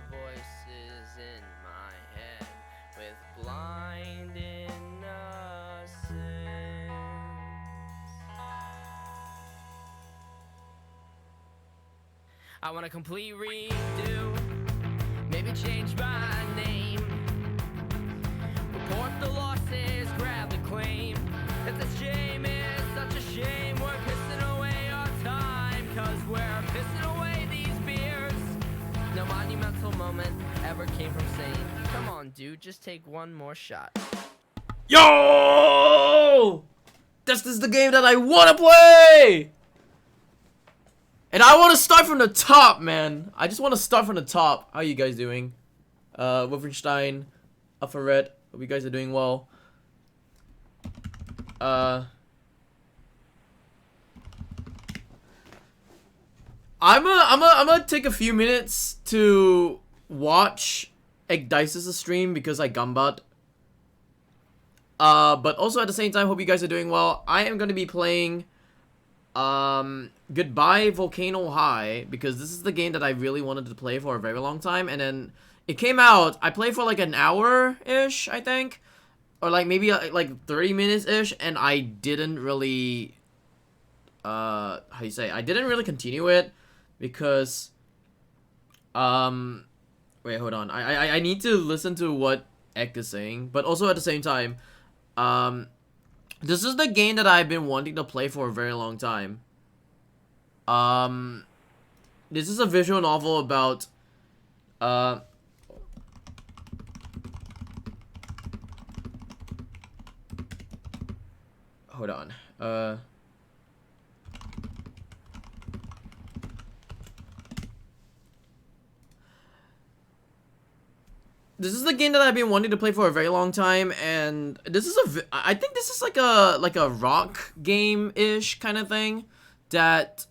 voices in my head with blind innocence. I want a complete redo, maybe change my name, report the losses, grab the claim. It's a shame, it's such a shame, we're pissing away our time, cause we're pissing away these beers. No monumental moment ever came from saying, come on dude, just take one more shot. Yo! This is the game that I wanna play! And I wanna start from the top, man. I just wanna start from the top. How you guys doing? Wolfenstein, Alpha Red. Hope you guys are doing well. I'm gonna take a few minutes to watch Igdice's stream because I gumbat. But also at the same time, hope you guys are doing well. I am gonna be playing Goodbye Volcano High because this is the game that I really wanted to play for a very long time, and then it came out. I played for like an hour-ish, I think, or like maybe like 30 minutes-ish, and I didn't really how you say, I didn't really continue it because wait, hold on. I need to listen to what Ek is saying, but also at the same time, this is the game that I've been wanting to play for a very long time. This is a visual novel about hold on. This is the game that I've been wanting to play for a very long time, and this is I think this is like a rock game-ish kind of thing that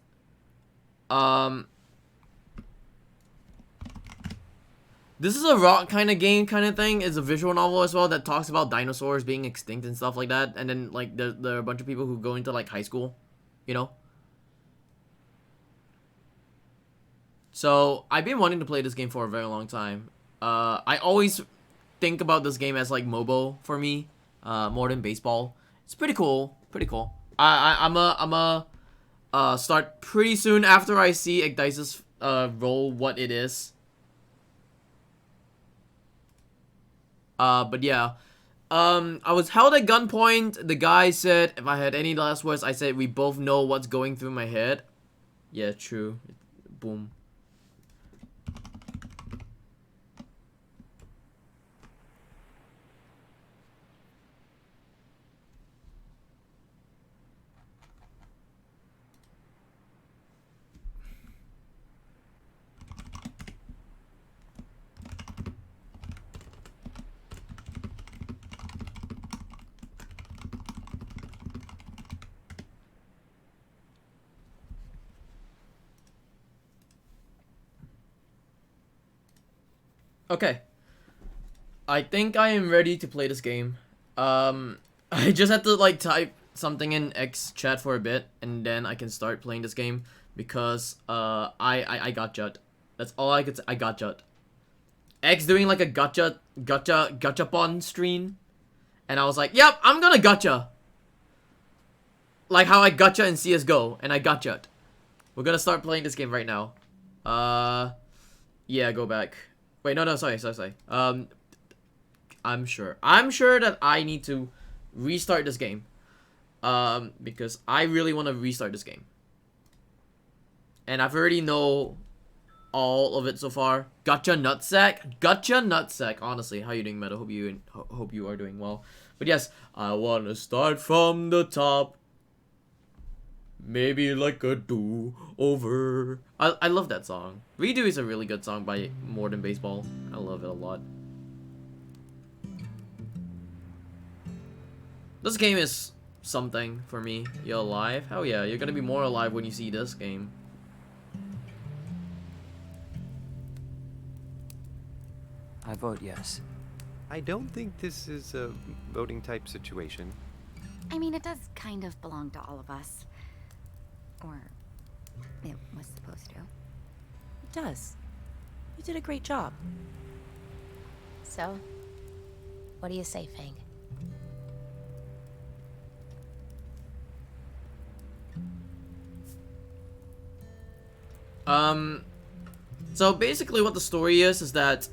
this is a rock kind of game kind of thing. It's a visual novel as well that talks about dinosaurs being extinct and stuff like that, and then like there are a bunch of people who go into like high school, you know? So I've been wanting to play this game for a very long time. I always think about this game as like MOBO for me, more than baseball. It's pretty cool, pretty cool. I'm a start pretty soon after I see Igdice's role what it is. But yeah, I was held at gunpoint. The guy said if I had any last words, I said we both know what's going through my head. Yeah, true. Boom. Okay. I think I am ready to play this game. I just have to like type something in X chat for a bit, and then I can start playing this game because I got jut. That's all I could say. I got jut. X doing like a gachapon stream, and I was like, yep, I'm gonna gacha. Like how I gacha in CS:GO, and I got jut. We're gonna start playing this game right now. Yeah, go back. Wait, no, sorry. I'm sure that I need to restart this game. Because I really want to restart this game. And I've already know all of it so far. Gotcha nutsack. Honestly, how you doing, Meta? Hope you are doing well. But yes, I wanna start from the top. Maybe like a do-over. I love that song. Redo is a really good song by More Than Baseball. I love it a lot. This game is something for me. You're alive? Hell yeah, you're gonna be more alive when you see this game. I vote yes. I don't think this is a voting type situation. I mean, it does kind of belong to all of us. Or it was supposed to. It does. You did a great job. So, what do you say, Fang? So basically what the story is that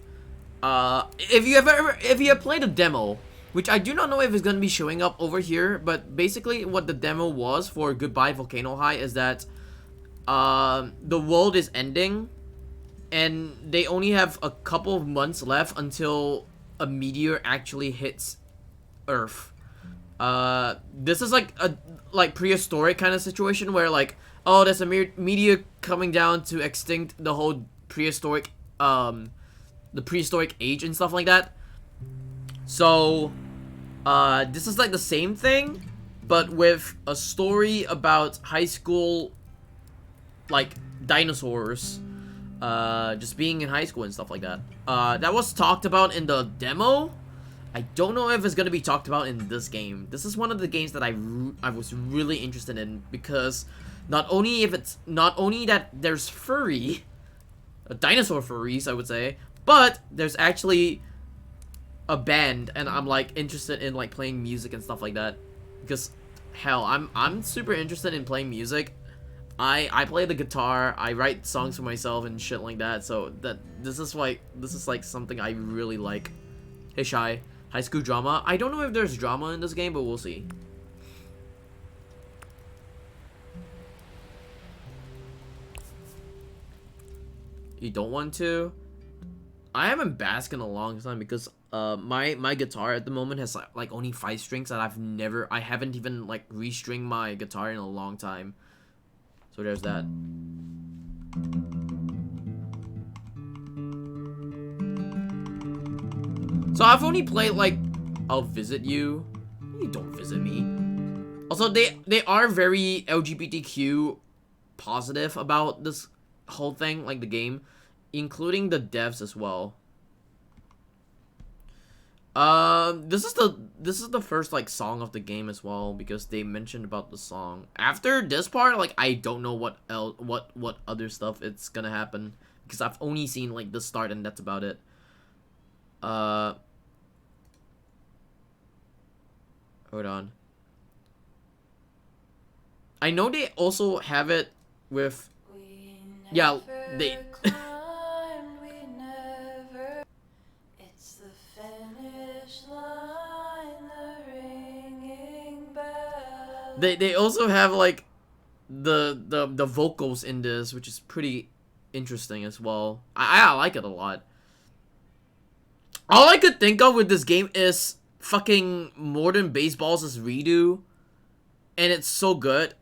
if you have played a demo, which I do not know if it's gonna be showing up over here, but basically what the demo was for Goodbye Volcano High is that the world is ending and they only have a couple of months left until a meteor actually hits Earth. This is like a prehistoric kind of situation where like, oh, there's a meteor coming down to extinct the whole prehistoric the prehistoric age and stuff like that. So this is like the same thing, but with a story about high school like dinosaurs just being in high school and stuff like that. That was talked about in the demo. I don't know if it's gonna be talked about in this game. This is one of the games that I was really interested in because not only that there's dinosaur furries, I would say, but there's actually a band, and I'm like interested in like playing music and stuff like that because hell, I'm super interested in playing music. I play the guitar, I write songs for myself and shit like that, so this is like something I really like. Hey Shy. High school drama. I don't know if there's drama in this game, but we'll see. You don't want to? I haven't basked in a long time because my guitar at the moment has like only 5 strings and I haven't even like restringed my guitar in a long time. So there's that. So I've only played like I'll visit you. You don't visit me. Also, they are very LGBTQ positive about this whole thing, like the game, including the devs as well. This is the first like song of the game as well because they mentioned about the song. After this part, like I don't know what other stuff it's gonna happen because I've only seen like the start and that's about it. Hold on. I know they also have it with yeah, they they also have like the vocals in this, which is pretty interesting as well. I like it a lot. All I could think of with this game is fucking Modern Baseball's redo, and it's so good.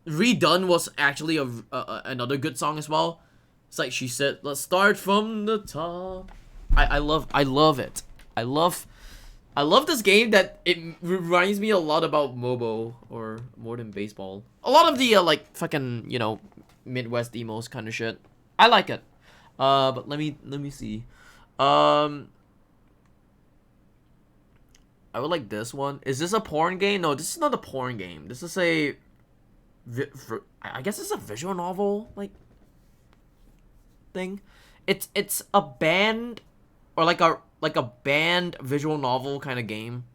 Redone was actually another good song as well. It's like she said, "Let's start from the top." I love it. I love this game that it reminds me a lot about Mobo or Modern Baseball. A lot of the like fucking, you know, Midwest emos kind of shit. I like it. But let me see. I would like this one. Is this a porn game? No, this is not a porn game. This is a I guess it's a visual novel like thing. It's a band or like a band visual novel kind of game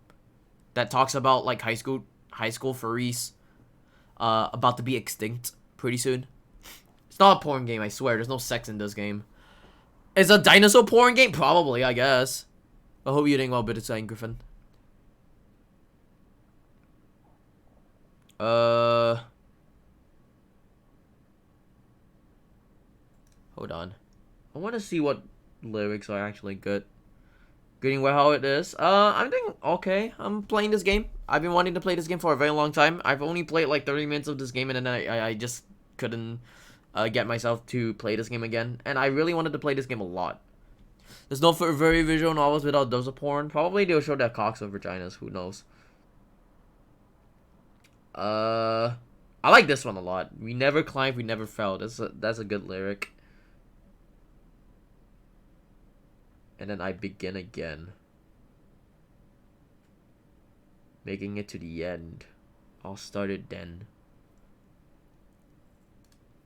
that talks about like high school furries about to be extinct pretty soon. It's not a porn game, I swear. There's no sex in this game. Is a dinosaur porn game? Probably, I guess. I hope you're doing well, Bitterside Griffin. Hold on. I want to see what lyrics are actually good. Getting well how it is. I'm doing okay. I'm playing this game. I've been wanting to play this game for a very long time. I've only played like 30 minutes of this game and then I just couldn't get myself to play this game again. And I really wanted to play this game a lot. There's no very visual novels without dose of porn. Probably they'll show their cocks or vaginas. Who knows? I like this one a lot. We never climbed, we never fell. That's a good lyric. And then I begin again. Making it to the end. I'll start it then.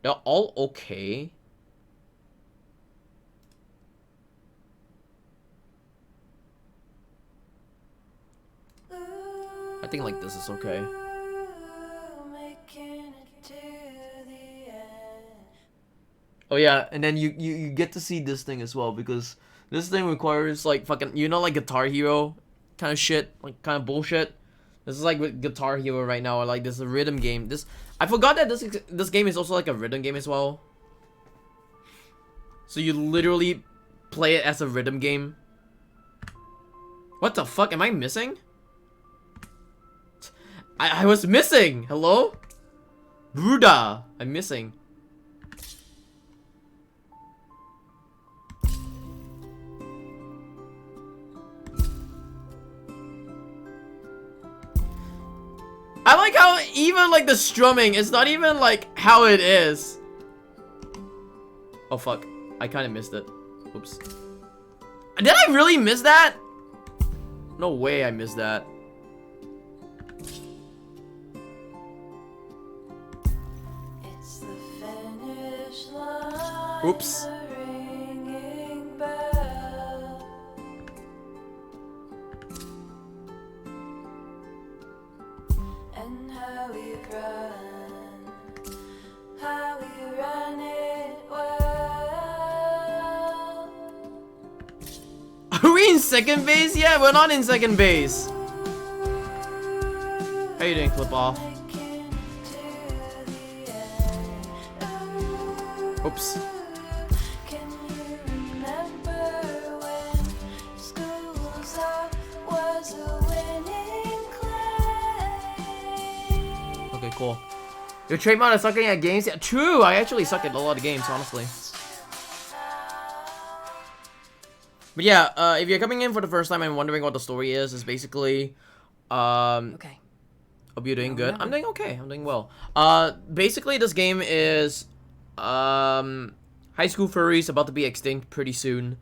They're all okay. I think like this is okay. Oh yeah, and then you get to see this thing as well, because this thing requires like fucking, you know, like Guitar Hero kind of shit, like kind of bullshit. This is like with Guitar Hero right now, or like this is a rhythm game. I forgot that this game is also like a rhythm game as well. So you literally play it as a rhythm game. What the fuck? Am I missing? I was missing! Hello? Ruda! I'm missing. I like how even like the strumming is not even like how it is. Oh fuck. I kind of missed it. Oops. Did I really miss that? No way I missed that. Oops. Are we in second base? Yeah, we're not in second base. How you doing, Flip Off? Oops. Okay, cool. Your trademark is sucking at games? Yeah, true! I actually suck at a lot of games, honestly. But yeah, if you're coming in for the first time and wondering what the story is basically, Okay. hope you're doing No, good. no. I'm doing okay. I'm doing well. Basically this game is, high school furries about to be extinct pretty soon,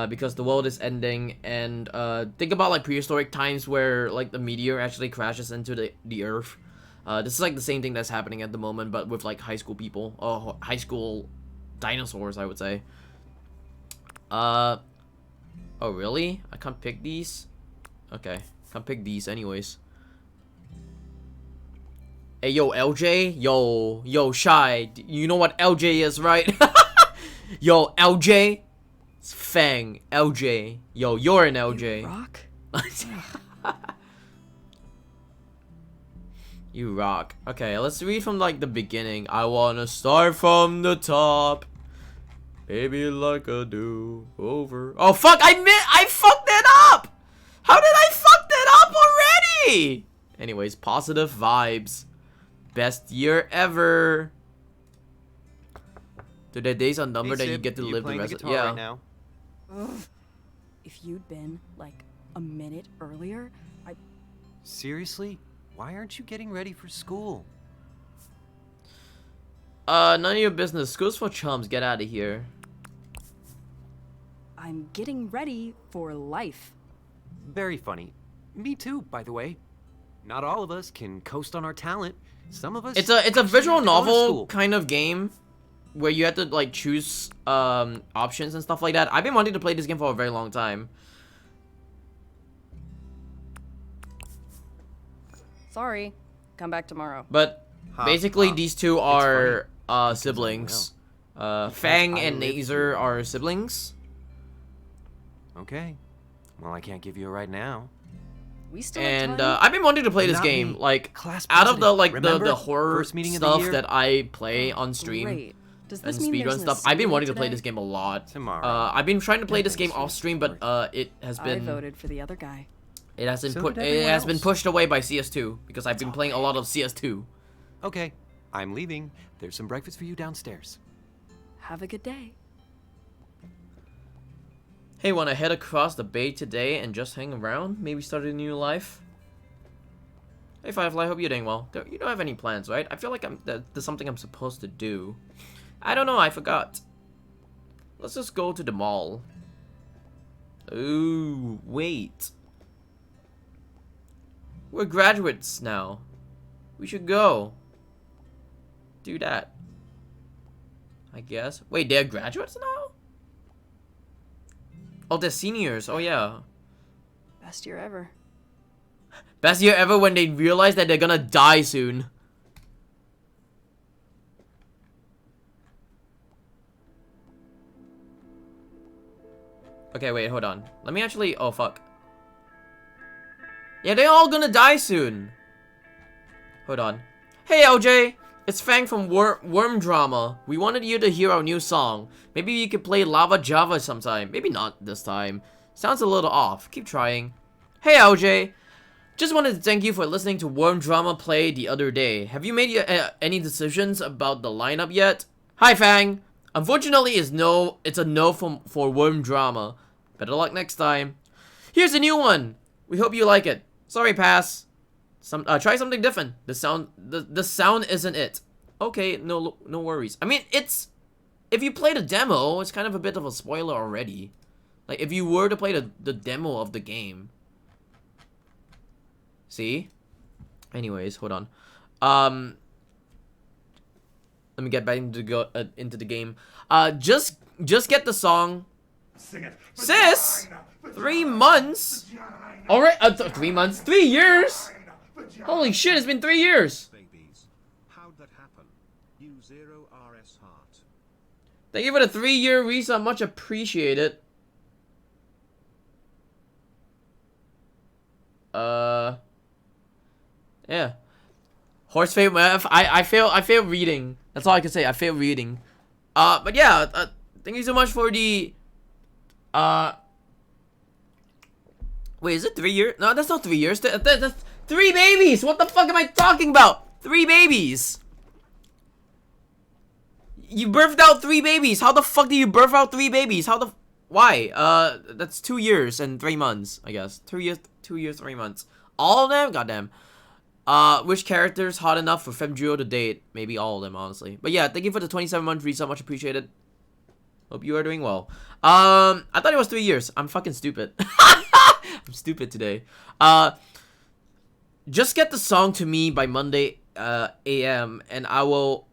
because the world is ending, and think about like prehistoric times where like the meteor actually crashes into the earth. This is like the same thing that's happening at the moment, but with like high school people, or high school dinosaurs, I would say. Oh really? I can't pick these? Okay, can't pick these anyways. Hey yo, LJ? Yo, Shy. You know what LJ is, right? Yo, LJ? It's Fang. LJ. Yo, you're an LJ. You rock? You rock. Okay, let's read from like the beginning. I wanna start from the top. Baby like a do-over. Oh fuck, I fucked that up! How did I fuck that up already? Anyways, positive vibes. Best year ever. Do the days are numbered that you get to live the rest of yeah. Right now? Ugh. If you'd been, like, a minute earlier, Seriously? Why aren't you getting ready for school? None of your business. School's for chums. Get out of here. I'm getting ready for life. Very funny. Me too, by the way. Not all of us can coast on our talent. Some of us. It's a actually visual have to go to novel school. kind of game where you have to like choose options and stuff like that. I've been wanting to play this game for a very long time. Sorry. Come back tomorrow. But basically ha. these two It's are funny, siblings. Because Fang I and live Nazer here. are siblings. Okay. Well, I can't give you a right now. We still have And time? I've been wanting to play this Not game. me. Like Class out of the president. like Remember? the horror First meeting of the stuff year? that I play on stream. Great. Does And this mean speedrun there's an stuff. I've been assembly wanting to play today? this game a lot. Tomorrow. I've been trying to play this Nothing game off serious stream, but it has I been voted for the other guy. it has been So put did it everyone has been else. pushed away by CS2 because I've been playing a lot of CS2. Okay. I'm leaving. There's some breakfast for you downstairs. Have a good day. Hey, wanna head across the bay today and just hang around? Maybe start a new life? Hey Firefly, hope you're doing well. You don't have any plans, right? I feel like there's something I'm supposed to do. I don't know, I forgot. Let's just go to the mall. Ooh, wait. We're graduates now. We should go. Do that. I guess. Wait, they're graduates now? Oh, they're seniors. Oh, yeah. Best year ever. Best year ever when they realize that they're gonna die soon. Okay, wait, hold on. Let me actually... Oh, fuck. Yeah, they're all gonna die soon. Hold on. Hey, LJ! It's Fang from Worm Drama. We wanted you to hear our new song. Maybe you could play Lava Java sometime. Maybe not this time. Sounds a little off. Keep trying. Hey, LJ! Just wanted to thank you for listening to Worm Drama play the other day. Have you made any decisions about the lineup yet? Hi, Fang! Unfortunately, it's a no for Worm Drama. Better luck next time. Here's a new one. We hope you like it. Sorry, pass. Try something different. The sound isn't it. Okay, no worries. I mean, if you play the demo, it's kind of a bit of a spoiler already. Like, if you were to play the demo of the game. See? Anyways, hold on. Let me get back into the game. Just get the song. Sis, 3 months. All right, 3 months, 3 years. Holy shit, it's been 3 years. Babies. How'd that happen? U0RS heart. Thank you for the 3-year reset, much appreciated. Yeah. Horse fail. I fail reading. That's all I can say. I fail reading. But yeah. Thank you so much for the. Wait, is it 3 years? No, that's not 3 years. That's 3 babies. What the fuck am I talking about? 3 babies. You birthed out 3 babies. How the fuck do you birth out 3 babies? Why? That's 2 years and 3 months, I guess. 2 years, 3 months. All of them? Goddamn. Which character's hot enough for Femduo to date? Maybe all of them, honestly. But yeah, thank you for the 27-month reset, much appreciated. Hope you are doing well. I thought it was 3 years. I'm fucking stupid. I'm stupid today. Just get the song to me by Monday AM, and I'll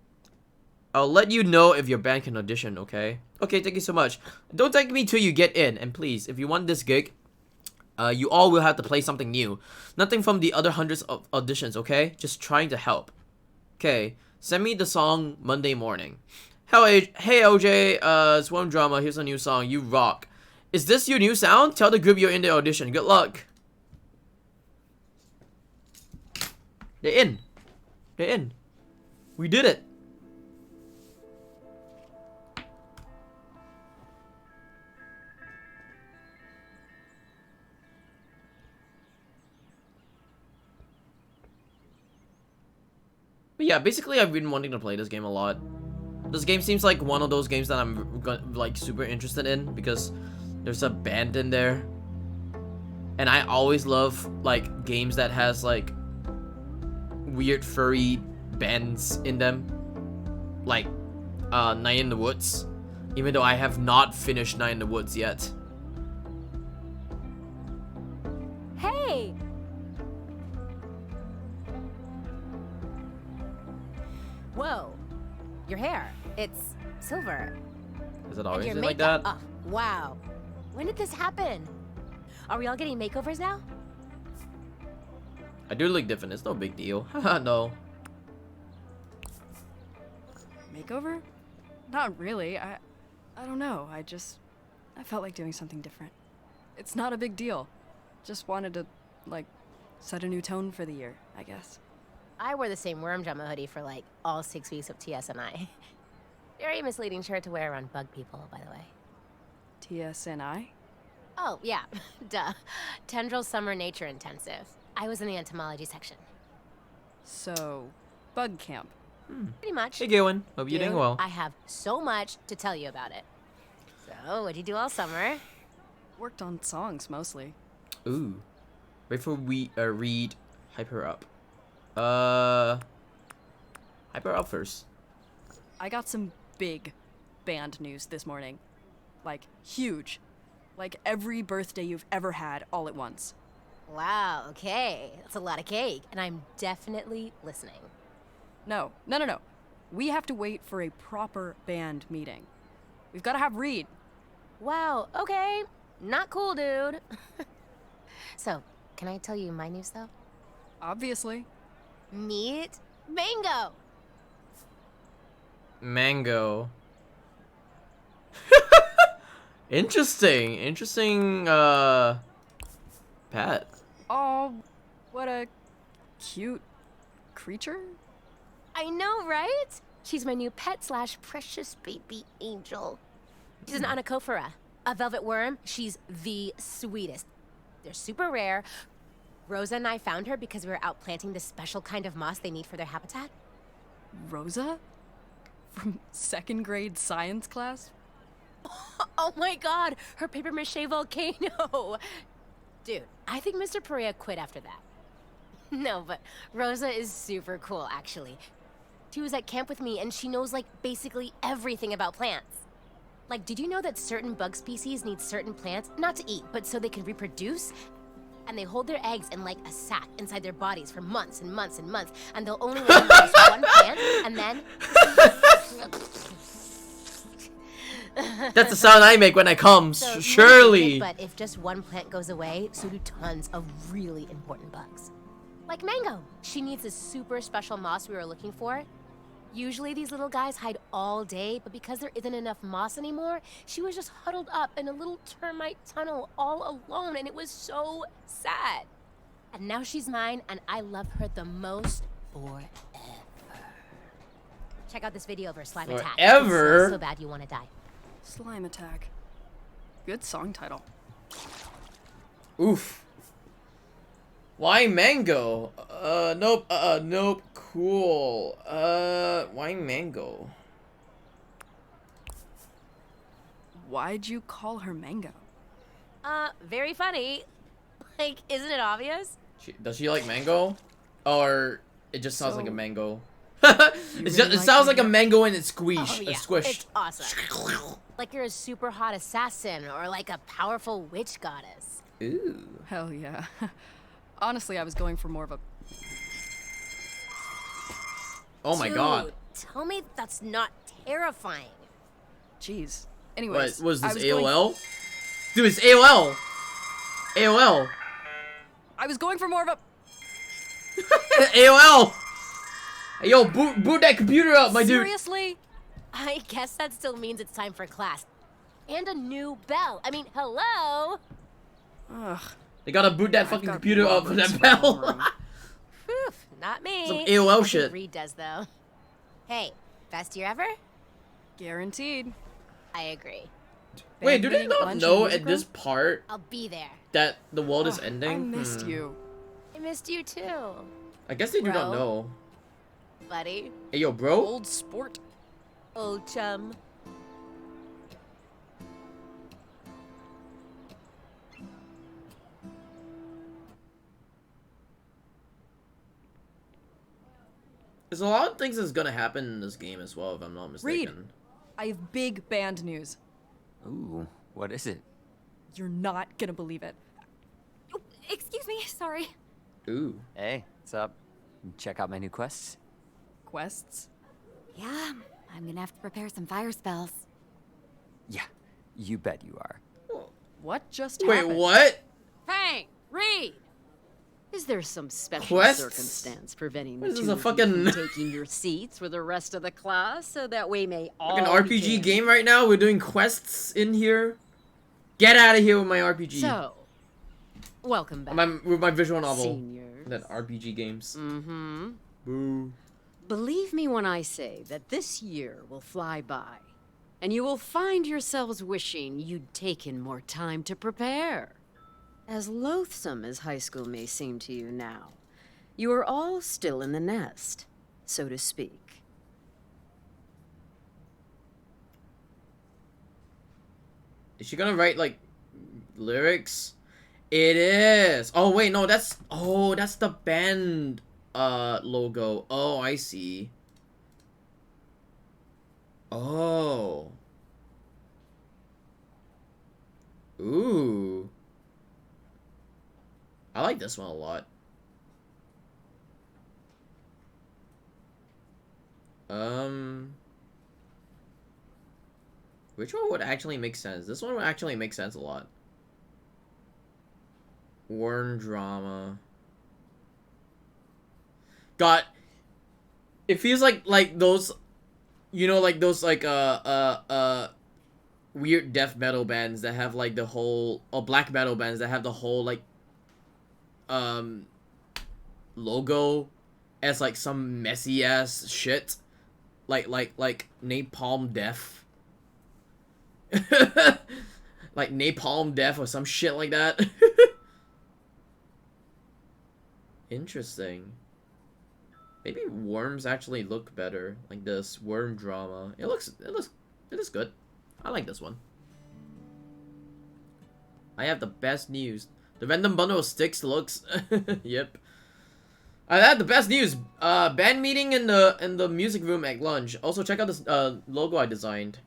let you know if your band can audition, okay? Okay, thank you so much. Don't thank me till you get in, and please, if you want this gig, you all will have to play something new. Nothing from the other hundreds of auditions, okay? Just trying to help. Okay, send me the song Monday morning. Hey OJ, it's Worm Drama, here's a new song, you rock. Is this your new sound? Tell the group you're in the audition, good luck. They're in. They're in. We did it. But yeah, basically I've been wanting to play this game a lot. This game seems like one of those games that I'm like super interested in because there's a band in there. And I always love like games that has like weird furry bands in them. Like Night in the Woods. Even though I have not finished Night in the Woods yet. Hey! Whoa. Your hair. It's silver. Is it And always your like makeup. that? Oh, wow. When did this happen? Are we all getting makeovers now? I do look different, it's no big deal. Haha, no. Makeover? Not really. I don't know. I felt like doing something different. It's not a big deal. Just wanted to, like, set a new tone for the year, I guess. I wore the same Worm Drama hoodie for like all 6 weeks of TSNI. Very misleading shirt to wear around bug people, by the way. TSNI? Oh, yeah. Duh. Tendril Summer Nature Intensive. I was in the entomology section. So, bug camp. Pretty much. Hey Gillen, hope you're doing Dude, well. I have so much to tell you about it. So, what'd you do all summer? Worked on songs, mostly. Ooh. Wait for read Hyper Up. Hyper Up first. I got some big band news this morning. Like, huge. Like every birthday you've ever had all at once. Wow, okay. That's a lot of cake, and I'm definitely listening. No. We have to wait for a proper band meeting. We've got to have Reed. Wow, okay. Not cool, dude. So, can I tell you my news though? Obviously. Meet Mango. Mango. Interesting, pet. Oh, what a cute creature. I know, right? She's my new pet slash precious baby angel. She's an onychophora, a velvet worm. She's the sweetest. They're super rare. Rosa and I found her because we were out planting this special kind of moss they need for their habitat. Rosa? From 2nd grade science class? Oh my god, her paper mache volcano! Dude, I think Mr. Perea quit after that. No, but Rosa is super cool, actually. She was at camp with me, and she knows, like, basically everything about plants. Like, did you know that certain bug species need certain plants, not to eat, but so they can reproduce? And they hold their eggs in, like, a sac inside their bodies for months and months and months, and they'll only let them use one plant, and then... That's the sound I make when I come, So, surely. But if just one plant goes away, so do tons of really important bugs. Like Mango. She needs this super special moss we were looking for. Usually these little guys hide all day, but because there isn't enough moss anymore, she was just huddled up in a little termite tunnel all alone, and it was so sad. And now she's mine, and I love her the most forever. Check out this video of her slime attack. It Forever? smells so bad you want to die. Slime Attack. Good song title. Oof. Why mango? Nope. Nope. Cool. Why mango? Why'd you call her Mango? Very funny. Like, isn't it obvious? Does she like mango? Or it just sounds like a So, mango? really It like sounds like a mango? mango and it's squished. Oh, yeah. Squished. It's awesome. Like you're a super hot assassin or like a powerful witch goddess. Ooh. Hell yeah. Honestly, I was going for more of a... Oh my Dude, god. tell me that's not terrifying. Jeez. What Anyways, was I this, going- AOL? Dude, it's AOL. AOL. I was going for more of a... AOL. Hey, yo, boot that computer up, my dude. Seriously? I guess that still means it's time for class. And a new bell. I mean, hello? Ugh. They gotta boot that I've fucking got computer up for Robert's that bell. room. Whew, not me. Some AOL I think shit. Reed does, though. Hey, best year ever? Guaranteed. I agree. Wait, Band do they meeting, not lunch, know and at this music part I'll be there. that the world is room? ending? I missed you. I missed you too, I guess they do not Bro. know. buddy. Hey, yo, bro. Old sport. Old chum. There's a lot of things that's gonna happen in this game as well, if I'm not mistaken. I have big band news. Ooh, what is it? You're not gonna believe it. Oh, excuse me, sorry. Ooh. Hey, what's up? Check out my new quests? Quests? Yeah, I'm gonna have to prepare some fire spells. Yeah, you bet you are. What just Wait, happened? what? Hey, Reed! Is there some special Quests? circumstance preventing What the is two this, a of you fucking- from taking your seats for the rest of the class so that we may all Fucking RPG begin? game right now? We're doing quests in here? Get out of here with my RPG. So, welcome back, With my visual novel. seniors. That RPG games. Mm-hmm. Boo. Believe me when I say that this year will fly by, and you will find yourselves wishing you'd taken more time to prepare. As loathsome as high school may seem to you now, you are all still in the nest, so to speak. Is she gonna write, like, lyrics? It is! Oh, wait, no, that's the band, logo. Oh, I see. Oh. Ooh. I like this one a lot. Which one would actually make sense? This one would actually make sense a lot. Worm drama. God, it feels like those, you know, like those like weird death metal bands that have like the whole, or black metal bands that have the whole like logo as like some messy ass shit, like Napalm Death. Like Napalm Death or some shit like that. Interesting. Maybe worms actually look better. Like this worm drama. It looks good. I like this one. I have the best news. The random bundle of sticks looks yep. I had the best news. Band meeting in the music room at lunch. Also check out this logo I designed.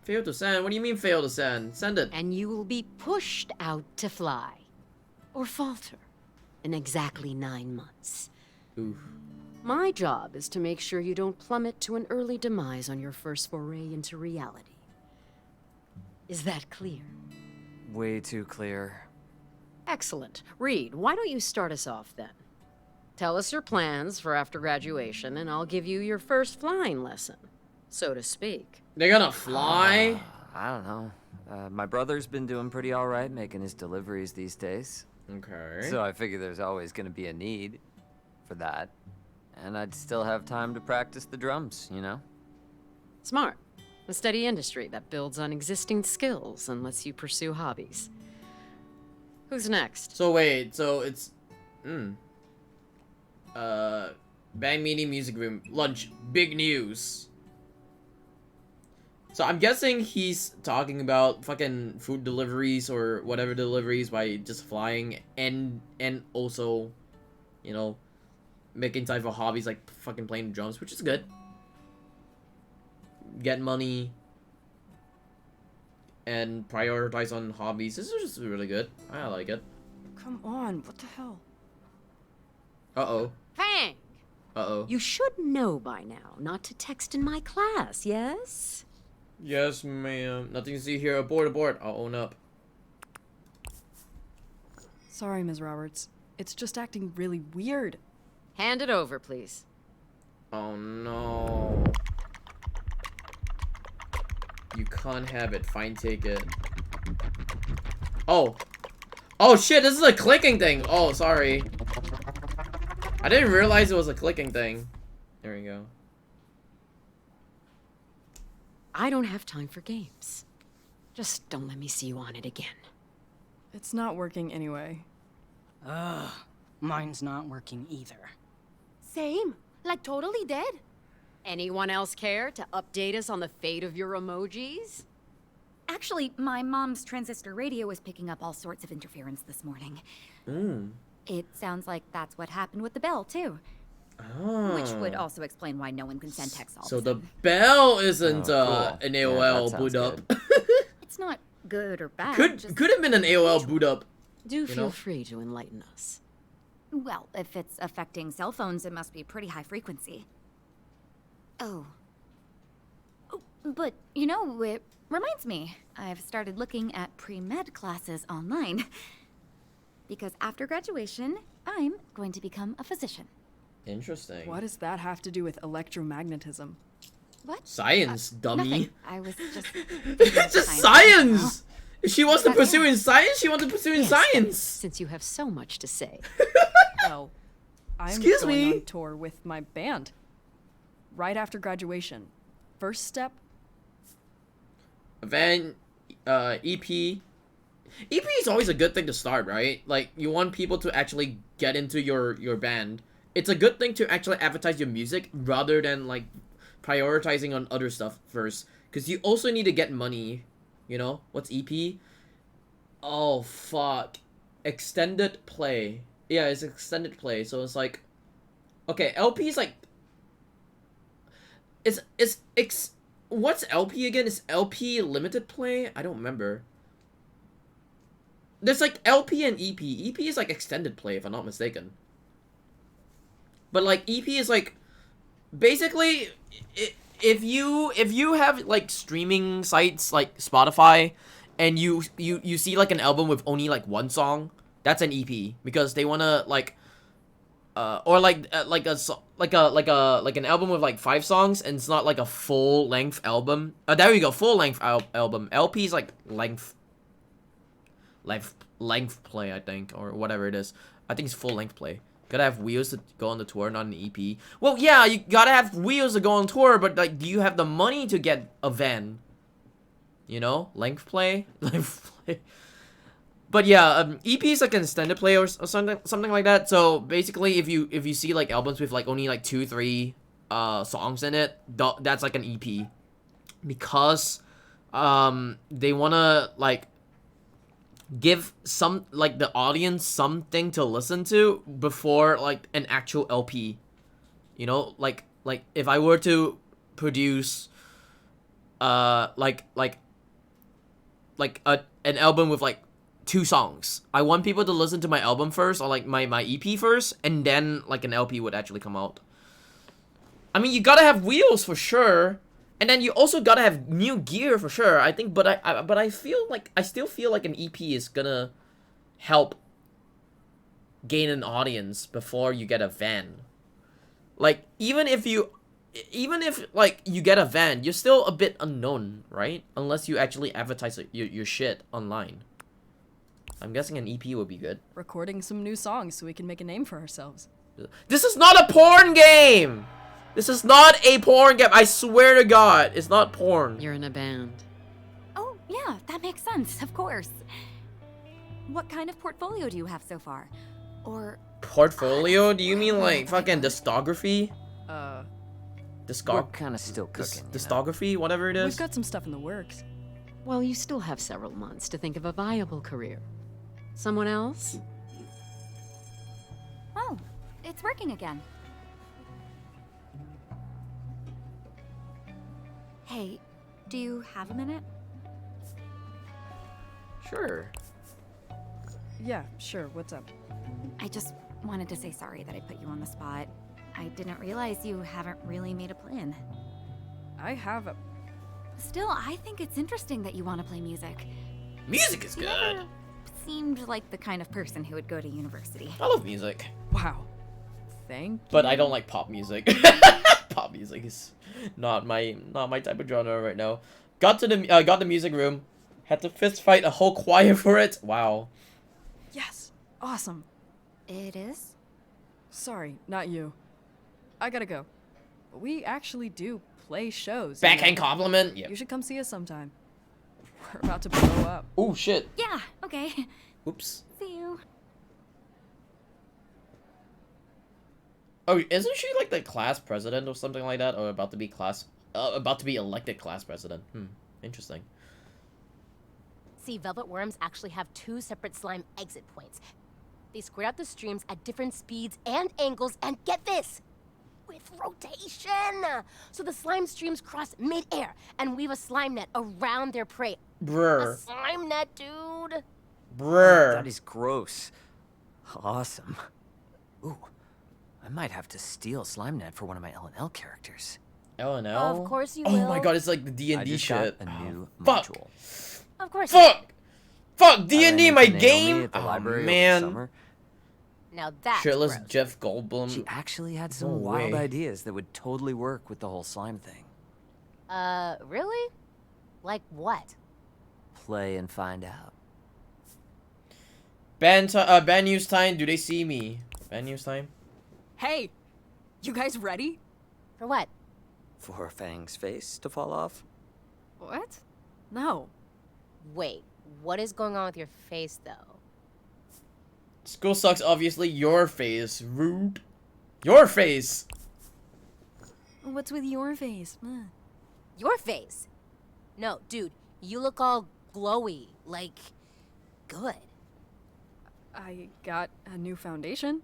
Fail to send? What do you mean fail to send? Send it. And you will be pushed out to fly. Or falter. In exactly 9 months. Oof. My job is to make sure you don't plummet to an early demise on your first foray into reality. Is that clear? Way too clear. Excellent. Reed, why don't you start us off then? Tell us your plans for after graduation, and I'll give you your first flying lesson, so to speak. They're gonna fly? I don't know. My brother's been doing pretty alright making his deliveries these days. Okay. So I figure there's always gonna be a need for that. And I'd still have time to practice the drums, you know? Smart. A steady industry that builds on existing skills and lets you pursue hobbies. Who's next? So wait, so it's band meeting, music room, lunch, big news. So I'm guessing he's talking about fucking food deliveries or whatever deliveries by just flying and also, you know, making time for hobbies like fucking playing drums, which is good. Get money and prioritize on hobbies. This is just really good. I like it. Come on, what the hell? Uh-oh. Fang! Uh-oh. You should know by now not to text in my class, yes? Yes, ma'am. Nothing to see here. Abort. I'll own up. Sorry, Ms. Roberts. It's just acting really weird. Hand it over, please. Oh, no. You can't have it. Fine, take it. Oh. Oh, shit. This is a clicking thing. Oh, sorry. I didn't realize it was a clicking thing. There we go. I don't have time for games. Just don't let me see you on it again. It's not working anyway. Ugh, mine's not working either. Same. Like totally dead. Anyone else care to update us on the fate of your emojis? Actually, my mom's transistor radio was picking up all sorts of interference this morning. It sounds like that's what happened with the bell, too. Oh. Which would also explain why no one can send texts all So of a the sudden. bell isn't Oh, cool. an Yeah, AOL that boot sounds up. It's not good or bad. just could have been an AOL boot up. Do feel know? free to enlighten us. Well, if it's affecting cell phones, it must be pretty high frequency. Oh, but, you know, it reminds me. I've started looking at pre-med classes online. Because after graduation, I'm going to become a physician. Interesting. What does that have to do with electromagnetism? What? Science, dummy. Nothing. I was just... It's just science! If she wants to pursue in science, she wants to pursue in Yes, science! Since you have so much to say. Well, I'm Excuse going me? on tour with my band. Right after graduation. First step, Van, EP. EP is always a good thing to start, right? Like, you want people to actually get into your band. It's a good thing to actually advertise your music rather than, like, prioritizing on other stuff first. Because you also need to get money, you know? What's EP? Oh, fuck. Extended play. Yeah, it's extended play, so it's like... Okay, LP is like... What's LP again? Is LP limited play? I don't remember. There's like LP and EP. EP is like extended play, if I'm not mistaken. But like EP is like basically if you have like streaming sites like Spotify and you see like an album with only like one song, that's an EP because they wanna like, or like an album with like 5 songs and it's not like a full length album. There we go, full length album. LP is like length play, I think, or whatever it is. I think it's full length play. Gotta have wheels to go on the tour, not an EP. Well, yeah, you gotta have wheels to go on tour, but like, do you have the money to get a van? You know, length play, length play. But yeah, EP is like an extended play or something like that. So basically, if you see like albums with like only like 2-3 songs in it, that's like an EP, because they wanna like give some like the audience something to listen to before like an actual LP. You know, like if I were to produce an album with like 2 songs, I want people to listen to my album first, or like my EP first, and then like an LP would actually come out. I mean, you gotta have wheels for sure, and then you also gotta have new gear for sure, I think. But I still feel like an EP is gonna help gain an audience before you get a van. Like, even if like you get a van, you're still a bit unknown, right? Unless you actually advertise your shit online. I'm guessing an EP would be good. Recording some new songs so we can make a name for ourselves. This is not a porn game! This is not a porn game! I swear to God, it's not porn. You're in a band. Oh, yeah, that makes sense, of course. What kind of portfolio do you have so far? Or... Portfolio? Do you mean like fucking discography? We're Discog... kind of still cooking. you know? Discography? Whatever it is? We've got some stuff in the works. Well, you still have several months to think of a viable career. Someone else? Oh, it's working again. Hey, do you have a minute? Sure. Yeah, sure, what's up? I just wanted to say sorry that I put you on the spot. I didn't realize you haven't really made a plan. I have a... Still, I think it's interesting that you want to play music. Music is You good. never seemed like the kind of person who would go to university. I love music. Wow. Thank you. But I don't like pop music. Pop music is not my type of genre right now. Got the music room. Had to fist fight a whole choir for it. Wow. Yes! Awesome. It is? Sorry, not you. I gotta go. But we actually do play shows. Backhand compliment? Yep. You should come see us sometime. We're about to blow up. Oh shit. Yeah, okay. Oops. See you. Oh, isn't she like the class president or something like that, or about to be elected class president? Interesting. See, velvet worms actually have 2 separate slime exit points. They squirt out the streams at different speeds and angles, and get this! With rotation! So the slime streams cross mid-air and weave a slime net around their prey. Brr. A slime net, dude! Brr. That is gross. Awesome. Ooh, I might have to steal SlimeNet for one of my L&L characters. L&L? Of course you Oh will. my god, it's like the I D&D just shit. got a new fuck. module. Of course. Fuck! Fuck! I D&D ran my into Naomi game? at the Oh library over the man. summer. Now that's Shirtless gross. Jeff Goldblum. She actually had No some wild way. ideas that would totally work with the whole slime thing. Really? Like what? Play and find out. Band news time. Do they see me? Band news time. Hey! You guys ready? For what? For Fang's face to fall off? What? No. Wait, what is going on with your face, though? School sucks, obviously. Your face. Rude. Your face. What's with your face? Your face? No, dude, you look all glowy, like, good. I got a new foundation.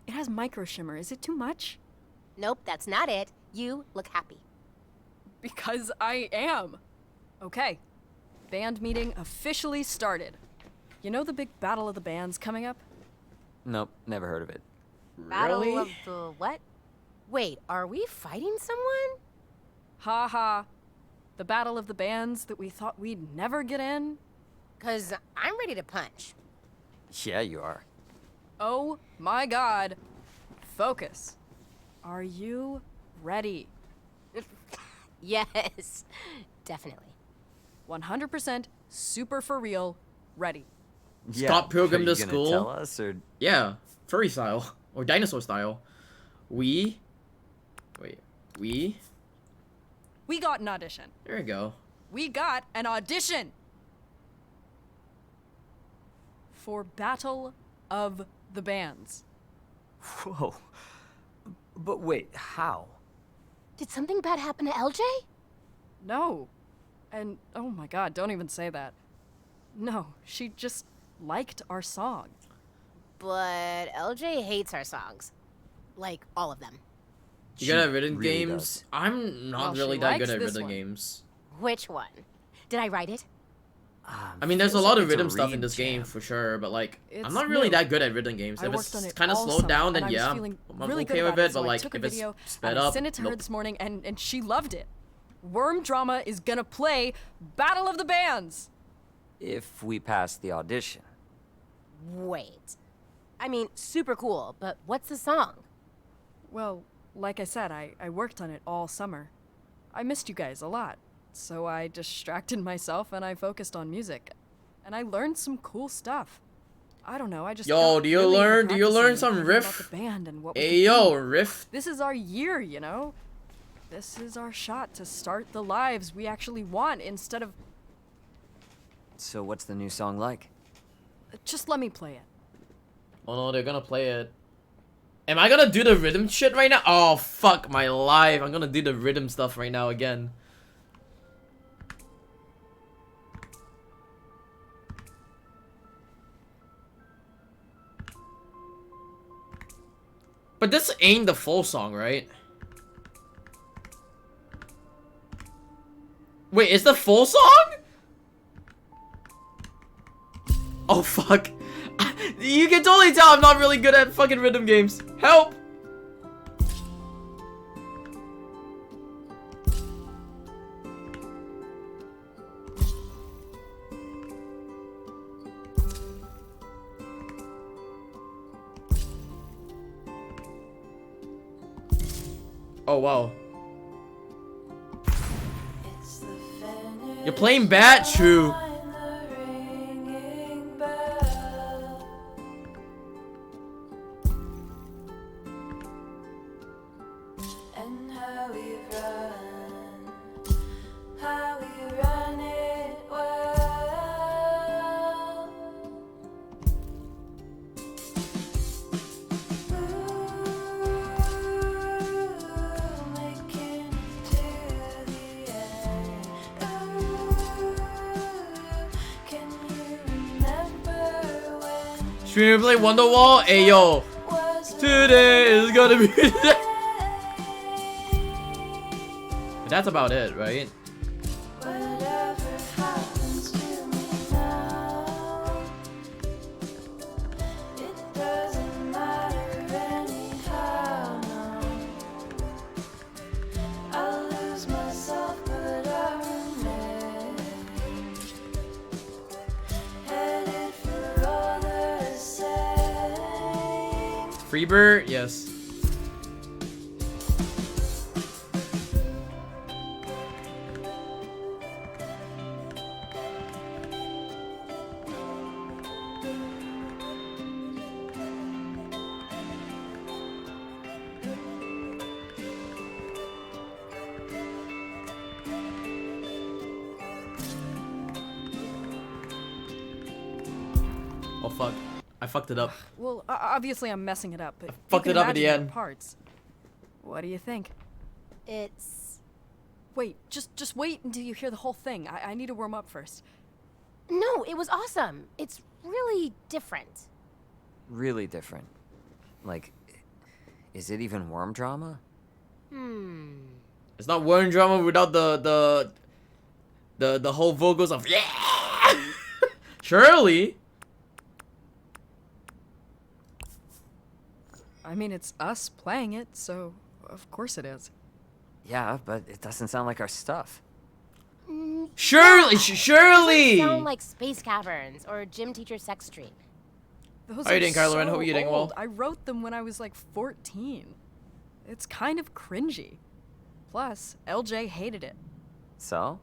It has micro shimmer. Is it too much? Nope, that's not it. You look happy. Because I am. Okay. Band meeting officially started. You know the big battle of the bands coming up? Nope, never heard of it. Battle Really? of the what? Wait, are we fighting someone? Ha ha. The battle of the bands that we thought we'd never get in? 'Cause I'm ready to punch. Yeah, you are. Oh my god. Focus. Are you ready? Yes, definitely. 100% super for real ready. Scott Pilgrim are you to gonna school. Tell us, or Yeah, furry style or dinosaur style. We got an audition. there you go. We got an audition for Battle of the Bands. whoa. But wait, how? Did something bad happen to LJ? No. And oh my god, don't even say that. No, she just liked our song. But LJ hates our songs. Like, all of them. You good at rhythm really games? does. I'm not Well, she really that good likes at this rhythm one. games. Which one? Did I write it? I mean, there's a Feels lot like of it's a rhythm stuff in read this game jam. for sure, but like, It's I'm not really new. that good at rhythm games. I If worked on it's it kind of all slowed summer, down, and then I was yeah, feeling I'm really okay good with about it. so But I like, took a if it's video sped and I up, sent it to her nope. this morning, and she loved it. Worm Drama is gonna play Battle of the Bands. If we pass the audition. Wait. I mean, super cool, but what's the song? Well, like I said, I worked on it all summer. I missed you guys a lot, so I distracted myself and I focused on music. And I learned some cool stuff. I don't know, I just Yo, got do you really into learn practicing some and learning riff? about the band and what we Hey could yo, do. riff. This is our year, you know? This is our shot to start the lives we actually want instead of... So what's the new song like? Just let me play it. Oh no, they're gonna play it. Am I gonna do the rhythm shit right now? Oh fuck my life! I'm gonna do the rhythm stuff right now again. But this ain't the full song, right? Wait, is the full song? Oh fuck. You can totally tell I'm not really good at fucking rhythm games. Help! Oh wow. You're playing bad, True. Should we play Wonderwall? Hey yo, today is gonna be the day. But that's about it, right? Freebird, yes. Oh fuck. I fucked it up. Well, obviously I'm messing it up, but you fucked can it up at the imagine end. Parts. What do you think? It's... Wait, just wait until you hear the whole thing. I need to warm up first. No, it was awesome. It's really different. Really different. Like, is it even worm drama? It's not Warren drama without the whole vocals of yeah. Surely. I mean, it's us playing it, so of course it is. Yeah, but it doesn't sound like our stuff. Surely, It surely. sound like space caverns or gym teacher sex dream. Those How you are doing, Kylo Ren? so Hope you're doing well. old. I wrote them when I was like 14. It's kind of cringy. Plus, LJ hated it. So?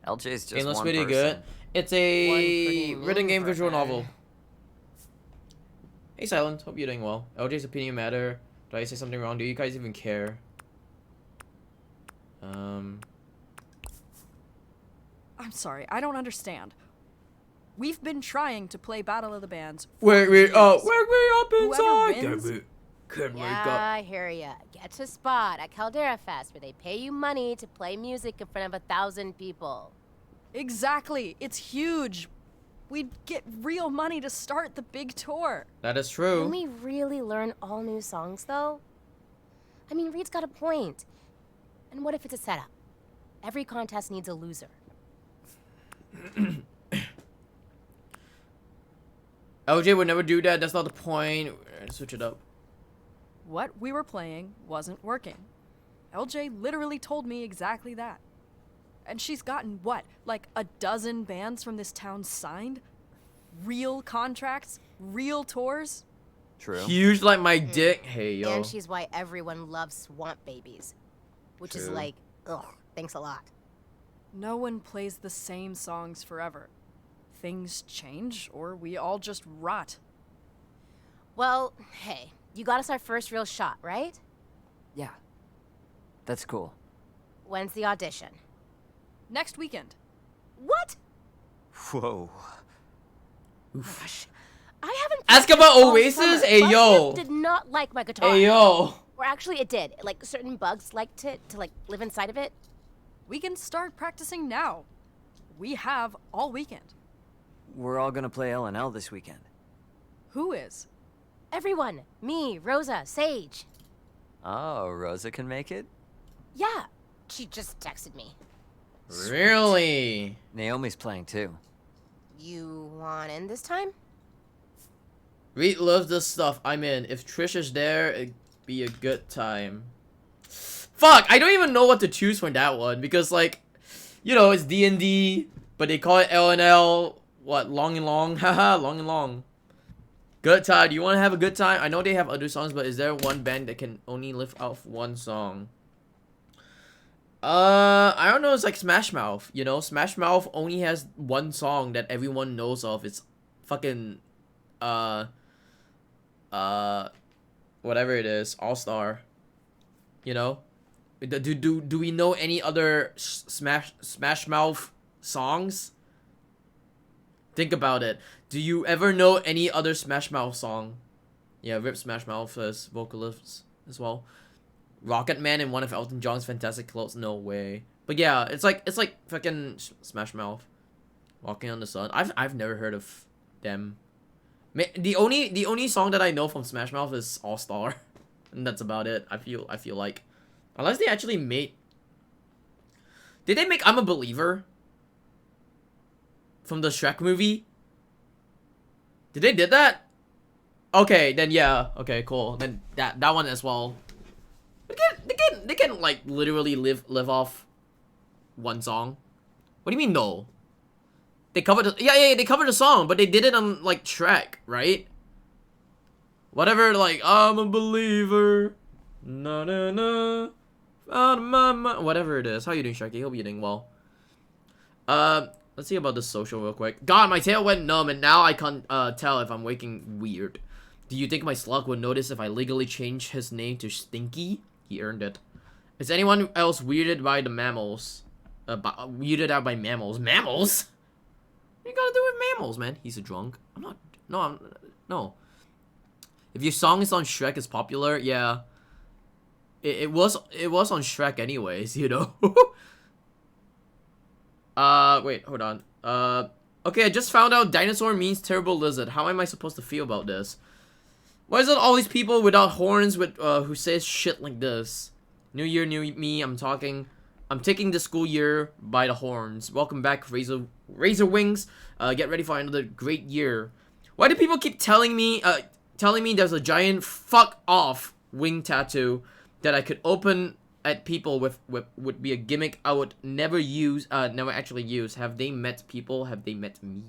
LJ's just Game looks one pretty person. good. It's One a pretty written game mean visual person. novel. Hey Silent, hope you're doing well. LJ's opinion matter. Did I say something wrong? Do you guys even care? I'm sorry, I don't understand. We've been trying to play Battle of the Bands for We're years. up Whoever inside. wins- Can Yeah, I hear ya. Get to spot at Caldera Fest where they pay you money to play music in front of 1,000 people. Exactly, it's huge. We'd get real money to start the big tour. That is Can true. we really learn all new songs, though? I mean, Reed's got a point. And what if it's a setup? Every contest needs a loser. LJ would never do that. That's not the point. Switch it up. What we were playing wasn't working. LJ literally told me exactly that. And she's gotten, what, like a dozen bands from this town signed? Real contracts? Real tours? True. Huge like my dick. Hey yo. And she's why everyone loves Swamp Babies. Which is True. like, ugh, thanks a lot. No one plays the same songs forever. Things change, or we all just rot. Well, hey, you got us our first real shot, right? Yeah. That's cool. When's the audition? Next weekend. What? Whoa. Gosh, I haven't. Ask practiced about all Oasis? summer. Hey, Bugs yo. Did not like my guitar. Hey yo. Or actually, it did. Like certain bugs liked it to like live inside of it. We can start practicing now. We have all weekend. We're all gonna play LNL this weekend. Who is? Everyone, me, Rosa, Sage. Oh, Rosa can make it? Yeah, she just texted me. Really? Naomi's playing too. You want in this time? Reed loves this stuff. I'm in. If Trish is there, it'd be a good time. Fuck, I don't even know what to choose for that one because like, you know, it's D&D, but they call it LNL. What, long and long? Haha, long and long. Good time. Do you want to have a good time? I know they have other songs, but is there one band that can only lift off one song? I don't know. It's like Smash Mouth. You know, Smash Mouth only has one song that everyone knows of. It's fucking whatever it is, All Star. You know, do we know any other Smash Mouth songs? Think about it. Do you ever know any other Smash Mouth song? Yeah, Rip Smash Mouth as vocalists as well. Rocket Man and one of Elton John's fantastic clothes. No way. But yeah, it's like fucking Smash Mouth. Walking on the Sun. I've never heard of them. The only song that I know from Smash Mouth is All Star, and that's about it. I feel like, unless they actually made. Did they make I'm a Believer? From the Shrek movie? Did they did that? Okay, then yeah. Okay, cool. Then that one as well. They can like literally live off one song. What do you mean no? They covered the, yeah, they covered the song, but they did it on like Shrek, right? Whatever, like I'm a believer. Na na na. Out of my mind. Whatever it is. How you doing, Shrek? Hope you're doing well. Let's see about this social real quick. God, my tail went numb and now I can't tell if I'm waking weird. Do you think my slug would notice if I legally change his name to Stinky? He earned it. Is anyone else weirded by the mammals? Weirded out by mammals? Mammals? What you gotta do with mammals, man? He's a drunk. I'm not. No, no. If your song is on Shrek, it's popular. Yeah. It was on Shrek anyways, you know. Wait, hold on. Okay, I just found out dinosaur means terrible lizard. How am I supposed to feel about this? Why is it all these people without horns with who says shit like this? New year, new me. I'm taking the school year by the horns. Welcome back, Razor Wings. Get ready for another great year. Why do people keep telling me there's a giant fuck off wing tattoo that I could open at people with would be a gimmick I would never actually use. Have they met people? Have they met me?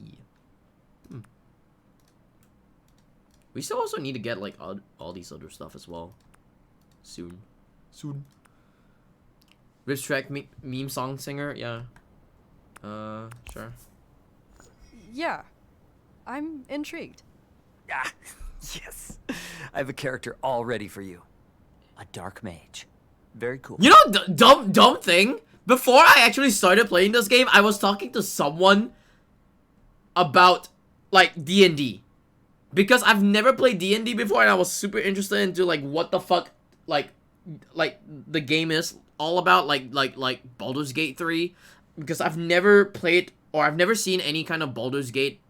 We still also need to get like all these other stuff as well. Soon. Rich track meme song singer, yeah. Sure. Yeah. I'm intrigued. Ah, yes. I have a character all ready for you. A dark mage. Very cool. You know, dumb thing. Before I actually started playing this game, I was talking to someone about like D&D, because I've never played D&D before, and I was super interested into like what the fuck like the game is all about, like Baldur's Gate 3, because I've never played or I've never seen any kind of Baldur's Gate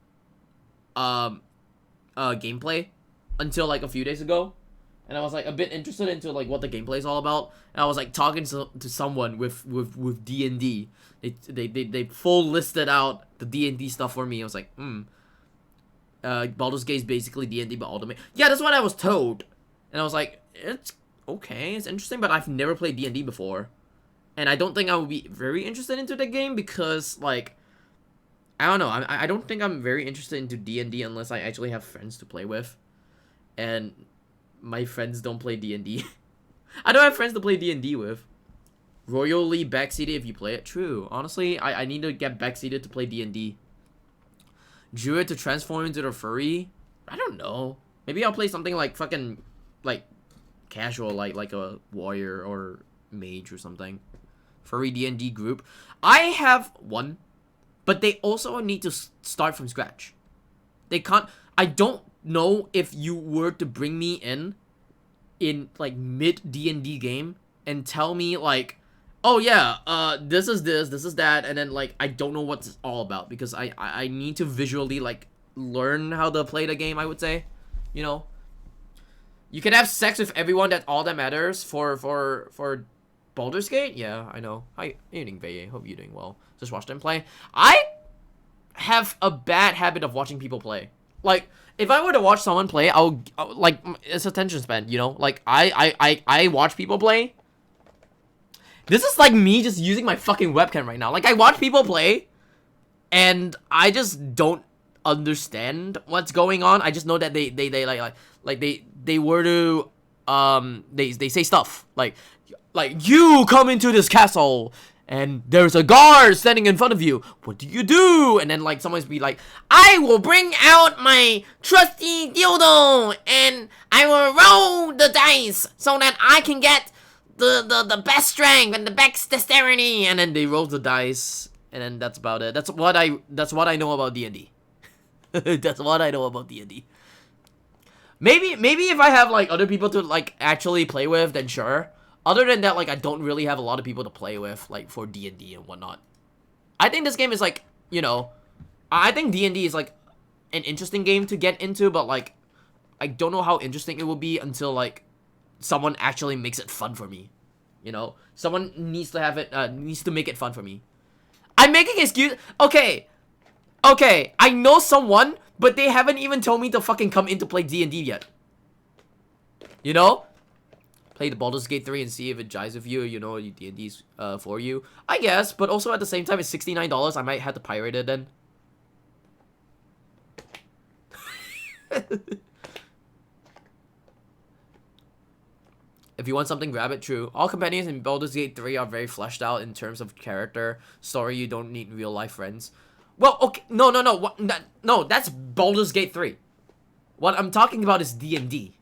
gameplay until like a few days ago. And I was like a bit interested into like what the gameplay is all about. And I was like talking to someone with D&D. They full listed out the D&D stuff for me. I was like, Baldur's Gate is basically D&D but ultimate. Yeah, that's what I was told. And I was like, it's okay, it's interesting, but I've never played D&D before. And I don't think I would be very interested into the game because like, I don't know. I don't think I'm very interested into D&D unless I actually have friends to play with. And my friends don't play D&D. I don't have friends to play D&D with. Royally backseated if you play it. True. Honestly, I need to get backseated to play D&D. Druid to transform into the furry? I don't know. Maybe I'll play something like fucking like casual, like a warrior or mage or something. Furry D&D group. I have one, but they also need to start from scratch. They can't. I don't know if you were to bring me in like mid D&D game and tell me like, oh yeah, this is that, and then like I don't know what it's all about, because I need to visually like learn how to play the game, I would say. You know, you can have sex with everyone, that's all that matters for Baldur's Gate. Yeah, I know. Hi, evening, Veye. Hope you're doing well. Just watch them play. I have a bad habit of watching people play. Like, if I were to watch someone play, I'll like, it's attention span, you know? Like, I watch people play. This is like me just using my fucking webcam right now. Like, I watch people play, and I just don't understand what's going on. I just know that they were to, they say stuff, like, you come into this castle, and there's a guard standing in front of you. What do you do? And then like someone's be like, I will bring out my trusty dildo and I will roll the dice so that I can get the best strength and the best dexterity. And then they roll the dice, and then that's about it. That's what I know about D&D. That's what I know about D&D. Maybe if I have like other people to like actually play with, then sure. Other than that, like, I don't really have a lot of people to play with, like, for D&D and whatnot. I think this game is, like, you know, I think D&D is, like, an interesting game to get into, but, like, I don't know how interesting it will be until, like, someone actually makes it fun for me. You know? Someone needs to have it, needs to make it fun for me. I'm making excuse. Okay, I know someone, but they haven't even told me to fucking come in to play D&D yet. You know? Play the Baldur's Gate 3 and see if it jives with you, you know, D&D's for you. I guess, but also at the same time, it's $69. I might have to pirate it then. If you want something, grab it. True. All companions in Baldur's Gate 3 are very fleshed out in terms of character. Story, you don't need real life friends. Well, okay, no, no, that's Baldur's Gate 3. What I'm talking about is D&D.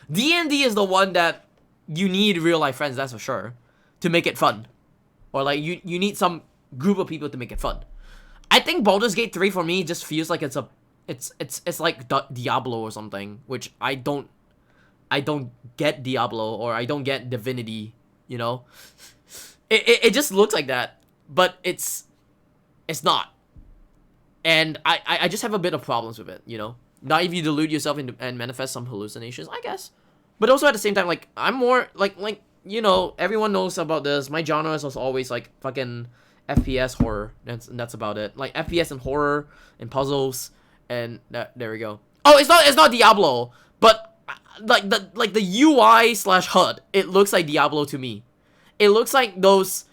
D&D is the one that you need real life friends, that's for sure, to make it fun. Or like you need some group of people to make it fun. I think Baldur's Gate 3 for me just feels like it's like Diablo or something, which I don't get Diablo, or I don't get Divinity, you know? It just looks like that, but it's not. And I just have a bit of problems with it, you know? Not if you delude yourself and manifest some hallucinations, I guess. But also at the same time, like, I'm more, like, you know, everyone knows about this. My genre is always, like, fucking FPS horror. That's about it. Like, FPS and horror and puzzles, and there we go. Oh, it's not Diablo, but, like, the UI / HUD, it looks like Diablo to me. It looks like those,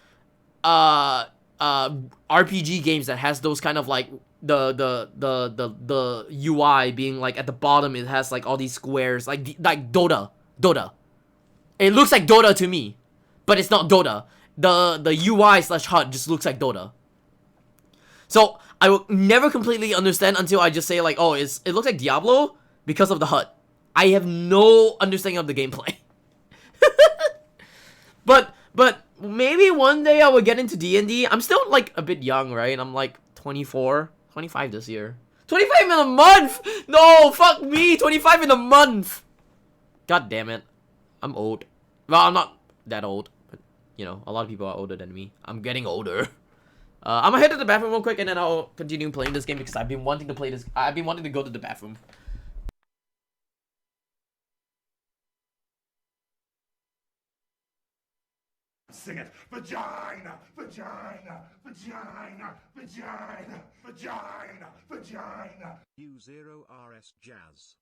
RPG games that has those kind of like the UI being like at the bottom, it has like all these squares, like Dota. It looks like Dota to me, but it's not Dota. The UI slash HUD just looks like Dota. So I will never completely understand until I just say like, oh, it looks like Diablo because of the HUD. I have no understanding of the gameplay. but maybe one day I will get into D&D. I'm still like a bit young, right? I'm like 24, 25 this year. 25 in a month! No, fuck me, 25 in a month! God damn it. I'm old. Well, I'm not that old, but you know, a lot of people are older than me. I'm getting older. I'm gonna head to the bathroom real quick and then I'll continue playing this game because I've been wanting to play this. I've been wanting to go to the bathroom. Sing it. Vagina, vagina, vagina, vagina, vagina, vagina. U0RS Jazz.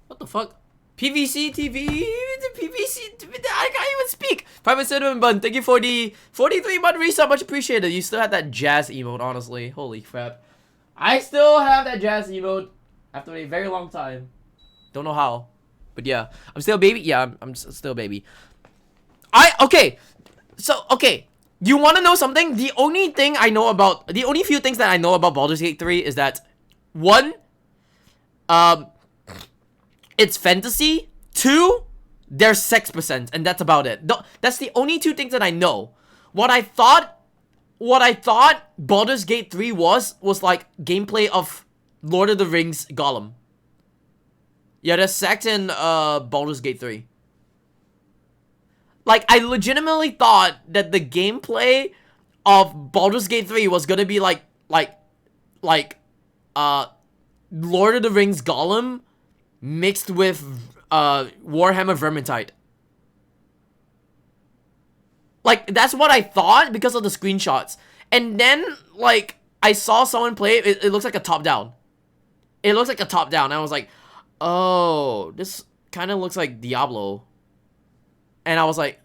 What the fuck? PVC TV, the PVC, I can't even speak. Private Cinnamon Bun, thank you for the 43-month resub, much appreciated. You still have that jazz emote, honestly. Holy crap. I still have that jazz emote after a very long time. Don't know how, but yeah. I'm still a baby? Yeah, I'm still a baby. Okay. So, okay. You want to know something? The only few things that I know about Baldur's Gate 3 is that, one, it's fantasy. 2, there's sex percent, and that's about it. That's the only 2 things that I know. What I thought Baldur's Gate 3 was like gameplay of Lord of the Rings Gollum. Yeah, there's sex in Baldur's Gate 3. Like, I legitimately thought that the gameplay of Baldur's Gate 3 was gonna be like Lord of the Rings Gollum mixed with Warhammer Vermintide. Like, that's what I thought because of the screenshots. And then, like, I saw someone play it. It looks like a top-down. It looks like a top-down. I was like, oh, this kind of looks like Diablo. And I was like,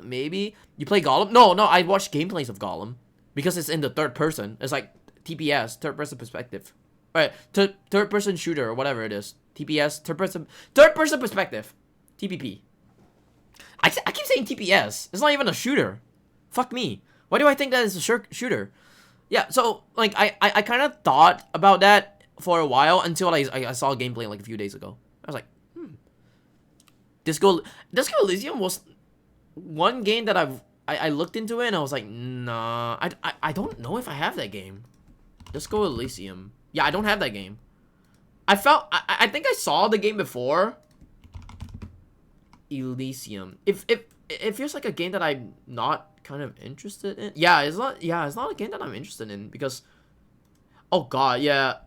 maybe. You play Gollum? No, I watched gameplays of Gollum. Because it's in the third person. It's like TPS, third person perspective. Right, third person shooter or whatever it is. TPS, third person perspective. TPP. I keep saying TPS. It's not even a shooter. Fuck me. Why do I think that is a shooter? Yeah, so like I kind of thought about that for a while until I saw gameplay like a few days ago. I was like, Disco Elysium was one game that I looked into it and I was like, nah, I don't know if I have that game. Disco Elysium. Yeah, I don't have that game. I think I saw the game before. Elysium. It feels like a game that I'm not kind of interested in. Yeah, it's not a game that I'm interested in because, oh god, yeah.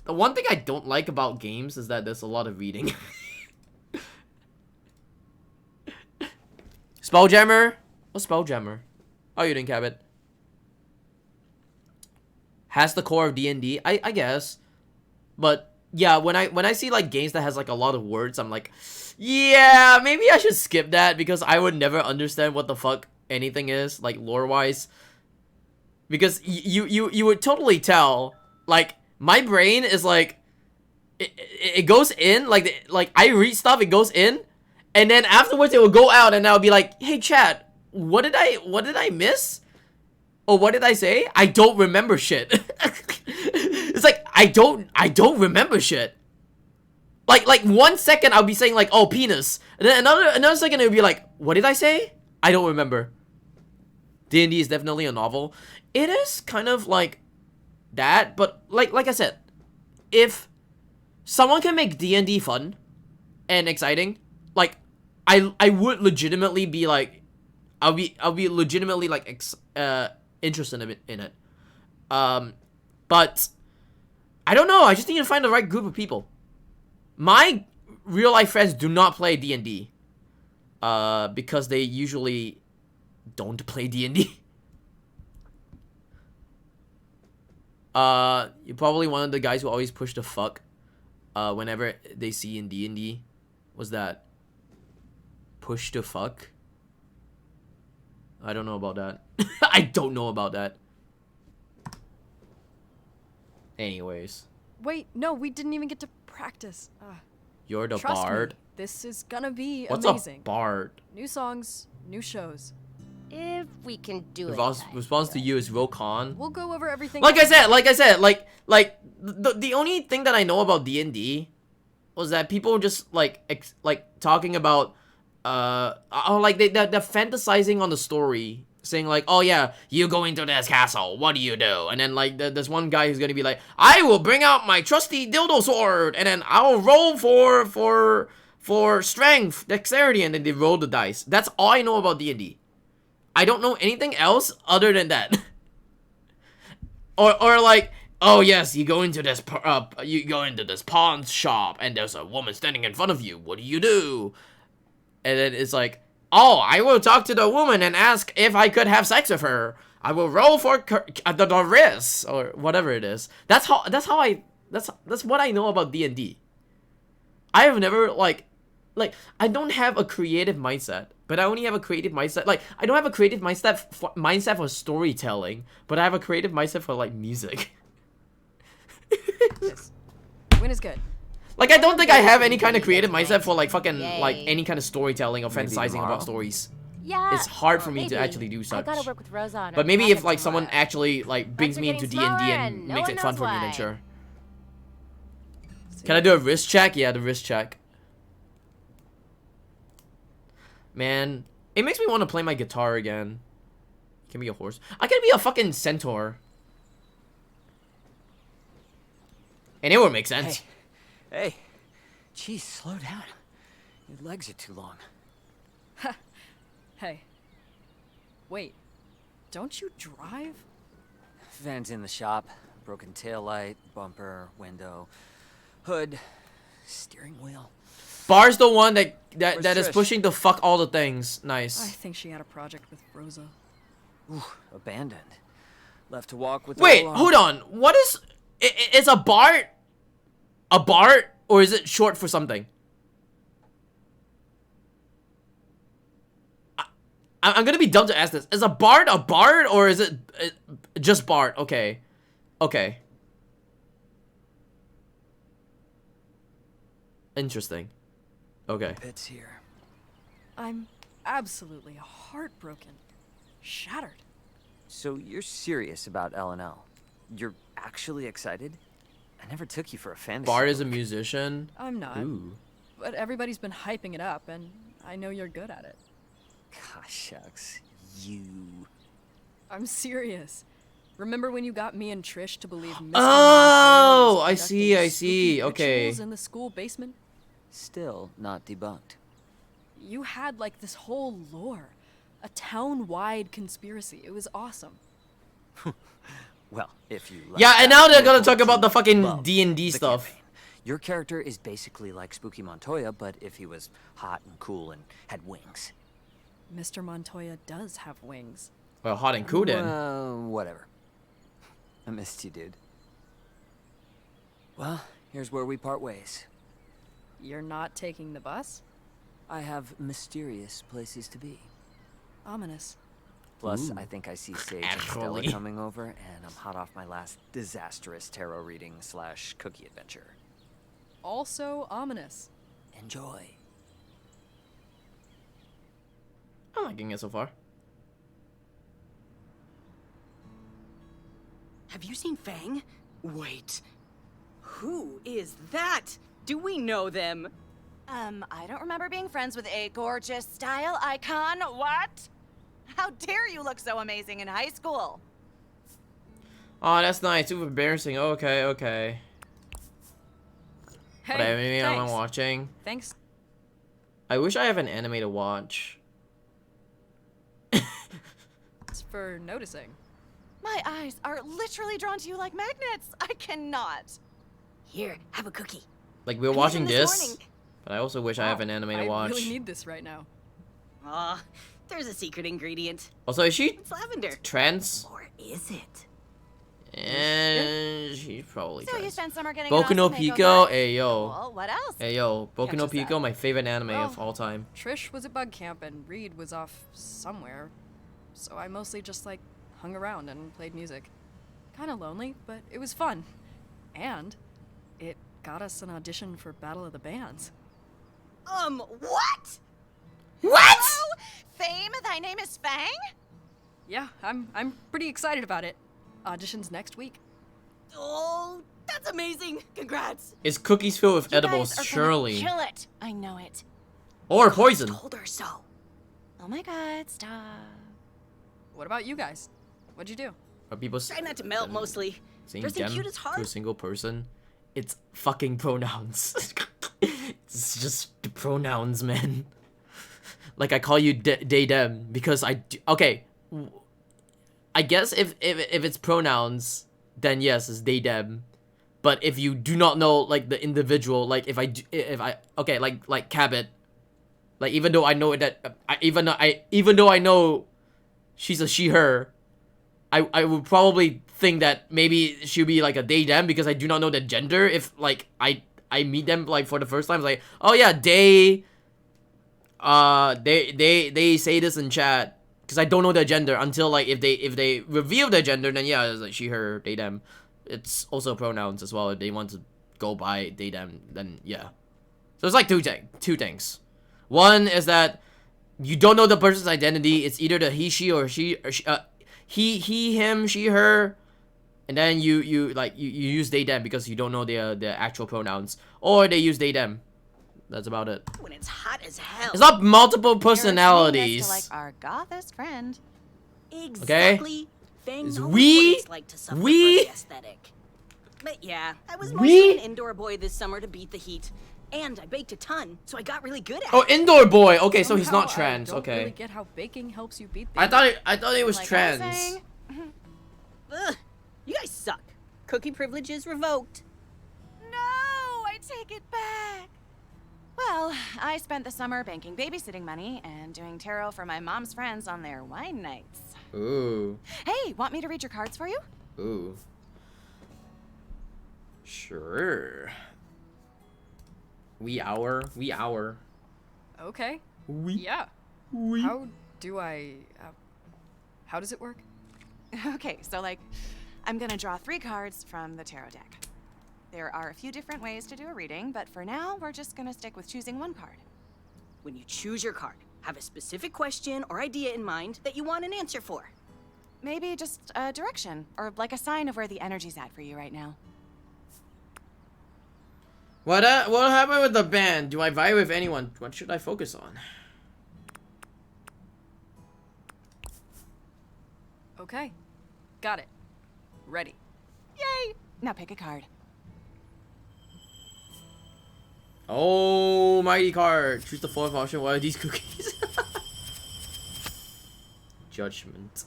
The one thing I don't like about games is that there's a lot of reading. Spelljammer? What's Spelljammer? How you doing, Cabot? Has the core of D&D, I guess. But yeah, when I see like games that has like a lot of words, I'm like, yeah, maybe I should skip that because I would never understand what the fuck anything is, like lore-wise. Because you would totally tell, like, my brain is like, it goes in, like I read stuff, it goes in, and then afterwards it will go out and I'll be like, hey chat, what did I miss? Or what did I say? I don't remember shit. It's like, I don't remember shit. Like 1 second I'll be saying like, oh, penis. And then another second it'll be like, what did I say? I don't remember. D&D is definitely a novel. It is kind of like that, but like I said, if someone can make D&D fun and exciting, like, I would legitimately be like, I'll be legitimately like interested in it. But I don't know. I just need to find the right group of people. My real life friends do not play D&D. Because they usually don't play D&D. You're probably one of the guys who always push the fuck whenever they see in D&D. Was that push the fuck? I don't know about that. I don't know about that. Anyways. Wait, no, we didn't even get to practice. You're the Trust bard? me, this is gonna be What's amazing. a bard? New songs, new shows. If we can do it. Response to you is Volcano. We'll go over everything. Like I said, the only thing that I know about D&D was that people just like talking about like they're fantasizing on the story, saying like, oh yeah, you go into this castle, what do you do? And then like there's one guy who's gonna be like, I will bring out my trusty dildo sword, and then I'll roll for strength, dexterity, and then they roll the dice. That's all I know about D&D. I don't know anything else other than that. or like, oh yes, you go into this pawn shop and there's a woman standing in front of you. What do you do? And then it's like, oh, I will talk to the woman and ask if I could have sex with her. I will roll for the wrist or whatever it is. That's what I know about D&D. I have never like I don't have a creative mindset, but I only have a creative mindset. Like I don't have a creative mindset for storytelling, but I have a creative mindset for like music. Win is good. Like I don't think I have any kind of creative mindset for like fucking like any kind of storytelling or fantasizing about stories. Yeah. It's hard for me maybe. to actually do such. I gotta work with Rosa on But our maybe if project like someone tomorrow. actually like brings Bugs are me into getting D&D smaller and and no makes one it fun knows for me, then why. sure. Can I do a wrist check? Yeah, the wrist check. Man, it makes me want to play my guitar again. Can be a horse. I can be a fucking centaur. And it would make sense. Hey. Jeez, slow down. Your legs are too long. Hey. Wait. Don't you drive? Van's in the shop. Broken taillight, bumper, window, hood, steering wheel. Bar's the one that is Trish? pushing the fuck all the things. Nice. I think she had a project with Rosa. Ooh, abandoned. Left to walk with. Wait, hold on. What is? Is a bard or is it short for something? I'm gonna be dumb to ask this. Is a bard or is it just bard? Okay. Okay. Interesting. Okay. It's here. I'm absolutely heartbroken. Shattered. So you're serious about L&L? You're actually excited? I never took you for a fantasy. Bard is a book. musician. I'm not. Ooh. But everybody's been hyping it up, and I know you're good at it. Gosh, shucks. You. I'm serious. Remember when you got me and Trish to believe Mr. Oh, Montoya was I see, conducting I see. spooky Okay. rituals in the school basement? Still not debunked. You had like this whole lore. A town-wide conspiracy. It was awesome. Well, if you. Yeah, and now they're gonna Nicole talk about the fucking loved D&D the stuff. campaign. Your character is basically like Spooky Montoya, but if he was hot and cool and had wings. Mr. Montoya does have wings. Well, hot and cool then. Whatever. I missed you, dude. Well, here's where we part ways. You're not taking the bus? I have mysterious places to be. Ominous. Plus, Ooh. I think I see Sage and Stella Actually. coming over, and I'm hot off my last disastrous tarot reading / cookie adventure. Also ominous. Enjoy. I'm liking it so far. Have you seen Fang? Wait. Who is that? Do we know them? I don't remember being friends with a gorgeous style icon. What? How dare you look so amazing in high school? Oh, that's nice. Super embarrassing. Okay, okay. Hey, Whatever, maybe I'm thanks. watching. Thanks. I wish I have an anime to watch. It's for noticing. My eyes are literally drawn to you like magnets. I cannot. Here, have a cookie. Like, we're I made watching them this this, morning. but I also wish I have an anime to watch. I really need this right now. Aw, there's a secret ingredient. Also, is she It's lavender. trans? Or is it? And she's probably So you trans. spent summer getting Boku an no awesome Pico, makeover? hey yo. Cool. What else? Hey yo, Boku Catch no us Pico, up. my favorite anime Well, of all time. Trish was at bug camp and Reed was off somewhere. So I mostly just like hung around and played music. Kinda lonely, but it was fun. And it got us an audition for Battle of the Bands. What? What? Hello? Fame, thy name is Fang? Yeah, I'm pretty excited about it. Auditions next week. Oh, that's amazing. Congrats. It's cookies filled with You edibles, guys are surely. gonna kill it. I know it. Or poison. Told her so. Oh my god, stop. What about you guys? What'd you do? Are people Try not to melt, mostly. saying Dressing them cute is to a hard. single person? It's fucking pronouns. It's just the pronouns, man. Like, I call you they them because okay. I guess if it's pronouns, then yes, it's they them. But if you do not know like the individual, like if I okay, like Cabot, like even though I know that even though I know she's a she her, I would probably think that maybe she'll be like a they them because I do not know the gender. If like I meet them like for the first time, it's like, oh yeah, they say this in chat because I don't know their gender until like if they reveal their gender, then yeah, it's like she her they them. It's also pronouns as well. If they want to go by they them, then yeah. So it's like two things. One is that you don't know the person's identity. It's either the he she or she he him she her, and then you use they them because you don't know their actual pronouns, or they use they them. That's about it. When it's hot as hell. It's not multiple You're personalities. to like our gothest friend. Exactly. Fang It's knows we- what it's like to suffer we- for the aesthetic. But yeah, I was We- mostly an indoor boy this summer to beat the heat. And I baked a ton, so I got really good at Oh, it. indoor boy. Okay, so he's Somehow, not trans. I don't Okay. really get how baking helps you beat the I thought it was Like I was trans. saying, Ugh, you guys suck. Cookie privileges revoked. no, I take it back. Well, I spent the summer banking babysitting money and doing tarot for my mom's friends on their wine nights. Ooh. Hey, want me to read your cards for you? Ooh. Sure. Wee hour. Okay. We. Yeah. How do I... how does it work? Okay, so like, I'm gonna draw 3 cards from the tarot deck. There are a few different ways to do a reading, but for now, we're just gonna stick with choosing 1 card. When you choose your card, have a specific question or idea in mind that you want an answer for. Maybe just a direction, or like a sign of where the energy's at for you right now. What happened with the band? Do I vibe with anyone? What should I focus on? Okay. Got it. Ready. Yay! Now pick a card. Oh, mighty card. Choose the 4th option. What are these cookies? Judgment.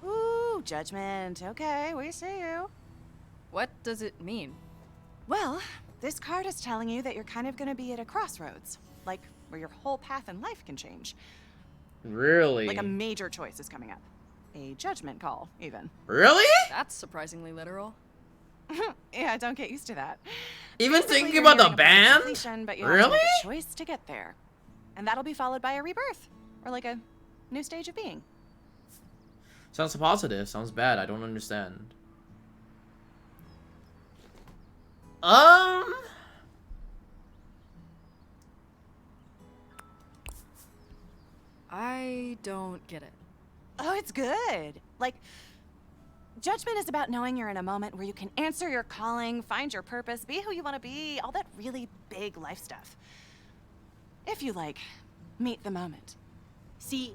Ooh, judgment. Okay, we see you. What does it mean? Well, this card is telling you that you're kind of gonna be at a crossroads, like where your whole path in life can change. Really? Like a major choice is coming up. A judgment call, even. Really? That's surprisingly literal. Yeah, don't get used to that. Even Basically, thinking you're about the nearing a point of band? completion, but you have to Really? make a choice to get there. And that'll be followed by a rebirth, or like a new stage of being. Sounds positive. Sounds bad. I don't understand. I don't get it. Oh, it's good. Like, judgment is about knowing you're in a moment where you can answer your calling, find your purpose, be who you want to be, all that really big life stuff. If you, like, meet the moment. See,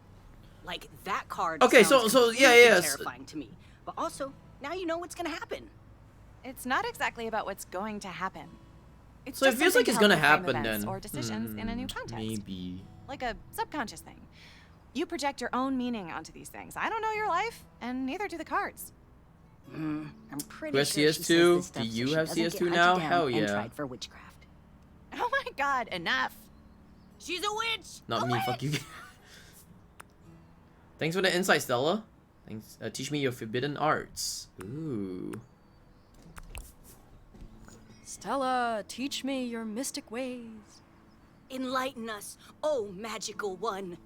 like that card Okay, sounds so yeah, completely yeah. terrifying to me. But also, now you know what's gonna happen. It's not exactly about what's going to happen. It's So it just feels something like to it's help gonna you frame happen events then. or decisions in a new context. Maybe. Like a subconscious thing. You project your own meaning onto these things. I don't know your life, and neither do the cards. I'm pretty Who has sure she says CS2? this stuff Do so you she have doesn't CS2 get now? hunted down Hell and yeah. tried for witchcraft. Oh my god, enough. She's a witch! Not me, fuck you. Thanks for the insight, Stella. Thanks. Teach me your forbidden arts. Ooh. Stella, teach me your mystic ways. Enlighten us, oh magical one.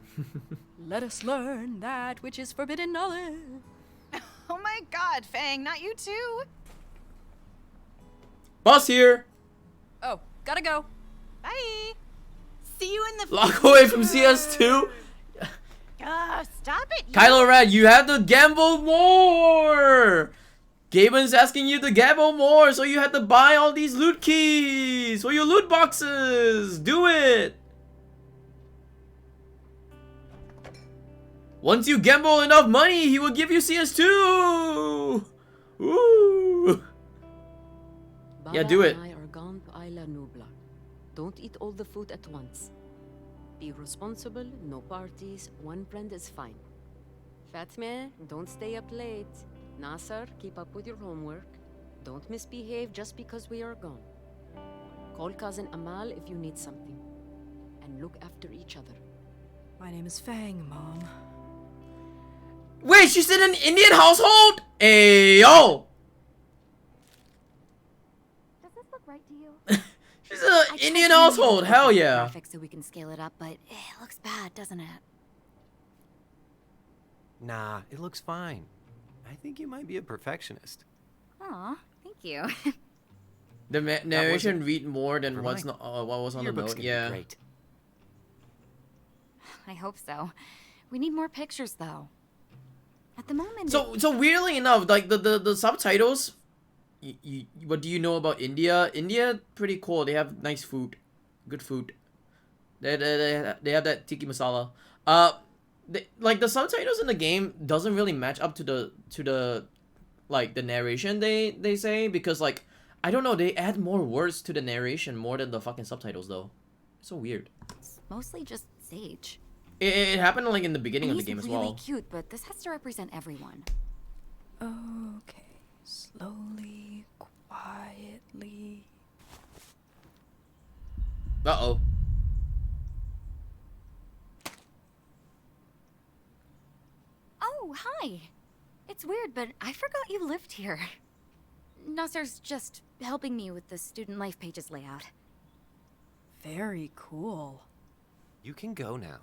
Let us learn that which is forbidden knowledge. Oh my god, Fang, not you too. Boss here. Oh, gotta go. Bye. See you in the Lock away from CS2. Stop it. Kylo Ren, you have to gamble more. Gaben's asking you to gamble more, so you have to buy all these loot keys for your loot boxes. Do it. Once you gamble enough money, he will give you CS2. Ooh. Yeah, do it. Baba and I are gone to Isla Nublar. Don't eat all the food at once. Be responsible, no parties, one friend is fine. Fatme, don't stay up late. Nasser, keep up with your homework. Don't misbehave just because we are gone. Call cousin Amal if you need something. And look after each other. My name is Fang, Mom. Wait, she's in an Indian household? Ayo! Does this look right to you? She's in an Indian household, hell yeah. Graphics so we can scale it up, but it looks bad, doesn't it? Nah, it looks fine. I think you might be a perfectionist. Aw, thank you. The narration read more than what was on the Yearbook's note. gonna be Yeah. great. I hope so. We need more pictures, though. At the moment. So weirdly enough, like the subtitles. What do you know about India? India, pretty cool. They have nice food, good food. They have that tiki masala. Like the subtitles in the game doesn't really match up to the like the narration they say, because like I don't know, they add more words to the narration more than the fucking subtitles though. It's so weird. It's mostly just Sage. It happened like in the beginning And of the game he's as really well. cute, but this has to represent everyone. Okay, slowly, quietly. Uh-oh. Oh, hi. It's weird, but I forgot you lived here. Nasser's just helping me with the student life pages layout. Very cool. You can go now.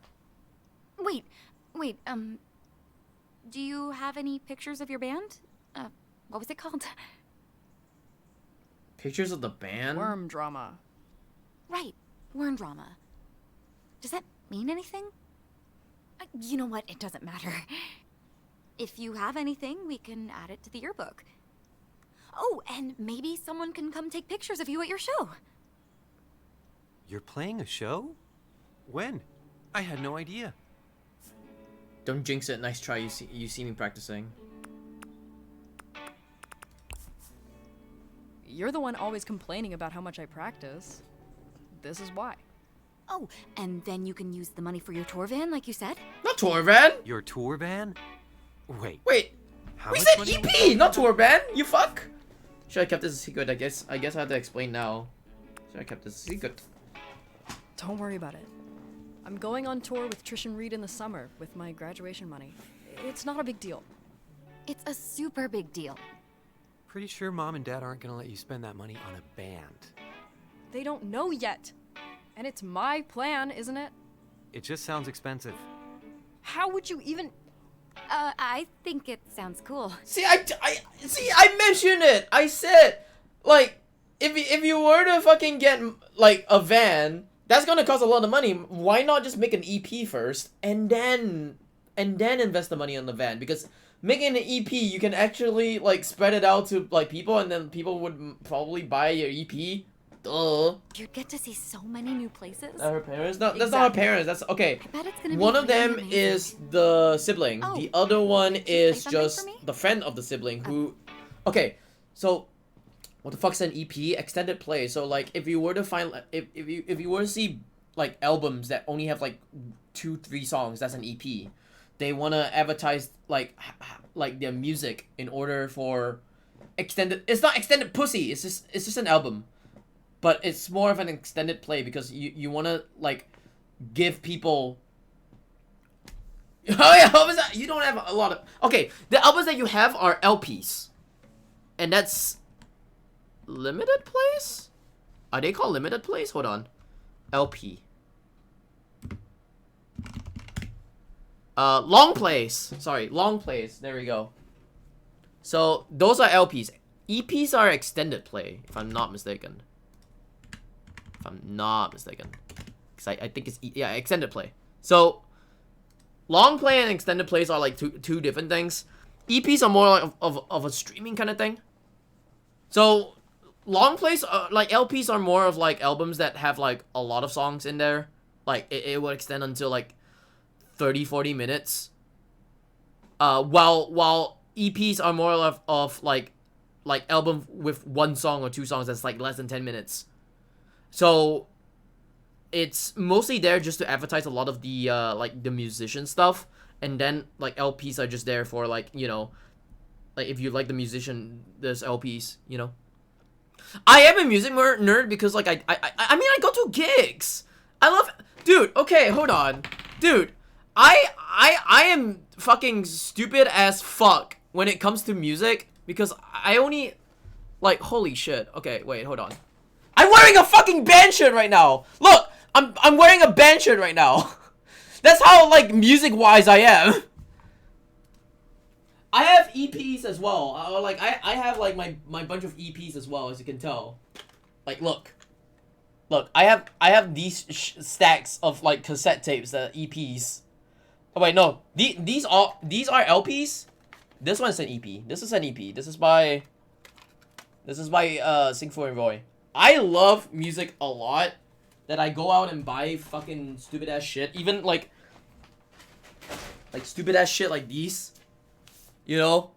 Wait, do you have any pictures of your band? What was it called? Pictures of the band? Worm drama. Right, Worm Drama. Does that mean anything? You know what? It doesn't matter. If you have anything, we can add it to the yearbook. Oh, and maybe someone can come take pictures of you at your show. You're playing a show? When? I had no idea. Don't jinx it. Nice try. You see me practicing. You're the one always complaining about how much I practice. This is why. Oh, and then you can use the money for your tour van, like you said? Not tour van. Your tour van? Wait. Wait. How We much said money? EP, not tour van. You fuck. Should I kept this a secret? I guess I have to explain now. Should I kept this a secret? Don't worry about it. I'm going on tour with Trish and Reed in the summer with my graduation money. It's not a big deal. It's a super big deal. Pretty sure Mom and Dad aren't gonna let you spend that money on a band. They don't know yet. And it's my plan, isn't it? It just sounds expensive. How would you even... I think it sounds cool. See, I mentioned it. I said, like, if you were to fucking get like a van, that's gonna cost a lot of money. Why not just make an EP first and then invest the money on the van? Because making an EP, you can actually like spread it out to like people, and then people would probably buy your EP. Duh. You'd get to see so many new places. Her parents? No, that's not her parents. That's okay. I bet it's gonna be One of really them amazing. is the sibling. Oh, The other one did you play is something just for me? the friend of the sibling who. Okay, so what the fuck's an EP? Extended play. So like if you were to find if you were to see like albums that only have like 2-3 songs, that's an EP. They want to advertise like their music in order for extended. It's not extended pussy. It's just an album, but it's more of an extended play because you want to like give people. Oh yeah, what was that? You don't have a lot of. Okay, the albums that you have are LPs, and that's limited plays. Are they called limited plays? Hold on, LP. Long plays. Sorry, long plays. There we go. So those are LPs. EPs are extended play, if I'm not mistaken. Because I think it's extended play. So long play and extended plays are like two different things. EPs are more like of a streaming kind of thing. So long plays are, like LPs are more of like albums that have like a lot of songs in there. Like it will extend until like 30-40 minutes. While EPs are more of like album with 1 song or 2 songs that's like less than 10 minutes. So it's mostly there just to advertise a lot of the like the musician stuff, and then like LPs are just there for like, you know, like if you like the musician, there's LPs, you know. I am a music nerd because like I mean I go to gigs. I love, dude. Okay, hold on, dude. I am fucking stupid as fuck when it comes to music because I only like, holy shit. Okay, wait, hold on. I'm wearing a fucking band shirt right now. Look, I'm wearing a band shirt right now. That's how like music wise I am. I have EPs as well. Like I have like my bunch of EPs as well, as you can tell. Like look, I have these stacks of like cassette tapes that are EPs. Oh wait, no. These are LPs. This one's an EP. This is an EP. This is by Sing For and Roy. I love music a lot that I go out and buy fucking stupid ass shit. Even like stupid ass shit like these. You know?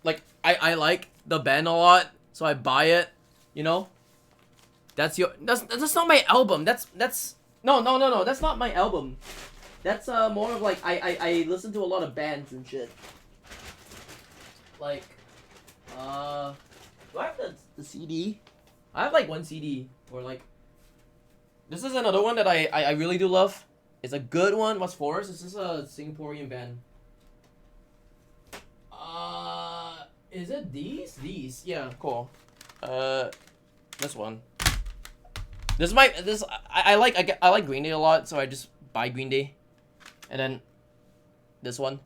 Like I like the band a lot, so I buy it, you know? That's not my album. That's no, that's not my album. That's more of like I listen to a lot of bands and shit. Like do I have the CD? I have like 1 CD, or like this is another one that I really do love. It's a good one. What's for us? This is a Singaporean band. Is it these? These? Yeah, cool. This one. I like Green Day a lot, so I just buy Green Day. And then this one,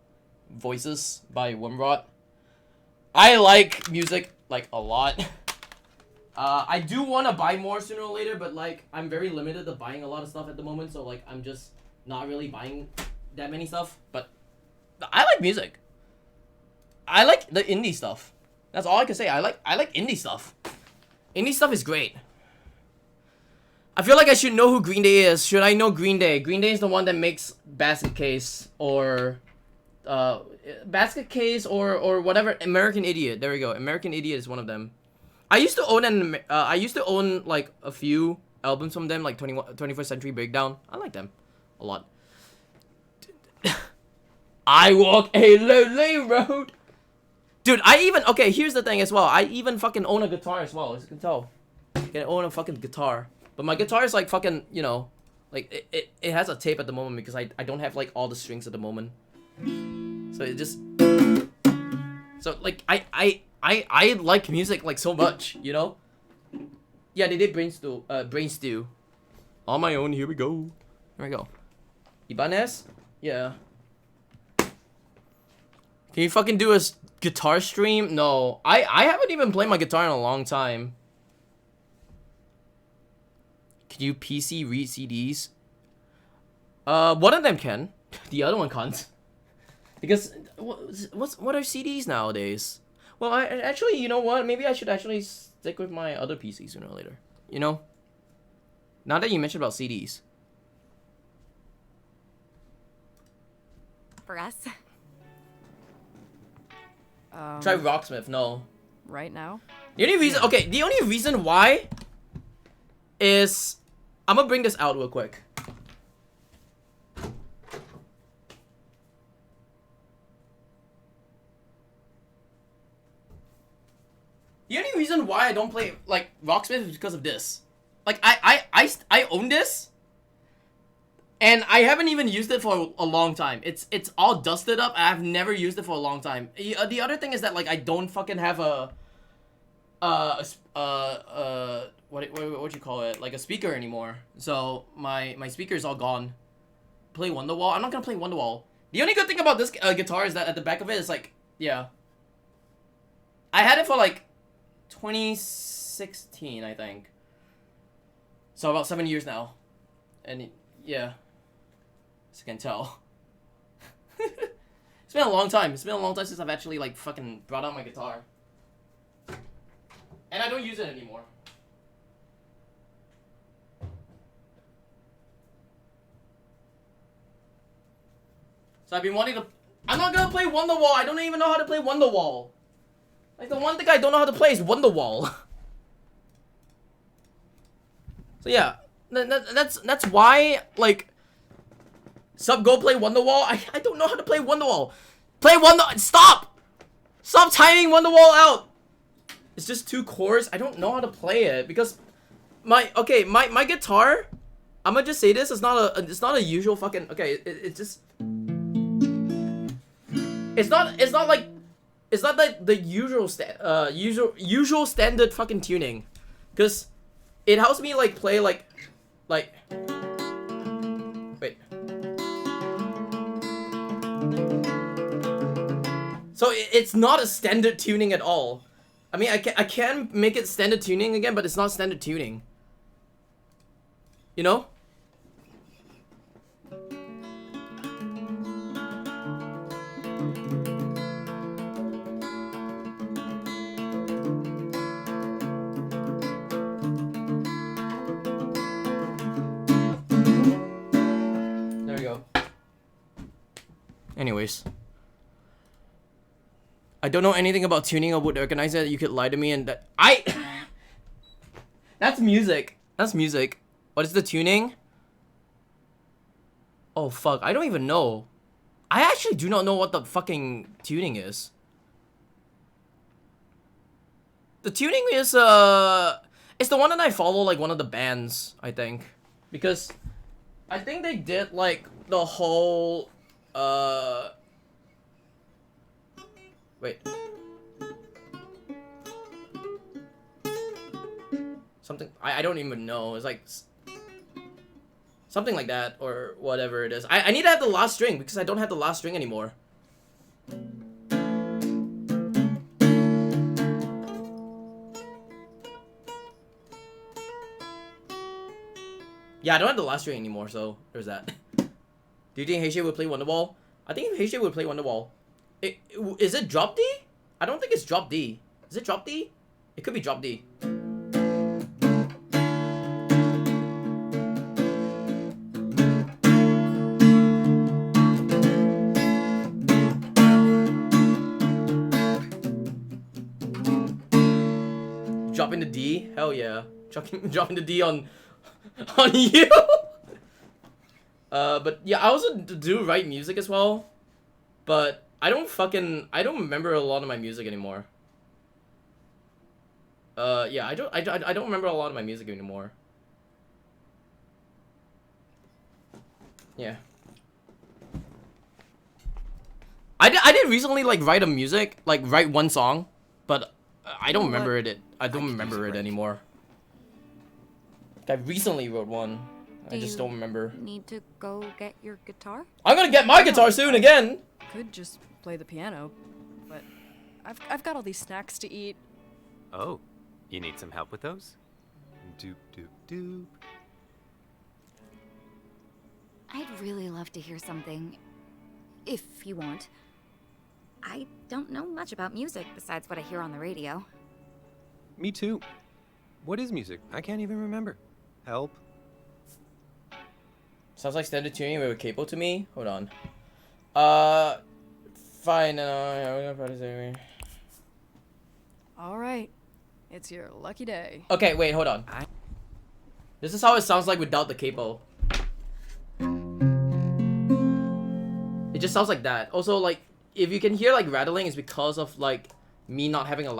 Voices by Wimrot. I like music like a lot. I do want to buy more sooner or later, but like I'm very limited to buying a lot of stuff at the moment, so like I'm just not really buying that many stuff. But I like music. I like the indie stuff. That's all I can say. I like indie stuff. Indie stuff is great. I feel like I should know who Green Day is. Should I know Green Day? Green Day is the one that makes Basket Case or whatever. American Idiot. There we go. American Idiot is one of them. I used to own like a few albums from them, like 21st Century Breakdown. I like them a lot. I walk a lonely road. Dude, okay, here's the thing as well. I even fucking own a guitar as well, as you can tell. I can own a fucking guitar. But my guitar is like fucking, you know, like it has a tape at the moment because I don't have like all the strings at the moment. So it just, so like I like music like so much, you know? Yeah, they did Brain Stew. On my own, here we go. Here we go. Ibanez? Yeah. Can you fucking do a guitar stream? No. I haven't even played my guitar in a long time. Can you PC read CDs? One of them can. The other one can't. Because what are CDs nowadays? Well, actually, you know what? Maybe I should actually stick with my other PC sooner or later. You know? Now that you mentioned about CDs. For us. Try Rocksmith. No. Right now? The only reason, okay, the only reason why is, I'm gonna bring this out real quick. The only reason why I don't play, like, Rocksmith is because of this. Like, I own this, and I haven't even used it for a long time. It's all dusted up, and I've never used it for a long time. The other thing is that, like, I don't fucking have what you call it? Like, a speaker anymore. So, my speaker is all gone. Play Wonderwall? I'm not gonna play Wonderwall. The only good thing about this guitar is that at the back of it is, like, yeah. I had it for, like, 2016, I think. So about 7 years now. And yeah. As you can tell. It's been a long time. It's been a long time since I've actually like fucking brought out my guitar. And I don't use it anymore. So I've been wanting to... I'm not gonna play Wonderwall. I don't even know how to play Wonderwall. Like, the one thing I don't know how to play is Wonderwall. So yeah, that's why, like, go play Wonderwall. I don't know how to play Wonderwall. Stop! Stop timing Wonderwall out! It's just 2 chords. I don't know how to play it because my guitar, I'm gonna just say this, it's not a usual fucking, okay, it's just, it's not like the usual standard fucking tuning, because it helps me like play like wait. So it's not a standard tuning at all. I mean, I can make it standard tuning again, but it's not standard tuning. You know? There we go. Anyways. I don't know anything about tuning or would recognize that. You could lie to me and that that's music. That's music. What is the tuning? Oh fuck, I don't even know. I actually do not know what the fucking tuning is. The tuning is it's the one that I follow, like one of the bands, I think. Because I think they did like the whole wait. Something, I don't even know. It's like something like that or whatever it is. I need to have the last string because I don't have the last string anymore. Yeah, I don't have the last string anymore, so there's that. Do you think Heisei would play Wonderwall? I think Heisei would play Wonderwall. Is it drop D? I don't think it's drop D. Is it drop D? It could be drop D. Dropping the D? Hell yeah. Dropping the D on you. But yeah, I also do write music as well. But I don't remember a lot of my music anymore. Yeah, I don't remember a lot of my music anymore. Yeah. I did recently like write one song, but I don't remember it. I don't remember it anymore. I recently wrote one. I just don't remember. Need to go get your guitar? I'm gonna get my guitar soon again. Could just play the piano, but I've got all these snacks to eat. Oh, you need some help with those? Doop doop doop. I'd really love to hear something, if you want. I don't know much about music besides what I hear on the radio. Me too. What is music? I can't even remember. Help. Sounds like standard tuning with a capo to me. Hold on. Fine. We're gonna try to say. All right. It's your lucky day. Okay, wait, hold on. This is how it sounds like without the capo. It just sounds like that. Also, like, if you can hear like rattling, it's because of like me not having the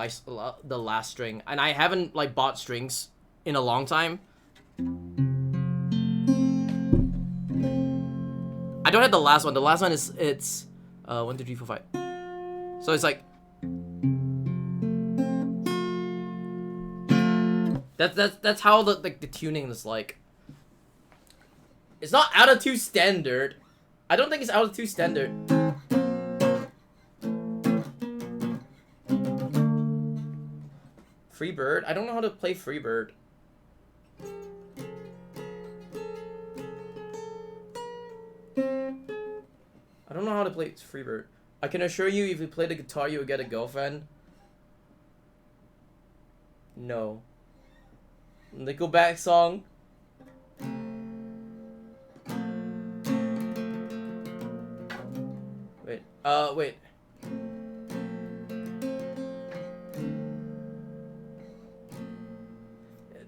last string, and I haven't like bought strings in a long time. I don't have the last one. The last one is 1, 2, 3, 4, 5. So it's like that's how the tuning is like. It's not out of 2 standard. I don't think it's out of 2 standard. Freebird? I don't know how to play Freebird. I don't know how to play Freebird. I can assure you, if you play the guitar, you will get a girlfriend. No. Nickelback song. Wait.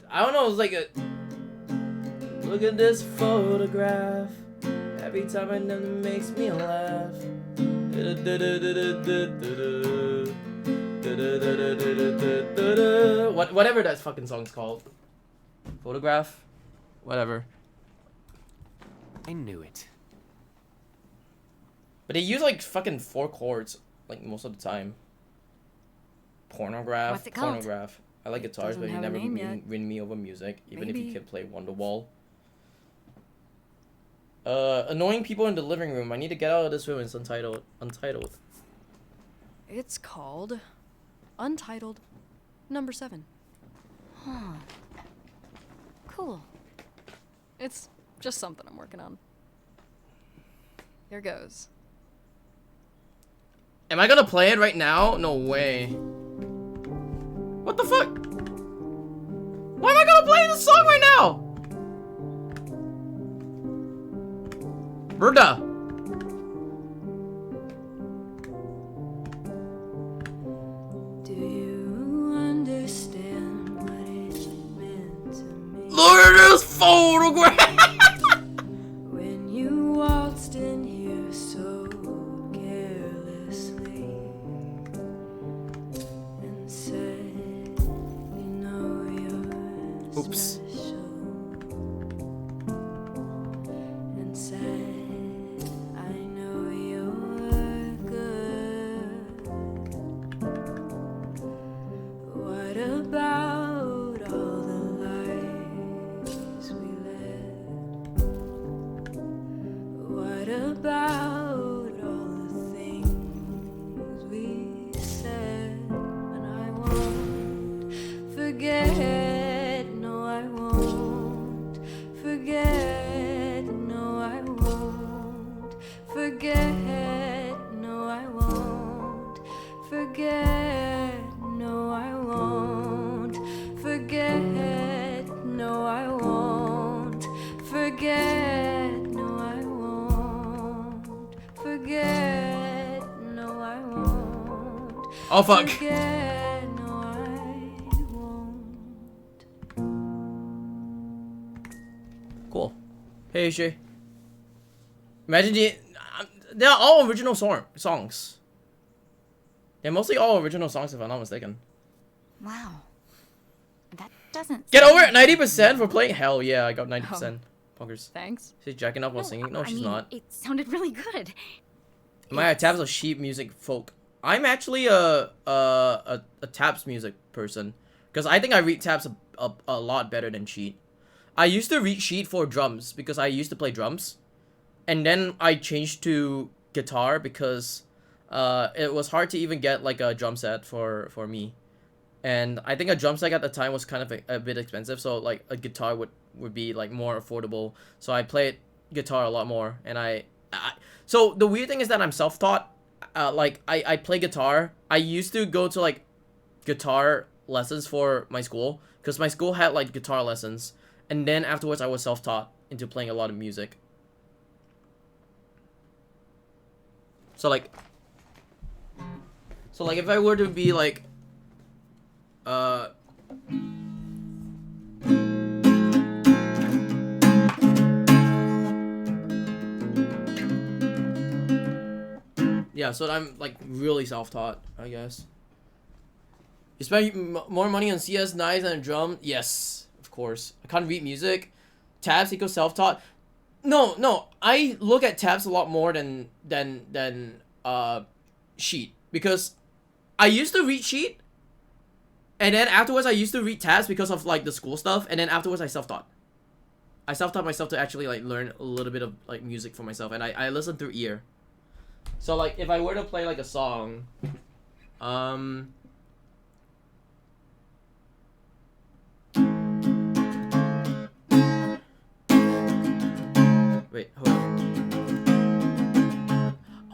I don't know, it's like a... Look at this photograph. Every time I know it makes me laugh. Whatever that fucking song's called. Photograph? Whatever. I knew it. But they use like fucking 4 chords, like most of the time. Pornograph. What's it called? Pornograph. I like guitars, Doesn't but you have a never name yet. win me over music, even if Maybe. you can play Wonderwall. Annoying people in the living room. I need to get out of this room. It's untitled. It's called Untitled Number 7. Huh. Cool. It's just something I'm working on. Here goes. Am I gonna play it right now? No way. What the fuck? Why am I gonna play this song right now? Berda. Do you understand what it meant to me? Look at this photograph. When you waltzed in here so carelessly and said, you know you're Oops. special, and said, I know you're good. What about all the lies we led? What about all the things we said? And I won't forget, no I won't forget, no I won't forget, no I won't forget, no I won't forget, no I won't forget, no I won't forget, no I won't Oh fuck. forget, no I won't. Cool. Hey Shay. Imagine they're all original songs. They're mostly all original songs, if I'm not mistaken. Wow. That doesn't Get sound- over it. 90% for playing. Hell yeah, I got 90%. Punkers. Thanks. She's jacking up while singing. No, I she's mean, not. It sounded really good. My taps are sheet music folk. I'm actually a taps music person, because I think I read taps a lot better than sheet. I used to read sheet for drums because I used to play drums, and then I changed to guitar because it was hard to even get like a drum set for me, and I think a drum set at the time was kind of a bit expensive, so like a guitar would be like more affordable. So I played guitar a lot more, and so the weird thing is that I'm self-taught. Like I play guitar. I used to go to like guitar lessons for my school, because my school had like guitar lessons, and then afterwards I was self-taught into playing a lot of music. So like if I were to be like yeah, so I'm like really self-taught, I guess. You spend more money on CS knives than a drum? Yes, of course. I can't read music. Tabs equals self-taught. No, I look at tabs a lot more than sheet, because I used to read sheet, and then afterwards I used to read tabs because of like the school stuff, and then afterwards I self-taught. I self-taught myself to actually like learn a little bit of like music for myself, and I listen through ear. So like if I were to play like a song, wait, hold on.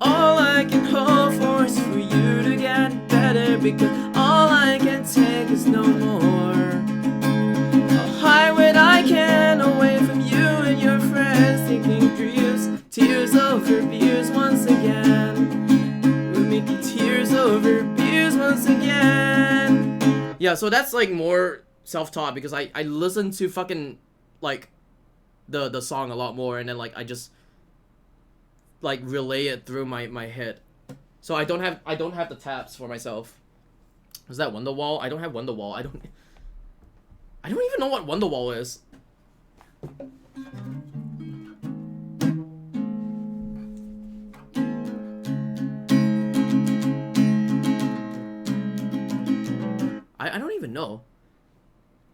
All I can hope for is for you to get better, because all I can take is no more. I'll hide what I can away from you and your friends, taking tears over views once again. We'll make you tears over views once again. Yeah, so that's like more self-taught, because I listen to fucking like the song a lot more, and then like I just like relay it through my head. So I don't have the tabs for myself. Is that Wonderwall? I don't have Wonderwall. I don't even know what Wonderwall is. I don't even know.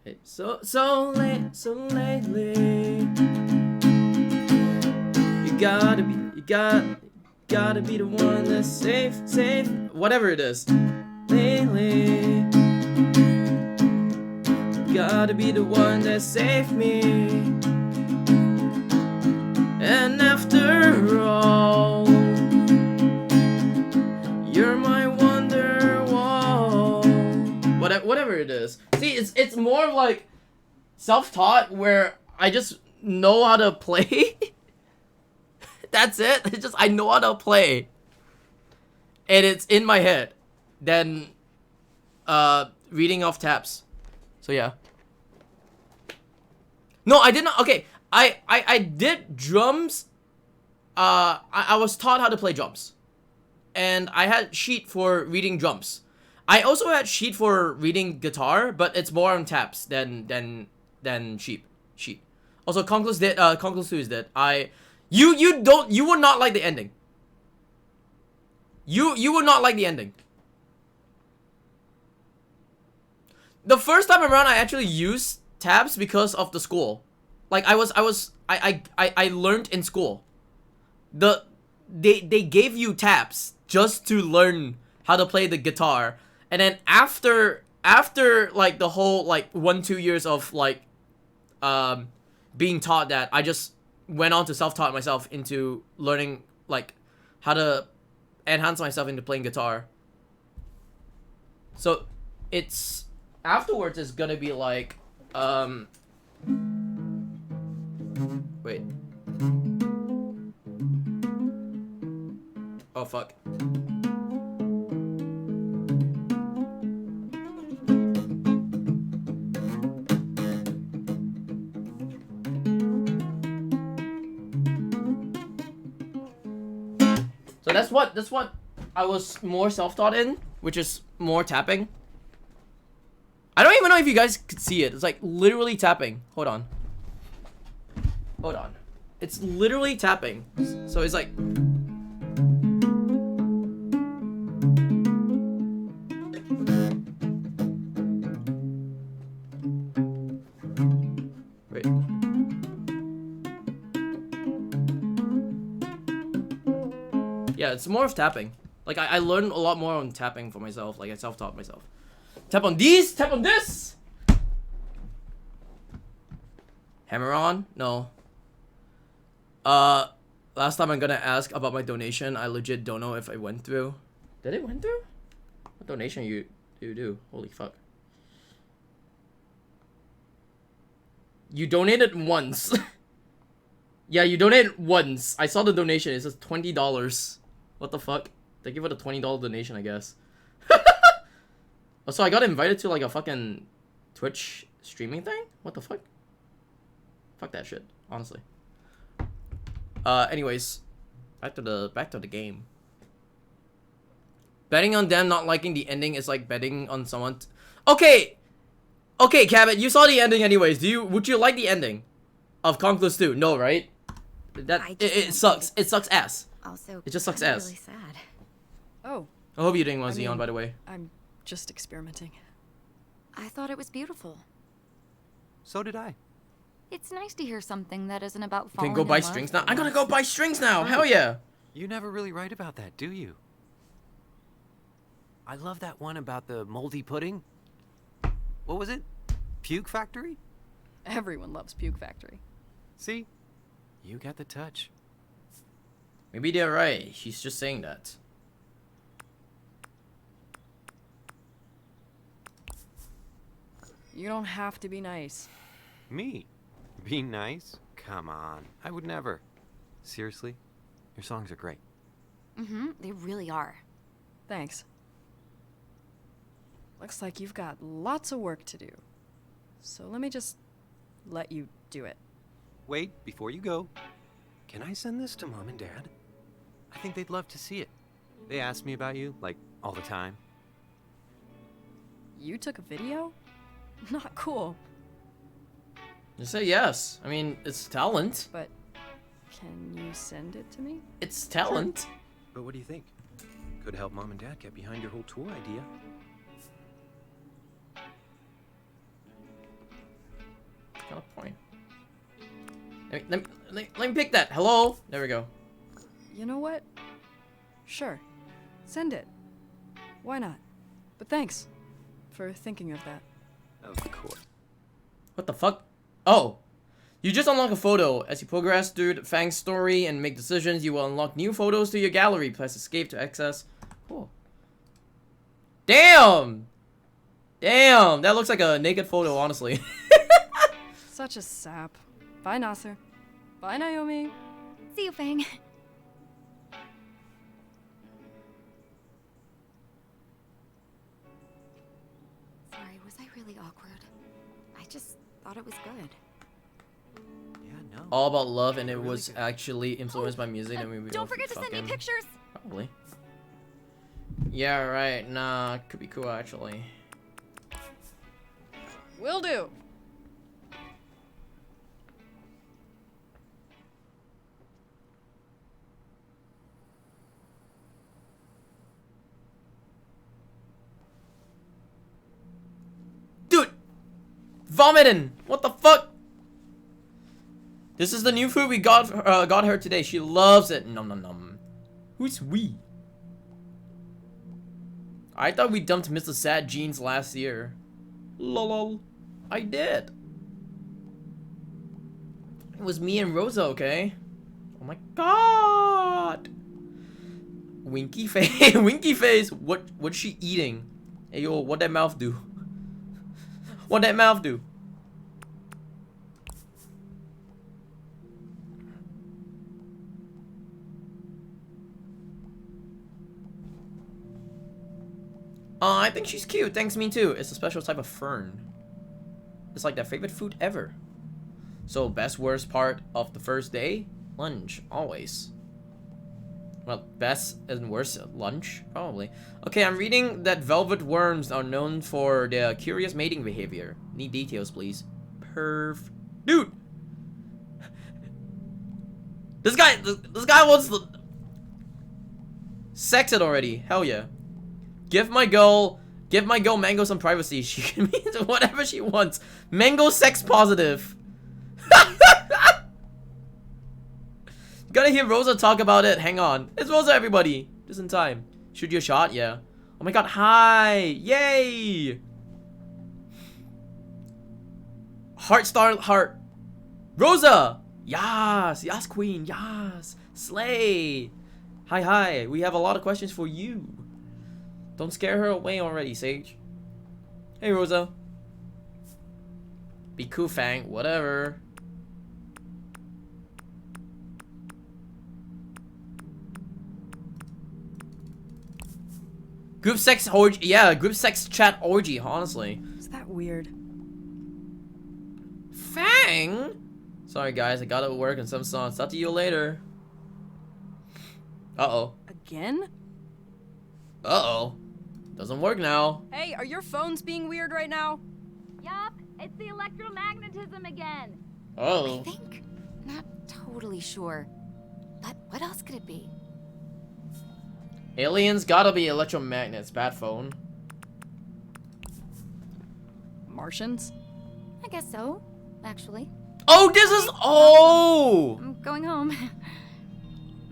It's so lately. You gotta be the one that's safe, whatever it is. Lately, you gotta be the one that saved me. And after all, you're my wonder wall. Whatever it is. See, it's more of like self-taught, where I just know how to play. That's it. It's just I know how to play, and it's in my head. Then, reading off tabs. So yeah. No, I did not. Okay, I did drums. I was taught how to play drums, and I had sheet for reading drums. I also had sheet for reading guitar, but it's more on tabs than sheet. Also, Conclus 2 is dead. You would not like the ending. You would not like the ending. The first time around, I actually used tabs because of the school. Like I learned in school. They gave you tabs just to learn how to play the guitar, and then after like the whole like 1-2 years of like being taught that, I just went on to self-taught myself into learning like how to enhance myself into playing guitar. So it's afterwards is gonna be like wait. Oh fuck. So that's what I was more self-taught in, which is more tapping. I don't even know if you guys could see it. It's like literally tapping. Hold on. It's literally tapping. So it's like wait. Yeah, it's more of tapping. Like I learned a lot more on tapping for myself. Like I self-taught myself. Tap on these, tap on this. Hammer on? No. Last time I'm gonna ask about my donation. I legit don't know if I went through. Did it went through? What donation you do? Holy fuck. You donated once. Yeah, you donated once. I saw the donation. It says $20. What the fuck? Thank you for the $20 donation, I guess. So I got invited to like a fucking Twitch streaming thing? What the fuck? Fuck that shit, honestly. Anyways, back to the game. Betting on them not liking the ending is like betting on someone. Okay, okay, Cabot, you saw the ending anyways. Would you like the ending of Conquest 2? No, right? It sucks. It sucks ass. Also, it just sucks kinda ass. really sad. Oh. I hope you're doing well, Xeon, by the way. I'm just experimenting. I thought it was beautiful. So did I. It's nice to hear something that isn't about You falling can go in buy love strings for now. I'm gonna once. go buy strings now. Hell yeah. You never really write about that, do you? I love that one about the moldy pudding. What was it? Puke Factory? Everyone loves Puke Factory. See? You got the touch. Maybe they're right. She's just saying that. You don't have to be nice. Me? Be nice? Come on. I would never. Seriously? Your songs are great. Mm-hmm, they really are. Thanks. Looks like you've got lots of work to do. So let me just let you do it. Wait, before you go, can I send this to Mom and Dad? I think they'd love to see it. They ask me about you, like, all the time. You took a video? Not cool. Just say yes. I mean, it's talent. But can you send it to me? It's talent. Sure. But what do you think? Could help Mom and Dad get behind your whole tour idea. Got a point. Let me pick that. Hello? There we go. You know what? Sure. Send it. Why not? But thanks for thinking of that. Of course. What the fuck? Oh. You just unlock a photo. As you progress through the Fang's story and make decisions, you will unlock new photos to your gallery. Press escape to access. Cool. Damn! Damn! That looks like a naked photo, honestly. Such a sap. Bye, Nasser. Bye, Naomi. See you, Fang. Sorry, was I really awkward? I just thought it was good. Yeah, no. All about love, and it was actually influenced by music. And we Don't forget to send me pictures. Probably. Yeah, right. Nah, could be cool actually. Will do. Dude! Vomiting! What the fuck? This is the new food we got her today. She loves it. Nom nom nom. Who's we? I thought we dumped Mr. Sad Jeans last year. Lol. I did. It was me and Rosa, okay? Oh my god. Winky face. Winky face. What's she eating? Hey yo, what that mouth do? What that mouth do? I think she's cute. Thanks, me too. It's a special type of fern. It's like their favorite food ever. So, best worst part of the first day? Lunch, always. Well, best and worst lunch, probably. Okay, I'm reading that velvet worms are known for their curious mating behavior. Need details, please. Dude! This guy wants to sex it already. Hell yeah. Give my girl Mango some privacy. She can be into whatever she wants. Mango sex positive. Gotta hear Rosa talk about it. Hang on. It's Rosa, everybody. Just in time. Shoot your shot? Yeah. Oh my god, hi! Yay! Heart star heart. Rosa! Yas! Yas, queen. Yas! Slay! Hi. We have a lot of questions for you. Don't scare her away already, Sage. Hey, Rosa. Be cool, Fang. Whatever. Group sex orgy. Yeah, group sex chat orgy, honestly. Is that weird? Fang? Sorry, guys. I gotta work on some songs. Talk to you later. Uh-oh. Again? Uh-oh. Doesn't work now. Hey, are your phones being weird right now? Yup, it's the electromagnetism again. Oh. I think. Not totally sure. But what else could it be? Aliens gotta be electromagnets. Bad phone. Martians? I guess so, actually. Oh, this is. Oh! I'm going home.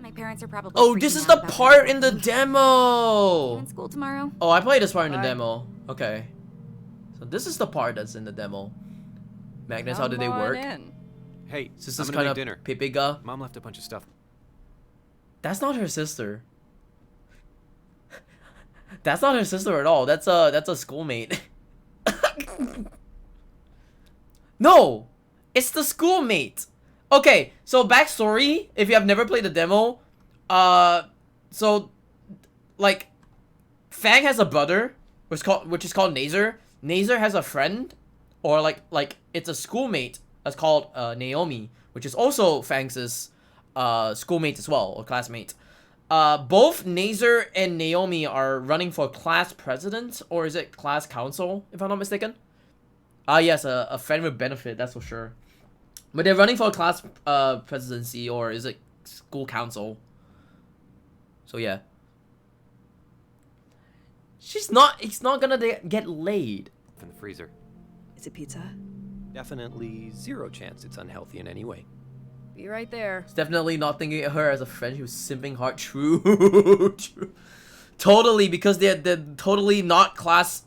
My parents are probably. Oh, this freaking is out the about part me. in the You demo! in school tomorrow? Oh, I played this part in the Bye. demo. Okay. So this is the part that's in the demo. Magnets, how do they Come on work? in. Hey, Is this I'm gonna kind make of dinner. pipiga? Mom left a bunch of stuff. That's not her sister. That's not her sister at all. That's a schoolmate. No! It's the schoolmate! Okay, so backstory, if you have never played the demo, so, like, Fang has a brother, which is called Nazer. Nazer has a friend, or like, it's a schoolmate that's called, Naomi, which is also Fang's, schoolmate as well, or classmate. Both Nazer and Naomi are running for class president, or is it class council, if I'm not mistaken? Yes, a friend with benefit, that's for sure. But they're running for a class presidency, or is it school council? So yeah. It's not gonna get laid. In the freezer. Is it pizza? Definitely zero chance it's unhealthy in any way. Be right there. It's definitely not thinking of her as a friend who's simping hard. True. True. Totally, because they're totally not class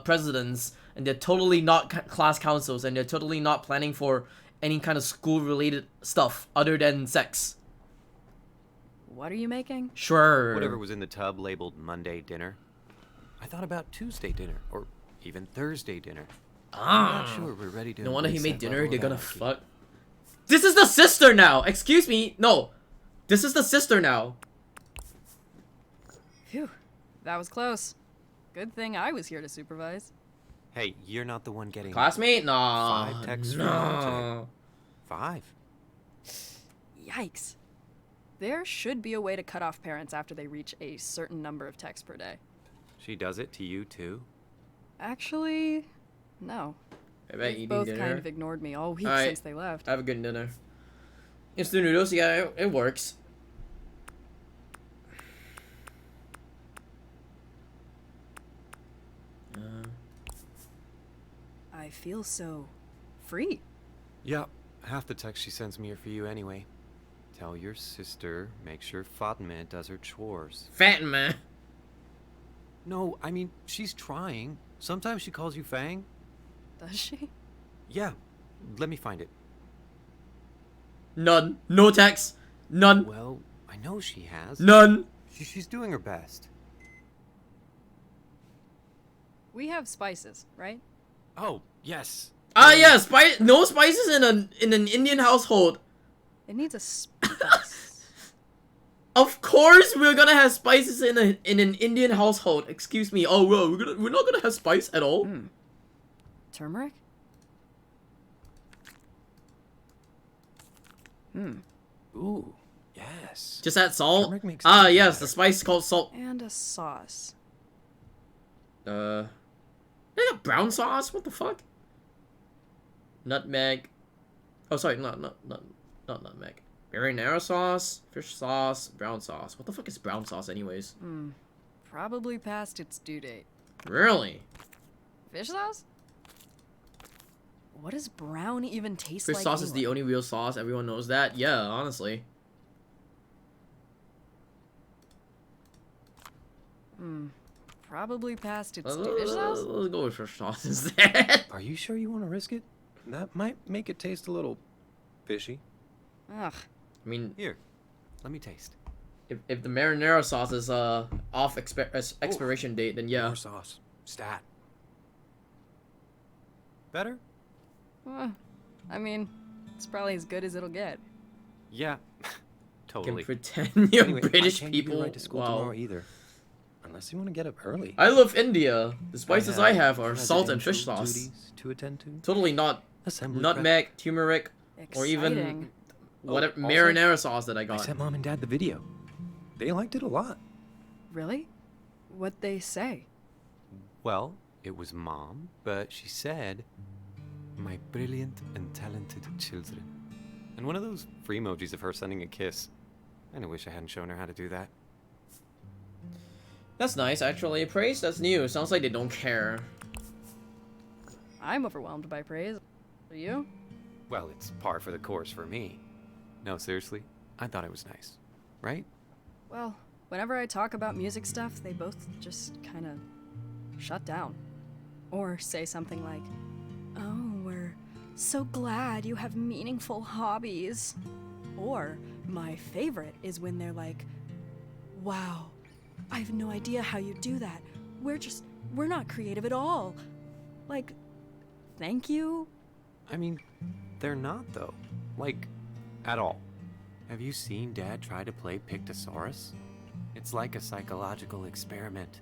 presidents, and they're totally not class councils, and they're totally not planning for any kind of school-related stuff other than sex. What are you making? Sure. Whatever was in the tub labeled Monday dinner. I thought about Tuesday dinner, or even Thursday dinner. I'm not sure we're ready to. No wonder he embrace made that dinner. level They're of gonna anarchy. fuck. This is the sister now. Excuse me. No, this is the sister now. Phew, that was close. Good thing I was here to supervise. Hey, you're not the one getting Classmate? Nah. 5 texts from mom today. No. 5. Yikes. There should be a way to cut off parents after they reach a certain number of texts per day. She does it to you too? Actually, no. I bet They've eating both dinner. kind of ignored me all week Alright. since they left. Have a good dinner. Instant noodles, yeah, it works. I feel so free. Yep. Half the texts she sends me are for you anyway. Tell your sister, make sure Fatima does her chores. Fatima. No, I mean, she's trying. Sometimes she calls you Fang. Does she? Yeah. Let me find it. None. No text. None. Well, I know she has. None. She's doing her best. We have spices, right? Oh, yes. Yeah, no spices in an Indian household. It needs a spice. Of course we're gonna have spices in an Indian household. Excuse me. Oh, bro, we're not gonna have spice at all. Turmeric? Ooh, yes. Just add salt. Turmeric makes Ah, everything yes, better. the spice called salt. And a sauce. They got brown sauce? What the fuck? Nutmeg. Oh, sorry, not nutmeg. Marinara sauce, fish sauce, brown sauce. What the fuck is brown sauce anyways? Probably past its due date. Really? Fish sauce? What does brown even taste Fish like? sauce is the anyway? only real sauce. Everyone knows that. Yeah, honestly. Probably past its Let's due fish sauce? go with fish sauce instead. Are you sure you want to risk it? That might make it taste a little fishy. Ugh. I mean, Here, let me taste. if the marinara sauce is off expiration date, then yeah. More sauce. Stat. Better? I mean, it's probably as good as it'll get. Yeah. You Totally. can pretend you're Anyway, British I can't give people. you a ride to school Wow. tomorrow either. Unless you want to get up early. I love India. The spices I have are salt and fish residential sauce. duties to attend to. Totally not Assembly nutmeg, turmeric, or even Exciting. whatever also, marinara sauce that I I got. sent mom and dad the video. They liked it a lot. Really? What'd they say? Well, it was Mom, but she said, "My brilliant and talented children." And one of those free emojis of her sending a kiss. I wish I hadn't shown her how to do that. That's nice, actually. Praise? That's new. Sounds like they don't care. I'm overwhelmed by praise. Are you? Well, it's par for the course for me. No, seriously, I thought it was nice. Right? Well, whenever I talk about music stuff, they both just kind of shut down. Or say something like, "Oh, we're so glad you have meaningful hobbies." Or, my favorite is when they're like, "Wow, I have no idea how you do that. We're not creative at all." Like, thank you? I mean, they're not though. Like, at all. Have you seen Dad try to play Pictosaurus? It's like a psychological experiment.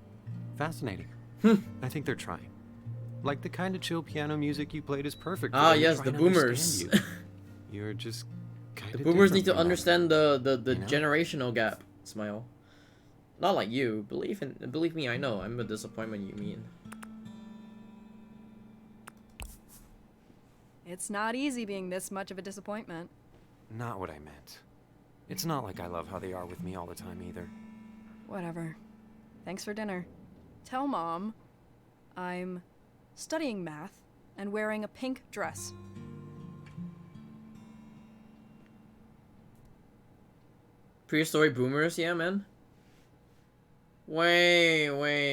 Fascinating. I think they're trying. Like the kind of chill piano music you played is perfect. Ah, yes, the boomers. You're just kind of The boomers need to different from understand the you know? generational gap. Smile. Not like you. Believe me, I know. I'm a disappointment you mean. It's not easy being this much of a disappointment. Not what I meant. It's not like I love how they are with me all the time either. Whatever. Thanks for dinner. Tell Mom I'm studying math and wearing a pink dress. Prehistoric boomers, yeah, man. Way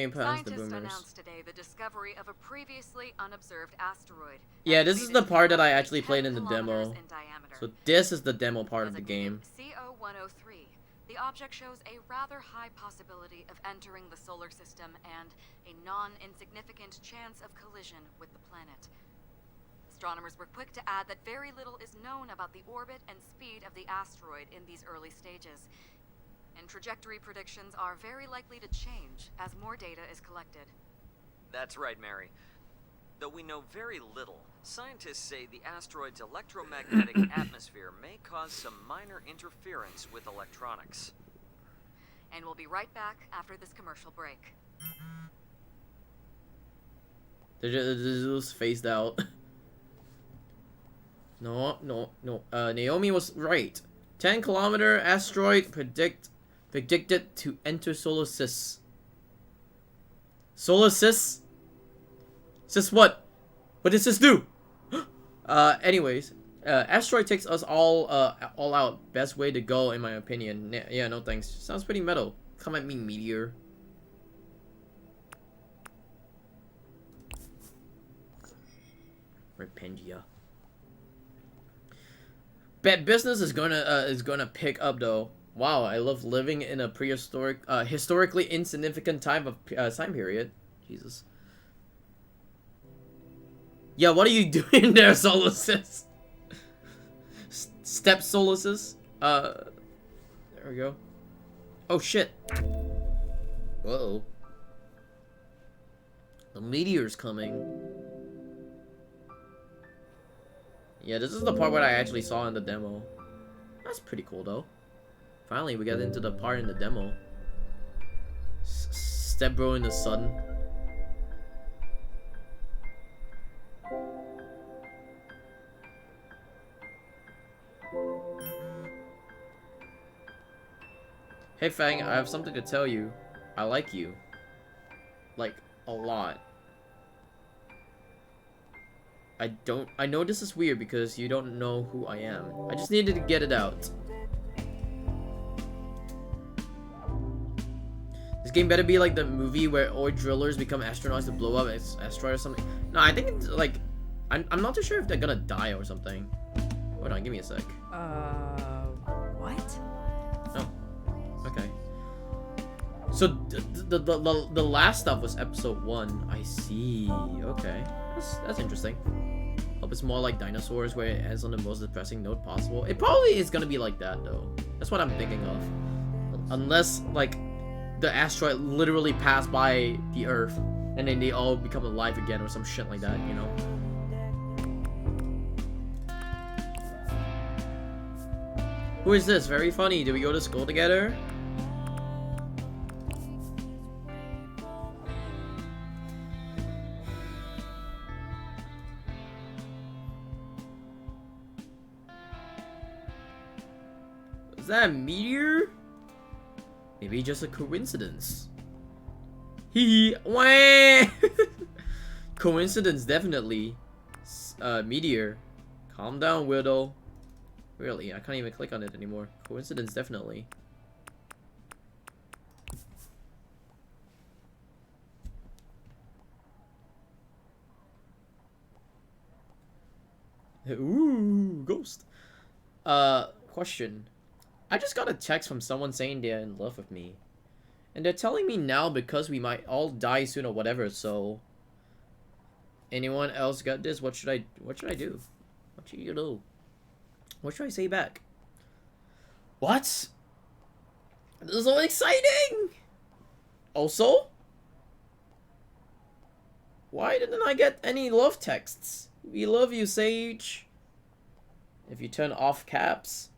past the Scientists boomers. announced today the discovery of a previously unobserved asteroid. Yeah, this is the part that I actually played in the 10 demo. kilometers in diameter. So this is the demo part of the game. CO-103. The object shows a rather high possibility of entering the solar system and a non-insignificant chance of collision with the planet. Astronomers were quick to add that very little is known about the orbit and speed of the asteroid in these early stages. And trajectory predictions are very likely to change as more data is collected. That's right, Mary. Though we know very little, scientists say the asteroid's electromagnetic atmosphere may cause some minor interference with electronics. And we'll be right back after this commercial break. They're just phased out. No. Naomi was right. 10-kilometer asteroid predicted to enter solar system. Solar system? Sis what? What does this do? Anyways, asteroid takes us all out. Best way to go, in my opinion. Yeah, no thanks. Sounds pretty metal. Come at me, meteor. Repengia. Bet business is gonna pick up though. Wow, I love living in a prehistoric, historically insignificant time period. Jesus. Yeah, what are you doing there, Soluses? Step Soluses? There we go. Oh shit. Whoa. The meteor's coming. Yeah, this is the part where I actually saw in the demo. That's pretty cool though. Finally, we got into the part in the demo. Step bro in the sun. Hey Fang, I have something to tell you. I like you. Like, a lot. I know this is weird because you don't know who I am. I just needed to get it out. This game better be like the movie where oil drillers become astronauts to blow up an asteroid or something. No, I think it's like... I'm not too sure if they're gonna die or something. Hold on, give me a sec. What? Oh, okay. So the last stuff was episode 1. I see. Okay, that's interesting. Hope it's more like dinosaurs, where it ends on the most depressing note possible. It probably is gonna be like that though. That's what I'm thinking of. Unless like the asteroid literally passed by the Earth and then they all become alive again or some shit like that, you know. Who is this? Very funny. Did we go to school together? Is that a meteor? Maybe just a coincidence. Hee wah. Coincidence, definitely. Meteor. Calm down, weirdo. Really, I can't even click on it anymore. Coincidence, definitely. Ooh, ghost. Question. I just got a text from someone saying they're in love with me. And they're telling me now because we might all die soon or whatever, so... Anyone else got this? What should I do? What should you do? What should I say back? What? This is so exciting! Also? Why didn't I get any love texts? We love you, Sage. If you turn off caps.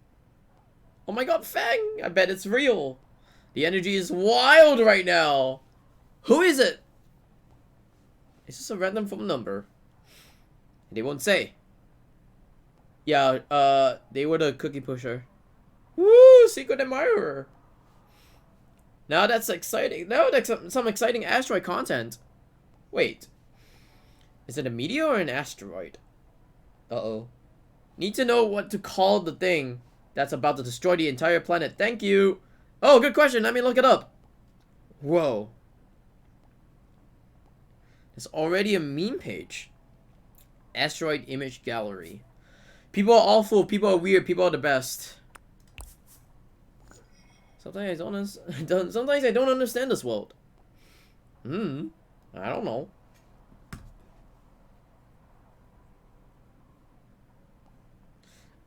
Oh my god, Fang! I bet it's real. The energy is wild right now. Who is it? It's just a random phone number. They won't say. Yeah, they were the cookie pusher. Woo! Secret admirer. Now that's exciting. Now that's some exciting asteroid content. Wait. Is it a meteor or an asteroid? Uh-oh. Need to know what to call the thing that's about to destroy the entire planet. Thank you. Oh, good question. Let me look it up. Whoa. There's already a meme page. Asteroid image gallery. People are awful. People are weird. People are the best. Sometimes I don't understand this world. I don't know.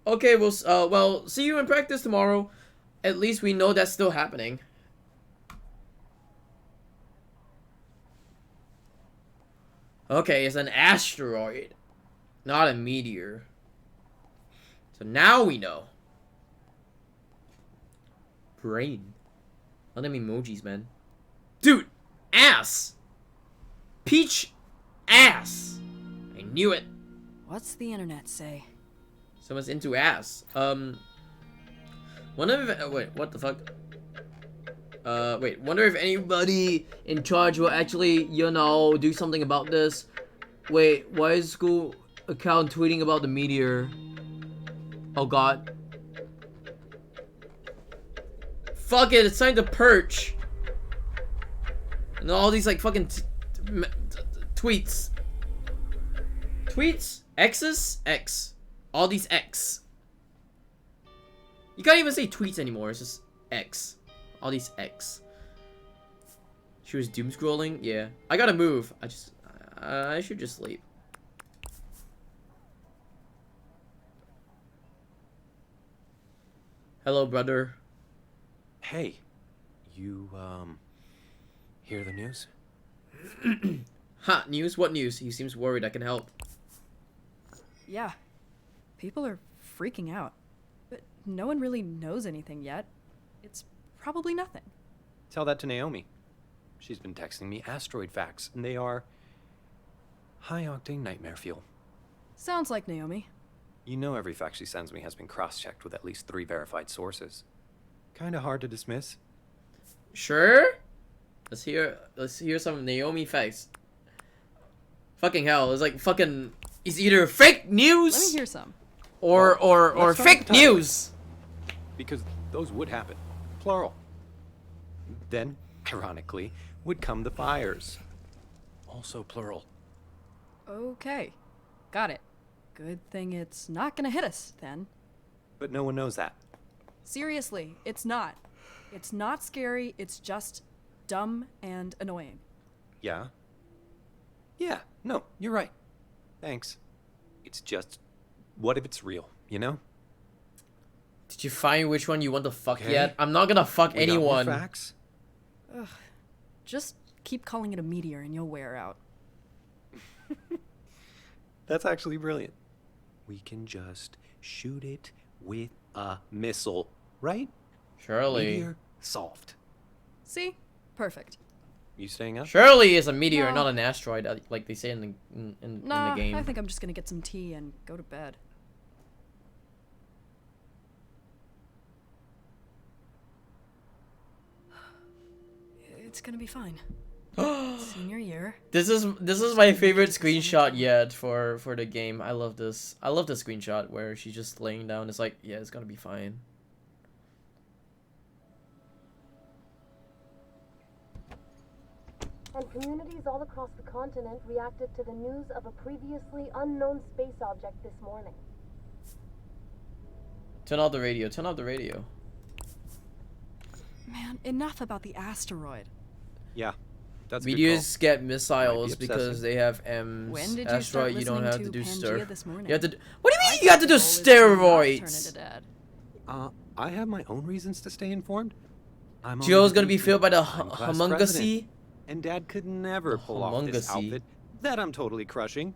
Okay, well, see you in practice tomorrow. At least we know that's still happening. Okay, it's an asteroid, not a meteor. So now we know. Brain. All them emojis, man. Dude, ass. Peach ass. I knew it. What's the internet say? Someone's into ass. Wonder if wait, what the fuck? Wait, wonder if anybody in charge will actually, you know, do something about this. Wait, why is school account tweeting about the meteor? Oh god. Fuck it, it's time to perch. And all these like fucking tweets. Tweets? X's? X. All these X. You can't even say tweets anymore, it's just X. All these X. She was doom scrolling? Yeah. I gotta move. I should just sleep. Hello, brother. Hey, you, hear the news? Ha, news? What news? He seems worried. I can help. Yeah. People are freaking out. But no one really knows anything yet. It's probably nothing. Tell that to Naomi. She's been texting me asteroid facts, and they are high-octane nightmare fuel. Sounds like Naomi. You know every fact she sends me has been cross-checked with at least 3 verified sources. Kinda hard to dismiss. Sure? Let's hear some Naomi facts. Fucking hell, it's like fucking... It's either fake news... Let me hear some. Or fake news! Because those would happen. Plural. Then, ironically, would come the fires. Also plural. Okay. Got it. Good thing it's not gonna hit us, then. But no one knows that. Seriously, it's not. It's not scary, it's just dumb and annoying. Yeah? Yeah, no, you're right. Thanks. It's just, what if it's real, you know? Did you find which one you want to fuck Okay. yet? I'm not gonna fuck We got more anyone. facts? Ugh. Just keep calling it a meteor and you'll wear out. That's actually brilliant. We can just shoot it with a missile, right? Surely. Meteor solved. See? Perfect. You staying up? Surely it's a meteor, No. not an asteroid, like they say in Nah, the game. I think I'm just gonna get some tea and go to bed. It's gonna be fine. Senior year. This is my favorite screenshot yet for the game. I love this. I love the screenshot where she's just laying down. It's like, yeah, it's gonna be fine. And communities all across the continent reacted to the news of a previously unknown space object this morning. Turn off the radio. Turn off the radio. Man, enough about the asteroid. Yeah, that's a good Meteors get missiles Might be because obsessing. they have M's. When did you Asteroid, start you don't listening have to to do Pangea stuff. this morning? You have to do, what do you mean you have to do Always do not turn steroids? into Dad. I have my own reasons to stay informed. I'm on Joe's the gonna be team. filled by the I'm class humungussy. president, and Dad could never pull off this Humungussy. outfit that I'm totally crushing.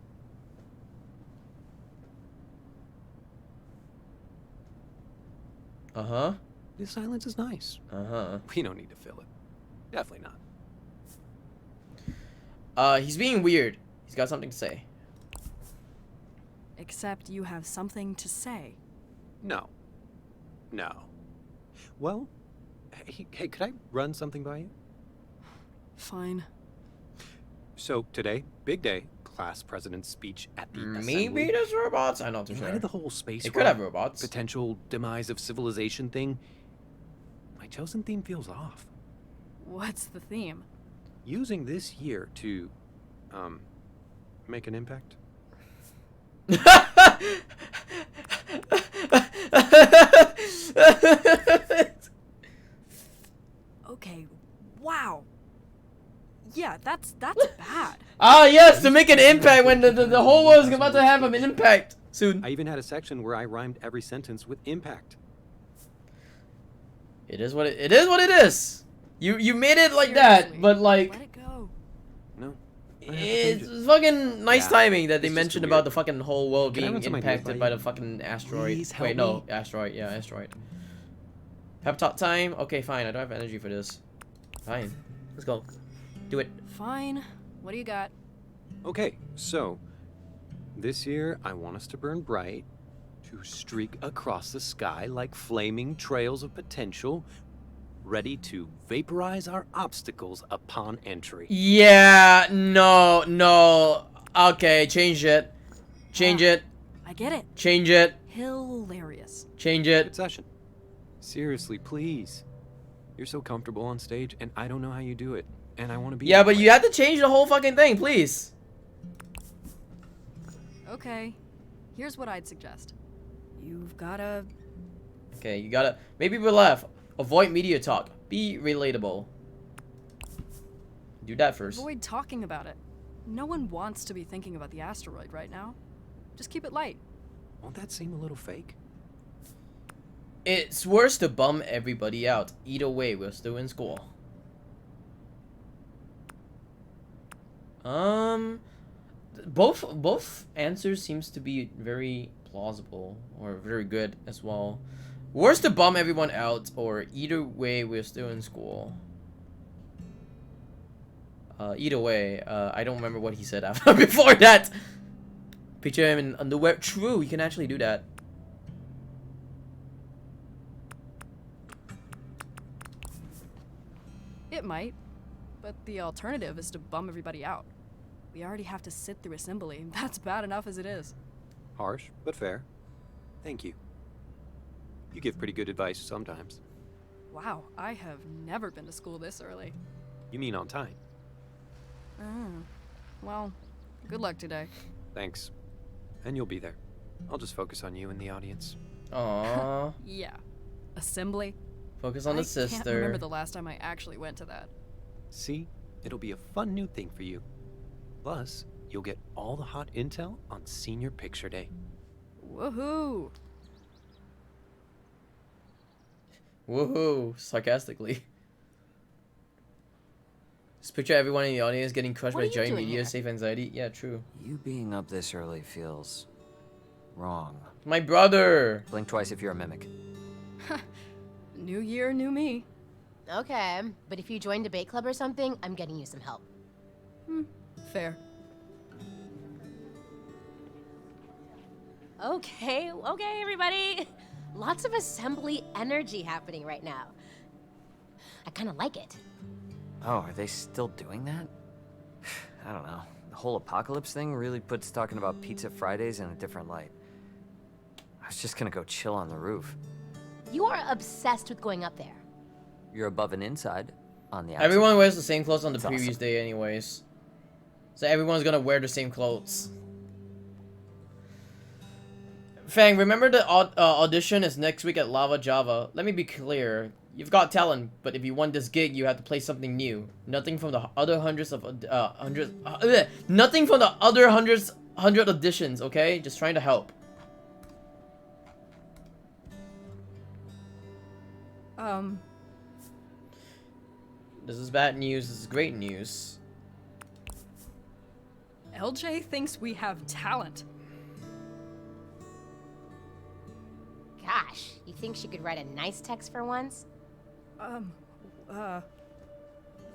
Uh-huh. The silence is nice. Uh-huh. We don't need to fill it. Definitely not. He's being weird. He's got something to say. Except you have something to say. No. No. Well, hey, could I run something by you? Fine. So today, big day, class president's speech at the Maybe assembly. there's robots. I'm not too In sure. light of the whole space It could have rock, robots. potential demise of civilization thing, my chosen theme feels off. What's the theme? Using this year to, make an impact. Okay, wow. Yeah, that's bad. Ah, yes, to make an impact when the whole world is about to have an impact soon. I even had a section where I rhymed every sentence with impact. It is what it is. What it is. You made it like that, but like Let it go. No. I have to change it's it. fucking nice Yeah, timing that they it's just mentioned weird. about the fucking whole world Can I being run some ideas impacted by by you? the fucking asteroid. Please help Wait, no, me. asteroid. Yeah, asteroid. Pep talk time. Okay, fine. I don't have energy for this. Fine. Let's go. Do it. Fine. What do you got? Okay, so this year I want us to burn bright, to streak across the sky like flaming trails of potential, ready to vaporize our obstacles upon entry. Yeah. No. No. Okay. Change it. Change it. I get it. Change it. Hilarious. Change it. Good session. Seriously, please. You're so comfortable on stage, and I don't know how you do it. And I want to be. Yeah, that but way. you have to change the whole fucking thing, please. Okay. Here's what I'd suggest. You've gotta... Okay, you gotta. Maybe we'll laugh. Avoid media talk. Be relatable. Do that first. Avoid talking about it. No one wants to be thinking about the asteroid right now. Just keep it light. Won't that seem a little fake? It's worse to bum everybody out. Either way, we're still in school. Both answers seems to be very plausible or very good as well. Worse to bum everyone out, or either way, we're still in school. Either way, I don't remember what he said after before that. Picture him in underwear. True, you can actually do that. It might. But the alternative is to bum everybody out. We already have to sit through assembly. That's bad enough as it is. Harsh, but fair. Thank you. You give pretty good advice sometimes. Wow, I have never been to school this early. You mean on time? Well, good luck today. Thanks. And you'll be there. I'll just focus on you in the audience. Aww. Yeah. Assembly? Focus on the I can't sister. remember the last time I actually went to that. See? It'll be a fun new thing for you. Plus, you'll get all the hot intel on senior picture day. Woohoo! Woohoo! Sarcastically. Just picture everyone in the audience getting crushed What by are you giant doing media, here? safe anxiety. Yeah, true. You being up this early feels wrong. My brother! Blink twice if you're a mimic. New year, new me. Okay, but if you join debate club or something, I'm getting you some help. Fair. Okay, everybody. Lots of assembly energy happening right now. I kind of like it. Oh, are they still doing that? I don't know. The whole apocalypse thing really puts talking about Pizza Fridays in a different light. I was just gonna go chill on the roof. You are obsessed with going up there. You're above and inside. On the outside. Everyone wears the same clothes on the That's previous awesome. day anyways. So everyone's gonna wear the same clothes. Fang, remember the audition is next week at Lava Java. Let me be clear. You've got talent, but if you want this gig, you have to play something new. Nothing from the other nothing from the other hundred auditions, okay? Just trying to help. This is bad news. This is great news. LJ thinks we have talent. Gosh, you think she could write a nice text for once?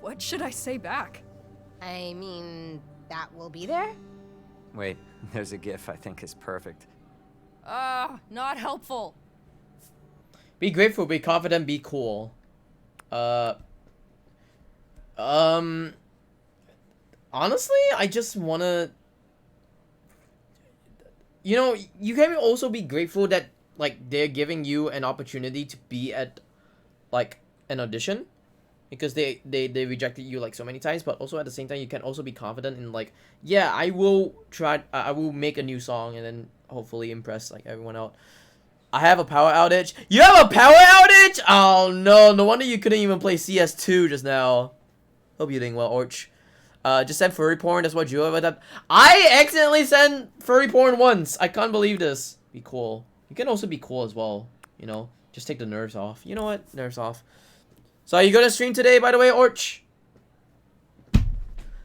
What should I say back? I mean, that will be there? Wait, there's a GIF I think is perfect. Not helpful. Be grateful, be confident, be cool. Honestly, I just wanna... You know, you can also be grateful that, like, they're giving you an opportunity to be at, like, an audition. Because they rejected you, like, so many times. But also, at the same time, you can also be confident in, like, yeah, I will try... I will make a new song and then hopefully impress, like, everyone out. I have a power outage. You have a power outage? Oh, no. No wonder you couldn't even play CS2 just now. Hope you're doing well, Orch. Just send furry porn. That's what Julia would have. I accidentally sent furry porn once. I can't believe this. Be cool. You can also be cool as well. You know, just take the nerves off. You know what? Nerves off. So are you gonna stream today, by the way, Orch?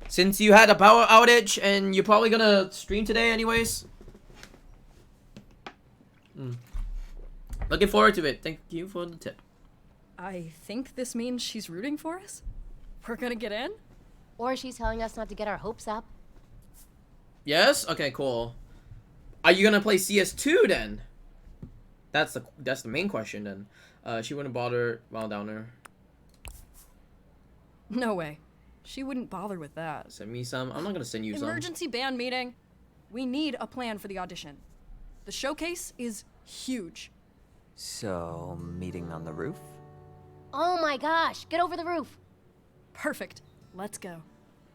Since you had a power outage and you're probably gonna stream today anyways. Looking forward to it. Thank you for the tip. I think this means she's rooting for us? We're gonna get in? Or she's telling us not to get our hopes up. Yes? Okay, cool. Are you gonna play CS2 then? That's the main question then. She wouldn't bother while down there. No way. She wouldn't bother with that. Send me some. I'm not gonna send you some. Emergency band meeting. We need a plan for the audition. The showcase is huge. So, meeting on the roof? Oh my gosh, get over the roof. Perfect. Let's go.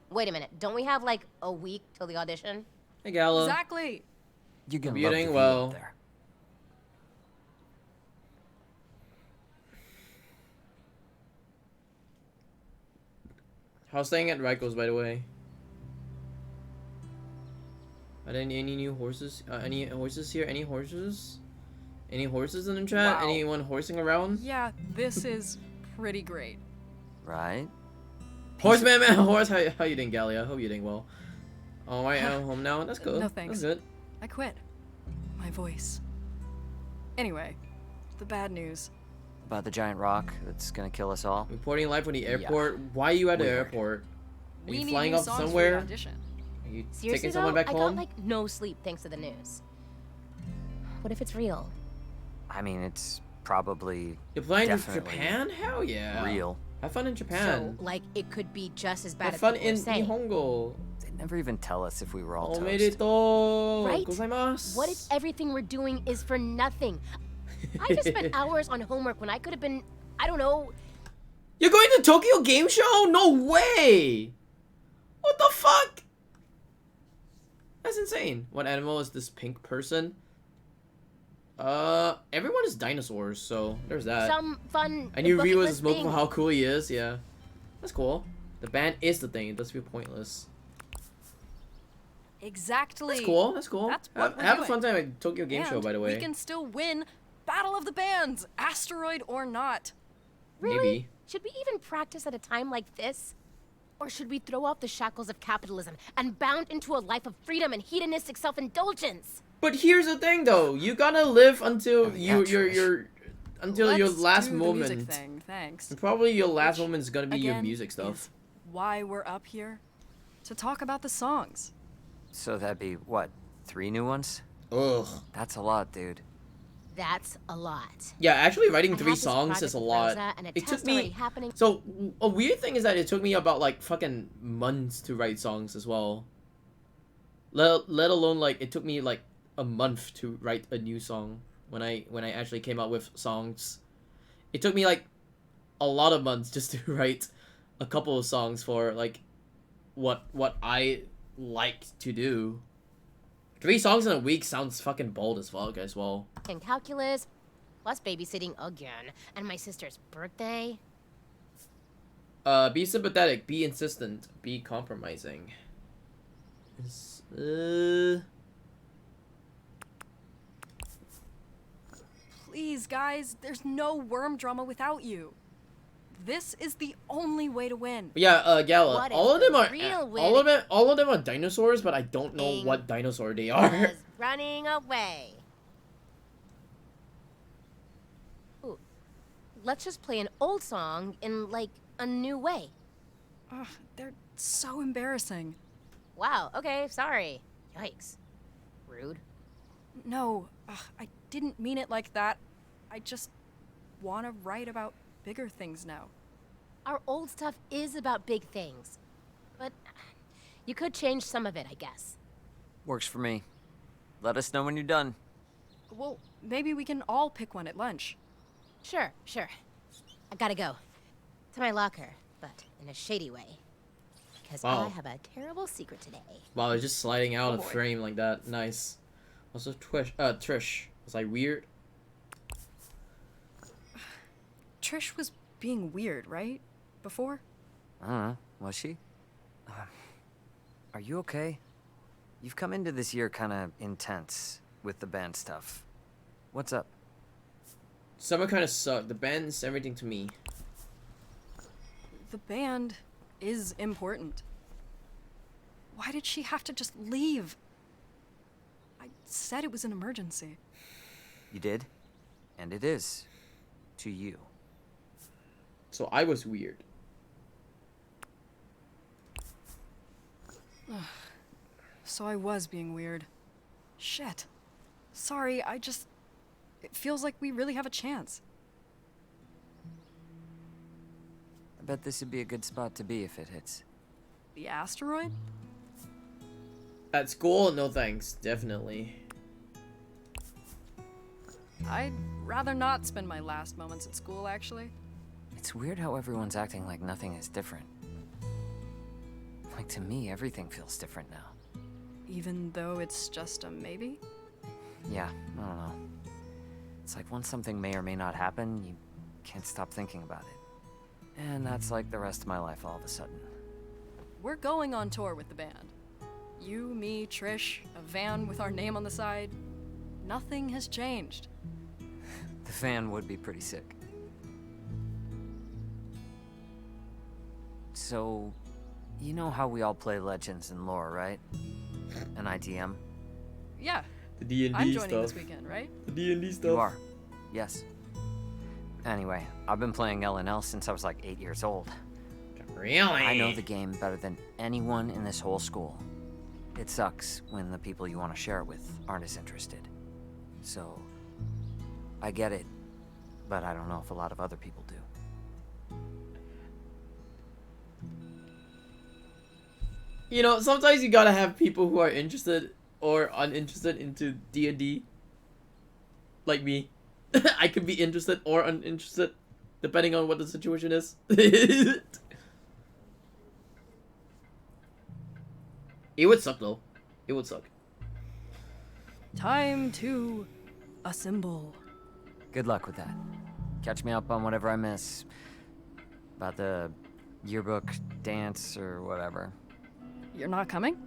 Wait a minute, don't we have like a week till the audition? Hey, Gala. Exactly. You're gonna You're love the doing view well. up there. How's staying at Ryko's, by the way? Are there any new horses? Any horses here? Any horses? Any horses in the chat? Wow. Anyone horsing around? Yeah, this is pretty great. Right? Horseman, man, horse. How you doing, Gallia? I hope you're doing well. Oh, I am home now. That's good. No thanks. That's good. I quit. My voice. Anyway, the bad news. About the giant rock that's gonna kill us all? Reporting live from the airport. Why are you at the Weird. airport? Are We you need flying new off songs for the somewhere? audition. Are you Seriously taking someone though, back I home? got like no sleep thanks to the news. What if it's real? I mean, it's probably You're flying to definitely Japan? Hell yeah. real. Have fun in Japan. So, like, it could be just as bad Have as fun people are in saying. Nihongo. They never even tell us if we were all toast. Omedetou Right? gozaimasu. What if everything we're doing is for nothing? I just spent hours on homework when I could have been, I don't know. You're going to Tokyo Game Show? No way! What the fuck? That's insane. What animal is this pink person? Everyone is dinosaurs, so there's that. Some fun. I knew bucket Ryu was a list smoke thing. for how cool he is, yeah. That's cool. The band is the thing, it does feel pointless. Exactly. That's cool, that's cool. That's what we're Have a doing. fun time at Tokyo Game Show, And by the way. we can still win Battle of the Bands, asteroid or not. Really? Maybe. Should we even practice at a time like this? Or should we throw off the shackles of capitalism and bound into a life of freedom and hedonistic self-indulgence? But here's the thing though, you gotta live until yeah, your until your Let's last do the music moment. thing, thanks. And probably your last moment is gonna be your Again, music stuff. is why we're up here? To talk about the songs. So that'd be, what, 3 new ones? Ugh. That's a lot, dude. That's a lot. Yeah, actually writing I 3 have this songs project is a with lot. Rosa and a It took test already me... happening. So, a weird thing is that it took me about, like, fucking months to write songs as well. Let alone, like, it took me, like, a month to write a new song when I actually came out with songs. It took me, like, a lot of months just to write a couple of songs for, like, what I like to do. 3 songs in a week sounds fucking bold as fuck as well. And calculus, plus babysitting again, and my sister's birthday. Be sympathetic, be insistent, be compromising. Please, guys, there's no worm drama without you. This is the only way to win. Yeah, Gala, What all is of them the are real win? all of them are dinosaurs, but I don't know what dinosaur they are. Was running away. Ooh, let's just play an old song in, like, a new way. Ugh, they're so embarrassing. Wow, okay, sorry. Yikes. Rude. No, I didn't mean it like that. I just want to write about bigger things now. Our old stuff is about big things. But you could change some of it, I guess. Works for me. Let us know when you're done. Well, maybe we can all pick one at lunch. Sure. I gotta go. To my locker, but in a shady way. Because Wow. I have a terrible secret today. Wow, it's just sliding out Oh of boy. frame like that. Nice. Also, Trish was like weird. Trish was being weird, right? Before? I don't know. Was she? Are you okay? You've come into this year kind of intense with the band stuff. What's up? Summer kind of sucked. The band's everything to me. The band is important. Why did she have to just leave? I said it was an emergency. You did? And it is. To you. So I was weird. So I was being weird. Shit. Sorry, it feels like we really have a chance. I bet this would be a good spot to be if it hits. The asteroid? At school, no thanks. Definitely. I'd rather not spend my last moments at school, actually. It's weird how everyone's acting like nothing is different. Like, to me, everything feels different now. Even though it's just a maybe? Yeah, I don't know. It's like once something may or may not happen, you can't stop thinking about it. And that's like the rest of my life all of a sudden. We're going on tour with the band. You, me, Trish, a van with our name on the side. Nothing has changed. The fan would be pretty sick. So, you know how we all play Legends and Lore, right? And ITM? Yeah. The D&D I'm stuff. joining this weekend, right? The D&D stuff. You are. Yes. Anyway, I've been playing L&L since I was like 8 years old. Really? I know the game better than anyone in this whole school. It sucks when the people you want to share it with aren't as interested. So, I get it, but I don't know if a lot of other people do. You know, sometimes you gotta have people who are interested or uninterested into D&D. Like me. I could be interested or uninterested, depending on what the situation is. It would suck though. It would suck. Time to assemble. Good luck with that. Catch me up on whatever I miss. About the yearbook, dance, or whatever. You're not coming?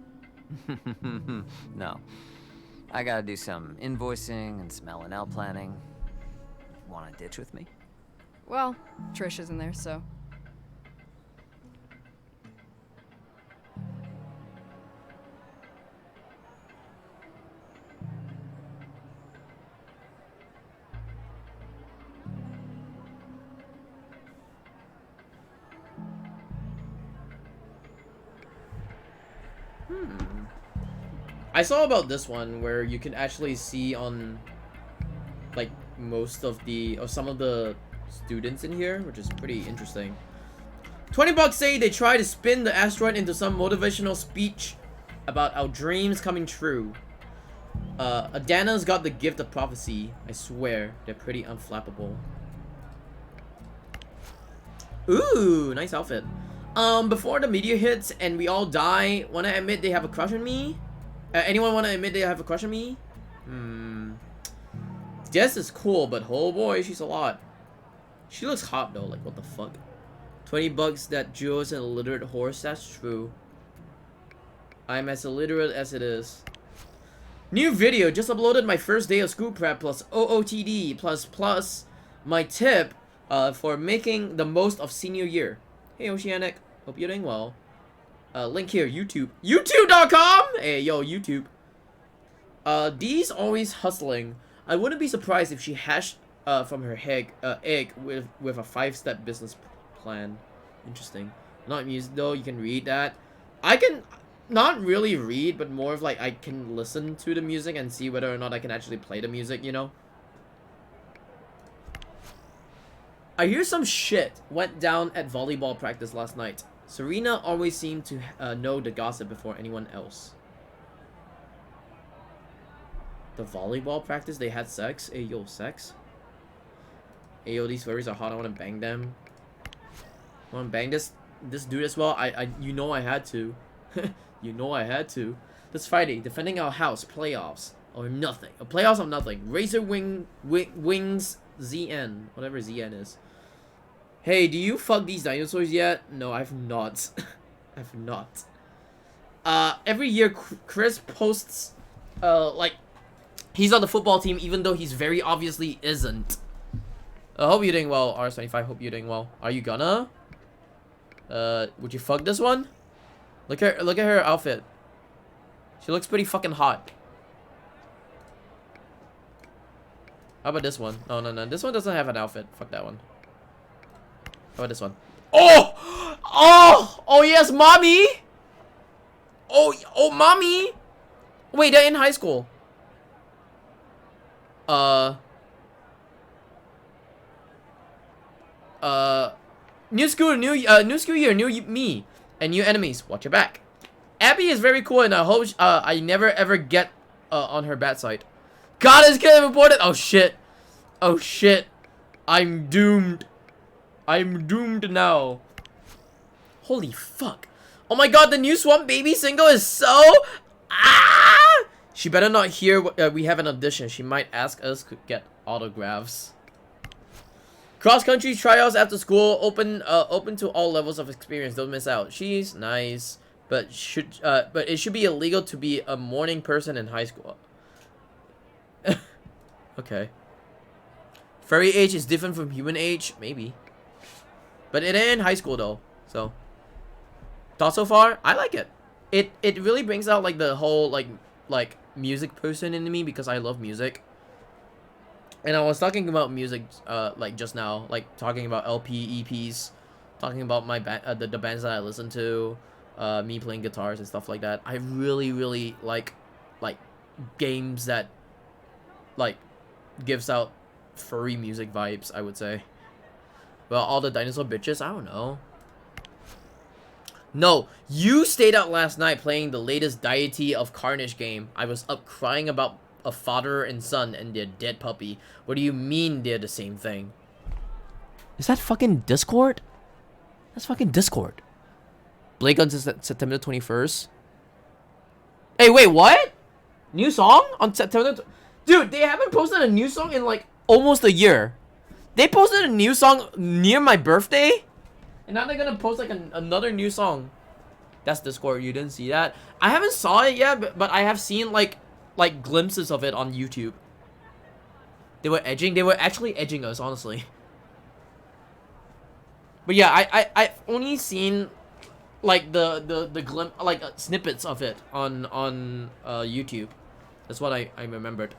No. I gotta do some invoicing and some L&L planning. Wanna ditch with me? Well, Trish isn't there, so. I saw about this one where you can actually see on, like, most of the or some of the students in here, which is pretty interesting. 20 bucks say they try to spin the asteroid into some motivational speech about our dreams coming true. Adana's got the gift of prophecy. I swear, they're pretty unflappable. Ooh, nice outfit. Before the meteor hits and we all die, wanna admit they have a crush on me? Anyone wanna admit they have a crush on me? Jess is cool, but oh boy, she's a lot. She looks hot though, like what the fuck? 20 bucks that Joe's an illiterate horse, that's true. I'm as illiterate as it is. New video, just uploaded my first day of school prep plus OOTD plus my tip for making the most of senior year. Hey Oceanic, hope you're doing well. Link here, YouTube. YouTube.com! Hey yo, YouTube. Dee's always hustling. I wouldn't be surprised if she hashed from her egg with a 5-step business plan. Interesting. Not music though, you can read that. I can not really read, but more of like I can listen to the music and see whether or not I can actually play the music, you know? I hear some shit went down at volleyball practice last night. Serena always seemed to know the gossip before anyone else. The volleyball practice, they had sex? Hey yo, sex? Hey yo, these furries are hot, I wanna bang them. I wanna bang this dude as well? You know I had to. You know I had to. This Friday, defending our house, playoffs or nothing. Playoffs or nothing. Razor Wings ZN, whatever ZN is. Hey, do you fuck these dinosaurs yet? No, I've not. I've not. Every year Chris posts like he's on the football team even though he's very obviously isn't. I hope you're doing well, R75. Hope you're doing well. Are you gonna? Would you fuck this one? Look at her outfit. She looks pretty fucking hot. How about this one? No. This one doesn't have an outfit. Fuck that one. How about this one? Oh! Oh yes, mommy! Oh, mommy! Wait, they're in high school. New school year, new me, and new enemies. Watch your back. Abby is very cool, and I hope I never ever get on her bad side. God is getting reported. Oh shit. Oh shit. I'm doomed. I'm doomed now. Holy fuck. Oh my god, the new Swamp Baby single is so... Ah! She better not hear we have an audition. She might ask us to get autographs. Cross-country tryouts after school. Open to all levels of experience. Don't miss out. She's nice. But it should be illegal to be a morning person in high school. Okay. Furry age is different from human age? Maybe. But it ain't in high school though. So. Thoughts so far? I like it. It really brings out like the whole like music person in me because I love music. And I was talking about music like just now, like talking about LP, EPs, talking about my the bands that I listen to, me playing guitars and stuff like that. I really like games that like gives out furry music vibes, I would say. Well, all the dinosaur bitches, I don't know. No, you stayed out last night playing the latest Deity of Carnage game. I was up crying about a father and son and their dead puppy. What do you mean they're the same thing? Is that fucking Discord? That's fucking Discord. Blake on September 21st. Hey, wait, what? New song on September? Dude, they haven't posted a new song in like almost a year. They posted a new song near my birthday, and now they're gonna post like another new song. That's Discord. You didn't see that? I haven't saw it yet, but I have seen like glimpses of it on YouTube. They were edging. They were actually edging us, honestly. But yeah, I've only seen like the glimpse, like snippets of it on YouTube. That's what I remembered.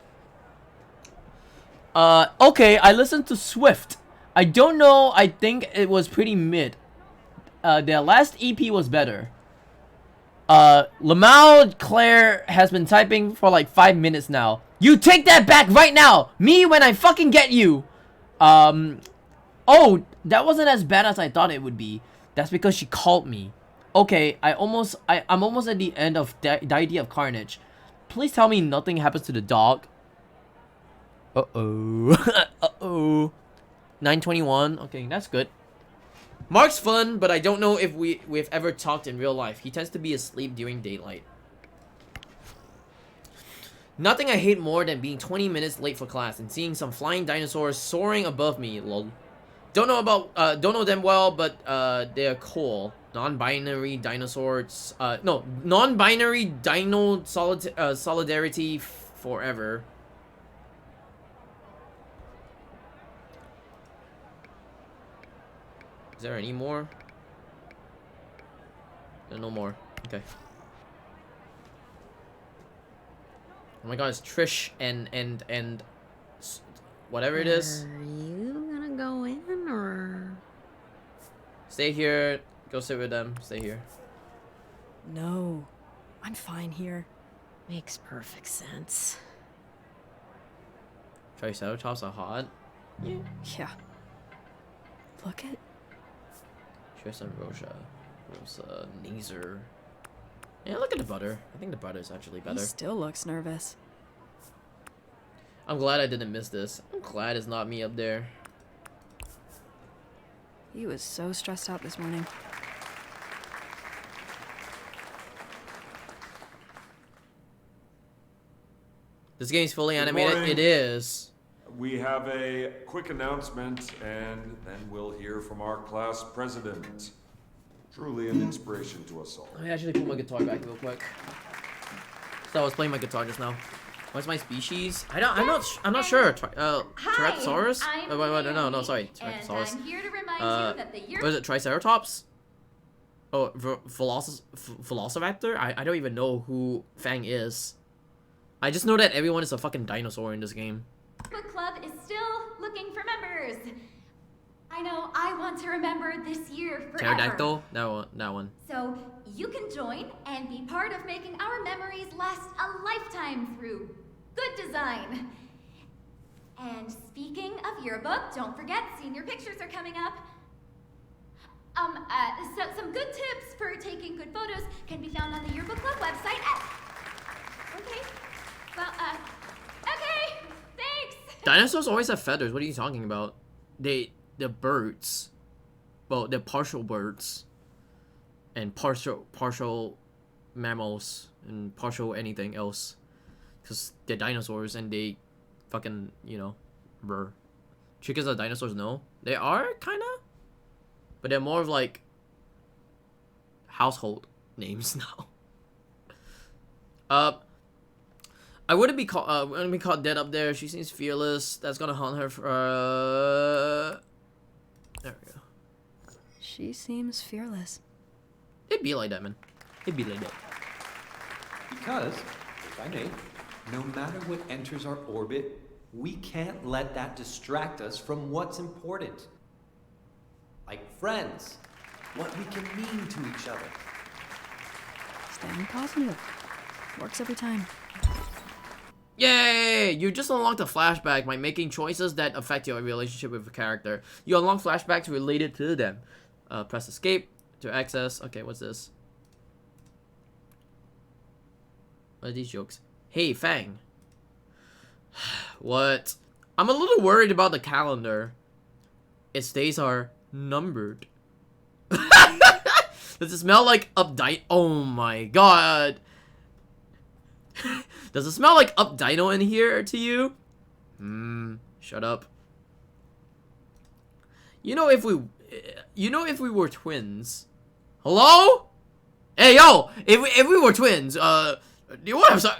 Okay, I listened to Swift. I don't know, I think it was pretty mid. Their last EP was better. Lamau Claire has been typing for like 5 minutes now. You take that back right now! Me when I fucking get you! Oh, that wasn't as bad as I thought it would be. That's because she called me. Okay, I'm almost at the end of the idea of Carnage. Please tell me nothing happens to the dog. Uh-oh. Uh-oh. 9:21. Okay, that's good. Mark's fun, but I don't know if we've ever talked in real life. He tends to be asleep during daylight. Nothing I hate more than being 20 minutes late for class and seeing some flying dinosaurs soaring above me, lol. Don't know them well, but they're cool. Non-binary dinosaurs, no, non-binary dino solidarity forever. Is there any more? No more. Okay. Oh my god, it's Trish and whatever it is. Are you gonna go in or? Stay here. Go sit with them. Stay here. No, I'm fine here. Makes perfect sense. Triceratops are hot. Yeah. Yeah. Look at. Tristan, Rosa, Neezer. Yeah, look at the butter. I think the butter is actually better. He still looks nervous. I'm glad I didn't miss this. I'm glad it's not me up there. He was so stressed out this morning. This game's fully animated. morning. It is. We have a quick announcement, and then we'll hear from our class president. Truly an inspiration to us all. Let me actually put my guitar back real quick. So I was playing my guitar just now. What's my species? I'm not sure. Tyrannosaurus? No, sorry. Tyrannosaurus. I'm here to remind you that the year. What is it? Triceratops? Oh, Velociraptor? I don't even know who Fang is. I just know that everyone is a fucking dinosaur in this game. Book Club is still looking for members. I know I want to remember this year forever. Pterodactyl? That one. So you can join and be part of making our memories last a lifetime through good design. And speaking of yearbook, don't forget senior pictures are coming up. So some good tips for taking good photos can be found on the Yearbook Club website at. Okay. Well, okay. Thanks. Dinosaurs always have feathers. What are you talking about? They're birds. Well, they're partial birds. And partial mammals. And partial anything else. Because they're dinosaurs and they fucking, brr. Chickens are dinosaurs? No. They are, kinda? But they're more of like household names now. I wouldn't be caught dead up there. She seems fearless. That's gonna haunt her for there we go. She seems fearless. It'd be like that, man. It'd be like that. Because, if I may, no matter what enters our orbit, we can't let that distract us from what's important. Like friends, what we can mean to each other. Staying positive. Works every time. Yay! You just unlocked a flashback by making choices that affect your relationship with a character. You unlock flashbacks related to them. Press escape to access. Okay, what's this? What are these jokes? Hey, Fang. What? I'm a little worried about the calendar. Its days are numbered. Does it smell like updite? Oh my god. Does it smell like up dino in here to you? Shut up. You know if we were twins. Hello? Hey yo, if we were twins, do you want to have some?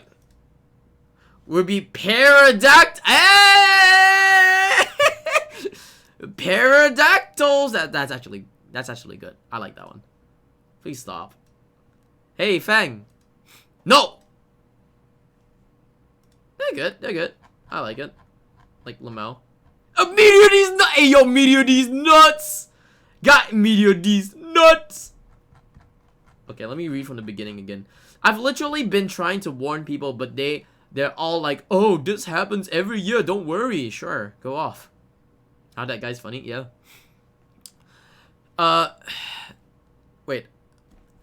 Would be pterodactyls. That's actually good. I like that one. Please stop. Hey, Fang. No. They're good. I like it. Like Lamau. Meteor D's nuts. Hey, yo, Meteor D's nuts. Got Meteor D's nuts. Okay, let me read from the beginning again. I've literally been trying to warn people, but they They're all like, oh, this happens every year, don't worry. Sure, go off. How that guy's funny? Yeah. Wait.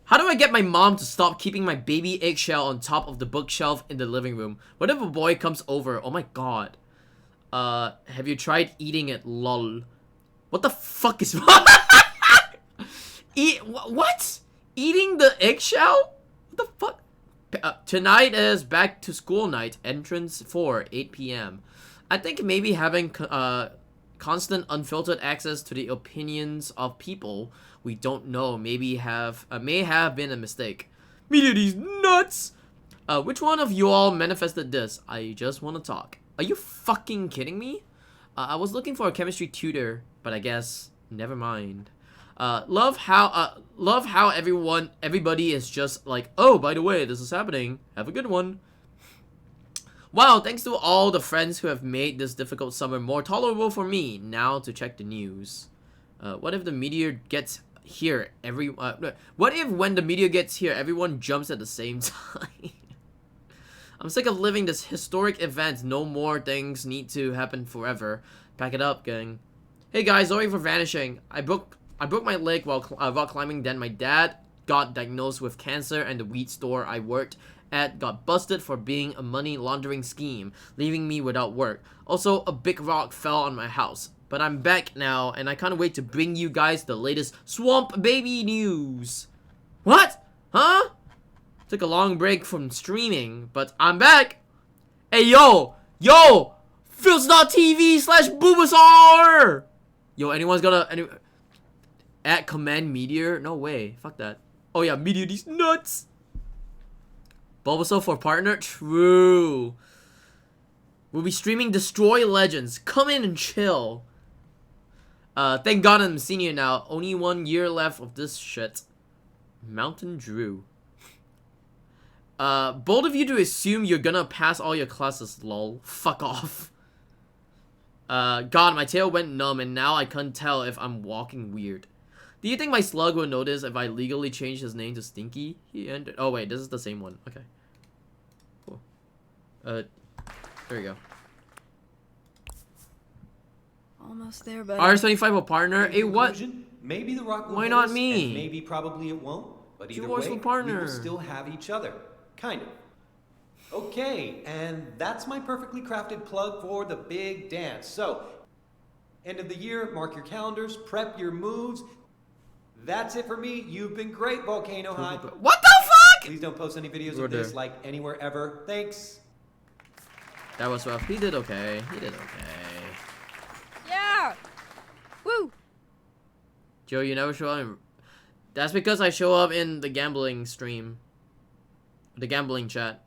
How do I get my mom to stop keeping my baby eggshell on top of the bookshelf in the living room? What if a boy comes over? Oh my god. Have you tried eating it? Lol. What the fuck is what? Eating the eggshell? What the fuck? Tonight is back to school night. Entrance 4, 8 p.m. I think maybe having constant unfiltered access to the opinions of people we don't know may have been a mistake. Media these nuts! Which one of you all manifested this? I just want to talk. Are you fucking kidding me? I was looking for a chemistry tutor, but I guess never mind. Love how everybody is just like, oh, by the way, this is happening. Have a good one. Wow, thanks to all the friends who have made this difficult summer more tolerable for me. Now to check the news. What if the meteor gets here? What if when the meteor gets here, everyone jumps at the same time? I'm sick of living this historic event. No more things need to happen forever. Pack it up, gang. Hey guys, sorry for vanishing. I broke my leg while climbing. Then my dad got diagnosed with cancer, and the weed store I worked at got busted for being a money laundering scheme, leaving me without work. Also, a big rock fell on my house. But I'm back now, and I can't wait to bring you guys the latest Swamp Baby news. What? Huh? Took a long break from streaming, but I'm back. Hey, yo! Fields.tv/Bulbasaur! Yo, anyone's gonna... At command Meteor? No way. Fuck that. Oh yeah, Meteor these nuts! Bulbasaur for partner? True. We'll be streaming Destroy Legends. Come in and chill. Thank God I'm a senior now. Only 1 year left of this shit. Mountain Drew. Bold of you to assume you're gonna pass all your classes, lol. Fuck off. God, my tail went numb and now I can't tell if I'm walking weird. Do you think my slug will notice if I legally change his name to Stinky? He entered. Oh wait, this is the same one. Okay. Cool. There you go. Almost there, buddy. RS25 a partner? Hey, what? Maybe the rock will Why notice, not me? and maybe probably it won't. But either Yours way, for partner. we will still have each other. Kind of. Okay, and that's my perfectly crafted plug for the big dance. So, end of the year, mark your calendars, prep your moves. That's it for me. You've been great, Volcano High. What the fuck? Please don't post any videos of this like anywhere ever. Thanks. That was rough. He did okay. He did okay. Yeah! Woo! Joe, you never show up in... That's because I show up in the gambling stream. The gambling chat.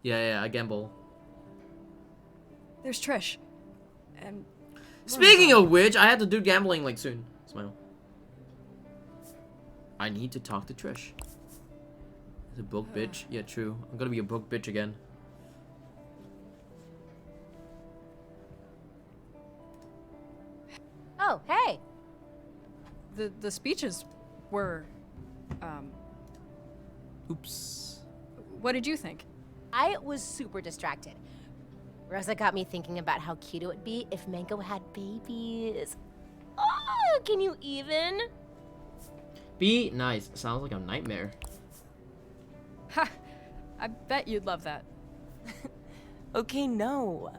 Yeah, I gamble. There's Trish. And... Speaking of which, I have to do gambling like soon. Smile. I need to talk to Trish. Is it broke bitch? Yeah, true. I'm gonna be a broke bitch again. Oh, hey! The speeches were, Oops. What did you think? I was super distracted. Rosa got me thinking about how cute it would be if Mango had babies. Oh, can you even? Be nice. Sounds like a nightmare. Ha! I bet you'd love that. Okay, no.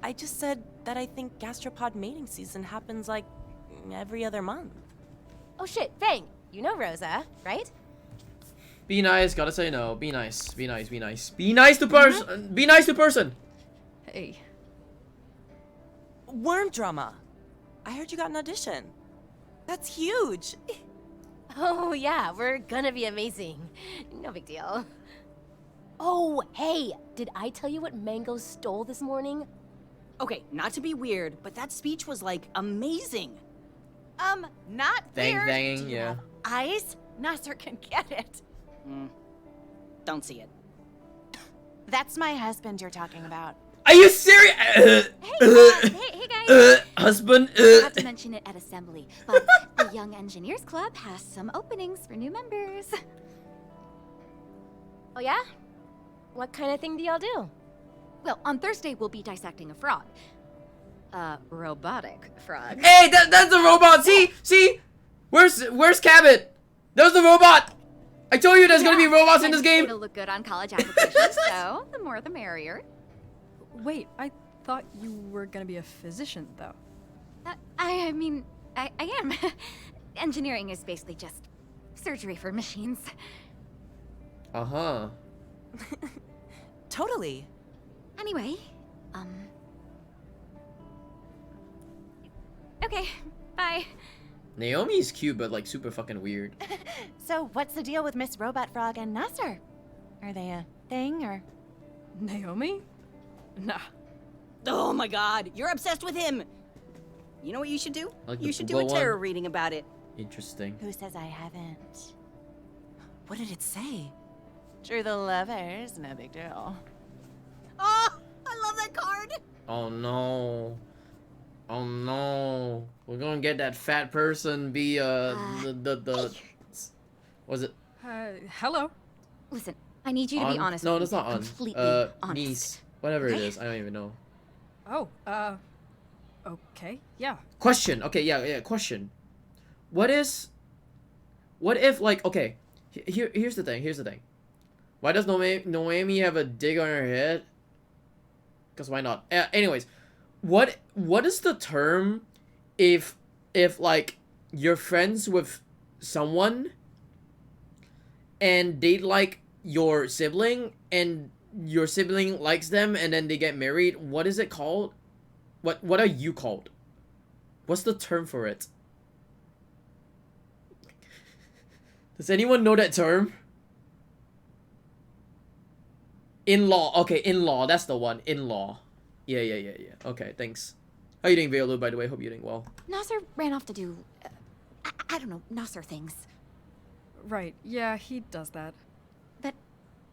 I just said that I think gastropod mating season happens like every other month. Oh shit, Fang, you know Rosa, right? Be nice. Gotta say no. Be nice. Be nice. Be nice. Be nice to person. Be nice to person. Hey. Worm drama. I heard you got an audition. That's huge. Oh yeah, we're gonna be amazing. No big deal. Oh, hey, did I tell you what Mango stole this morning? Okay, not to be weird, but that speech was like amazing. Not weird. Banging, yeah. Eyes? Nasser can get it. Don't see it. That's my husband you're talking about. Are you serious? Hey guys! Husband? Not to mention it at assembly, but the Young Engineers Club has some openings for new members. Oh yeah? What kind of thing do y'all do? Well, on Thursday we'll be dissecting a frog. Robotic frog. Hey, that's the robot. See, where's Cabot? That was the robot. I told you there's gonna be robots in this game. It'll look good on college applications, so the more the merrier. Wait, I thought you were gonna be a physician, though. I mean, I am. Engineering is basically just surgery for machines. Uh-huh. Totally. Anyway, okay, bye. Naomi is cute, but like super fucking weird. So what's the deal with Miss Robot Frog and Nasser? Are they a thing, or? Naomi? Nah. Oh my god, you're obsessed with him! You know what you should do? Like You the should do a football tarot one? reading about it. Interesting. Who says I haven't? What did it say? True the lovers, no big deal. Oh, I love that card! Oh no. Oh no. We're gonna get that fat person be the was it Hello? Listen, I need you to be on? honest No, with that's me. not on. Completely honest. Niece. Whatever it Okay? is, I don't even know. Oh, okay, yeah. Question. Okay, yeah, question. What if like, okay, here's the thing. Why does Noemi have a dig on her head? Because why not? Anyways, what is the term if like you're friends with someone and they like your sibling and your sibling likes them and then they get married? What is it called? What are you called? What's the term for it? Does anyone know that term? In-law. Okay, in-law. That's the one. In-law. Yeah. Okay, thanks. How you doing, Veolu, by the way? Hope you're doing well. Nasser ran off to do, I don't know, Nasser things. Right, yeah, he does that. But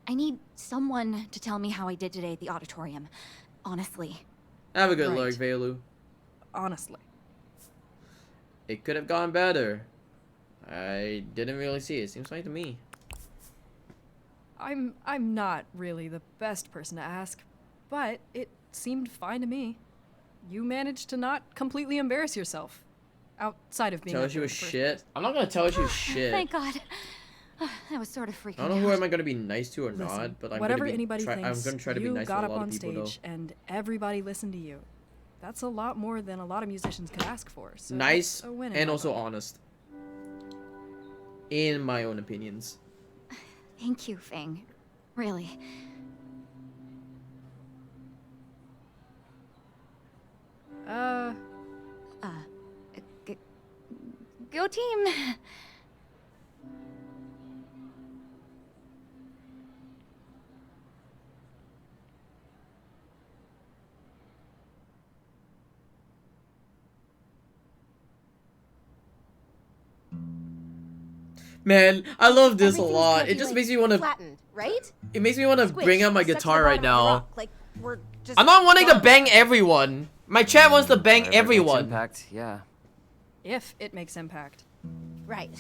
I need someone to tell me how I did today at the auditorium. Honestly. Have a good Right. look, Veolu. Honestly. It could have gone better. I didn't really see it. Seems fine to me. I'm not really the best person to ask, but it seemed fine to me. You managed to not completely embarrass yourself. Outside of being Tell up her she there was in the first shit. place. I'm not gonna tell her she was shit. Thank God. That was sort of freaking I don't know who out. am I gonna be nice to or Listen, not, but I'm whatever gonna be anybody thinks, I'm gonna try to be you nice to got a up lot on of people stage and everybody listened to you. That's a lot more than a lot of musicians could ask for. So Nice it's a win in and my also book. honest. In my own opinions. Thank you, Fang. Really. Go team! Man, I love this a Everything's lot. gonna It be, just like, makes me want to. flattened, right? It makes me want to Squish, bring out my stuck to the guitar right bottom of the now. rock, like we're just I'm not wanting to done. bang everyone. My chat wants to bang Whatever makes everyone. Impact, yeah. If it makes impact. Right.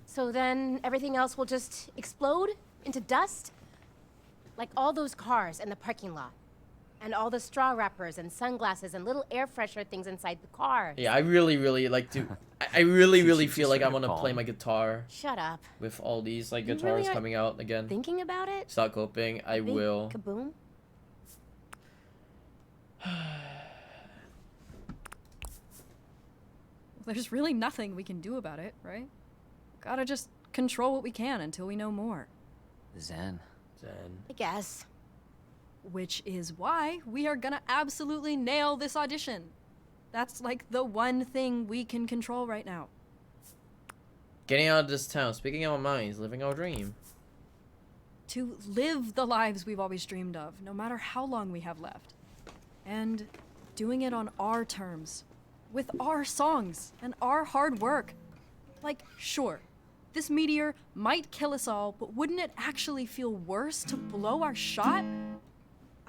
So then everything else will just explode into dust? Like all those cars in the parking lot. And all the straw wrappers and sunglasses and little air freshener things inside the car. Yeah, I really like to. I really She's feel like I so want to play calm. my guitar Shut up. with all these like You really guitars aren't coming out again. Thinking about it? Stop coping. I Big will. Kaboom? There's really nothing we can do about it, right? Gotta just control what we can until we know more. Zen. I guess. Which is why we are gonna absolutely nail this audition. That's like the one thing we can control right now. Getting out of this town, speaking our minds, living our dream. To live the lives we've always dreamed of, no matter how long we have left. And doing it on our terms, with our songs and our hard work. Like, sure, this meteor might kill us all, but wouldn't it actually feel worse to blow our shot?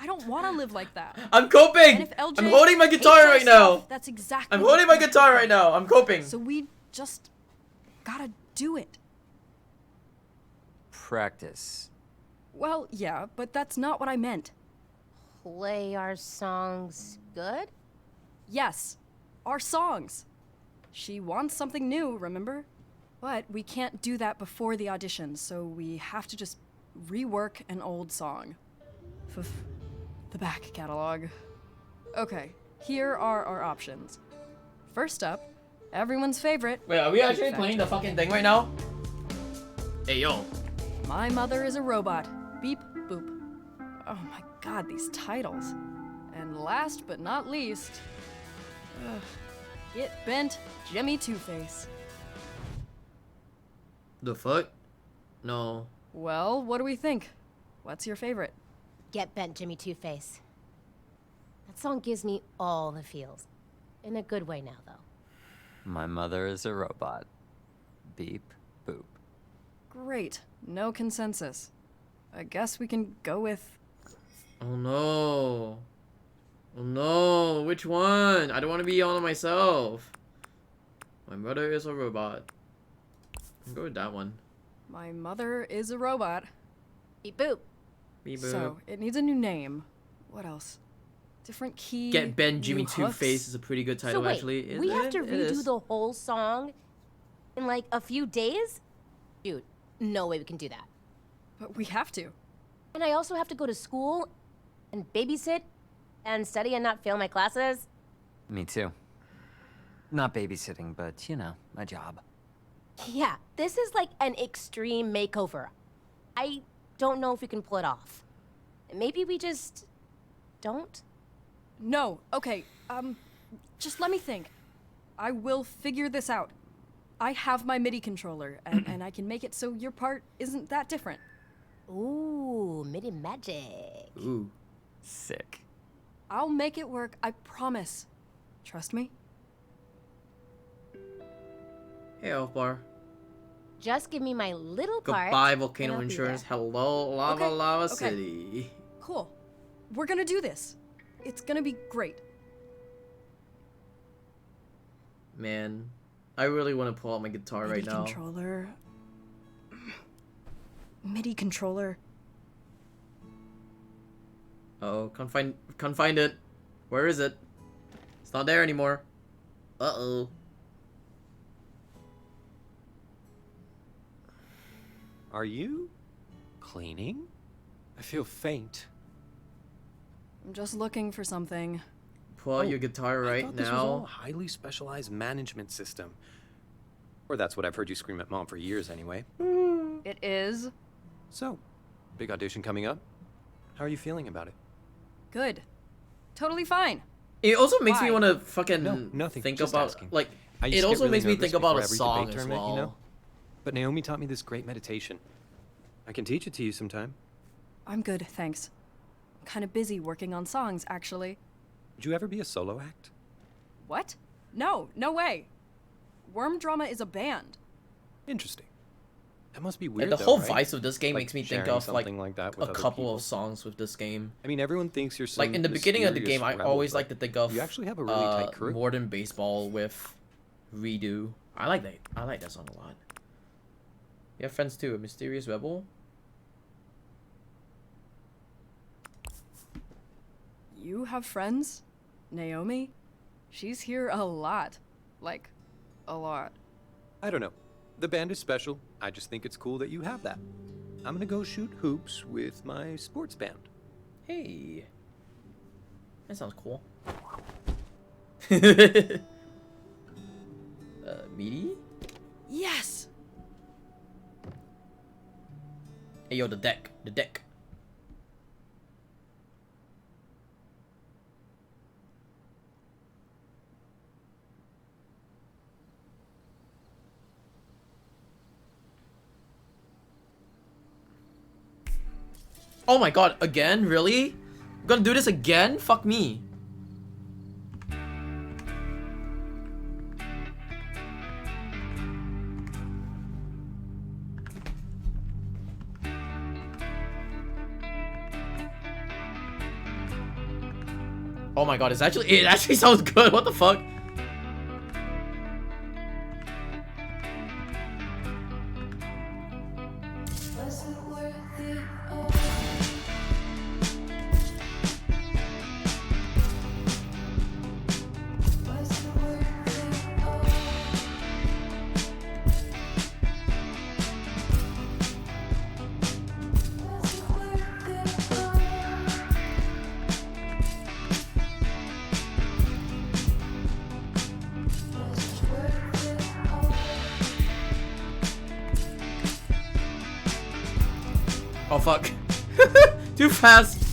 I don't want to live like that. I'm coping! And if LJ I'm holding my hates guitar our right stuff, now! That's exactly I'm what holding my we guitar do. right now! I'm coping! So we just gotta do it. Practice. Well, yeah, but that's not what I meant. Play our songs good? Yes, our songs. She wants something new, remember? But we can't do that before the audition, so we have to just rework an old song. The back catalog. Okay, here are our options. First up, everyone's favorite. Wait, are we Cute actually Factory. playing the fucking thing right now? Hey, yo. My Mother is a Robot. Beep, boop. Oh my god, these titles. And last but not least, Get Bent, Jimmy Two-Face. The fuck? No. Well, what do we think? What's your favorite? Get Bent, Jimmy Two-Face. That song gives me all the feels. In a good way now, though. My mother is a robot. Beep, boop. Great. No consensus. I guess we can go with... Oh no. Oh no. Which one? I don't want to be on myself. My mother is a robot. I'll go with that one. My Mother is a Robot. Beep boop. Beep boop. So, it needs a new name. What else? Different key. Get Bent, Jimmy new Two-Face hooks. is a pretty good title, So wait, actually. we have to It redo is. the whole song in like a few days? Dude, no way we can do that. But we have to. And I also have to go to school and babysit and study and not fail my classes. Me too. Not babysitting, but, you know, a job. Yeah, this is like an extreme makeover. I don't know if we can pull it off. Maybe we just don't? No, okay, just let me think. I will figure this out. I have my MIDI controller, and I can make it so your part isn't that different. Ooh, MIDI magic. Ooh. Sick. I'll make it work, I promise. Trust me? Hey, Elf Bar. Just give me my little card. Goodbye, and Volcano I'll be Insurance. there. Hello, Lava Okay, Lava okay. City. Cool. We're gonna do this. It's gonna be great. Man, I really want to pull out my guitar right now. Controller. MIDI controller. Uh-oh, can't find it. Where is it? It's not there anymore. Uh-oh. Are you cleaning? I feel faint. I'm just looking for something. Pull out your guitar I right thought this was all a now. highly specialized management system. Or that's what I've heard you scream at Mom for years anyway. It is. So, big audition coming up. How are you feeling about it? Good. Totally fine. It also makes me Why? want to fucking No, nothing. think Just about asking. like. I used It to get also really makes me nervous think about before a every song debate as tournament, well. you know? But Naomi taught me this great meditation. I can teach it to you sometime. I'm good, thanks. I'm kind of busy working on songs, actually. Would you ever be a solo act? What? No, no way. Worm Drama is a band. Interesting. That must be Like, weird. the though, whole right? vibe of this game Like makes me think sharing of like something like that a with other couple people. of songs with this game. I mean, everyone thinks you're some Like in the beginning of the game, I mysterious rebel, always but like to think of you actually have a really tight crew. more than baseball with Redo. I like that. I like that song a lot. You have friends too. A mysterious rebel. You have friends? Naomi? She's here a lot. Like, a lot. I don't know. The band is special. I just think it's cool that you have that. I'm gonna go shoot hoops with my sports band. Hey. That sounds cool. Meaty? Yes! Hey, yo, the deck. The deck. Oh my god, again? Really? I'm gonna do this again? Fuck me. Oh my god, it actually sounds good. What the fuck? Was it worth it all? Oh fuck. Too fast.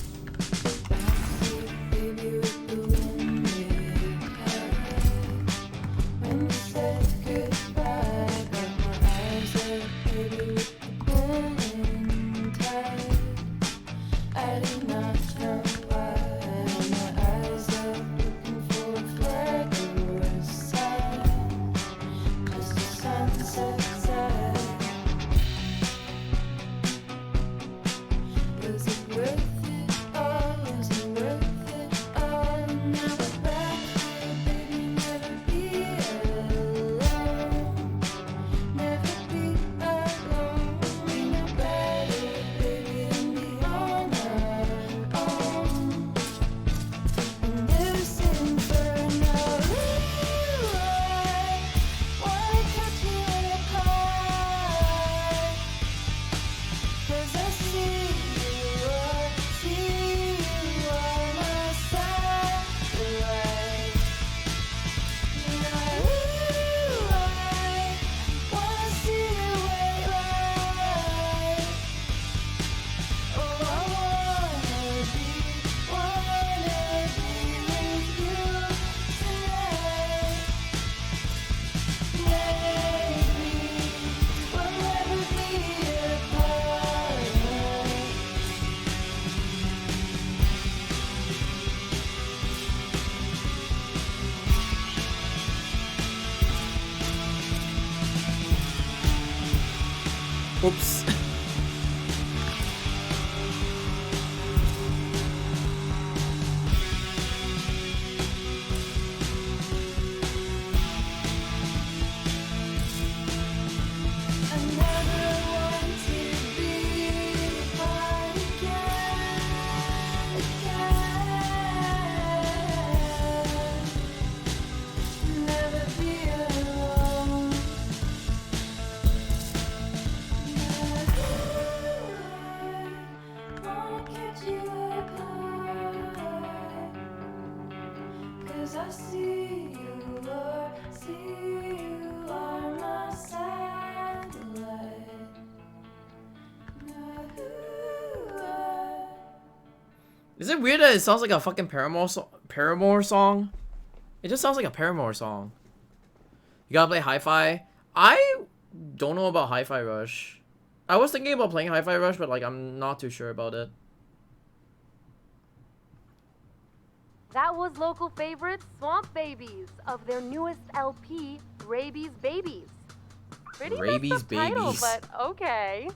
Oops. I see you are my satellite. Is it weird that it sounds like a fucking Paramore song? It just sounds like a Paramore song. You gotta play Hi-Fi. I don't know about Hi-Fi Rush. I was thinking about playing Hi-Fi Rush, but like I'm not too sure about it. That was local favorite Swamp Babies of their newest LP, Rabies Babies. Pretty Rabies messed up title, Babies. but okay.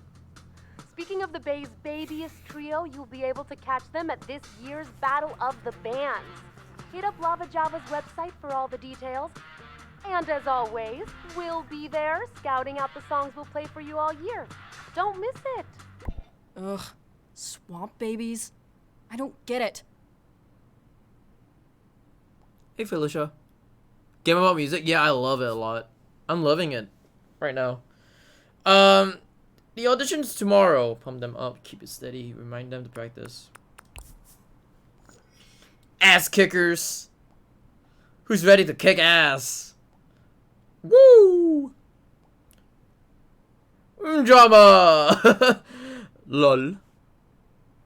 Speaking of the Bay's babyest trio, you'll be able to catch them at this year's Battle of the Bands. Hit up Lava Java's website for all the details. And as always, we'll be there scouting out the songs we'll play for you all year. Don't miss it. Ugh. Swamp Babies? I don't get it. Hey Felicia. Game about music? Yeah, I love it a lot. I'm loving it right now. The auditions tomorrow. Pump them up, keep it steady, remind them to practice. Ass kickers. Who's ready to kick ass? Woo! Drama! Lol.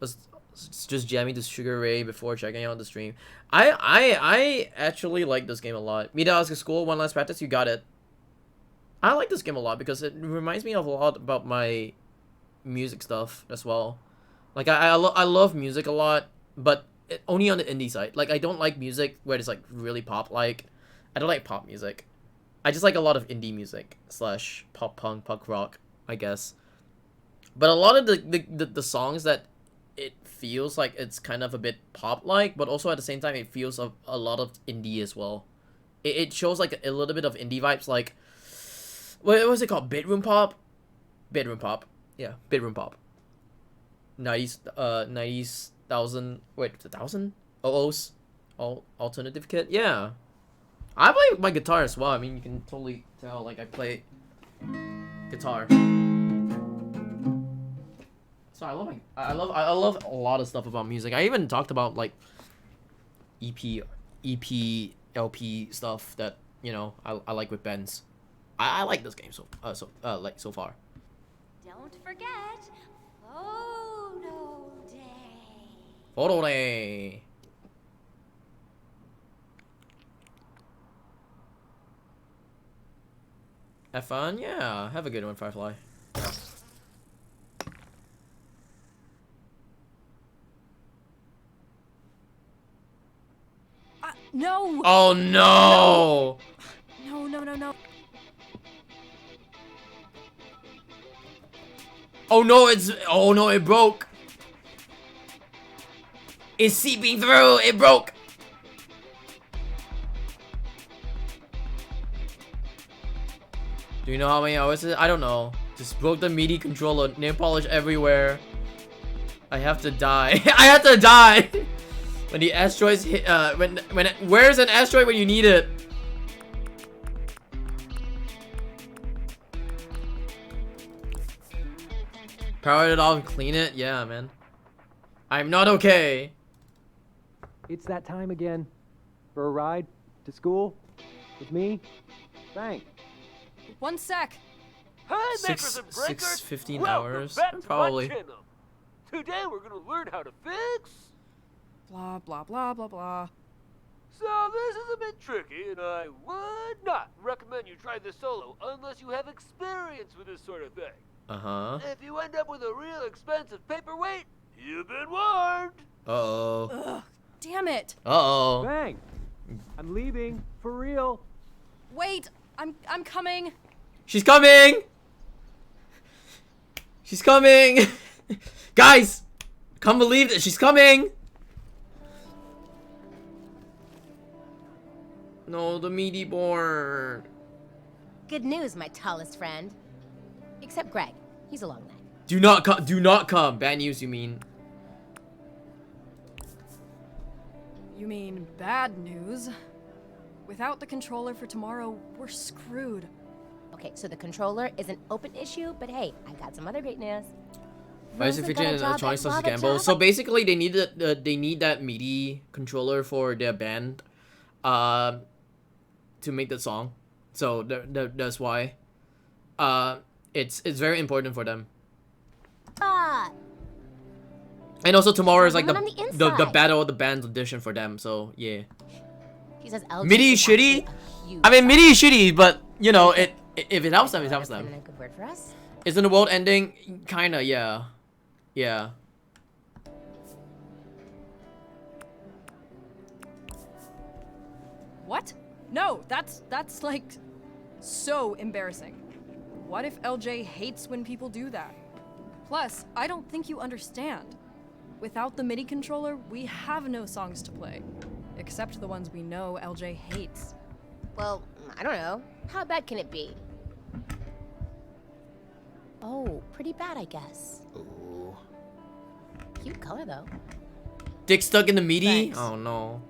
It's just jamming to Sugar Ray before checking out the stream. I actually like this game a lot. Meet at school, one last practice, you got it. I like this game a lot because it reminds me of a lot about my music stuff as well. Like I love music a lot, but only on the indie side. Like I don't like music where it's like really pop like. I don't like pop music. I just like a lot of indie music / pop punk, punk rock, I guess. But a lot of the songs that it feels like it's kind of a bit pop-like, but also at the same time it feels a lot of indie as well. It shows like a little bit of indie vibes, like what was it called? Bedroom pop? Bedroom pop. Yeah, bedroom pop. 90s thousand wait, 1,000? OOs? Alternative kit? Yeah. I play my guitar as well. I mean, you can totally tell like I play guitar. So I love a lot of stuff about music. I even talked about like EP, LP stuff that, you know, I like with bands. I like this game so far. Don't forget, follow Hodore. Have fun? Yeah. Have a good one, Firefly. No! Oh no! No, no, no, no. Oh no, oh no, it broke. It's seeping through. It broke. Do you know how many hours it is? I don't know. Just broke the MIDI controller. Nail polish everywhere. I have to die. I have to die. When the asteroids hit, where's an asteroid when you need it? Power it off and clean it? Yeah, man. I'm not okay. It's that time again. For a ride to school with me. Thanks. 1 sec. Hi, Six- makers and breakers. 15 Welcome hours? back to my Probably. channel. Today we're gonna learn how to fix. Blah, blah, blah, blah, blah. So this is a bit tricky, and I would not recommend you try this solo unless you have experience with this sort of thing. Uh-huh. If you end up with a real expensive paperweight, you've been warned. Uh-oh. Ugh, damn it. Uh-oh. Thanks. I'm leaving. For real. Wait, I'm coming. She's coming! She's coming! Guys! Can't believe that she's coming! No, the meaty board. Good news, my tallest friend. Except Greg. He's a long neck. Do not come. Do not come. Bad news, you mean? You mean bad news? Without the controller for tomorrow, we're screwed. Okay, so the controller is an open issue, but hey, I got some other great news. Why is it Rosa got fixing a an job electronic at stuff Lava gamble? Java. So basically, they need that MIDI controller for their band, to make the song. So that's why. It's very important for them. Ah, And also tomorrow is like Woman on the the inside. battle of the bands edition for them. So yeah. she says LG MIDI is is shitty. actually a huge I mean, MIDI is fan. shitty, but you know if it helps them, it helps Put them. in a good word for us. Isn't the world ending? Kinda, yeah. Yeah. What? No, that's like so embarrassing. What if LJ hates when people do that? Plus, I don't think you understand. Without the MIDI controller, we have no songs to play. Except the ones we know LJ hates. Well, I don't know. How bad can it be? Oh, pretty bad, I guess. Ooh. Cute color, though. Dick stuck in the MIDI? Thanks. Oh no.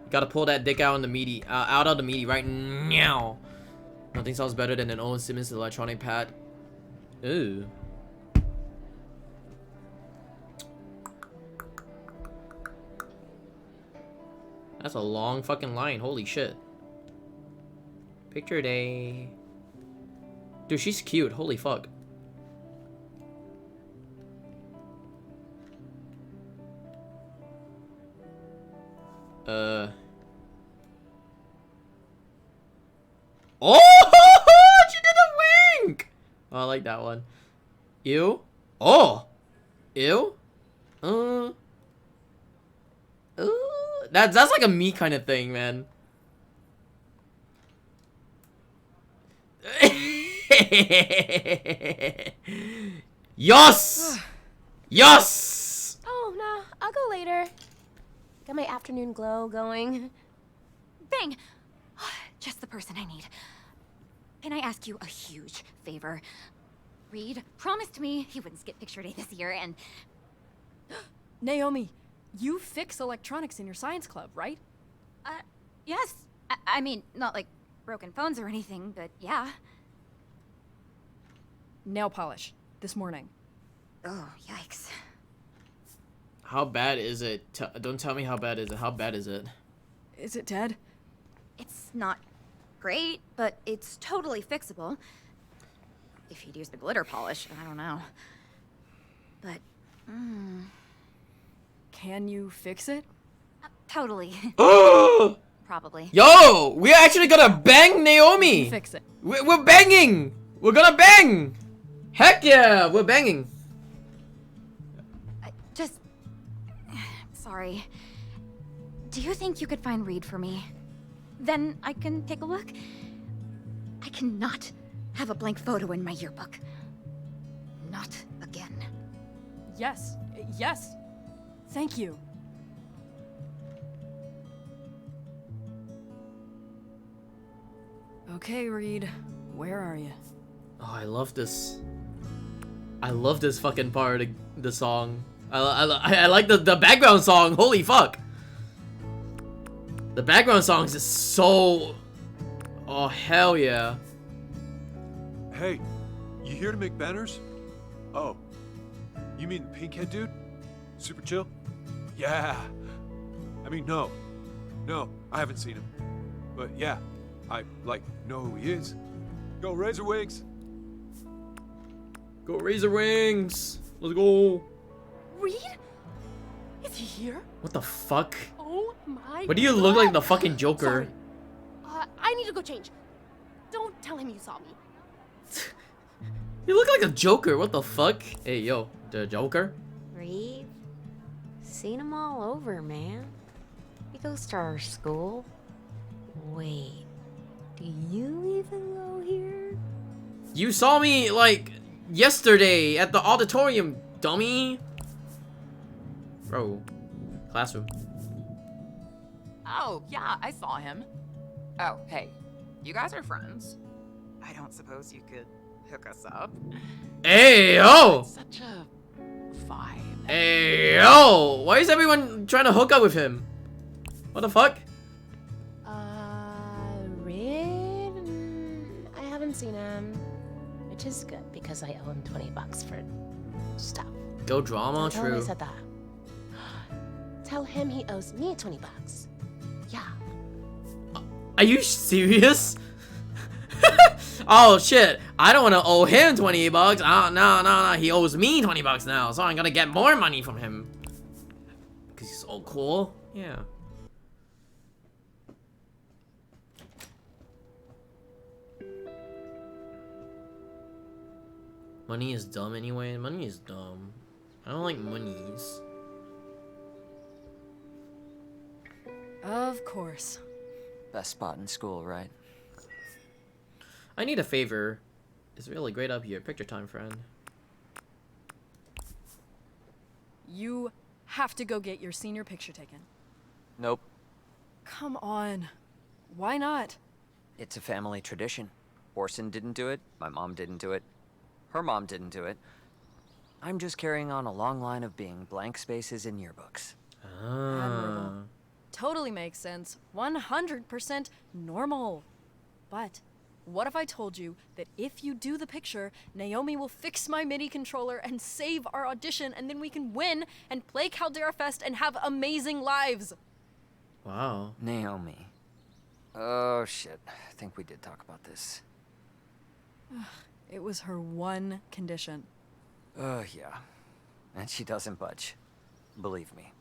You gotta pull that dick out in the MIDI, out of the MIDI right now. Nothing sounds better than an Owen Simmons electronic pad. Ooh. That's a long fucking line. Holy shit. Picture day. Dude, she's cute. Holy fuck. Oh! She did a wink! Oh, I like that one. Ew. Oh! Ew. Ooh. That's like a me kind of thing, man. Yes! Yes! Oh, no, I'll go later. Got my afternoon glow going. Bang! Just the person I need. Can I ask you a huge favor? Reed promised me he wouldn't skip picture day this year, and Naomi, you fix electronics in your science club, right? yes. I mean, not like broken phones or anything, but yeah. Nail polish, this morning. Oh, yikes. How bad is it? Don't tell me how bad is it. How bad is it? Is it dead? It's not great, but it's totally fixable. If he'd used the glitter polish, I don't know. But, Can you fix it? Totally. Oh! Probably. Yo, we're actually gonna bang Naomi. Fix it. We're banging. We're gonna bang. Heck yeah, we're banging. Just... Sorry. Do you think you could find Reed for me? Then I can take a look. I cannot have a blank photo in my yearbook. Not again. Yes. Yes. Thank you. Okay, Reed. Where are you? Oh, I love this. I love this fucking part of the song. I like the background song. Holy fuck. The background songs is so... Oh, hell yeah. Hey, you here to make banners? Oh, you mean Pinkhead dude? Super chill? Yeah. I mean, no, I haven't seen him. But yeah, I, know who he is. Go Razor Wings! Go Razor Wings! Let's go! Reed? Is he here? What the fuck? Oh my What do you look like the fucking Joker? Sorry. I need to go change. Don't tell him you saw me. You look like a Joker, what the fuck? Hey, yo, the Joker? Reed? Seen him all over, man. He goes to our school. Wait, do you even go here? You saw me, like, yesterday at the auditorium, dummy! Bro, classroom. Oh, yeah, I saw him. Oh, hey, you guys are friends. I don't suppose you could hook us up? Hey, yo! Such a vibe. Hey, yo! Why is everyone trying to hook up with him? What the fuck? Reed? I haven't seen him. Which is good, because I owe him $20 for stuff. Go drama, Don't tell him I true. said that. Tell him he owes me $20. Yeah. Are you serious? Oh shit, I don't want to owe him $20. Oh, no, he owes me $20 now, so I'm gonna get more money from him. Cause he's so cool. Yeah. Money is dumb anyway. Money is dumb. I don't like monies. Of course. Best spot in school, right? I need a favor. It's really great up here. Picture time, friend. You have to go get your senior picture taken. Nope. Come on. Why not? It's a family tradition. Orson didn't do it. My mom didn't do it. Her mom didn't do it. I'm just carrying on a long line of being blank spaces in yearbooks. Admirable. Totally makes sense. 100% normal. But what if I told you that if you do the picture, Naomi will fix my MIDI controller and save our audition, and then we can win and play Caldera Fest and have amazing lives? Wow. Naomi. Oh shit. I think we did talk about this. It was her one condition. Yeah. And she doesn't budge. Believe me.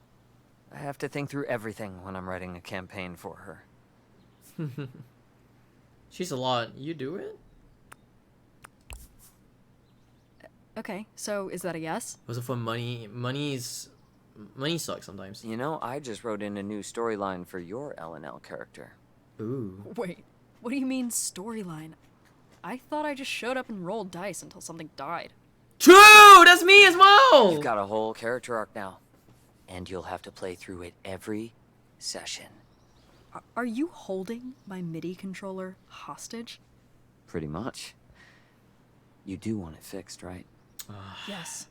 I have to think through everything when I'm writing a campaign for her. She's a lot. You do it? Okay, so is that a yes? Was it for money? Money sucks sometimes. You know, I just wrote in a new storyline for your L&L character. Ooh. Wait, what do you mean storyline? I thought I just showed up and rolled dice until something died. True! That's me as well! You've got a whole character arc now. And you'll have to play through it every session. Are you holding my MIDI controller hostage? Pretty much. You do want it fixed, right? Yes.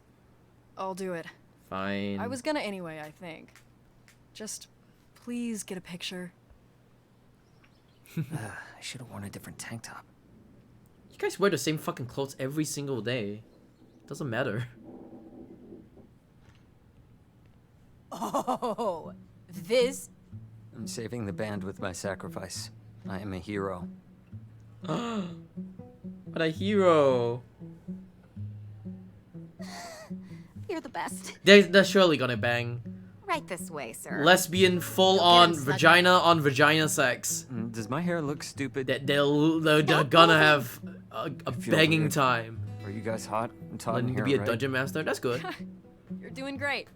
I'll do it. Fine. I was gonna anyway, I think. Just please get a picture. I should have worn a different tank top. You guys wear the same fucking clothes every single day. Doesn't matter. Oh, this? I'm saving the band with my sacrifice. I am a hero. What a hero. You're the best. They're surely gonna bang. Right this way, sir. Lesbian full-on vagina sex. Does my hair look stupid? They're gonna have a begging weird. time. Are you guys hot and Todd Learning in to here, be a right? dungeon master. That's good. You're doing great.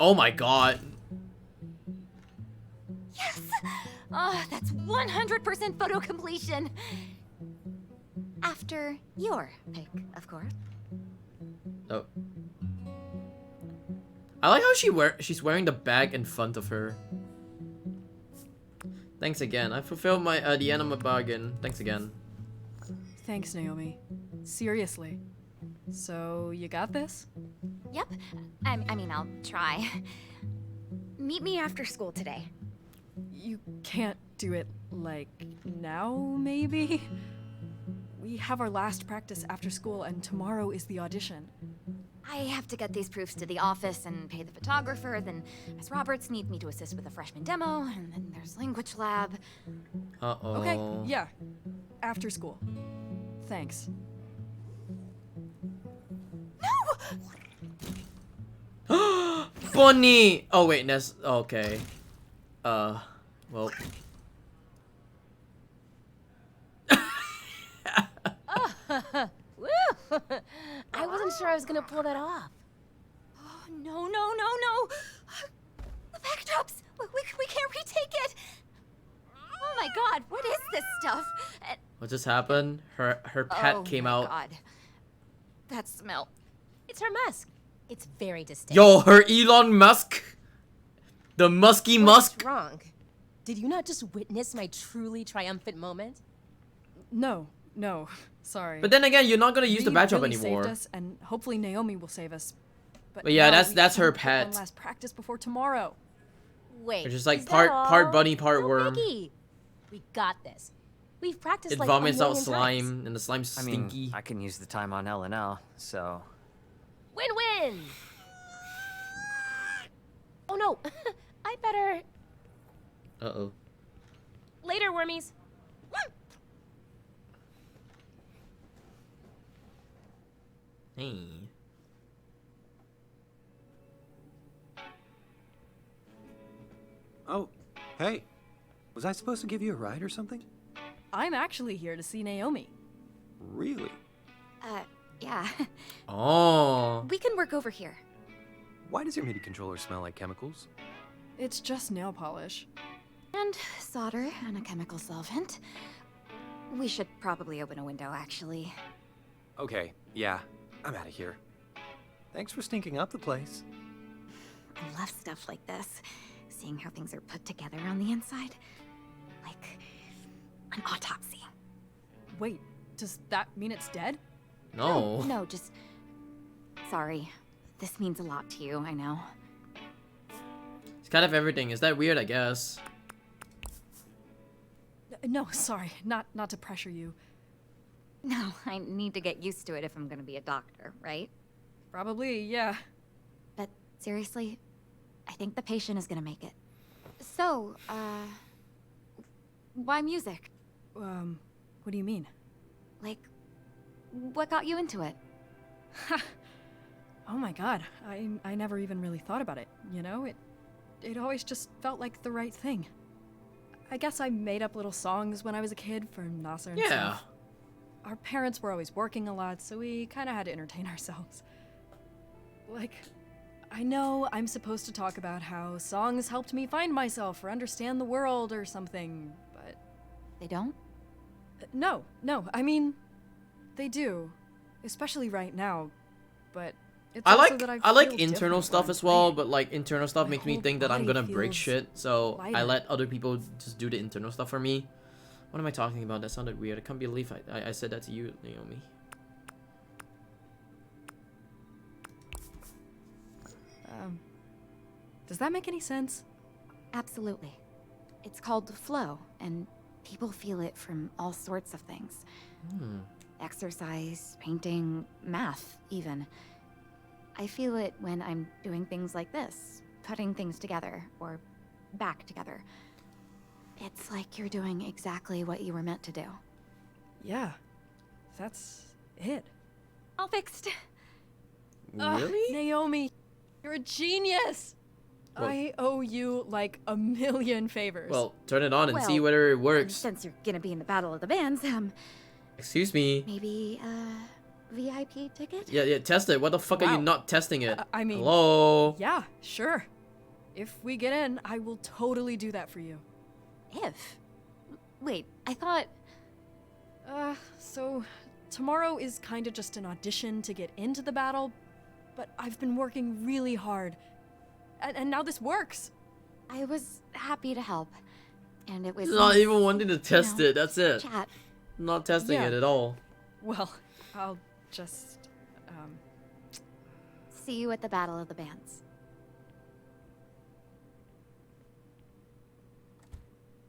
Oh my god. Yes! Oh, that's 100% photo completion. After your pick, of course. Oh. I like how she's wearing the bag in front of her. Thanks again. I fulfilled my the end of my bargain. Thanks again. Thanks, Naomi. Seriously. So, you got this? Yep. I mean, I'll try. Meet me after school today. You can't do it, like, now, maybe? We have our last practice after school, and tomorrow is the audition. I have to get these proofs to the office and pay the photographer, then Miss Roberts needs me to assist with a freshman demo, and then there's language lab. Uh-oh. Okay, yeah. After school. Thanks. Bunny! Oh wait, that's okay. Well. Woo! I wasn't sure I was gonna pull that off. Oh, no. The backdrops! We can't retake it! Oh my god, what is this stuff? What just happened? Her pet came out. Oh my god. That smell. It's her musk. It's very distinct. Yo, her Elon Musk. The musky musk. What's wrong? Did you not just witness my truly triumphant moment? No. Sorry. But then again, you're not gonna use the badge up really anymore. Saved us, and hopefully Naomi will save us. But yeah, now that's we her can't get pet. One last practice before tomorrow. Wait. It's just like is that part all? bunny, part No worm. biggie. We got this. We've practiced It like vomits a out million slime, times. and the slime's I stinky. mean, I can use the time on L&L, so... Win-win. Oh no, I better. Uh-oh. Later, wormies. Hey. Oh, hey. Was I supposed to give you a ride or something? I'm actually here to see Naomi. Really? Yeah. Oh. We can work over here. Why does your MIDI controller smell like chemicals? It's just nail polish. And solder and a chemical solvent. We should probably open a window, actually. Okay, yeah. I'm out of here. Thanks for stinking up the place. I love stuff like this. Seeing how things are put together on the inside. Like an autopsy. Wait, does that mean it's dead? No. No, just... Sorry. This means a lot to you, I know. It's kind of everything. Is that weird? I guess. No, sorry. Not to pressure you. No, I need to get used to it if I'm gonna be a doctor, right? Probably, yeah. But seriously, I think the patient is gonna make it. So, why music? What do you mean? Like, what got you into it? Oh my god, I never even really thought about it, you know? It always just felt like the right thing. I guess I made up little songs when I was a kid for Nasser and Yeah. stuff. Our parents were always working a lot, so we kind of had to entertain ourselves. Like, I know I'm supposed to talk about how songs helped me find myself or understand the world or something, but... They don't? No, I mean, they do. Especially right now, but... It's I also like that I like feel internal different stuff when as well, playing. but like internal stuff makes me whole think that I'm body gonna break feels shit, so I lighter. let other people just do the internal stuff for me. What am I talking about? That sounded weird. I can't believe I said that to you, Naomi. Does that make any sense? Absolutely. It's called flow, and people feel it from all sorts of things. Exercise, painting, math, even. I feel it when I'm doing things like this, putting things together, or back together. It's like you're doing exactly what you were meant to do. Yeah. That's it. All fixed. Really? Naomi, you're a genius. Well- I owe you like a million favors. Well, turn it on and see Well, whether it works. Since you're gonna be in the Battle of the Bands, Excuse me. maybe VIP ticket? Yeah, test it. What the fuck are you Wow. not testing it? I mean, hello? Yeah, sure. If we get in, I will totally do that for you. If? Wait, I thought... So tomorrow is kind of just an audition to get into the battle, but I've been working really hard. And now this works. I was happy to help. And it was... Not even wanting to test you know, it. That's it. Chat. Not testing Yeah. it at all. Well, I'll just, See you at the Battle of the Bands.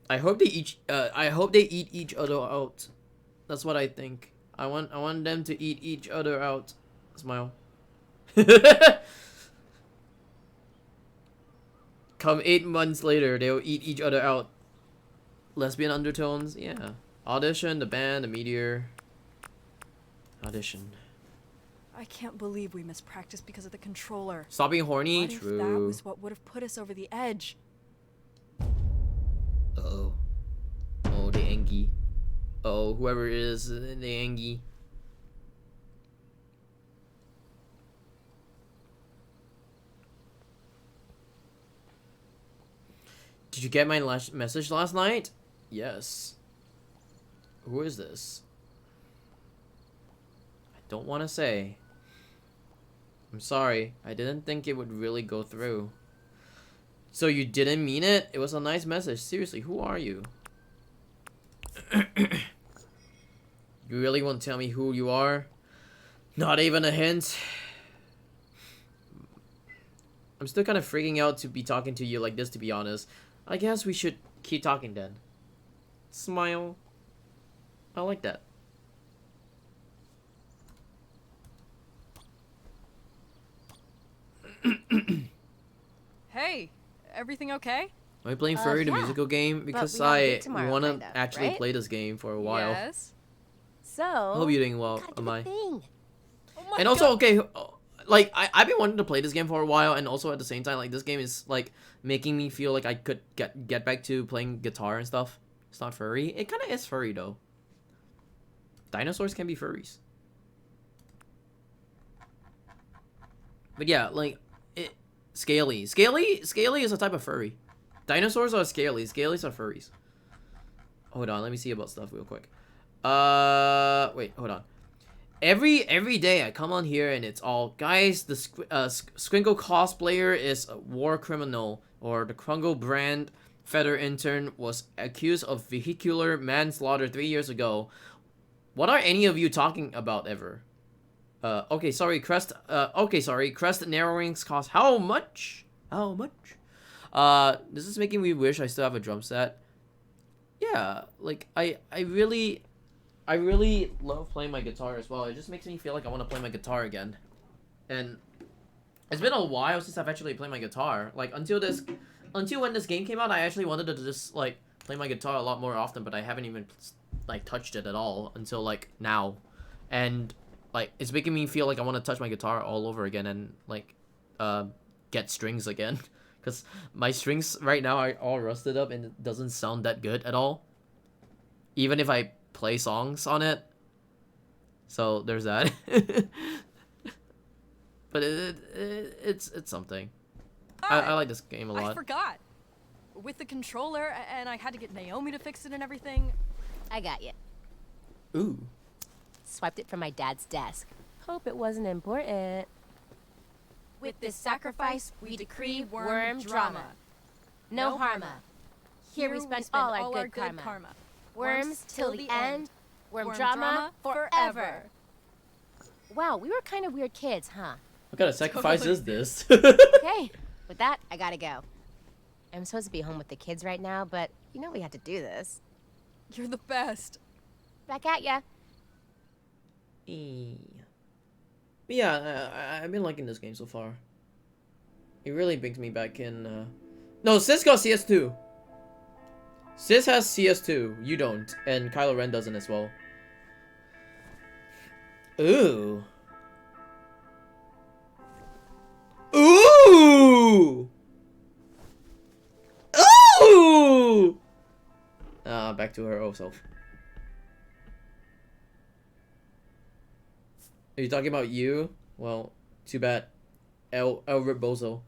I hope they eat each other out. That's what I think. I want them to eat each other out. Smile. Come 8 months later, they'll eat each other out. Lesbian undertones, yeah. Audition, the band, the meteor. Audition. I can't believe we missed practice because of the controller. Stop being horny? What if that True. was what would have put us over the edge? Uh-oh. Oh, the Angie. Oh, whoever it is, the Angie. Did you get my last message last night? Yes. Who is this? I don't want to say. I'm sorry. I didn't think it would really go through. So you didn't mean it? It was a nice message. Seriously, who are you? You really won't tell me who you are? Not even a hint? I'm still kind of freaking out to be talking to you like this, to be honest. I guess we should keep talking then. Smile. I like that. Hey, everything okay? Are we playing Furry the yeah. musical game? But Because we have a I date tomorrow, want to kinda, actually right? play this game for a while. Yes. So... I hope you're doing well, gotta do am the I? thing. Oh my And also, God. okay, like, I've been wanting to play this game for a while, and also at the same time, like, this game is, like, making me feel like I could get back to playing guitar and stuff. It's not furry. It kind of is furry, though. Dinosaurs can be furries. But yeah, like, scaly. Scaly is a type of furry. Dinosaurs are scaly. Scalies are furries. Hold on, let me see about stuff real quick. Wait, hold on. Every day I come on here and it's all, guys, the Squinkle cosplayer is a war criminal, or the Krungle brand feather intern was accused of vehicular manslaughter 3 years ago. What are any of you talking about ever? Okay, sorry, Crest narrowings cost how much? How much? This is making me wish I still have a drum set. Yeah, like, I really love playing my guitar as well. It just makes me feel like I want to play my guitar again. And it's been a while since I've actually played my guitar. Like, until when this game came out, I actually wanted to just, like, play my guitar a lot more often, but I haven't even, like, touched it at all until, like, now. And, like, it's making me feel like I want to touch my guitar all over again and, like, get strings again. Because my strings right now are all rusted up and it doesn't sound that good at all. Even if I play songs on it. So there's that. But it's something. I like this game a lot. I forgot. With the controller, and I had to get Naomi to fix it and everything. I got you. Ooh. Swiped it from my dad's desk. Hope it wasn't important. With this sacrifice, we decree worm drama. No harma. Here we spend all our good karma. Worms till the end. Worm drama forever. Wow, we were kind of weird kids, huh? What kind of sacrifice is this? Okay, with that, I gotta go. I'm supposed to be home with the kids right now, but you know we had to do this. You're the best. Back at ya. Yeah, I've been liking this game so far. It really brings me back in. No, Sis got CS2. Sis has CS2. You don't, and Kylo Ren doesn't as well. Ooh. Ooh. Ooh. Back to her old self. Are you talking about you? Well, too bad. El Rebozo.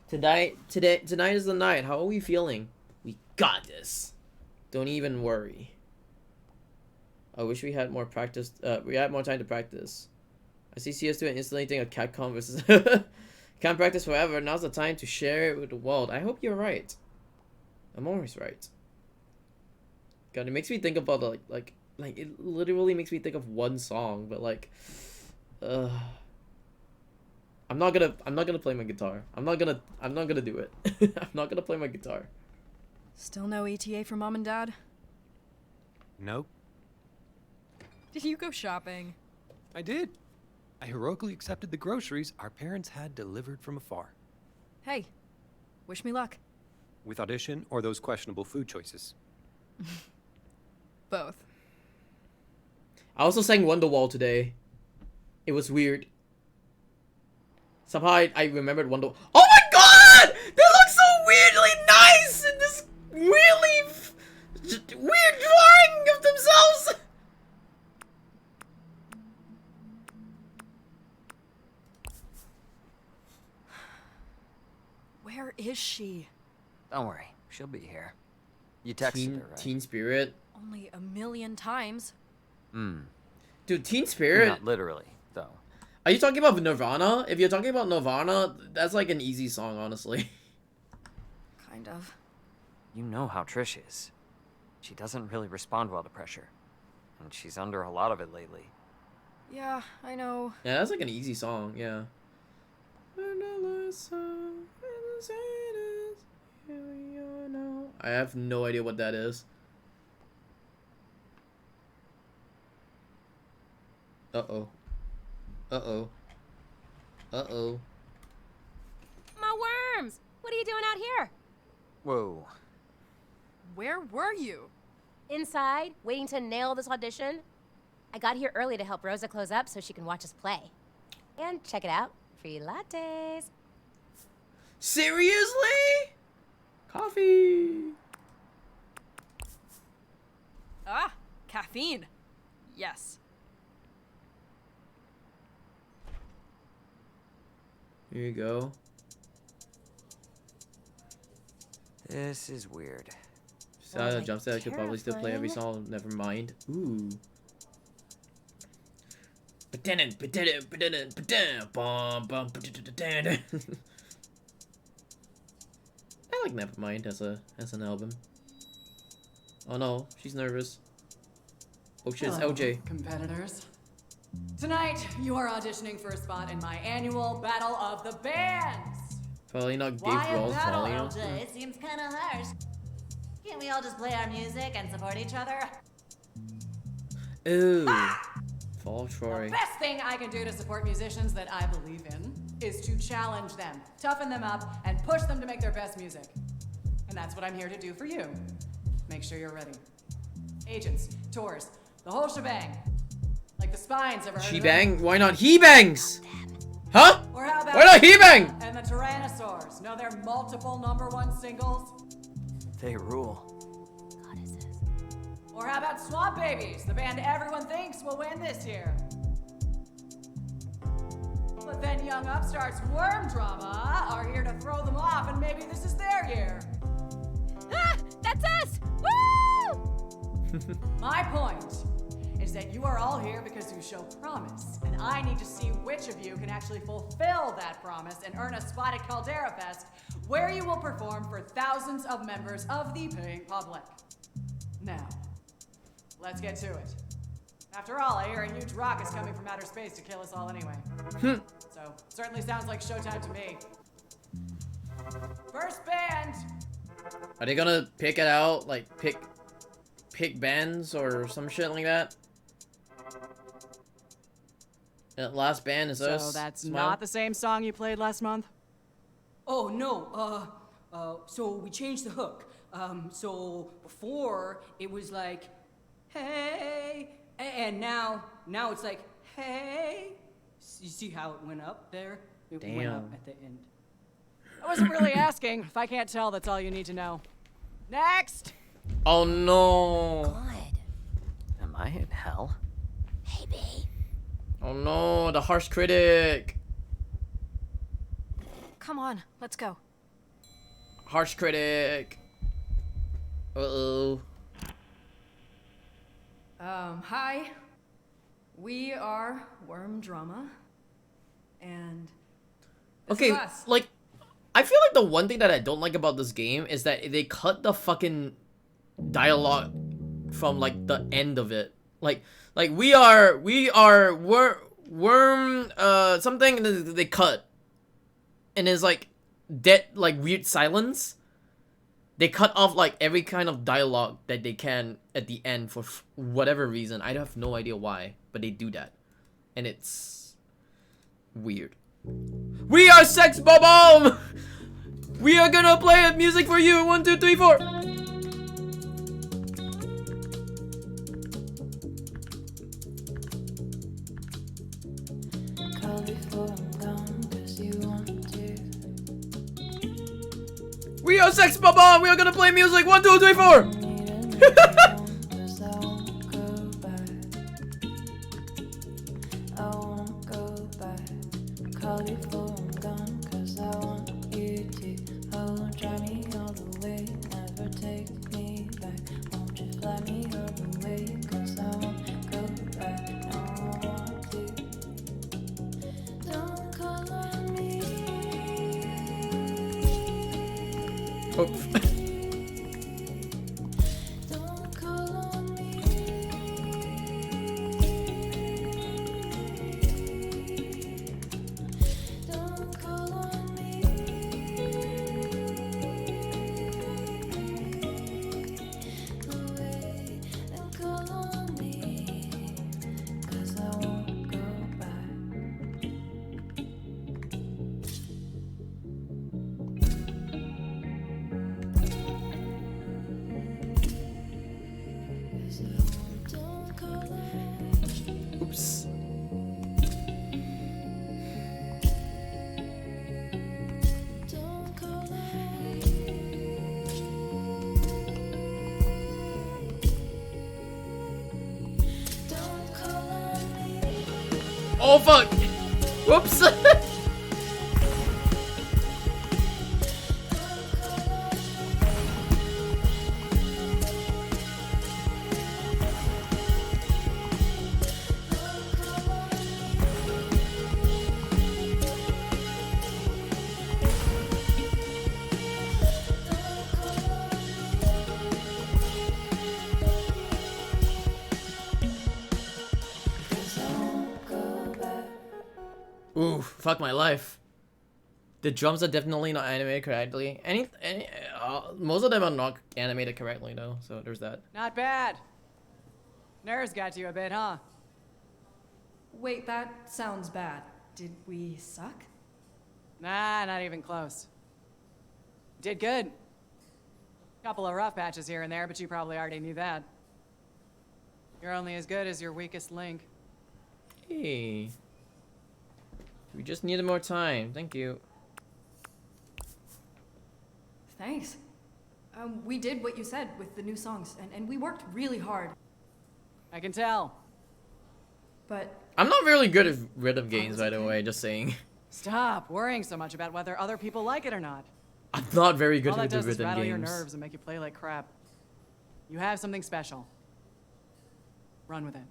Tonight is the night. How are we feeling? We got this. Don't even worry. I wish we had more practice. We had more time to practice. I see CS2 installating a Capcom versus. Can't practice forever. Now's the time to share it with the world. I hope you're right. I'm always right. God, it makes me think about like it literally makes me think of one song, but like, I'm not gonna play my guitar. I'm not gonna do it. I'm not gonna play my guitar. Still no ETA for Mom and Dad? Nope. Did you go shopping? I did. I heroically accepted the groceries our parents had delivered from afar. Hey, wish me luck. With audition or those questionable food choices? Both. I also sang Wonderwall today. It was weird. Somehow I remembered Wonderwall. Oh my god! They look so weirdly nice in this weird drawing of themselves! Where is she? Don't worry, she'll be here. You texted her, right? Teen Spirit. Only a million times. Dude, Teen Spirit. Not literally, though. Are you talking about Nirvana? If you're talking about Nirvana, that's like an easy song, honestly. Kind of. You know how Trish is. She doesn't really respond well to pressure. And she's under a lot of it lately. Yeah, I know. Yeah, that's like an easy song, yeah. I have no idea what that is. Uh-oh. Uh-oh. Uh-oh. My worms! What are you doing out here? Whoa. Where were you? Inside, waiting to nail this audition. I got here early to help Rosa close up so she can watch us play. And check it out, free lattes. Seriously? Coffee. Ah, caffeine. Yes. Here you go. This is weird. So jump set, I could probably still play every song, never mind. Ooh. I like Nevermind as an album. Oh no, she's nervous. Oh shit, it's LJ. Competitors. Tonight, you are auditioning for a spot in my annual Battle of the Bands. Probably not Gabe Why a Rawls battle, calling you. LJ? It seems kind of harsh. Can't we all just play our music and support each other? Ooh. Fall Troy. The best thing I can do to support musicians that I believe in is to challenge them, toughen them up, and push them to make their best music. And that's what I'm here to do for you. Make sure you're ready. Agents, tours, the whole shebang. Like the Spines, ever heard She of them? bang? Why not he bangs? Huh? Or how about Why not he bang? And the Tyrannosaurs. Know their multiple #1 singles? They rule. Or how about Swamp Babies, the band everyone thinks will win this year? But then young upstarts Worm Drama are here to throw them off, and maybe this is their year. Ah! That's us! Woo! My point is that you are all here because you show promise, and I need to see which of you can actually fulfill that promise and earn a spot at Caldera Fest, where you will perform for thousands of members of the paying public. Now, let's get to it. After all, I hear a huge rock is coming from outer space to kill us all anyway. So, certainly sounds like showtime to me. First band! Are they gonna pick it out? Like, pick bands or some shit like that? That last band is us. So that's Smile? not the same song you played last month? Oh, no, so we changed the hook. So before, it was like, hey. And now it's like, hey. You see how it went up there? It went up Damn. at the end. I wasn't really asking. If I can't tell, that's all you need to know. Next! Oh no. Am I in hell? Hey, B. Oh no, the harsh critic. Come on, let's go. Harsh critic. Uh-oh. Hi. We are Worm Drama. And this Okay, is us. like, I feel like the one thing that I don't like about this game is that they cut the fucking dialogue from like the end of it. Like we are worm something, and then they cut, and it's like dead, like weird silence. They cut off like every kind of dialogue that they can at the end for whatever reason. I have no idea why, but they do that, and it's weird. We are Sex Bomb! We are gonna play music for you. 1, 2, 3, 4. Call before I'm gone, 'cause you want to. We are Sex Bomb! We are gonna play music. 1, 2, 3, 4. 'Cause I won't go back. I won't go back. Call before I'm gone, 'cause I want you to. Oh, drive me all the way, never take me back. Won't you fly me all the way, 'cause I won't go back. No, I want to. Don't call on me. Oops. Don't call on me. Don't call on me. No way. Don't call on me. 'Cause I won't go back. Don't call on. Oops. Don't call on. Don't call on me. Oh fuck! Whoops! Ooh, fuck my life. The drums are definitely not animated correctly. Most of them are not animated correctly though, so there's that. Not bad. Nerves got you a bit, huh? Wait, that sounds bad. Did we suck? Nah, not even close. Did good. Couple of rough patches here and there, but you probably already knew that. You're only as good as your weakest link. Hey. We just needed more time. Thank you. Thanks. We did what you said with the new songs, and we worked really hard. I can tell. But I'm not really good at rhythm games, by the way, just saying. Stop worrying so much about whether other people like it or not. I'm not very good All that with the does is rhythm rattle your games. nerves and make you play like crap. You have something special. Run with it.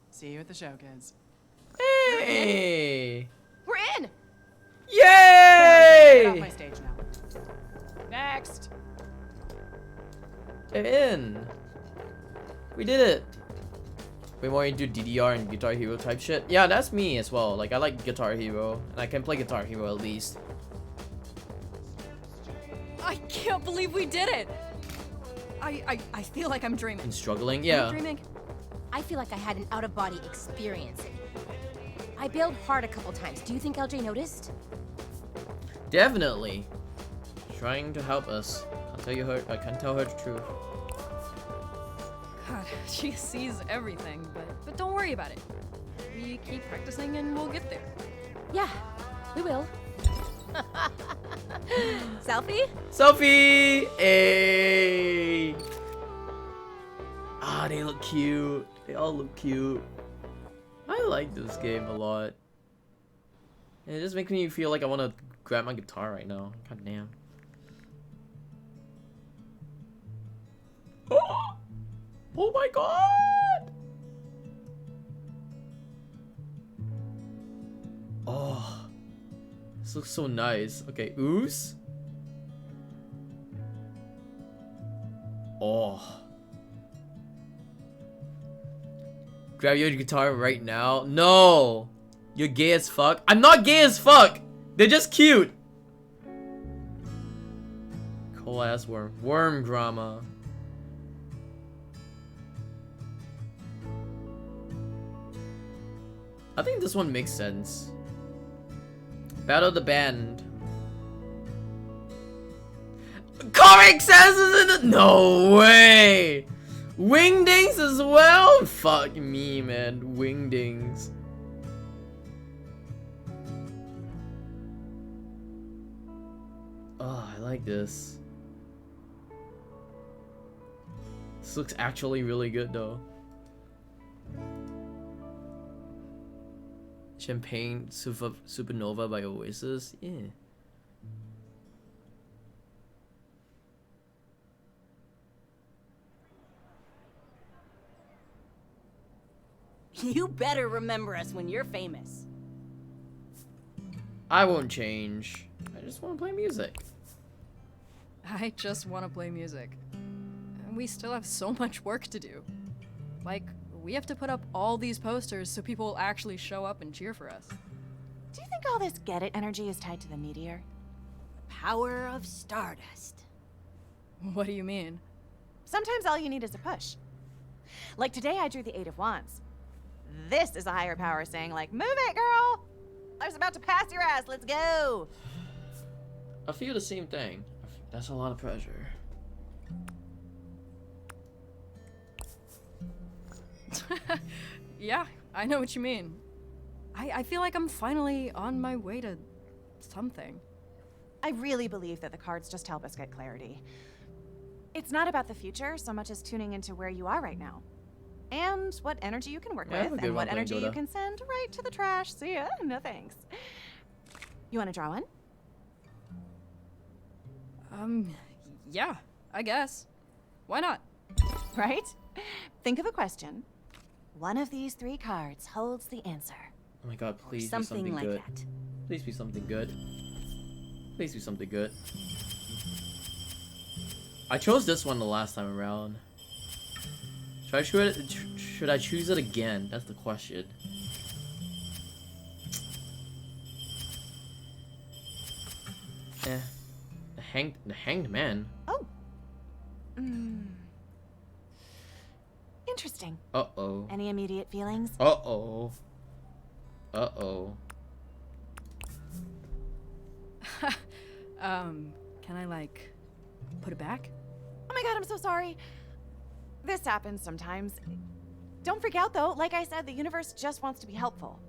See you at the show, kids. Hey! We're in! Get off Yay! my stage now. Next! They're in. We did it. Way more into DDR and Guitar Hero type shit. Yeah, that's me as well. Like, I like Guitar Hero, and I can play Guitar Hero at least. I can't believe we did it! I feel like I'm dreaming. And struggling, Am yeah. I dreaming? I feel like I had an out-of-body experience. I bailed hard a couple times. Do you think LJ noticed? Definitely. Trying to help us. I can't tell her the truth. God, She sees everything, but don't worry about it. We keep practicing and we'll get there. Yeah, we will. Selfie? Selfie! Hey! Ah, they look cute. They all look cute. I like this game a lot. It just makes me feel like I want to grab my guitar right now. God damn. Oh my god! Oh. This looks so nice. Okay, ooze. Oh. Grab your guitar right now. No! You're gay as fuck. I'm not gay as fuck! They're just cute! Cool ass worm. Worm drama. I think this one makes sense. Battle of the Band. Comic Sans is in it! No way! Wingdings as well? Fuck me, man. Wingdings. Oh, I like this. This looks actually really good though. Champagne Supernova by Oasis. Yeah. You better remember us when you're famous. I won't change. I just want to play music. I just want to play music. And we still have so much work to do. Like, we have to put up all these posters so people will actually show up and cheer for us. Do you think all this get it energy is tied to the meteor? The power of Stardust. What do you mean? Sometimes all you need is a push. Like today I drew the Eight of Wands. This is a higher power saying like, move it, girl! I was about to pass your ass, let's go! I feel the same thing. That's a lot of pressure. Yeah, I know what you mean. I feel like I'm finally on my way to something. I really believe that the cards just help us get clarity. It's not about the future so much as tuning into where you are right now. And what energy you can work Yeah, with, okay, and what well played, energy you Dota. can send right to the trash. See ya, no thanks. You wanna draw one? Yeah, I guess. Why not? Right? Think of a question. One of these three cards holds the answer. Oh my god, please be something something like good. that. Please be something good. Please be something good. I chose this one the last time around. Should I choose it again? That's the question. The Hanged Man. Oh. Interesting. Uh-oh. Any immediate feelings? Uh-oh. Uh-oh. Can I, like, put it back? Oh my god, I'm so sorry. This happens sometimes. Don't freak out though. Like I said, the universe just wants to be helpful.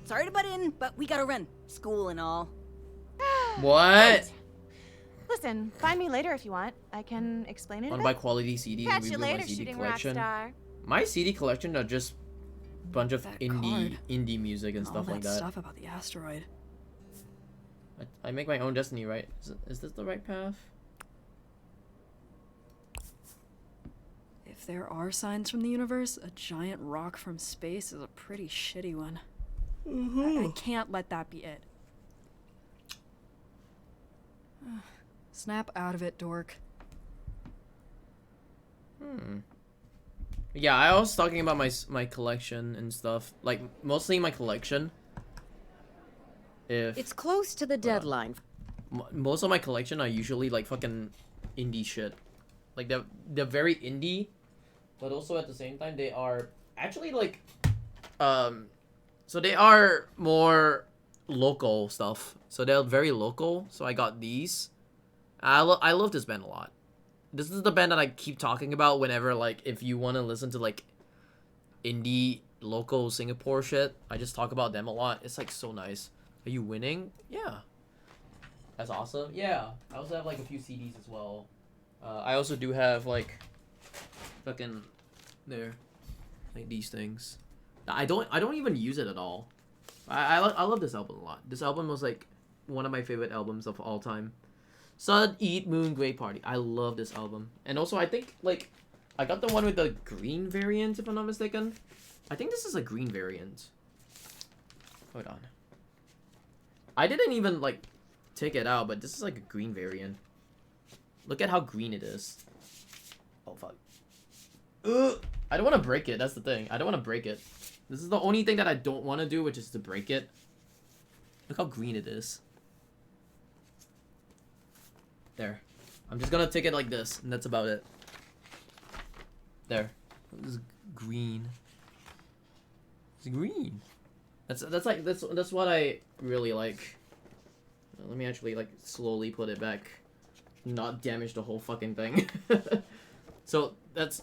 Sorry to butt in, but we gotta run. School and all. What? Listen, find me later if you want. I can explain it. Want to buy quality CDs Catch and you review my later, CD shooting rock collection? star. My CD collection are just a bunch of That indie music and all stuff like that. stuff about the asteroid. I make my own destiny, right? Is this the right path? If there are signs from the universe, a giant rock from space is a pretty shitty one. I can't let that be it. Snap out of it, dork. Yeah, I was talking about my collection and stuff. Like, mostly my collection. It's close to the deadline. Most of my collection are usually like fucking indie shit. Like they're very indie, but also at the same time they are actually like so they are more local stuff. So they're very local. So I got these. I love this band a lot. this is the band that I keep talking about whenever, like, if you want to listen to, like, indie local Singapore shit. I just talk about them a lot. It's, like, so nice. Are you winning? Yeah. That's awesome. Yeah. I also have, like, a few CDs as well. I also do have, like, fucking there, like, these things. I don't even use it at all. I love this album a lot. This album was, like, one of my favorite albums of all time. Sun, Eat, Moon, Great Party. I love this album. And also, I think, like, I got the one with the green variant, if I'm not mistaken. I think this is a green variant. Hold on. I didn't even, like, take it out, but this is, like, a green variant. Look at how green it is. Oh, fuck. Ugh! I don't want to break it, that's the thing. I don't want to break it. This is the only thing that I don't want to do, which is to break it. Look how green it is. There. I'm just gonna take it like this, and that's about it. There. This is green. It's green. That's what I really like. Let me actually, like, slowly put it back. Not damage the whole fucking thing. So that's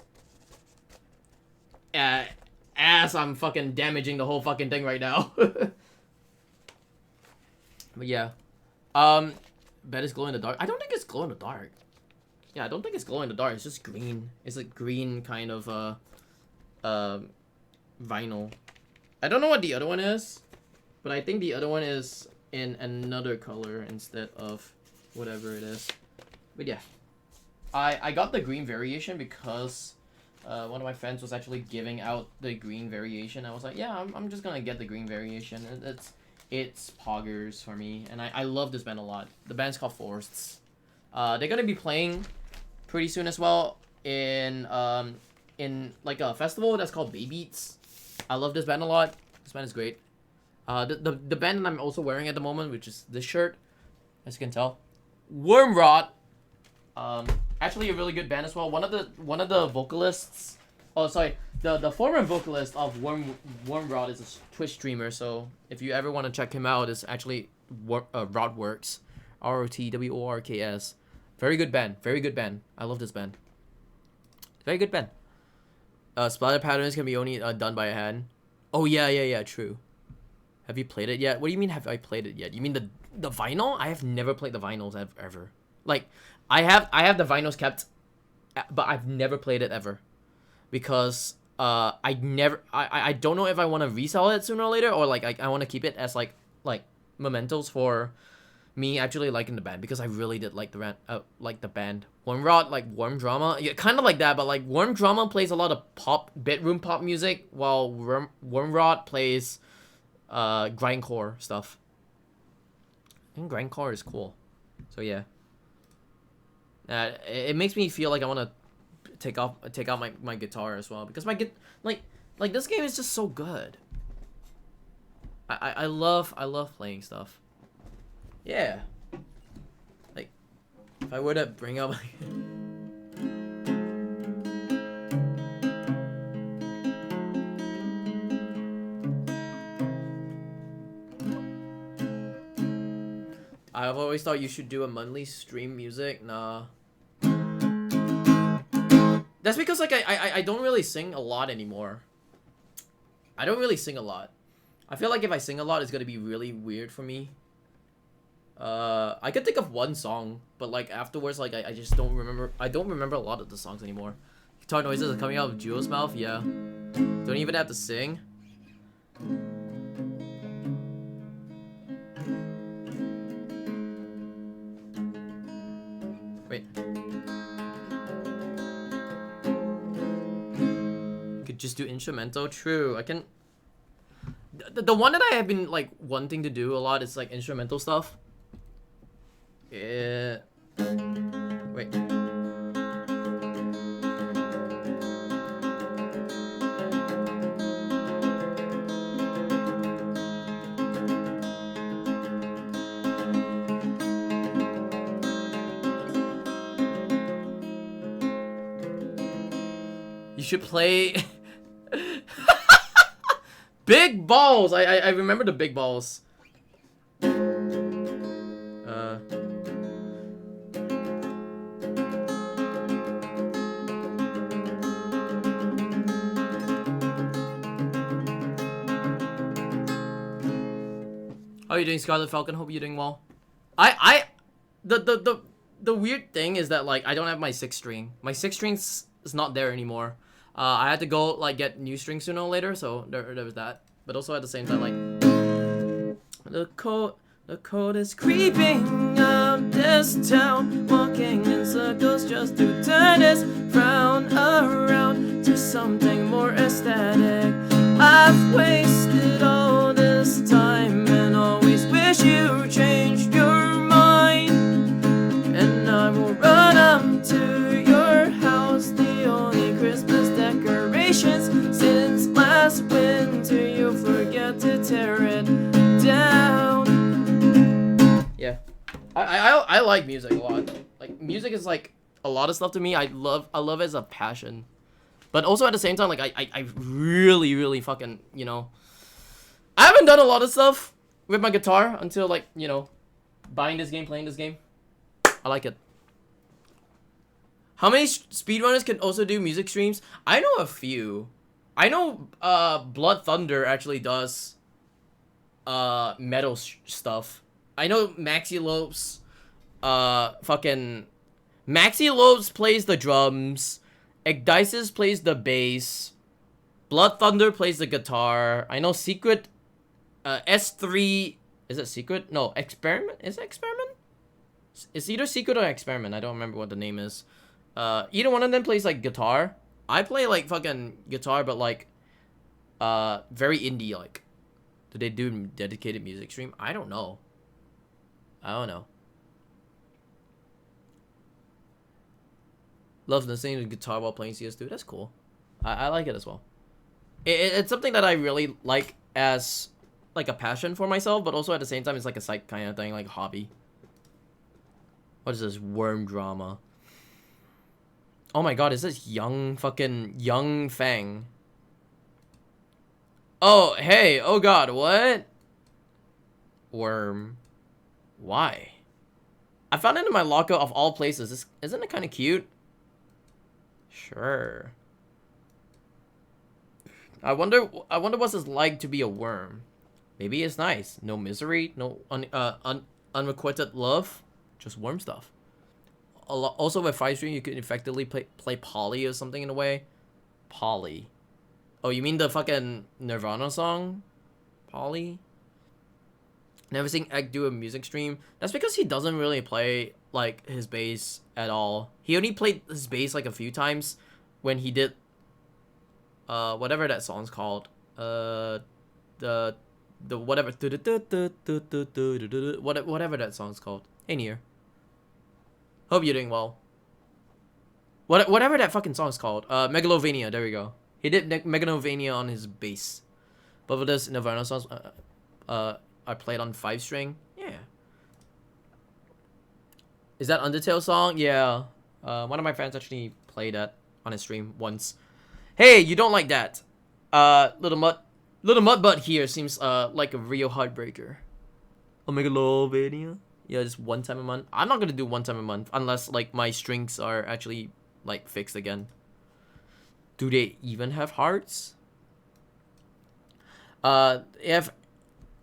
as I'm fucking damaging the whole fucking thing right now. But yeah. Bet it's glow in the dark. I don't think it's glow in the dark. Yeah, I don't think it's glow in the dark. It's just green. It's like green kind of vinyl. I don't know what the other one is, but I think the other one is in another color instead of whatever it is. But yeah, I got the green variation because one of my friends was actually giving out the green variation. I was like, yeah, I'm just gonna get the green variation. It's poggers for me, and I love this band a lot. The band's called Forests. They're gonna be playing pretty soon as well in like a festival that's called Bay Beats. I love this band a lot. This band is great. The band that I'm also wearing at the moment, which is this shirt, as you can tell, Wormrot. Actually a really good band as well. One of the vocalists. Oh, sorry. The former vocalist of Wormrot is a Twitch streamer, so if you ever want to check him out, it's actually Rotworks. ROTWORKS. Very good band. Very good band. I love this band. Very good band. Splatter patterns can be only done by a hand. Oh yeah, true. Have you played it yet? What do you mean have I played it yet? You mean the vinyl? I have never played the vinyls ever. Like, I have the vinyls kept, but I've never played it ever. Because I don't know if I want to resell it sooner or later, or like I want to keep it as like mementos for me actually liking the band, because I really did like the band. Wormrot, like Worm Drama, yeah, kind of like that, but like Worm Drama plays a lot of bedroom pop music, while Wormrot plays grindcore stuff. I think grindcore is cool, so yeah. It makes me feel like I want to take out my guitar as well, because like this game is just so good. I love playing stuff. Yeah. Like, if I were to bring up I've always thought you should do a monthly stream music. Nah. That's because like I don't really sing a lot anymore. I don't really sing a lot. I feel like if I sing a lot, it's gonna be really weird for me. I could think of one song, but like afterwards, like I just don't remember. I don't remember a lot of the songs anymore. Guitar noises are coming out of Jules' mouth. Yeah. Don't even have to sing. Wait. You could just do instrumental. True. I can. The one that I have been like wanting to do a lot is like instrumental stuff. Yeah. Wait. You should play Big Balls. I remember the Big Balls. How are you doing, Scarlet Falcon? Hope you're doing well. The weird thing is that like I don't have my 6th string. My 6th string is not there anymore. I had to go like get new strings sooner or later, so there was that. But also at the same time, like the cold is creeping up this town, walking in circles just to turn this frown around to something more aesthetic. I've wasted all this time and always wish you changed your mind. And I will run up to your house, the only Christmas decorations since last winter. You forget to tear it down. Yeah, I like music a lot. Like music is like a lot of stuff to me. I love it as a passion, but also at the same time, like I really fucking, you know, I haven't done a lot of stuff with my guitar until like, you know, buying this game, playing this game. I like it. How many speedrunners can also do music streams? I know a few. I know Blood Thunder actually does metal stuff. I know Maxi Lopes Maxi Lopes plays the drums. Igdices plays the bass. Blood Thunder plays the guitar. I know Secret S3, is it Secret? No, Experiment? Is it Experiment? It's either Secret or Experiment. I don't remember what the name is. Either one of them plays like guitar. I play like fucking guitar, but like very indie like. Do they do dedicated music stream? I don't know. Love listening to guitar while playing CS2. That's cool. I like it as well. It's something that I really like as like a passion for myself, but also at the same time it's like a side kind of thing, like a hobby. What is this worm drama? Oh my god, is this young Fang? Oh, hey, oh god, what? Worm. Why? I found it in my locker of all places. Isn't it kind of cute? Sure. I wonder what's it's like to be a worm. Maybe it's nice. No misery, no unrequited love, just worm stuff. Also with 5 string, you could effectively play Polly or something in a way. Polly. Oh, you mean the fucking Nirvana song? Polly? Never seen Egg do a music stream. That's because he doesn't really play like his bass at all. He only played his bass like a few times when he did whatever that song's called. The whatever whatever that song's called. Hey Nier. Hope you're doing well. Whatever that fucking song's called. Megalovania, there we go. He did Megalovania on his bass. But for this Nirvana songs, I played on 5 string. Yeah. Is that Undertale song? Yeah. One of my friends actually played that on his stream once. Hey, you don't like that. Little mud butt here seems like a real heartbreaker. Megalovania. Yeah, just one time a month. I'm not gonna do one time a month unless like my strings are actually like fixed again. Do they even have hearts? If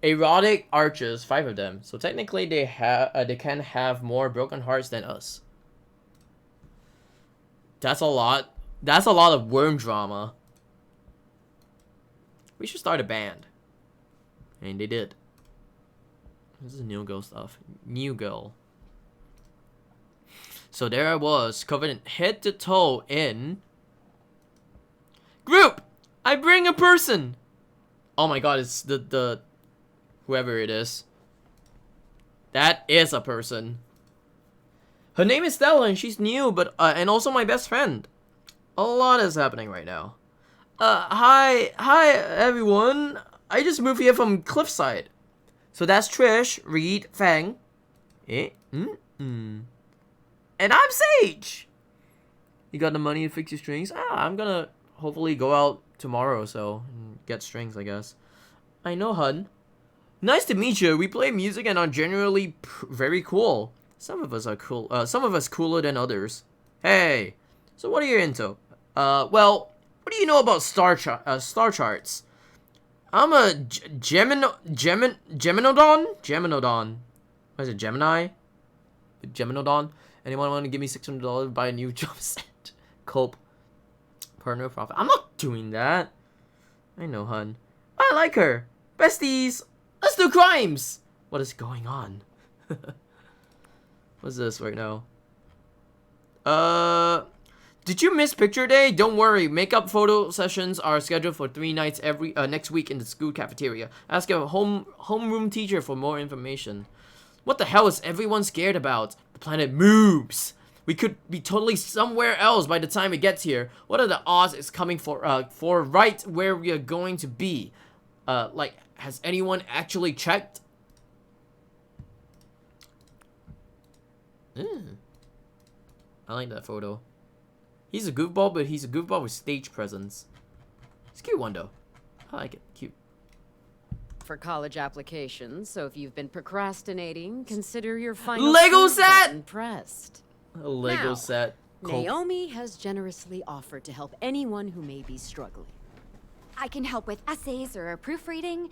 erotic arches, 5 of them. So technically they can have more broken hearts than us. That's a lot. That's a lot of worm drama. We should start a band. And they did. This is New Girl stuff. New Girl. So there I was, covered in head to toe in group. I bring a person. Oh my god, it's the whoever it is. That is a person. Her name is Stella and she's new, but and also my best friend. A lot is happening right now. Hi everyone. I just moved here from Cliffside. So that's Trish, Reed, Fang. And I'm Sage. You got the money to fix your strings? I'm gonna hopefully go out tomorrow or so and get strings, I guess. I know, hun. Nice to meet you. We play music and are generally very cool. Some of us are cool. Some of us cooler than others. Hey. So what are you into? Well, what do you know about star charts? I'm a Geminodon? What is it, Gemini? Geminodon? Anyone want to give me $600 to buy a new jump set? Culp. Partner profit. I'm not doing that. I know, hun. I like her. Besties! Let's do crimes! What is going on? What's this right now? Did you miss picture day? Don't worry. Makeup photo sessions are scheduled for 3 nights every next week in the school cafeteria. Ask a homeroom teacher for more information. What the hell is everyone scared about? The planet moves. We could be totally somewhere else by the time it gets here. What are the odds it's coming for right where we are going to be? Like, has anyone actually checked? I like that photo. He's a goofball, but he's a goofball with stage presence. It's a cute one, though. I like it. Cute. For college applications, so if you've been procrastinating, consider your final Lego approve set! button pressed. A Lego Now, set. Cool. Naomi has generously offered to help anyone who may be struggling. I can help with essays or proofreading.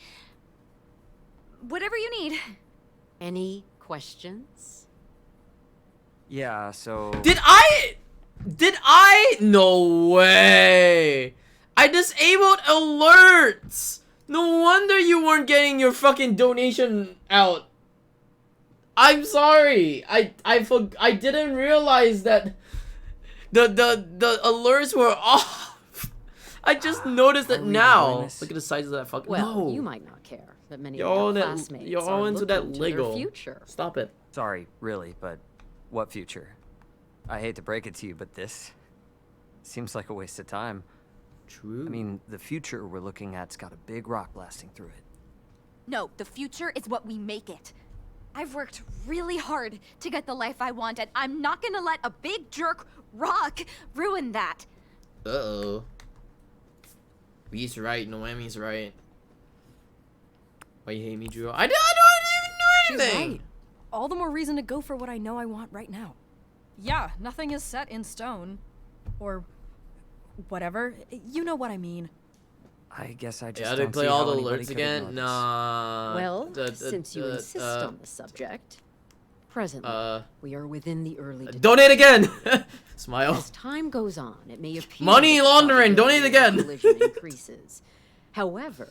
Whatever you need. Any questions? Yeah, so... Did I? No way. I disabled alerts. No wonder you weren't getting your fucking donation out. I'm sorry. I didn't realize that the alerts were off. I just noticed it now. Look at the size of that fucking. Well, no. you might not care, but many You're of all your that- classmates you're all are into looking that to their Lego. future. Stop it. Sorry, really, but what future? I hate to break it to you, but this seems like a waste of time. True. I mean, the future we're looking at's got a big rock blasting through it. No, the future is what we make it. I've worked really hard to get the life I want, and I'm not gonna let a big jerk rock ruin that. Uh-oh. Beast right, Noemi's right. Why you hate me, Drew? I didn't even do She's anything! right. All the more reason to go for what I know I want right now. Yeah, nothing is set in stone. Or whatever. You know what I mean. I guess I just Yeah, they don't play see all how the anybody alerts could again? ignore this. Nah. Well, since you insist on the subject, presently, we are within the early days. Donate again! Smile. As time goes on, it may appear Money that the laundering! Donate probability of again! collision increases. However,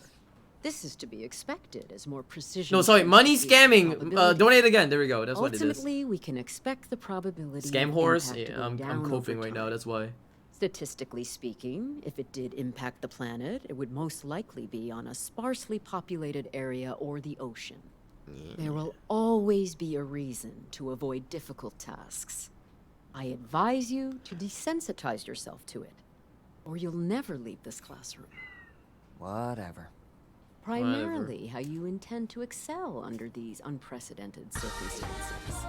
this is to be expected as more precision. No, sorry, money tends to scamming. probability. Donate again. There we go. That's what it is. Ultimately, we can expect the probability Scam of horse? impact to Yeah, go I'm down coughing over right now. time. That's why. Statistically speaking, if it did impact the planet, it would most likely be on a sparsely populated area or the ocean. There will always be a reason to avoid difficult tasks. I advise you to desensitize yourself to it, or you'll never leave this classroom. Whatever. Primarily how you intend to excel under these unprecedented circumstances.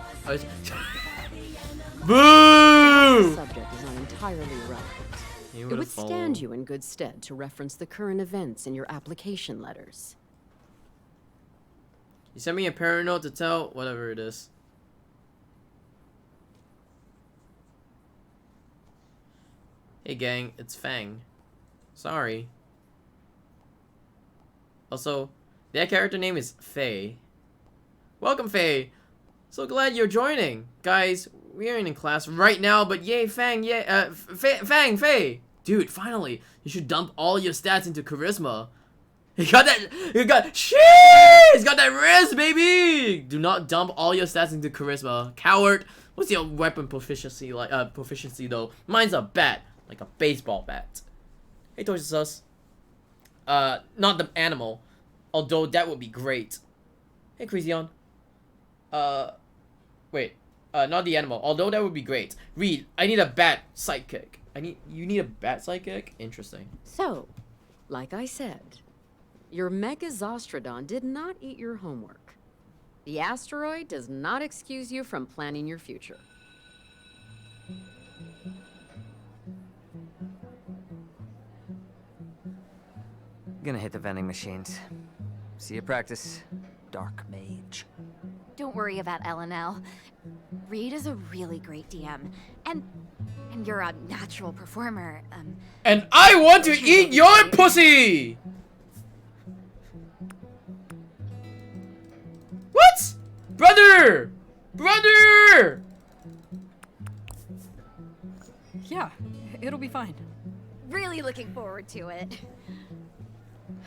Boo! The subject is not entirely irrelevant. He It would've would stand fallen. you in good stead to reference the current events in your application letters. You sent me a parent note to tell whatever it is. Hey gang, it's Fang. Sorry. Also, that character name is Faye. Welcome, Faye. So glad you're joining. Guys, we are in class right now, but yay, Fang, yay, Fang, Faye. Dude, finally, you should dump all your stats into charisma. He's got that riz, baby! Do not dump all your stats into charisma. Coward. What's your weapon proficiency like, proficiency though? Mine's a bat, like a baseball bat. Hey, Toys Sus. Not the animal, although that would be great. Hey, Crision. Wait. Not the animal, although that would be great. Reed, I need a bat sidekick. You need a bat sidekick? Interesting. So, like I said, your Megazostrodon did not eat your homework. The asteroid does not excuse you from planning your future. Gonna hit the vending machines. See you practice, Dark Mage. Don't worry about LNL. Reed is a really great DM, and you're a natural performer. And I want to eat your pussy! Brother! Brother! Yeah, it'll be fine. Really looking forward to it.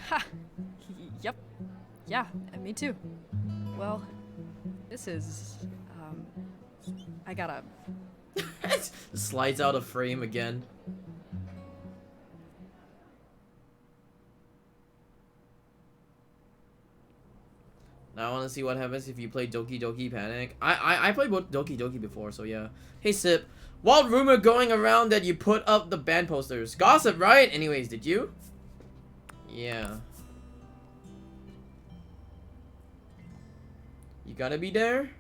Ha! Yep. Yeah, me too. Well, this is, I gotta... Slides out of frame again. Now I want to see what happens if you play Doki Doki Panic. I played Doki Doki before, so yeah. Hey Sip, wild rumor going around that you put up the band posters. Gossip, right? Anyways, did you? Yeah. You gotta be there?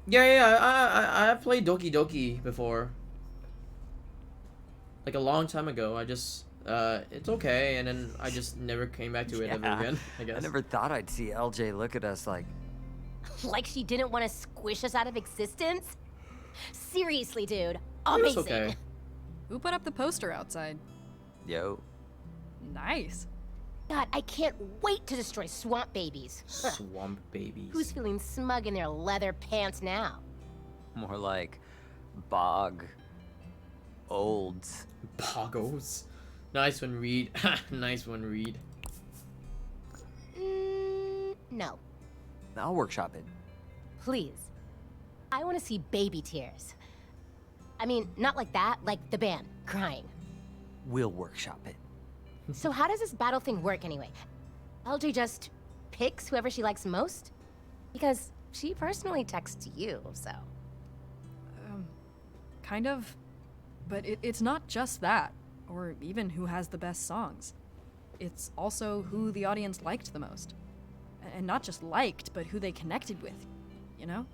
Yeah, I played Doki Doki before. Like a long time ago. I just it's okay, and then I just never came back to it ever again, I guess. I never thought I'd see LJ look at us like... Like she didn't want to squish us out of existence? Seriously, dude. It was Amazing. okay. Who put up the poster outside? Yo. Nice. God, I can't wait to destroy swamp babies. Swamp babies. Who's feeling smug in their leather pants now? More like... bog... olds. Boggles. Nice one, Reed. Nice one, Reed. No. I'll workshop it. Please. I want to see baby tears. I mean, not like that, like the band, crying. We'll workshop it. So how does this battle thing work anyway? LJ just picks whoever she likes most? Because she personally texts you, so... Kind of. But it's not just that, or even who has the best songs. It's also who the audience liked the most. And not just liked, but who they connected with, you know?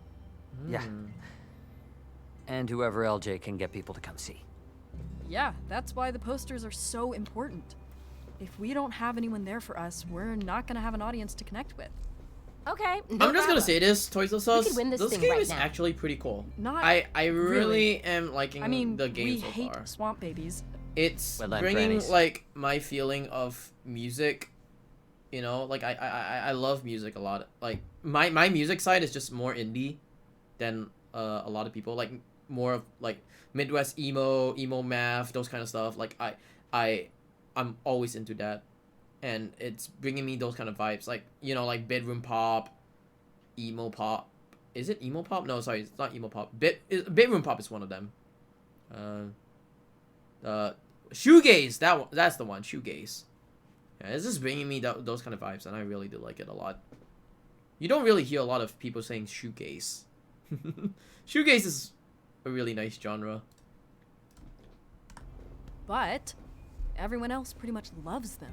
Yeah. And whoever LJ can get people to come see. Yeah, that's why the posters are so important. If we don't have anyone there for us, we're not gonna have an audience to connect with. Okay, I'm just gonna say this, Toys R Us. could win this This thing game right is now. actually pretty cool. Not I really really. am liking I mean, the game we so hate far. swamp babies. It's Wetland bringing grannies. like my feeling of music. You know, like I love music a lot. Like my music side is just more indie than a lot of people. Like more of like Midwest emo math, those kind of stuff. Like I'm always into that, and it's bringing me those kind of vibes. Like, you know, like bedroom pop, emo pop. Is it emo pop? No, sorry, it's not emo pop. Bedroom pop is one of them. Shoegaze. That's the one. Shoegaze. Yeah, it's just bringing me those kind of vibes, and I really do like it a lot. You don't really hear a lot of people saying shoegaze. Shoegaze is a really nice genre. But everyone else pretty much loves them.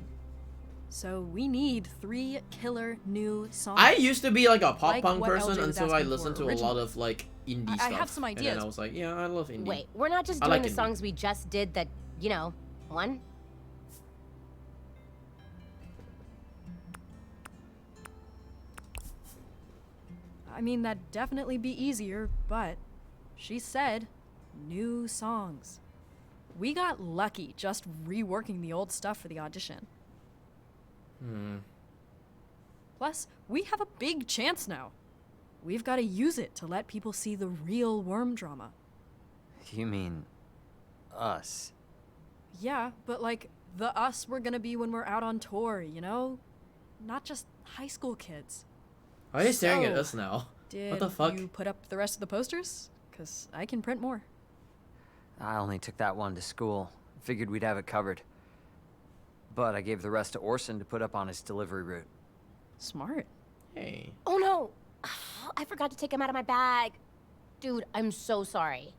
So we need 3 killer new songs. I used to be like a pop Like punk what person LJ was until I asking listened for to a lot originally. of like indie I stuff. have some And ideas. then I was like, yeah, I love indie. Wait, we're not just I doing like the indie. songs we just did that, you know, won? I mean, that'd definitely be easier, but she said new songs. We got lucky just reworking the old stuff for the audition. Plus, we have a big chance now. We've got to use it to let people see the real worm drama. You mean... us? Yeah, but like, the us we're gonna be when we're out on tour, you know? Not just high school kids. Why are you staring at So, us now? Did What the fuck? you put up the rest of the posters? Because I can print more. I only took that one to school. Figured we'd have it covered. But I gave the rest to Orson to put up on his delivery route. Smart. Hey. Oh no! I forgot to take them out of my bag. Dude, I'm so sorry.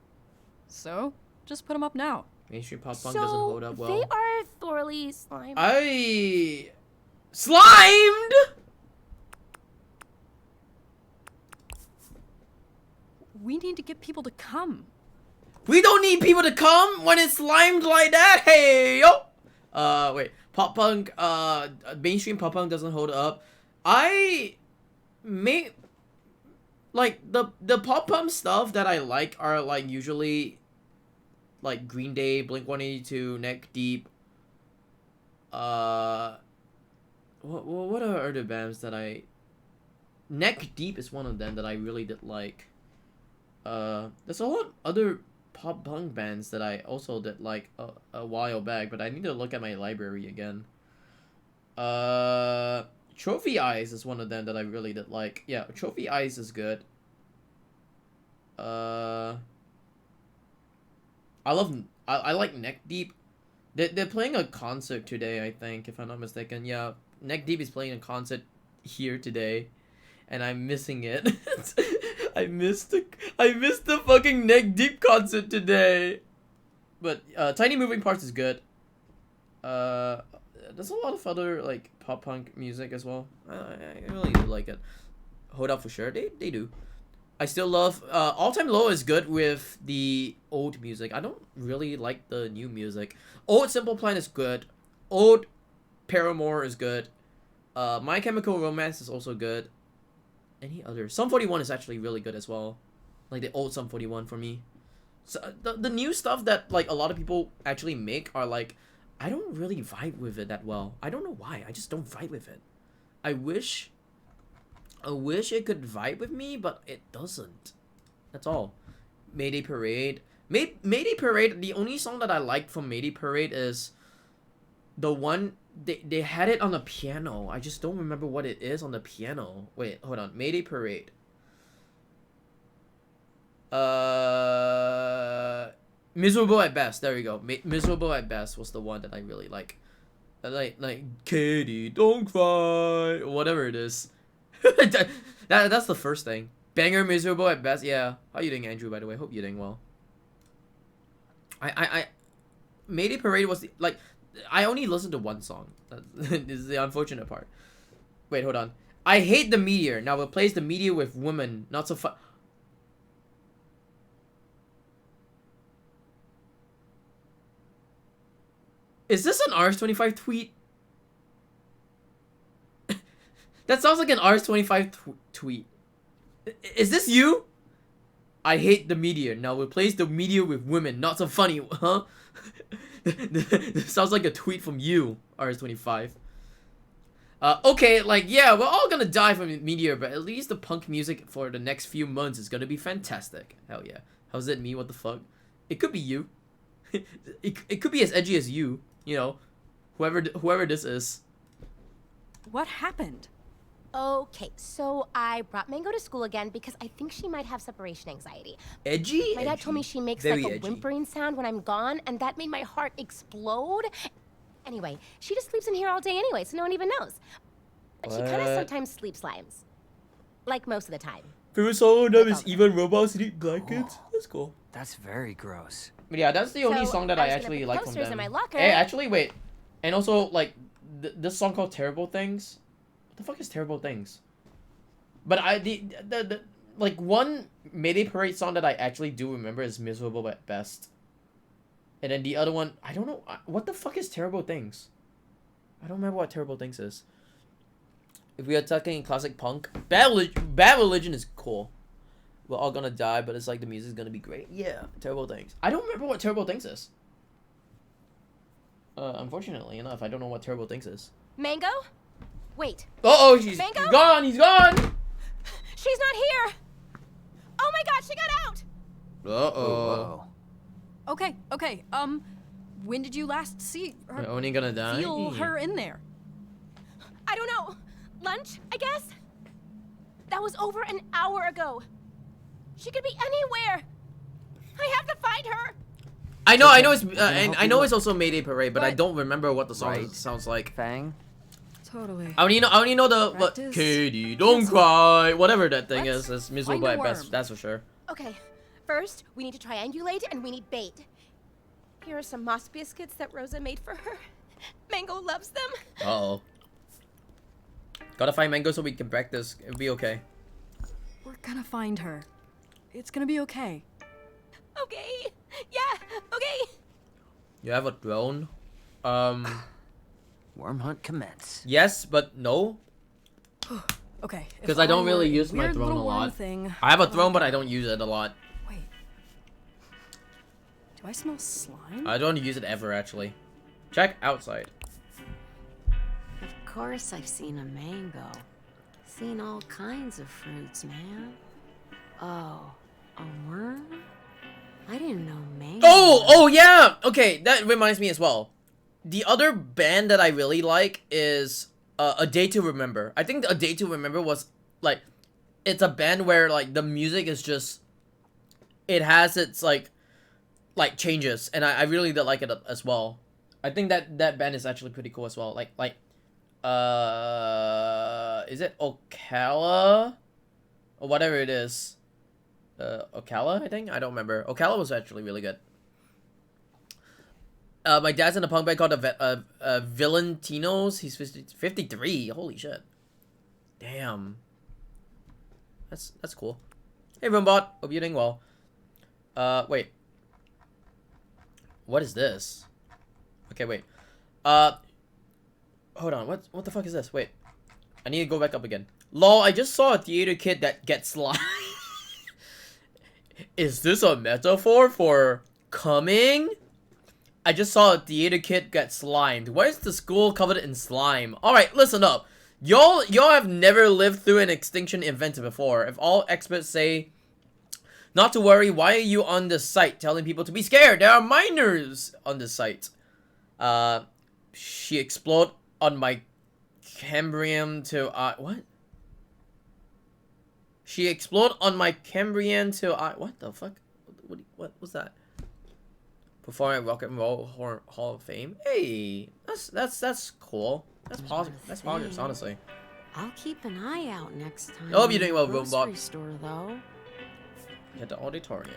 So, just put them up now. Mainstream pop punk doesn't hold up well. They are thoroughly slimy. I slimed. We need to get people to come. We don't need people to come when it's slimed like that. Hey yo. Wait. Pop punk. Mainstream pop punk doesn't hold up. I may like the pop punk stuff that I like are like usually like Green Day, Blink-182, Neck Deep. what are other bands that I... Neck Deep is one of them that I really did like. There's a lot of other pop punk bands that I also did like a while back, but I need to look at my library again. Trophy Eyes is one of them that I really did like. Yeah, Trophy Eyes is good. I like Neck Deep. They're playing a concert today, I think, if I'm not mistaken. Yeah, Neck Deep is playing a concert here today, and I'm missing it. I missed the fucking Neck Deep concert today. But Tiny Moving Parts is good. There's a lot of other like pop punk music as well. I really do like it. Hold Up for sure. They do. I still love All Time Low is good with the old music. I don't really like the new music. Old Simple Plan is good. Old Paramore is good. My Chemical Romance is also good. Any other? Sum 41 is actually really good as well. Like the old Sum 41 for me. So the new stuff that like a lot of people actually make are like, I don't really vibe with it that well. I don't know why. I just don't vibe with it. I wish it could vibe with me, but it doesn't. That's all. Mayday Parade. Mayday Parade, the only song that I like from Mayday Parade is the one they had it on the piano. I just don't remember what it is on the piano. Wait, hold on. Mayday Parade. Miserable at Best. There we go. Miserable at Best was the one that I really like. Like Katie, don't cry. Whatever it is. That's the first thing. Banger, Miserable at Best. Yeah. How you doing, Andrew? By the way, hope you're doing well. I Mayday Parade was the, like, I only listened to one song. This is the unfortunate part. Wait, hold on. I Hate the Meteor. Now replace the meteor with Woman. Not so fun. Is this an RS25 tweet? That sounds like an RS25 tweet. Is this you? I hate the meteor. Now replace the meteor with women. Not so funny, huh? This sounds like a tweet from you, RS25. Okay, like, yeah, we're all gonna die from a meteor, but at least the punk music for the next few months is gonna be fantastic. Hell yeah. How's it me? What the fuck? It could be you. It could be as edgy as you. You know, whoever this is. What happened? Okay, so I brought Mango to school again because I think she might have separation anxiety. Edgy? My dad told me she makes Very like a edgy. whimpering sound when I'm gone, and that made my heart explode. Anyway, she just sleeps in here all day anyway, so no one even knows. But she kind of What? sometimes sleep slimes. Like most of the time. Favorite song on them is Even Robots Eat Blankets. That's cool. That's very gross. But yeah, that's the only So, song that I I was gonna actually put like from posters them. in my locker. Hey, actually, wait. And also, like, this song called Terrible Things. What the fuck is Terrible Things? But the like, one Mayday Parade song that I actually do remember is Miserable at Best. And then the other one, I don't know. What the fuck is Terrible Things? I don't remember what Terrible Things is. If we are talking classic punk, Bad Religion is cool. We're all gonna die, but it's like the music's gonna be great. Yeah, Terrible Things. I don't remember what Terrible Things is. Unfortunately enough, I don't know what Terrible Things is. Mango? Wait. Uh-oh, he's Mango? gone, he's gone! She's not here! Oh my god, she got out! Uh-oh. Okay, when did you last see her? We're only gonna die? Feel her in there? I don't know. Lunch, I guess? That was over an hour ago. She could be anywhere. I have to find her. I know it's and I know it's also Mayday Parade, but I don't remember what the song sounds like. Fang? Totally. I only know the what, Practice. Katie, don't cry, whatever that thing is. It's Miserable find a at Best, worm. that's for sure. Okay, first, we need to triangulate and we need bait. Here are some moss biscuits that Rosa made for her. Mango loves them. Uh-oh. Gotta find Mango so we can practice. It'll be okay. We're gonna find her. It's gonna be okay. Okay. Yeah, okay. You have a drone? Worm hunt commence. Yes, but no. Okay. Because I don't were really a use my weird throne a little worm lot. Thing, I have a throne, but I don't use it a lot. do I smell slime? I don't use it ever, actually. Check outside. Of course, I've seen a mango. Seen all kinds of fruits, man. Oh, a worm? I didn't know mango. Oh, yeah! Okay, that reminds me as well. The other band that I really like is A Day to Remember. I think A Day to Remember was, like, it's a band where, like, the music is just, it has its, like changes, and I really did like it as well. I think that band is actually pretty cool as well. Is it Ocala? Or whatever it is. Ocala, I think? I don't remember. Ocala was actually really good. My dad's in a punk band called Villaintinos. He's 53. Holy shit. Damn. That's cool. Hey, Roombot. Hope you're doing well. Wait. What is this? Okay, wait. Hold on. What the fuck is this? Wait. I need to go back up again. Lol, I just saw a theater kid that gets slimed. Is this a metaphor for coming? I just saw a theater kid get slimed. Why is the school covered in slime? Alright, listen up. Y'all have never lived through an extinction event before. If all experts say not to worry, why are you on the site telling people to be scared? There are minors on the site. She exploded on my Cambrian to what? She exploded on my Cambrian to what the fuck? What was that? Performing at Rock and Roll Hall of Fame. Hey, that's cool. That's positive. That's positive, honestly. I'll keep an eye out next time. I hope you're doing well, Grocery Roombot. store, though. At the auditorium.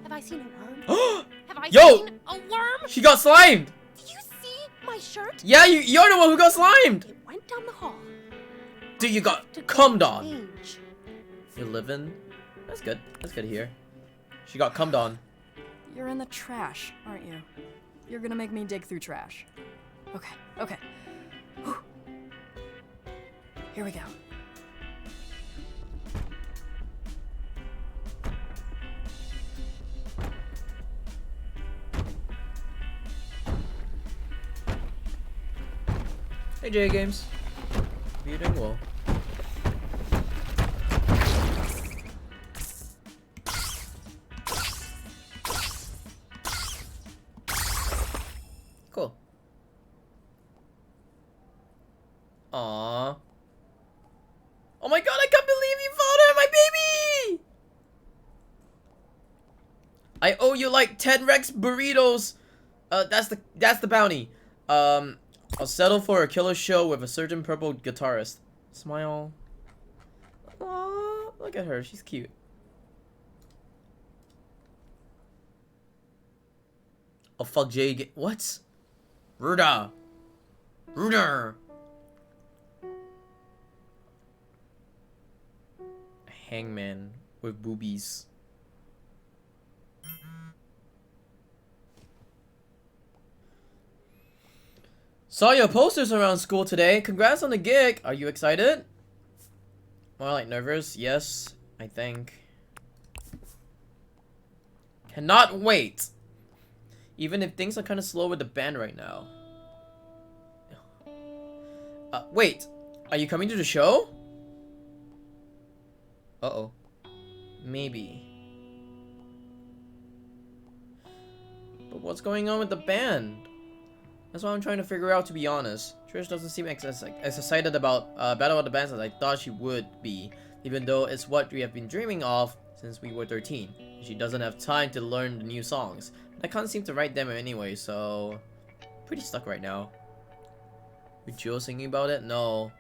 Have I seen a worm? Have I Yo! seen a worm? She got slimed! Do you see my shirt? Yeah, you're the one who got slimed! It went down the hall. Dude, you got cummed on. Change. You're living? That's good. That's good to hear. She got cummed on. You're in the trash, aren't you? You're gonna make me dig through trash. Okay, okay. Whew. Here we go. Hey, J Games. Hope you're doing well. Cool. Aww. Oh my god, I can't believe you found her, my baby! I owe you like 10 Rex burritos. That's the bounty. I'll settle for a killer show with a certain purple guitarist. Smile. Aww, look at her, she's cute. Oh fuck, Jay. What? Ruda. Ruder. Hangman with boobies. Saw your posters around school today. Congrats on the gig. Are you excited? More like nervous. Yes, I think. Cannot wait. Even if things are kind of slow with the band right now. Wait. Are you coming to the show? Uh-oh. Maybe. But what's going on with the band? That's what I'm trying to figure out, to be honest. Trish doesn't seem as excited about Battle of the Bands as I thought she would be, even though it's what we have been dreaming of since we were 13. She doesn't have time to learn the new songs. I can't seem to write them anyway, so pretty stuck right now. With Joe singing about it? No.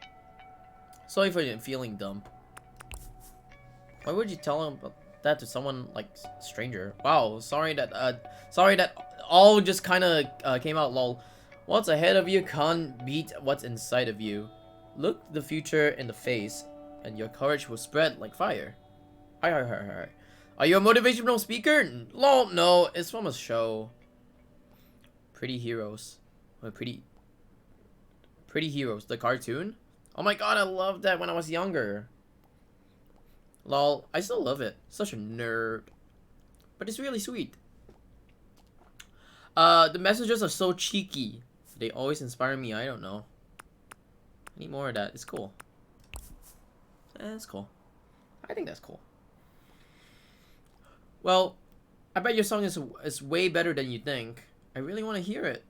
Sorry for feeling dumb. Why would you tell him that to someone like stranger? Wow, sorry that all just kind of came out. Lol. What's ahead of you can't beat what's inside of you. Look the future in the face, and your courage will spread like fire. Are you a motivational speaker? Lol, no, it's from a show. Pretty Heroes. Pretty Heroes, the cartoon? Oh my god, I loved that when I was younger. Lol, I still love it. Such a nerd. But it's really sweet. The messages are so cheeky. They always inspire me, I don't know. Need more of that. It's cool. That's cool. I think that's cool. Well, I bet your song is way better than you think. I really want to hear it.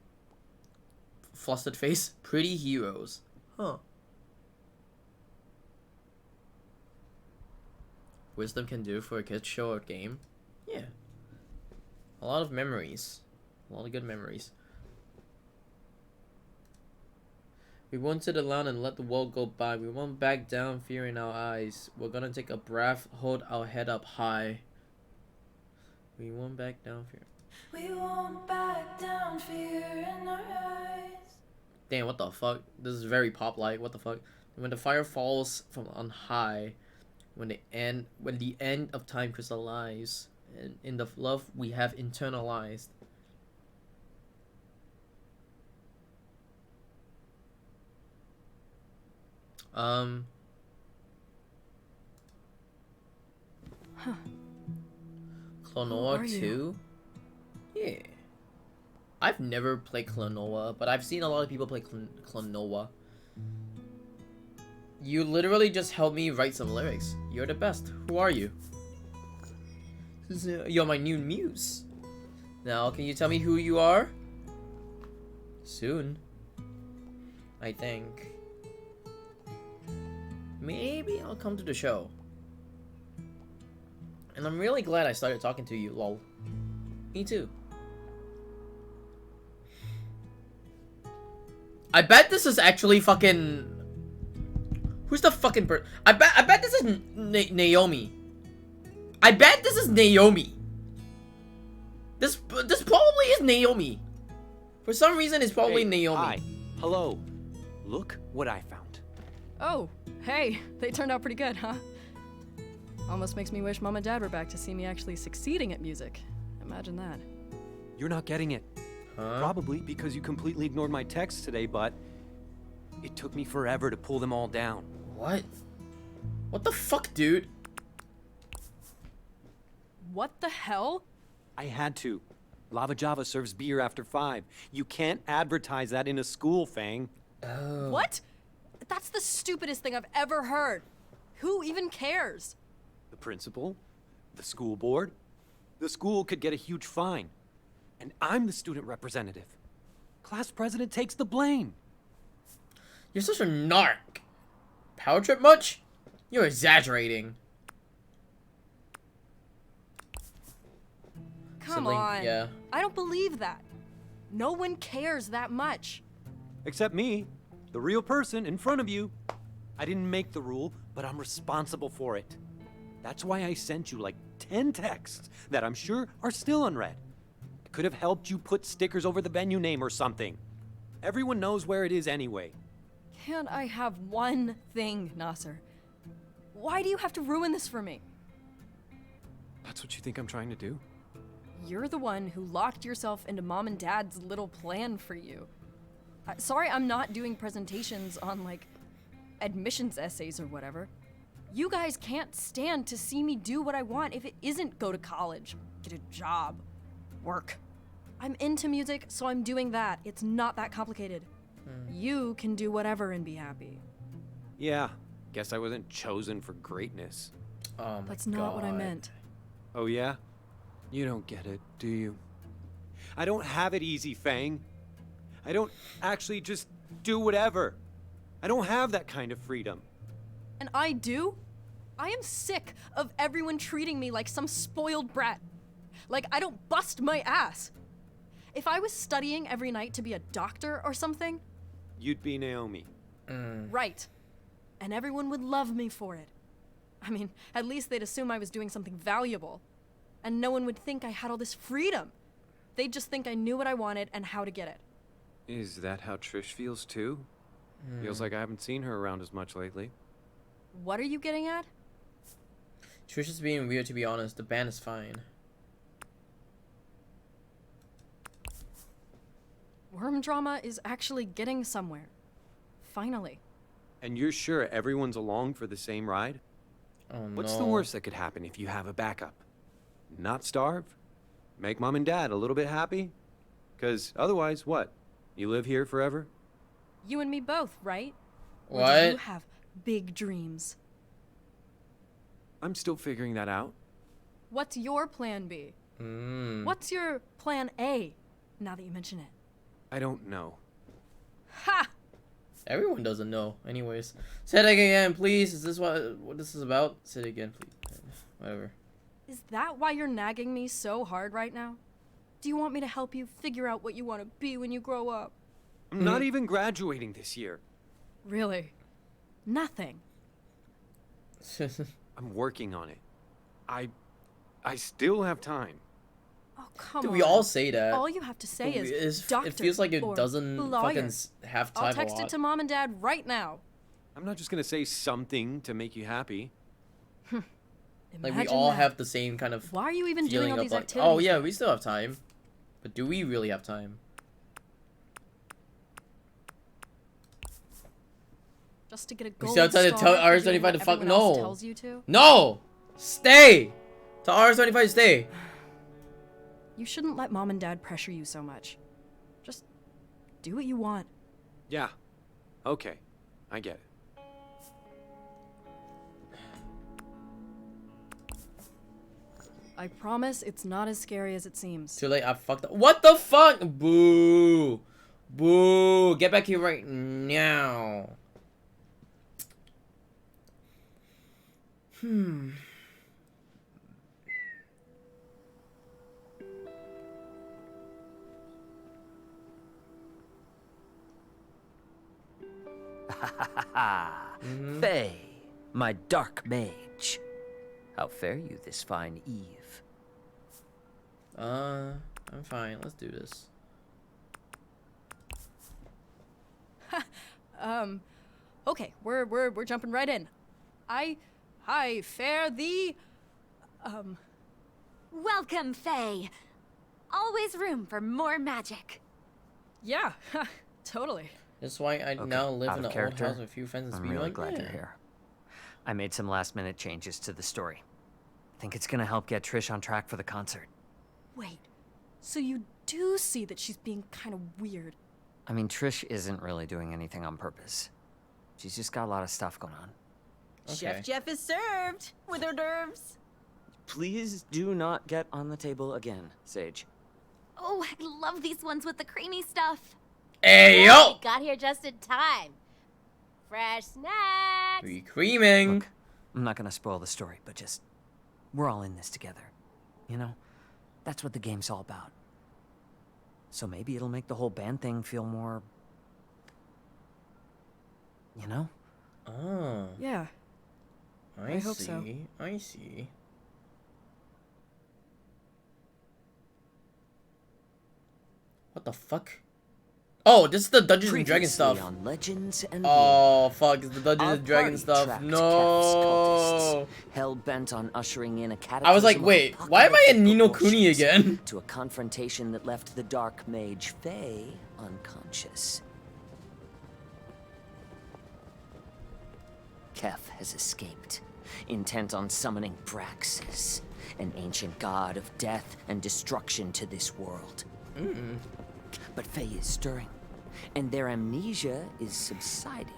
Flustered face. Pretty heroes. Huh. Wisdom can do for a kid's show or game. Yeah. A lot of memories. A lot of good memories. We won't sit around and let the world go by. We won't back down, fear in our eyes. We're gonna take a breath, hold our head up high. We won't back down, fear. We won't back down, fear in our eyes. Damn, what the fuck? This is very pop-like. What the fuck? When the fire falls from on high, when the end of time crystallizes, and in the love we have internalized. Huh. Klonoa 2? Yeah. I've never played Klonoa, but I've seen a lot of people play Klonoa. You literally just helped me write some lyrics. You're the best. Who are you? You're my new muse. Now, can you tell me who you are? Soon. I think. Maybe I'll come to the show. And I'm really glad I started talking to you, lol. Me too. I bet this is actually fucking... Who's the fucking person? I bet this is Naomi. I bet this is Naomi. This probably is Naomi. For some reason, it's probably Naomi. Hi. Hello. Look what I found. Oh, hey, they turned out pretty good, huh? Almost makes me wish Mom and Dad were back to see me actually succeeding at music. Imagine that. You're not getting it. Huh? Probably because you completely ignored my texts today, but it took me forever to pull them all down. What? What the fuck, dude? What the hell? I had to. Lava Java serves beer after 5. You can't advertise that in a school, Fang. Oh. What? That's the stupidest thing I've ever heard. Who even cares? The principal? The school board? The school could get a huge fine. And I'm the student representative. Class president takes the blame. You're such a narc. Power trip much? You're exaggerating. Come Sibling, on. yeah. I don't believe that. No one cares that much. Except me, the real person in front of you. I didn't make the rule, but I'm responsible for it. That's why I sent you like 10 texts that I'm sure are still unread. I could have helped you put stickers over the venue name or something. Everyone knows where it is anyway. Can't I have one thing, Nasser? Why do you have to ruin this for me? That's what you think I'm trying to do? You're the one who locked yourself into Mom and Dad's little plan for you. Sorry I'm not doing presentations on, like, admissions essays or whatever. You guys can't stand to see me do what I want if it isn't go to college, get a job, work. I'm into music, so I'm doing that. It's not that complicated. You can do whatever and be happy. Yeah, guess I wasn't chosen for greatness. Oh my That's not what I God. meant. Oh yeah? You don't get it, do you? I don't have it easy, Fang. I don't actually just do whatever. I don't have that kind of freedom. And I do? I am sick of everyone treating me like some spoiled brat. Like I don't bust my ass. If I was studying every night to be a doctor or something, You'd be Naomi. right. And everyone would love me for it. I mean, at least they'd assume I was doing something valuable. And no one would think I had all this freedom. They'd just think I knew what I wanted and how to get it. Is that how Trish feels too? Feels like I haven't seen her around as much lately. What are you getting at? Trish is being weird, to be honest. The band is fine. Worm drama is actually getting somewhere. Finally. And you're sure everyone's along for the same ride? Oh no. What's the worst that could happen if you have a backup? Not starve? Make Mom and Dad a little bit happy? 'Cause otherwise, what? You live here forever? You and me both, right? Or What? do you have big dreams? I'm still figuring that out. What's your plan B? Mm. What's your plan A, now that you mention it? I don't know. Ha! Everyone doesn't know. Anyways, say it again, please. Is this what this is about? Say it again, please. Whatever. Is that why you're nagging me so hard right now? Do you want me to help you figure out what you want to be when you grow up? I'm not even graduating this year. Really? Nothing. I'm working on it. I still have time. Oh, come Dude, on. we all say that. All you have to say is It's- doctor it feels like it or doesn't lawyer. fucking have time I'll a text lot. it to Mom and Dad right now. I'm not just gonna say something to make you happy. Like we Imagine all that. have the same kind of Why are you even doing feeling all of these like, activities? oh yeah, we still have time. But do we really have time? Just to get a We gold still have to star tell for doing RS-25 what to fuck everyone else no. tells you to? No! Stay! Tell RS-25 to stay. You shouldn't let Mom and Dad pressure you so much. Just do what you want. Yeah. Okay. I get it. I promise it's not as scary as it seems. Too late, I fucked up. What the fuck? Boo! Boo! Get back here right now. Faye, my dark mage. How fare you this fine eve? I'm fine. Let's do this. Okay, we're jumping right in. Hi, fare thee. Welcome, Faye. Always room for more magic. Yeah, totally. That's why I now live out in of an old character. house with a few friends and I'm speak really like glad that. you're here. I made some last-minute changes to the story. Think it's gonna help get Trish on track for the concert. Wait, so you do see that she's being kind of weird? I mean, Trish isn't really doing anything on purpose. She's just got a lot of stuff going on. Chef Jeff is served with hors d'oeuvres. Please do not get on the table again, Sage. Oh, I love these ones with the creamy stuff. Hey yo! We got here just in time. Fresh snacks. We creaming. Look, I'm not gonna spoil the story, but just... we're all in this together. You know? That's what the game's all about. So maybe it'll make the whole band thing feel more... you know? Oh. Yeah. I hope see. so. I see. What the fuck? Oh, this is the Dungeons and Dragons Previously stuff. on Legends and Oh, fuck, it's the Dungeons Our and Dragons party stuff. tracked No. Kef's cultists, hell-bent on ushering in a I was like, cataclysm of wait, why am I in apocalyptic Ni no Kuni proportions again? to a confrontation that left the dark mage Faye unconscious. Kef has escaped, intent on summoning Braxis, an ancient god of death and destruction to this world. But Faye is stirring, and their amnesia is subsiding.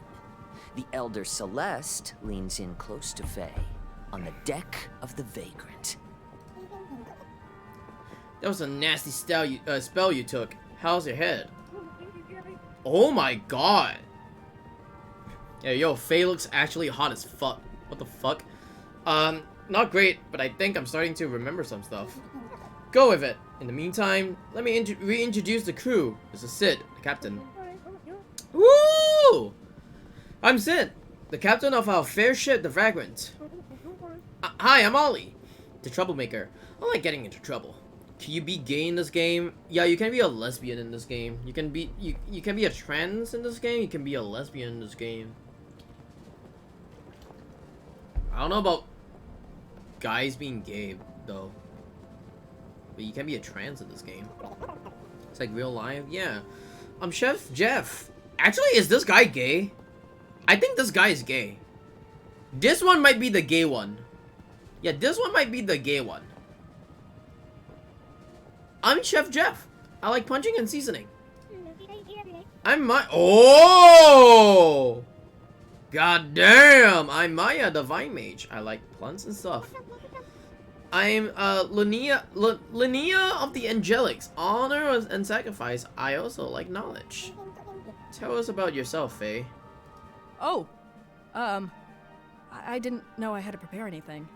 The Elder Celeste leans in close to Faye on the deck of the Vagrant. That was a nasty spell you took. How's your head? Oh my god. Yeah, yo, Faye looks actually hot as fuck. What the fuck? Not great, but I think I'm starting to remember some stuff. Go with it. In the meantime, let me reintroduce the crew. This is Sid, the captain. Woo! I'm Sid, the captain of our fair ship, the Vagrant. Hi, I'm Ollie, the troublemaker. I like getting into trouble. Can you be gay in this game? Yeah, you can be a lesbian in this game. You can be you can be a trans in this game. You can be a lesbian in this game. I don't know about guys being gay though. But you can be a trans in this game. It's like real life. Yeah. I'm Chef Jeff. Actually, is this guy gay? I think this guy is gay. This one might be the gay one. Yeah, this one might be the gay one. I'm Chef Jeff. I like punching and seasoning. I'm my... Oh! God damn! I'm Maya, the Vine Mage. I like plants and stuff. I'm Linnea of the Angelics. Honor and sacrifice. I also like knowledge. Tell us about yourself, Faye. Oh, I didn't know I had to prepare anything.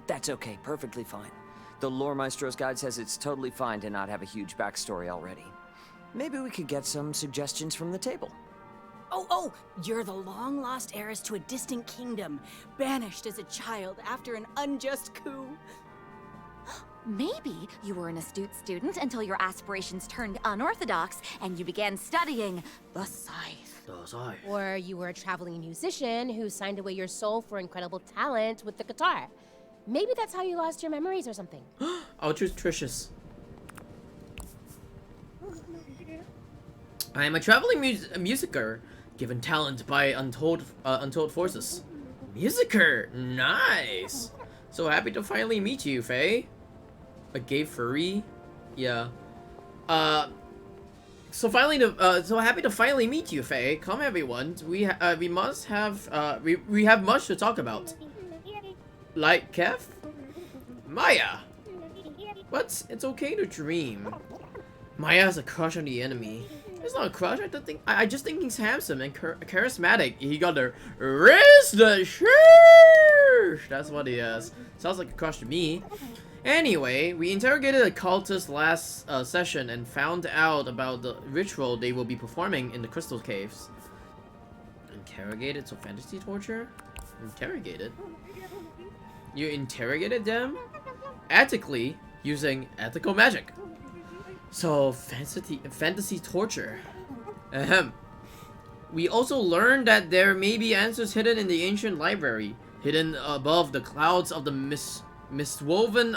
That's okay, perfectly fine. The Lore Maestro's guide says it's totally fine to not have a huge backstory already. Maybe we could get some suggestions from the table. Oh, you're the long-lost heiress to a distant kingdom, banished as a child after an unjust coup. Maybe you were an astute student until your aspirations turned unorthodox and you began studying the Scythe. The Scythe. Or you were a traveling musician who signed away your soul for incredible talent with the guitar. Maybe that's how you lost your memories or something. I'll choose Tricious. I am a traveling musicer, given talent by untold forces. Musicer, nice. So happy to finally meet you, Faye. A gay furry, yeah. So happy to finally meet you, Faye. Come, everyone. We have much to talk about. Like Kev, Maya. What? It's okay to dream. Maya has a crush on the enemy. It's not a crush. I just think he's handsome and charismatic. He got the wrist, the shirt. That's what he has. Sounds like a crush to me. Anyway, we interrogated a cultist last session and found out about the ritual they will be performing in the crystal caves. Interrogated? So fantasy torture? Interrogated? You interrogated them? Ethically, using ethical magic. So, fantasy torture. Ahem. We also learned that there may be answers hidden in the ancient library, hidden above the clouds of the mistwoven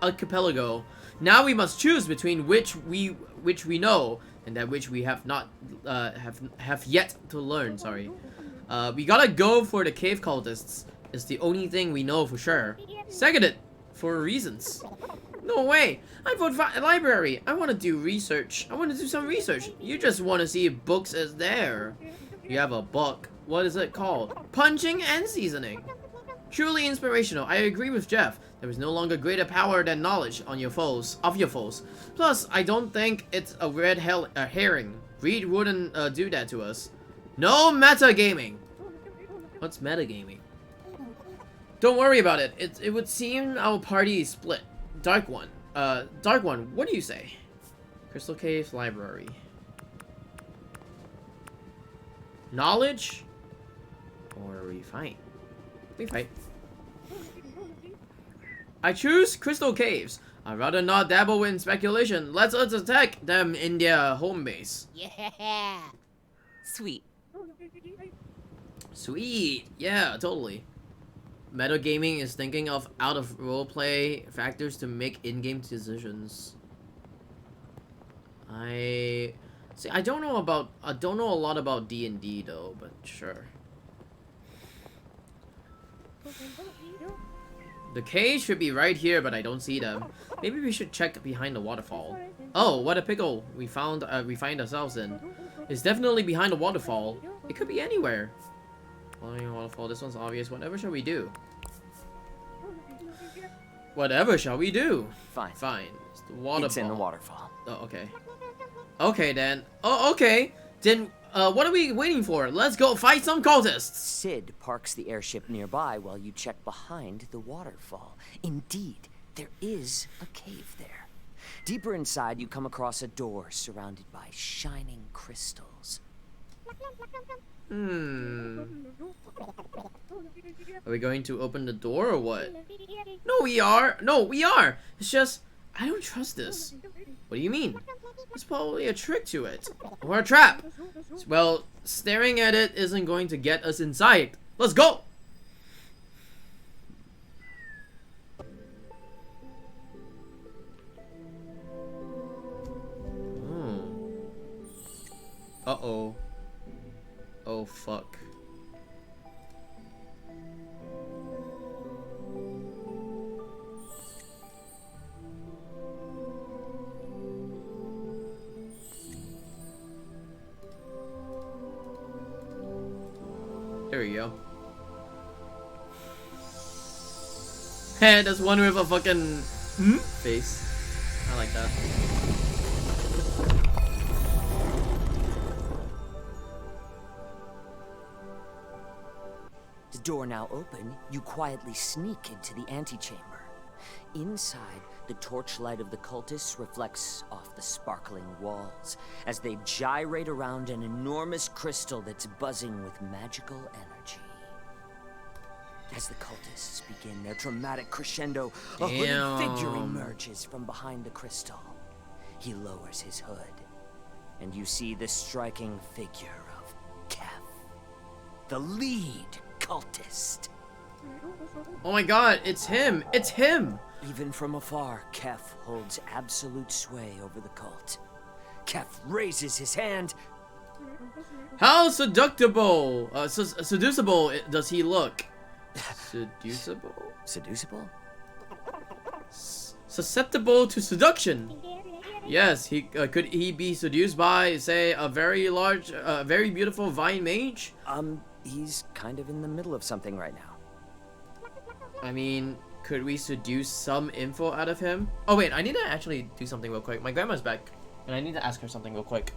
archipelago. Now we must choose between which we know and that which we have not have yet to learn. Sorry. We gotta go for the cave cultists. It's the only thing we know for sure. Seconded, for reasons. No way! I vote library! I want to do research. I want to do some research. You just want to see if books is there. You have a book. What is it called? Punching and Seasoning. Truly inspirational. I agree with Jeff. There is no longer greater power than knowledge of your foes. Plus, I don't think it's a red herring. Reed wouldn't do that to us. No metagaming. What's metagaming? Don't worry about it. It would seem our party is split. Dark One, what do you say? Crystal Cave Library. Knowledge? Or refine? Refine. I choose Crystal Caves. I'd rather not dabble in speculation. Let's attack them in their home base. Yeah. Sweet. Sweet. Yeah, totally. Metagaming is thinking of out of roleplay factors to make in-game decisions. I don't know a lot about D&D though, but sure. The cage should be right here, but I don't see them. Maybe we should check behind the waterfall. Oh, what a pickle we find ourselves in. It's definitely behind the waterfall. It could be anywhere. Waterfall, this one's obvious. Whatever shall we do? Whatever shall we do? Fine. It's the waterfall. It's in the waterfall. Oh, okay. Okay, then. Oh, okay. Then, what are we waiting for? Let's go fight some cultists! Sid parks the airship nearby while you check behind the waterfall. Indeed, there is a cave there. Deeper inside, you come across a door surrounded by shining crystals. Are we going to open the door or what? No, we are! It's just, I don't trust this. What do you mean? There's probably a trick to it. Or a trap. Well, staring at it isn't going to get us inside. Let's go! Uh-oh. Oh, fuck. There we go. Hey, there's one with a fucking face. I like that. The door now open, you quietly sneak into the antechamber. Inside, the torchlight of the cultists reflects off the sparkling walls as they gyrate around an enormous crystal that's buzzing with magical energy. As the cultists begin their dramatic crescendo, a hooded figure emerges from behind the crystal. He lowers his hood, and you see the striking figure of Kef, the lead cultist. Oh my god, it's him! It's him! Even from afar, Kef holds absolute sway over the cult. Kef raises his hand. How seductible, seducible does he look? Seducible? Seducible? Susceptible to seduction. Yes, he could he be seduced by, say, a very large, very beautiful vine mage? He's kind of in the middle of something right now. I mean, could we seduce some info out of him? Oh wait, I need to actually do something real quick. My grandma's back, and I need to ask her something real quick.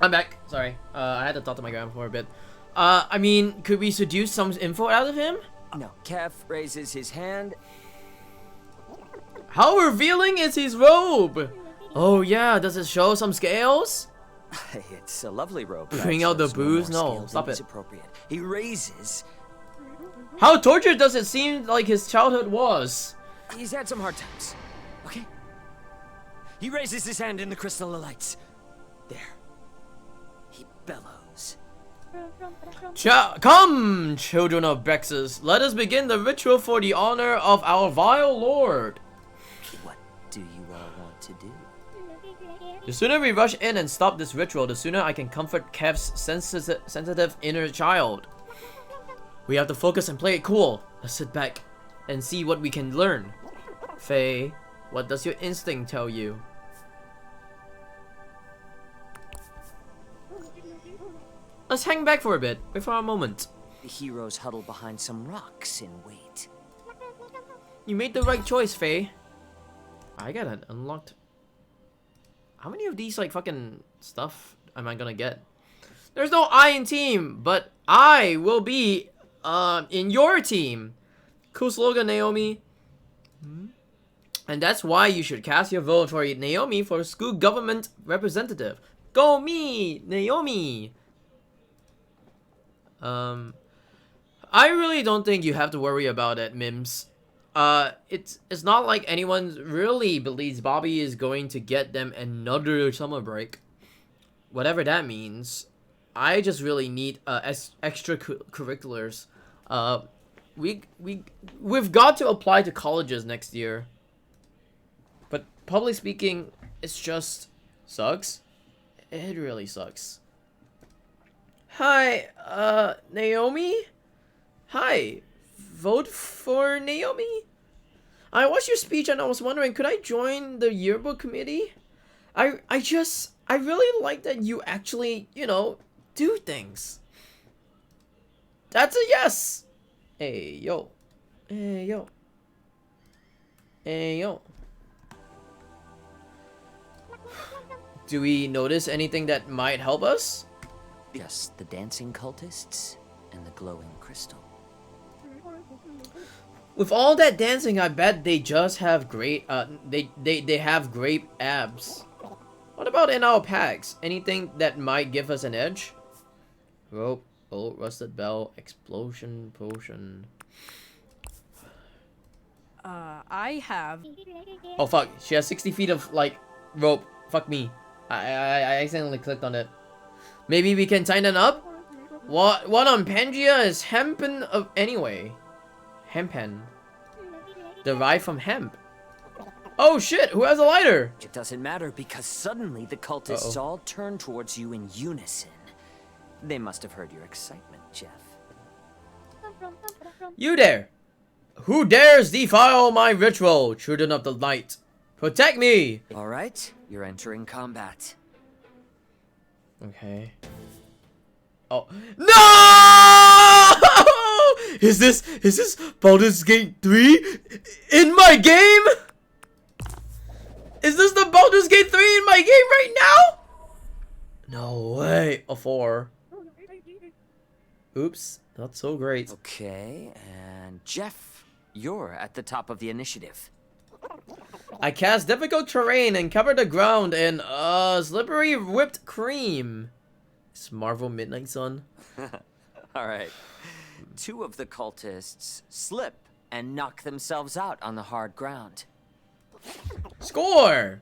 I'm back. Sorry. I had to talk to my grandma for a bit. I mean, could we seduce some info out of him? No. Kef raises his hand. How revealing is his robe? Oh yeah, does it show some scales? It's a lovely robe. Bring out the booze? No, stop it. Appropriate. He raises. How tortured does it seem like his childhood was? He's had some hard times. Okay. He raises his hand and the crystal lights. There. He bellows. Come, children of Brexus, let us begin the ritual for the honor of our vile lord. What do you all want to do? The sooner we rush in and stop this ritual, the sooner I can comfort Kev's sensitive inner child. We have to focus and play it cool. Let's sit back and see what we can learn. Faye, what does your instinct tell you? Let's hang back for a bit, wait for a moment. The heroes huddle behind some rocks and wait. You made the right choice, Faye. I got it unlocked. How many of these, like, fucking stuff am I gonna get? There's no I in team, but I will be, in your team. Cool slogan, Naomi. And that's why you should cast your vote for Naomi for school government representative. Go me, Naomi! I really don't think you have to worry about it, Mims. It's not like anyone really believes Bobby is going to get them another summer break. Whatever that means. I just really need extracurriculars. We've got to apply to colleges next year. But publicly speaking, it's just sucks. It really sucks. Hi, Naomi? Hi, vote for Naomi? I watched your speech and I was wondering, could I join the yearbook committee? I really like that you actually, you know, do things. That's a yes! Hey, yo. Hey, yo. Hey, yo. Do we notice anything that might help us? Just the dancing cultists and the glowing crystal. With all that dancing, I bet they just have great, they have great abs. What about in our packs? Anything that might give us an edge? Rope, bolt, rusted bell, explosion potion. I have... Oh fuck, she has 60 feet of, like, rope. Fuck me. I accidentally clicked on it. Maybe we can tighten up? What on Pangea is hempen anyway? Hempen. Derived from hemp. Oh shit, who has a lighter? It doesn't matter because suddenly the cultists all turn towards you in unison. They must have heard your excitement, Jeff. You there! Who dares defile my ritual, children of the light? Protect me! Alright, you're entering combat. Okay. Oh. No! Is this Baldur's Gate 3 in my game? Is this the Baldur's Gate 3 in my game right now? No way. A 4. Oops, not so great. Okay, and Jeff, you're at the top of the initiative. I cast difficult terrain and cover the ground in slippery whipped cream. It's Marvel Midnight Sun. Alright. 2 of the cultists slip and knock themselves out on the hard ground. Score!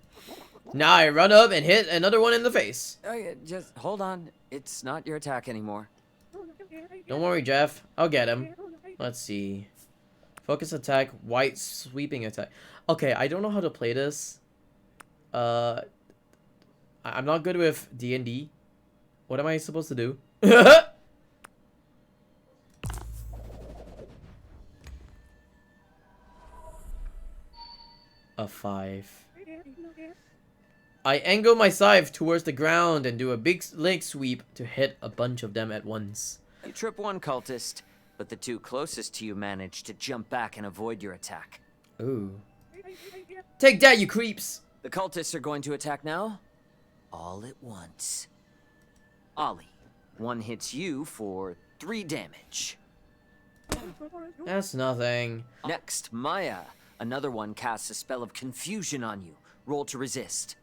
Now I run up and hit another one in the face. Okay, just hold on. It's not your attack anymore. Don't worry, Jeff. I'll get him. Let's see. Focus attack, white sweeping attack. Okay, I don't know how to play this. I'm not good with D&D. What am I supposed to do? A 5. I angle my scythe towards the ground and do a big leg sweep to hit a bunch of them at once. You trip one cultist, but the 2 closest to you manage to jump back and avoid your attack. Ooh. Take that, you creeps! The cultists are going to attack now, all at once. Ollie, 1 hits you for 3 damage. That's nothing. Next, Maya. Another one casts a spell of confusion on you. Roll to resist.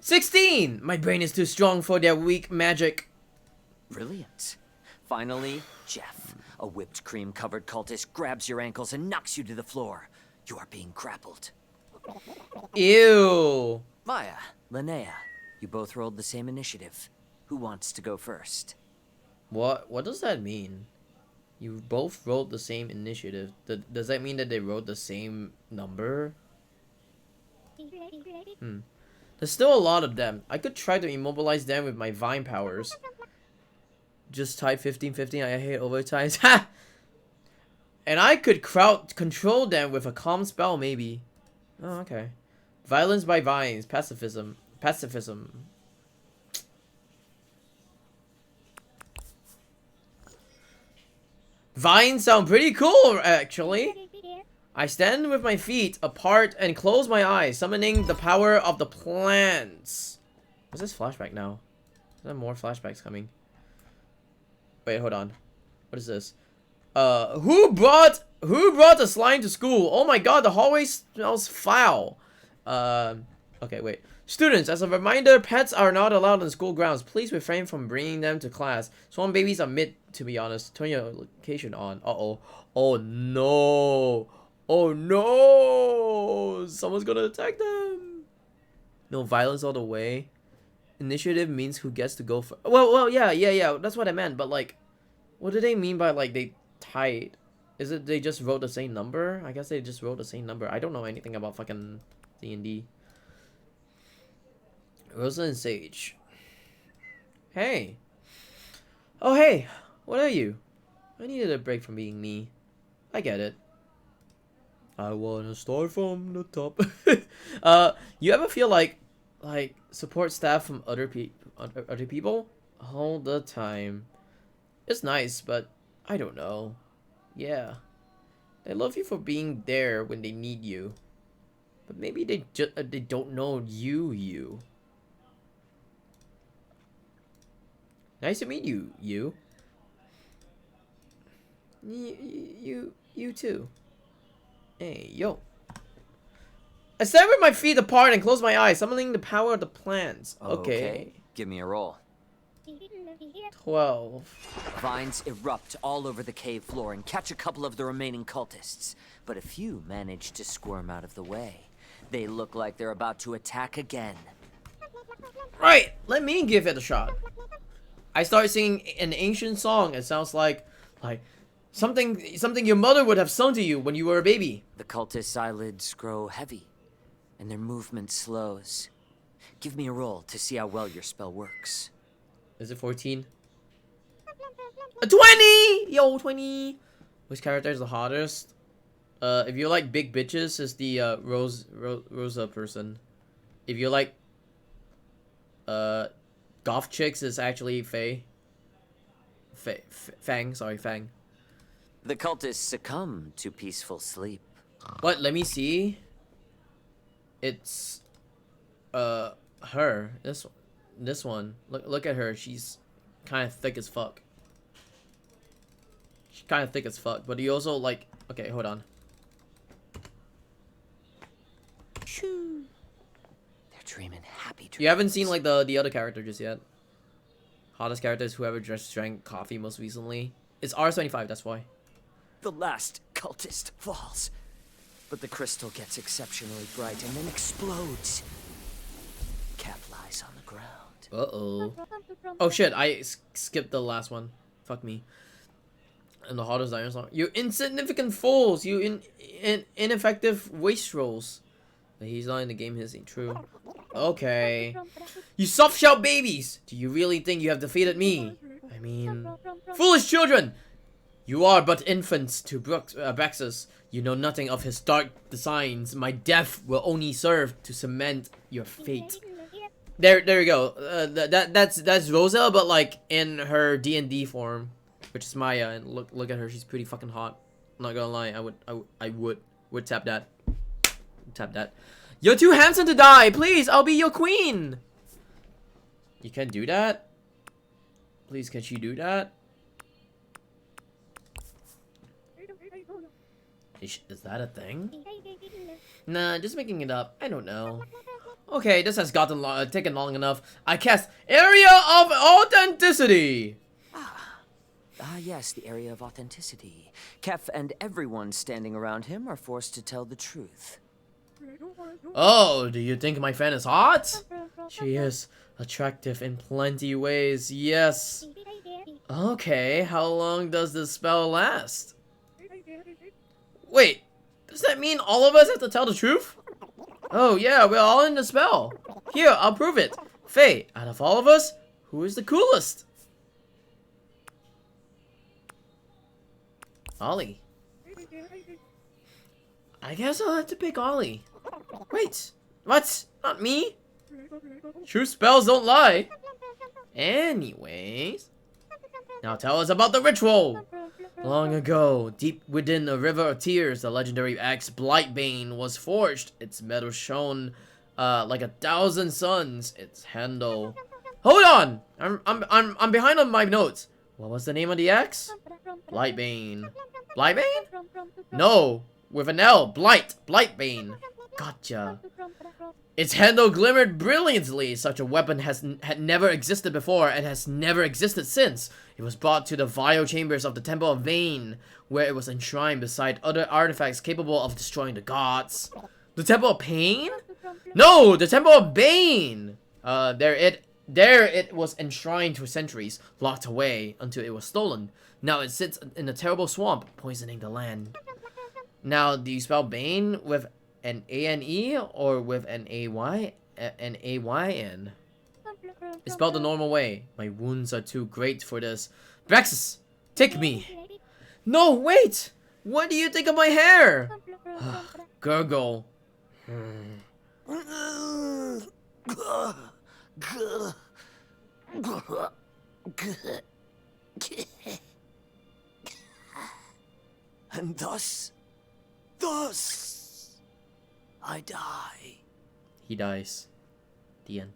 16! My brain is too strong for their weak magic. Brilliant. Finally, Jeff. A whipped cream covered cultist grabs your ankles and knocks you to the floor. You are being grappled. Ew. Maya, Linnea, you both rolled the same initiative. Who wants to go first? What does that mean? You both rolled the same initiative. Does that mean that they rolled the same number? There's still a lot of them. I could try to immobilize them with my vine powers. Just type 1515. I hate overtimes. Ha! And I could crowd control them with a calm spell, maybe. Oh, okay. Violence by vines. Pacifism. Vines sound pretty cool, actually. I stand with my feet apart and close my eyes, summoning the power of the plants. What's this flashback now? Is there more flashbacks coming? Wait, hold on. What is this? Who brought the slime to school? Oh my god, the hallway smells foul. Okay, wait. Students, as a reminder, pets are not allowed on school grounds. Please refrain from bringing them to class. Swan babies are mid, to be honest. Turn your location on. Uh-oh. Oh no. Oh no. Someone's gonna attack them. No violence all the way. Initiative means who gets to go for. Well, yeah. That's what I meant. But like, what do they mean by like they tied? Is it they just wrote the same number? I guess they just wrote the same number. I don't know anything about fucking D&D. Rosa and Sage. Hey. Oh, hey. What are you? I needed a break from being me. I get it. I wanna start from the top. You ever feel like support staff from other people? All the time. It's nice, but I don't know. Yeah. They love you for being there when they need you. But maybe they don't know you. Nice to meet you. You too. Hey, yo. I stand with my feet apart and close my eyes, summoning the power of the plants. Okay. Give me a roll. 12. Vines erupt all over the cave floor and catch a couple of the remaining cultists, but a few manage to squirm out of the way. They look like they're about to attack again. Right, let me give it a shot. I start singing an ancient song. It sounds like something your mother would have sung to you when you were a baby. The cultists' eyelids grow heavy, and their movement slows. Give me a roll to see how well your spell works. Is it 14? A 20! Yo, 20! Which character is the hottest? If you like big bitches, is the Rosa person. If you like goth chicks, is actually Faye. Fang, sorry, Fang. The cultists succumb to peaceful sleep. What? Let me see. It's her. This one. Look at her. She's kind of thick as fuck. She's kind of thick as fuck. But you also like. Okay, hold on. They're dreaming happy dreams. You haven't seen like the other character just yet. Hottest character is whoever just drank coffee most recently. It's R75. That's why. The last cultist falls, but the crystal gets exceptionally bright and then explodes. Cap lies on the ground. Uh-oh. Oh shit, I skipped the last one. Fuck me. And the hottest iron song. You insignificant fools! You ineffective wastrels. He's not in the game, is he? True. Okay. You soft shell babies! Do you really think you have defeated me? I mean... Foolish children! You are but infants to Braxus. You know nothing of his dark designs. My death will only serve to cement your fate. There you go. That's Rosa, but like in her D&D form, which is Maya. And look at her. She's pretty fucking hot. I'm not gonna lie. I would tap that. Tap that. You're too handsome to die. Please, I'll be your queen. You can't do that. Please, can she do that? Is that a thing? Nah, just making it up. I don't know. Okay, this has taken long enough. I cast Area of Authenticity. Yes, the Area of Authenticity. Kef and everyone standing around him are forced to tell the truth. Oh, do you think my fan is hot? She is attractive in plenty ways, yes. Okay, how long does this spell last? Wait, does that mean all of us have to tell the truth? Oh yeah, we're all in the spell. Here, I'll prove it. Faye, out of all of us, who is the coolest? Ollie. I guess I'll have to pick Ollie. Wait, what? Not me? True spells don't lie. Anyways, now tell us about the ritual. Long ago, deep within a river of tears, the legendary axe Blightbane was forged. Its metal shone like 1,000 suns. Its handle. Hold on, I'm behind on my notes. What was the name of the axe? Blightbane. Blightbane? No, with an L. Blightbane. Gotcha. Its handle glimmered brilliantly. Such a weapon had never existed before and has never existed since. It was brought to the vile chambers of the Temple of Vane, where it was enshrined beside other artifacts capable of destroying the gods. The Temple of Pain? No, the Temple of Bane! There it was enshrined for centuries, locked away until it was stolen. Now it sits in a terrible swamp, poisoning the land. Now, do you spell Bane with an A-N-E or with an A-Y? An A-Y-N? It's spelled the normal way. My wounds are too great for this. Braxus, take me. No, wait! What do you think of my hair? Gurgle. And thus, I die. He dies. The end.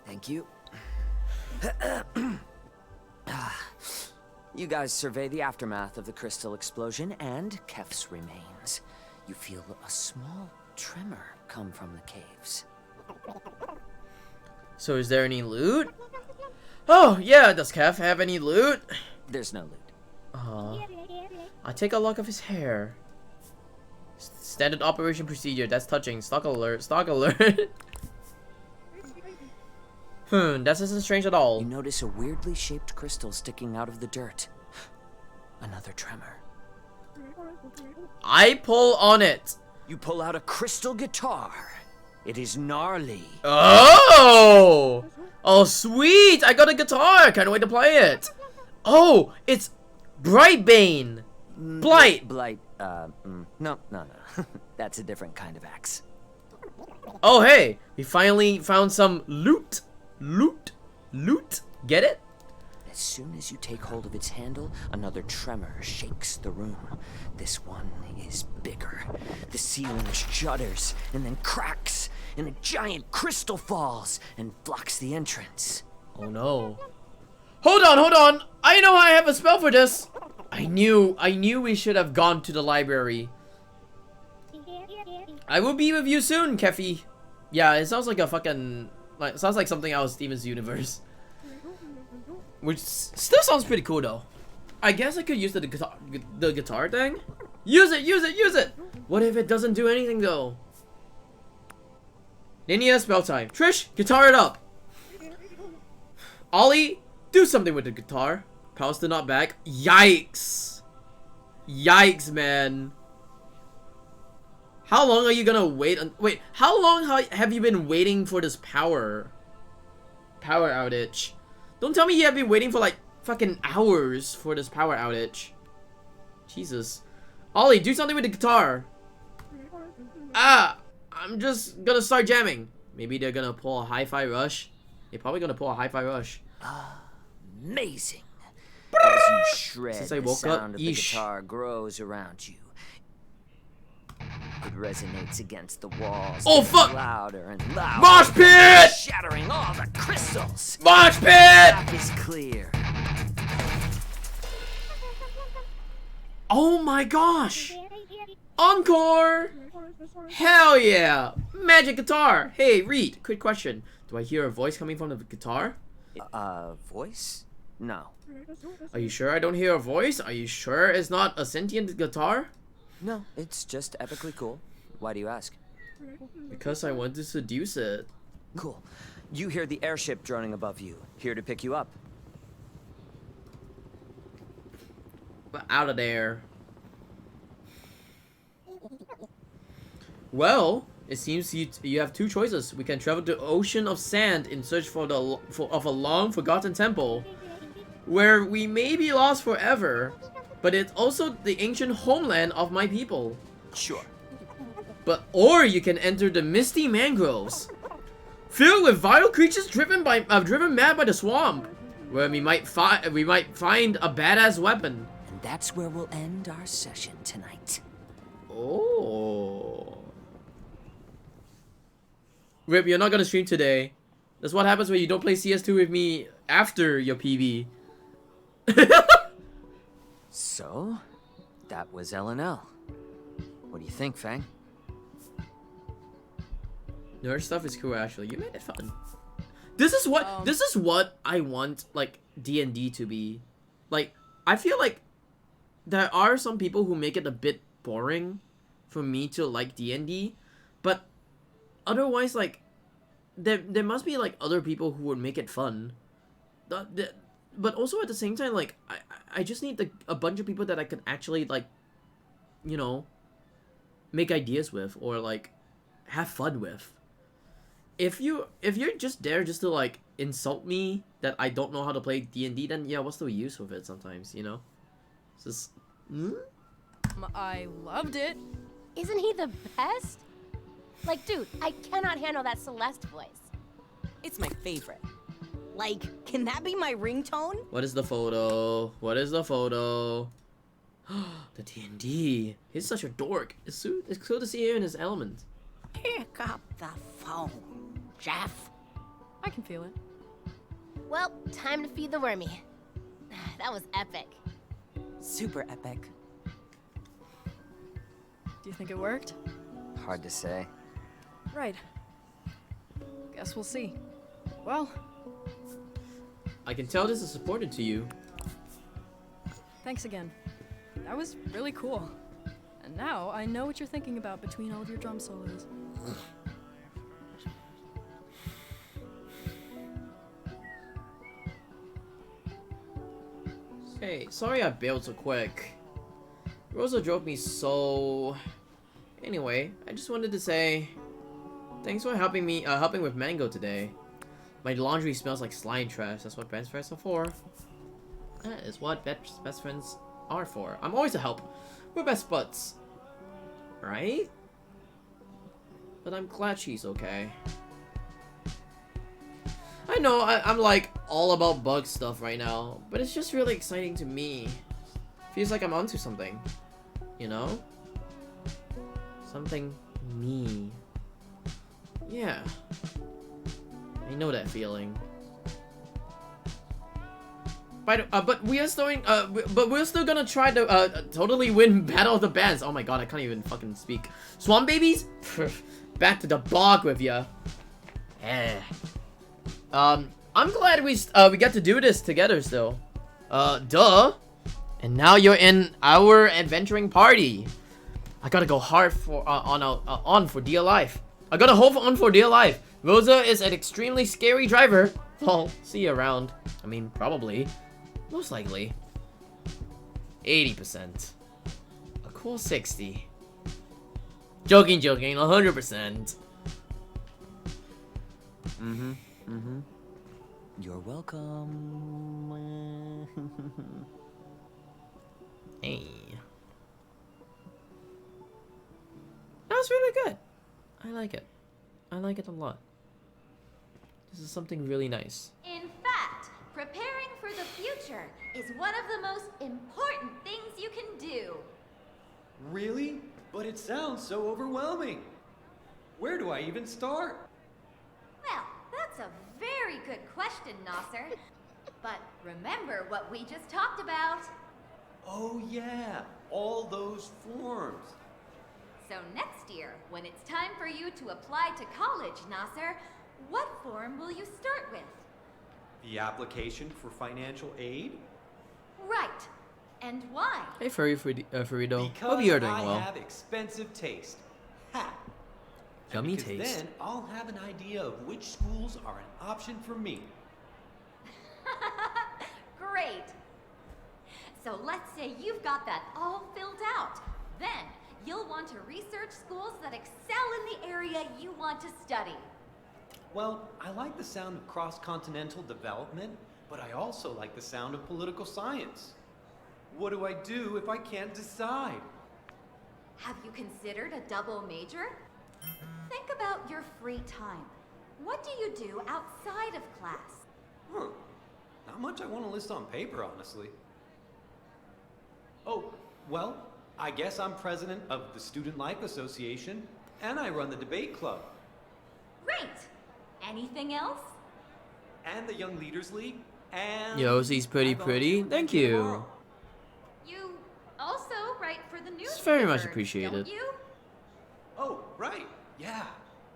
Thank you. You guys survey the aftermath of the crystal explosion and Kef's remains. You feel a small tremor come from the caves. So is there any loot? Oh, yeah, does Kef have any loot? There's no loot. I take a lock of his hair. Standard operation procedure, that's touching. Stock alert, stock alert. That isn't strange at all. You notice a weirdly shaped crystal sticking out of the dirt. Another tremor. I pull on it. You pull out a crystal guitar. It is gnarly. Oh! Oh, sweet! I got a guitar! Can't wait to play it. Oh, it's Brightbane. Blight. Blight, no. That's a different kind of axe. Oh, hey, we finally found some loot. Loot. Get it? As soon as you take hold of its handle, another tremor shakes the room. This one is bigger. The ceiling shudders and then cracks, and a giant crystal falls and blocks the entrance. Oh no. Hold on. I know I have a spell for this. I knew we should have gone to the library. I will be with you soon, Keffy. Yeah, it sounds like a fucking... Like, sounds like something out of Steven's universe. Which still sounds pretty cool though. I guess I could use the guitar thing. Use it! What if it doesn't do anything though? Linnea, spell time. Trish, guitar it up. Ollie, do something with the guitar. Pals still not back. Yikes, man. How long are you gonna wait? Wait, how long have you been waiting for this power outage? Don't tell me you have been waiting for like fucking hours for this power outage. Jesus. Ollie, do something with the guitar. I'm just gonna start jamming. Maybe they're gonna pull a hi-fi rush. They're probably gonna pull a hi-fi rush. Amazing. As you shred, Since I the woke sound up, of the guitar grows around you. It resonates against the walls. Oh fuck! Louder and louder. Mosh pit! Shattering all the crystals. Mosh pit! Back is clear. Oh my gosh! Encore! Hell yeah! Magic guitar! Hey, Reed, quick question. Do I hear a voice coming from the guitar? Voice? No. Are you sure I don't hear a voice? Are you sure it's not a sentient guitar? No, it's just epically cool. Why do you ask? Because I want to seduce it. Cool. You hear the airship droning above you. Here to pick you up. Out of there. Well, it seems you have two choices. We can travel to the ocean of sand in search of a long forgotten temple, where we may be lost forever, but it's also the ancient homeland of my people. Sure. Or you can enter the misty mangroves, filled with vile creatures driven mad by the swamp, where we might find a badass weapon. And that's where we'll end our session tonight. Oh. Rip, you're not gonna stream today. That's what happens when you don't play CS2 with me after your PB. So, that was L&L. What do you think, Fang? Nerd stuff is cool, actually. You made it fun. This is what I want, like, D&D to be. Like, I feel like there are some people who make it a bit boring for me to like D&D, but otherwise, like, there must be, like, other people who would make it fun. But also at the same time, like, I just need a bunch of people that I can actually, like, you know, make ideas with or, like, have fun with. If you're just there just to, like, insult me that I don't know how to play D&D, then yeah, what's the use of it sometimes, you know? It's just... I loved it. Isn't he the best? Like, dude, I cannot handle that Celeste voice. It's my favorite. Like, can that be my ringtone? What is the photo? What is the photo? The D&D. He's such a dork. It's cool to see him in his element. Pick up the phone, Jeff. I can feel it. Well, time to feed the wormy. That was epic. super epic. Do you think it worked? Hard to say. Right. Guess we'll see. Well, I can tell this is important to you. thanks again. That was really cool. And now I know what you're thinking about between all of your drum solos. Hey, sorry I bailed so quick. Rosa drove me so... Anyway, I just wanted to say... Thanks for helping with Mango today. My laundry smells like slime trash. That's what best friends are for. That is what best friends are for. I'm always a help. We're best buds. Right? But I'm glad she's okay. I know, I'm like all about bug stuff right now, but it's just really exciting to me. Feels like I'm onto something. You know? Something me. Yeah. I know that feeling. But we're still gonna try to totally win Battle of the Bands. Oh my god, I can't even fucking speak. Swamp babies? Back to the bog with ya. Eh. I'm glad we get to do this together still. Duh. And now you're in our adventuring party. I gotta go hard for on for dear life. I gotta hold on for dear life. Rosa is an extremely scary driver. Well, see you around. I mean, probably. Most likely. 80%. A cool 60. Joking, 100%. You're welcome. Hey. That was really good. I like it. I like it a lot. This is something really nice. In fact, preparing for the future is one of the most important things you can do. Really? But it sounds so overwhelming. Where do I even start? Well, that's a very good question, Nasser. But remember what we just talked about. Oh yeah, all those forms. So next year, when it's time for you to apply to college, Nasser, what form will you start with? The application for financial aid? Right. And why? Hey, Furrido. Because Hope you're doing well. I have expensive taste. Ha! Yummy because taste. Then I'll have an idea of which schools are an option for me. Great. So let's say you've got that all filled out. Then you'll want to research schools that excel in the area you want to study. Well, I like the sound of cross-continental development, but I also like the sound of political science. What do I do if I can't decide? Have you considered a double major? Think about your free time. What do you do outside of class? Not much I want to list on paper, honestly. Oh, well, I guess I'm president of the Student Life Association, and I run the debate club. Great! Anything else? And the Young Leaders League, and... Yosie's pretty. Thank you. You also write for the newspaper, It's very much appreciated. don't you? Oh, right. Yeah.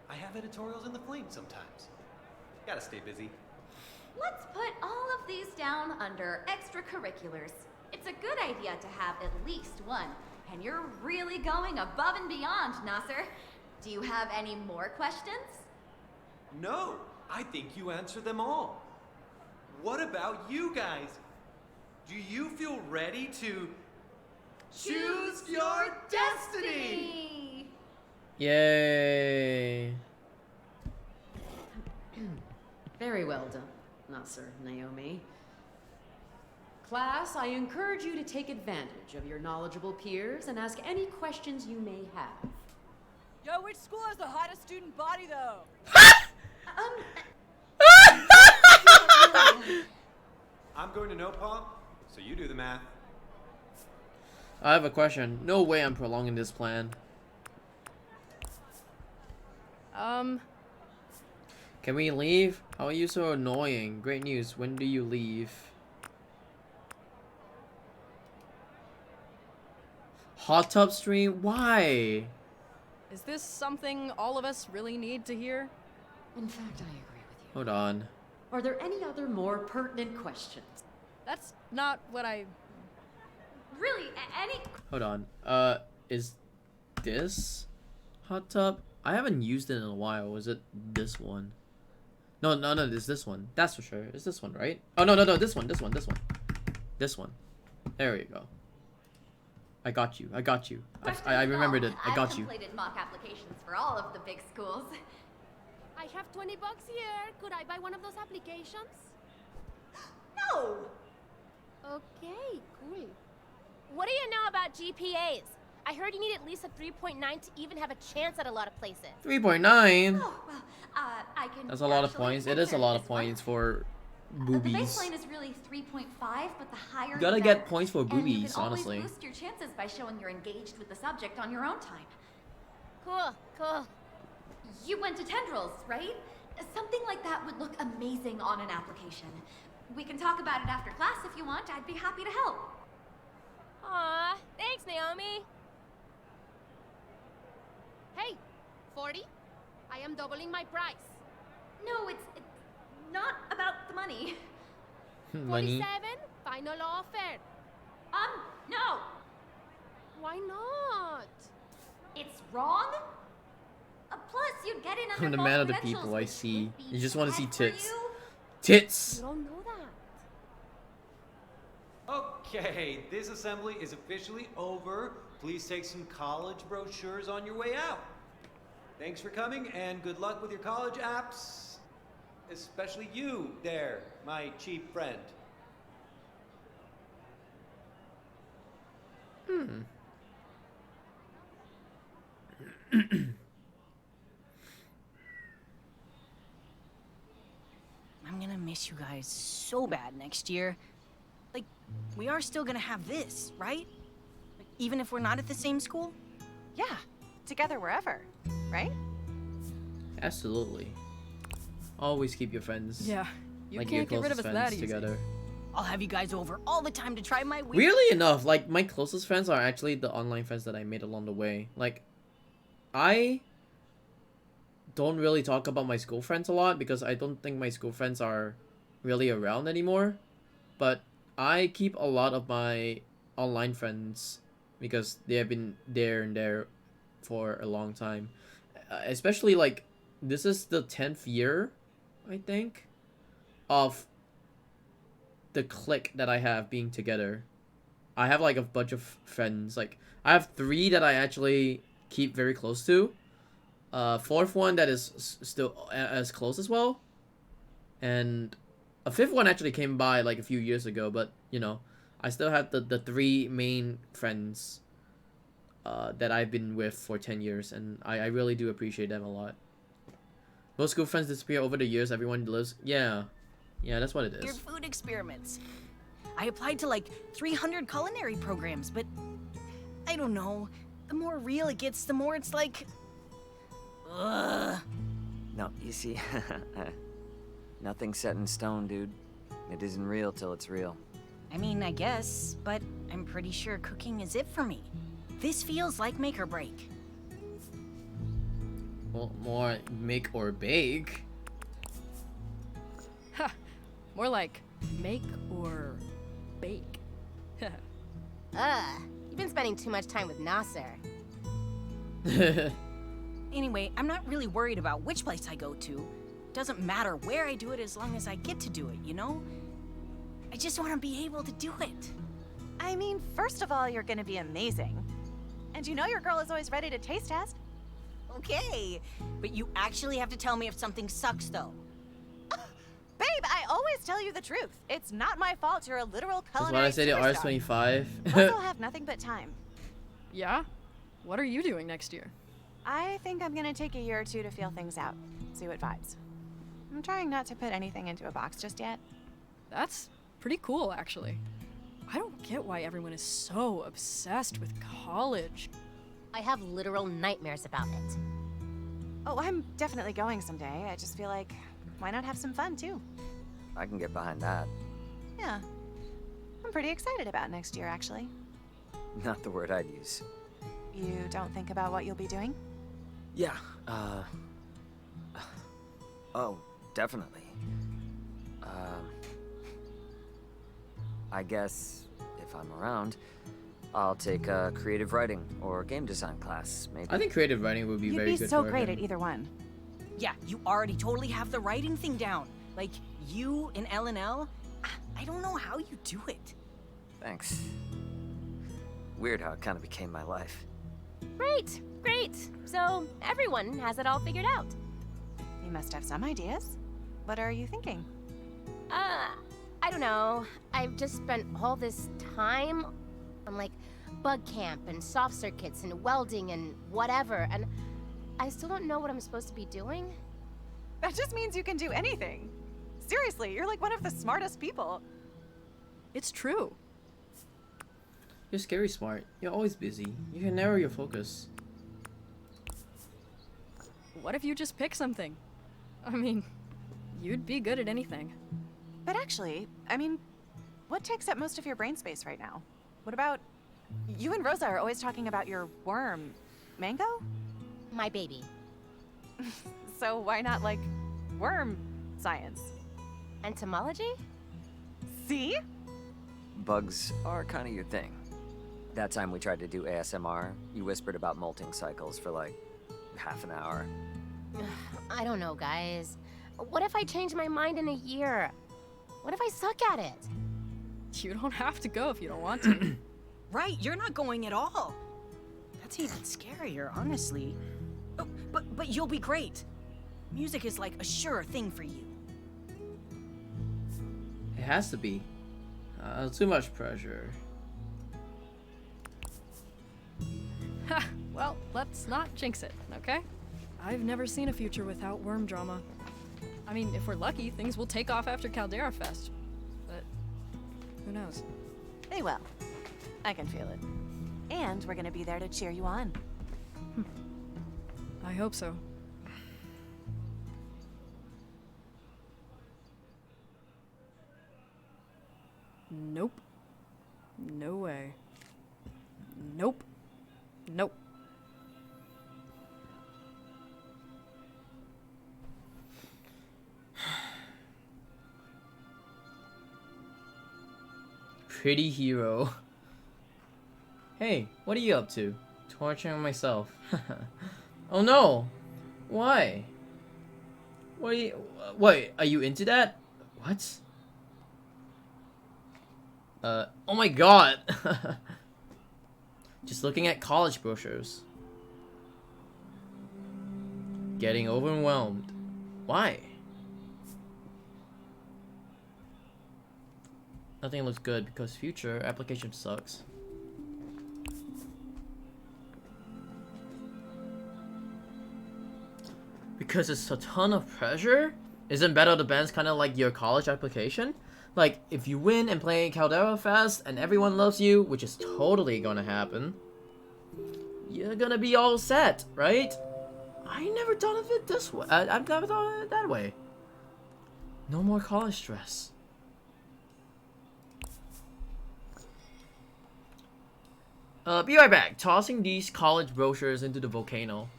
I have editorials in the Flame sometimes. Gotta stay busy. Let's put all of these down under extracurriculars. It's a good idea to have at least one. And you're really going above and beyond, Nasser. Do you have any more questions? No, I think you answered them all. What about you guys? Do you feel ready to choose your destiny? Yay. Very well done, Nasser, Naomi. Class, I encourage you to take advantage of your knowledgeable peers and ask any questions you may have. Yo, which school has the hottest student body, though? I'm going to no pop, so you do the math. I have a question. No way I'm prolonging this plan. Can we leave? How are you so annoying? Great news. When do you leave? Hot tub stream? Why? Is this something all of us really need to hear? In fact, I agree with you. Hold on. Are there any other more pertinent questions? That's not what I... Really, any... Hold on. Is this hot tub? I haven't used it in a while. Is it this one? No, it's this one. That's for sure. It's this one, right? Oh, no, this one. This one. There you go. I got you. I remembered it. I got you. I've completed mock applications for all of the big schools. I have 20 bucks here. Could I buy one of those applications? No! Okay, cool. What do you know about GPAs? I heard you need at least a 3.9 to even have a chance at a lot of places. 3.9? Oh, well, I can... That's a lot of actually points. It is a answer lot of this one. points for The boobies. baseline is really 3.5, but the higher You gotta the get better. points for And boobies, you can honestly. always boost your chances by showing you're engaged with the subject on your own time. Cool. You went to Tendrils, right? Something like that would look amazing on an application. We can talk about it after class if you want. I'd be happy to help. Aw, thanks, Naomi. Hey, 40? I am doubling my price. No, it's not about the money. Money. 47, final offer. No. Why not? It's wrong? Plus, you'd get in under I'm the false man of the credentials, people I which see. would be You just want to see bad for tits. you. Tits! You don't know that. Okay, this assembly is officially over. Please take some college brochures on your way out. Thanks for coming and good luck with your college apps. Especially you there, my cheap friend. I'm gonna miss you guys so bad next year. Like, we are still gonna have this, right? Like, even if we're not at the same school? Yeah, together wherever, right? Absolutely. Always keep your friends. Yeah, you like can't your get rid of closest us that friends easy. together. I'll have you guys over all the time to try my weird... Weirdly enough, like my closest friends are actually the online friends that I made along the way. Like, I don't really talk about my school friends a lot because I don't think my school friends are really around anymore. But I keep a lot of my online friends because they have been there and there for a long time. Especially like, this is the 10th year, I think, of the clique that I have being together. I have like a bunch of friends. Like, I have 3 that I actually keep very close to. 4th one that is still as close as well. And a 5th one actually came by like a few years ago, but you know, I still have the 3 main friends that I've been with for 10 years, and I really do appreciate them a lot. Most school friends disappear over the years. Everyone lives. Yeah, that's what it Weird is. food experiments. I applied to like 300 culinary programs, but I don't know. The more real it gets, the more it's like... Ugh. No, you see, nothing's set in stone, dude. It isn't real till it's real. I mean, I guess, but I'm pretty sure cooking is it for me. This feels like make or break. Well, more make or bake. Ha! More like make or bake. You've been spending too much time with Nasser. Anyway, I'm not really worried about which place I go to. Doesn't matter where I do it as long as I get to do it, you know? I just want to be able to do it. I mean, first of all, you're gonna be amazing. And you know your girl is always ready to taste test. Okay, but you actually have to tell me if something sucks, though. Babe, I always tell you the truth. It's not my fault you're a literal That's culinary why I say the superstar. RS25. Plus, I'll have nothing but time. Yeah? What are you doing next year? I think I'm gonna take a year or 2 to feel things out, see what vibes. I'm trying not to put anything into a box just yet. That's pretty cool, actually. I don't get why everyone is so obsessed with college. I have literal nightmares about it. Oh, I'm definitely going someday. I just feel like, why not have some fun too? I can get behind that. Yeah. I'm pretty excited about next year, actually. not the word I'd use. You don't think about what you'll be doing? Yeah, oh, definitely. I guess if I'm around, I'll take a creative writing or game design class, maybe. I think creative writing would be very good You'd be so for great him. at either one. Yeah, you already totally have the writing thing down. Like, you and L&L, I don't know how you do it. Thanks. Weird how it kind of became my life. Great, great. So everyone has it all figured out. You must have some ideas. What are you thinking? I don't know. I've just spent all this time on like bug camp and soft circuits and welding and whatever, and I still don't know what I'm supposed to be doing. That just means you can do anything. Seriously, you're like one of the smartest people. It's true. You're scary smart. You're always busy. You can narrow your focus. What if you just pick something? I mean, you'd be good at anything. But actually, I mean, what takes up most of your brain space right now? What about... You and Rosa are always talking about your worm. Mango? My baby. So why not, like, worm science? Entomology? See? Bugs are kind of your thing. That time we tried to do ASMR, you whispered about molting cycles for like half an hour. I don't know, guys. What if I change my mind in a year? What if I suck at it? You don't have to go if you don't want to. Right, you're not going at all. That's even scarier, honestly. Oh, but you'll be great. Music is like a sure thing for you. It has to be. Too much pressure. Ha! Well, let's not jinx it, okay? I've never seen a future without worm drama. I mean, if we're lucky, things will take off after Caldera Fest. But who knows? They will. I can feel it. And we're gonna be there to cheer you on. I hope so. Nope. No way. Nope. Nope. Pretty hero. Hey, what are you up to? Torturing myself. Oh no! Why? Wait, are you into that? What? Oh my god! Just looking at college brochures. Getting overwhelmed. Why? Nothing looks good because future application sucks. Because it's a ton of pressure? Isn't Battle of the Bands kind of like your college application? Like, if you win and play Caldera Fest and everyone loves you, which is totally gonna happen, you're gonna be all set, right? I never thought of it this way. I've never thought of it that way. No more college stress. Be right back. Tossing these college brochures into the volcano.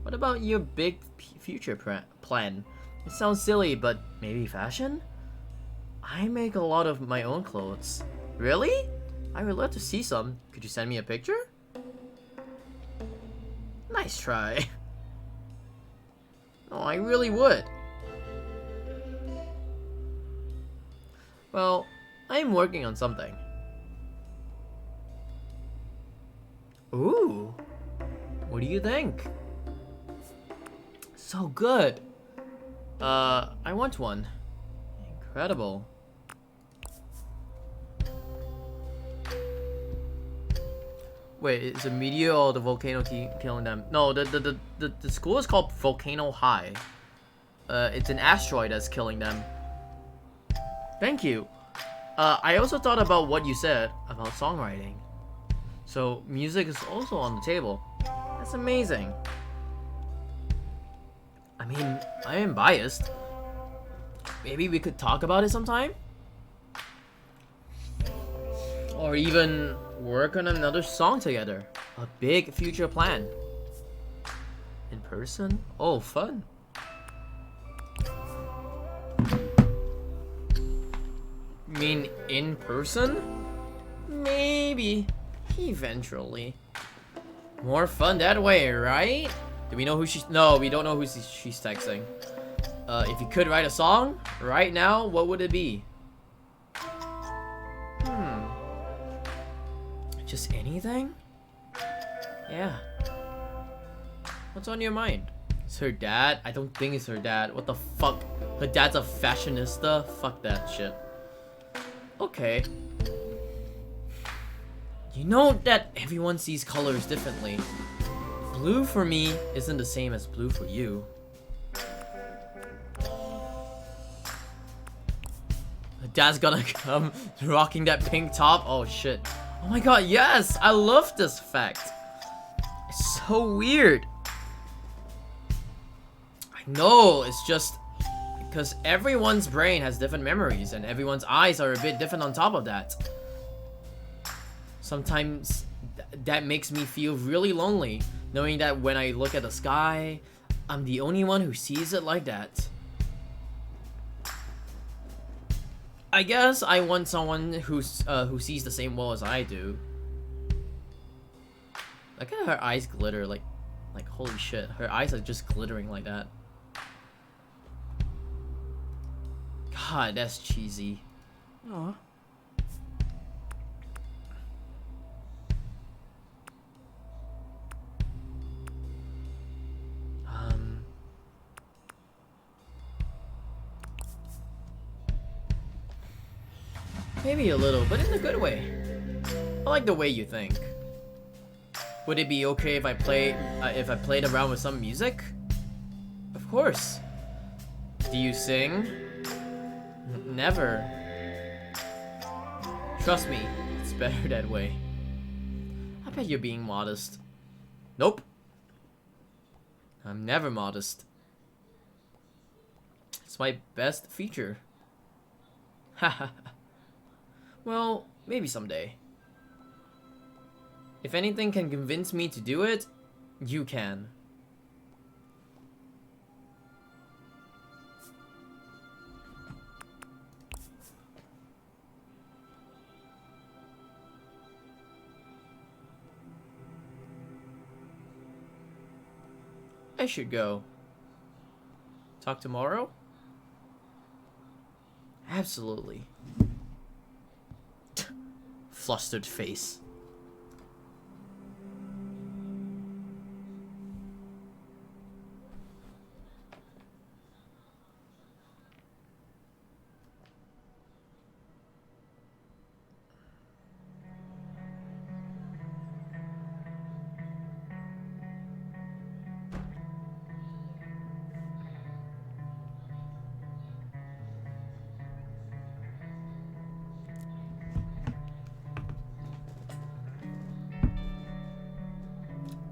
What about your big future plan? It sounds silly, but maybe fashion? I make a lot of my own clothes. Really? I would love to see some. Could you send me a picture? Nice try. No, I really would. Well, I'm working on something. Ooh. What do you think? So good. I want one. Incredible. Wait, is a meteor or the volcano killing them? No, the school is called Volcano High. It's an asteroid that's killing them. Thank you. I also thought about what you said about songwriting. So music is also on the table. That's amazing. I mean, I am biased. Maybe we could talk about it sometime? Or even work on another song together. A big future plan. In person? Oh, fun. Mean in person? Maybe. Eventually. More fun that way, right? Do we know who she's... No, we don't know who she's texting. If you could write a song right now, what would it be? Just anything? Yeah. What's on your mind? It's her dad? I don't think it's her dad. What the fuck? Her dad's a fashionista? Fuck that shit. Okay. You know that everyone sees colors differently. Blue for me isn't the same as blue for you. Her dad's gonna come rocking that pink top? Oh shit. Oh my god, yes! I love this fact. It's so weird. I know, it's just because everyone's brain has different memories and everyone's eyes are a bit different on top of that. Sometimes that makes me feel really lonely, knowing that when I look at the sky, I'm the only one who sees it like that. I guess I want someone who sees the same world as I do. Look at her eyes glitter, like holy shit, her eyes are just glittering like that. God, that's cheesy. Aw. Maybe a little, but in a good way. I like the way you think. Would it be okay if I played around with some music? Of course. Do you sing? Never. Trust me, it's better that way. I bet you're being modest. Nope. I'm never modest. It's my best feature. Haha. Well, maybe someday. If anything can convince me to do it, you can. I should go. Talk tomorrow? Absolutely. Flustered face.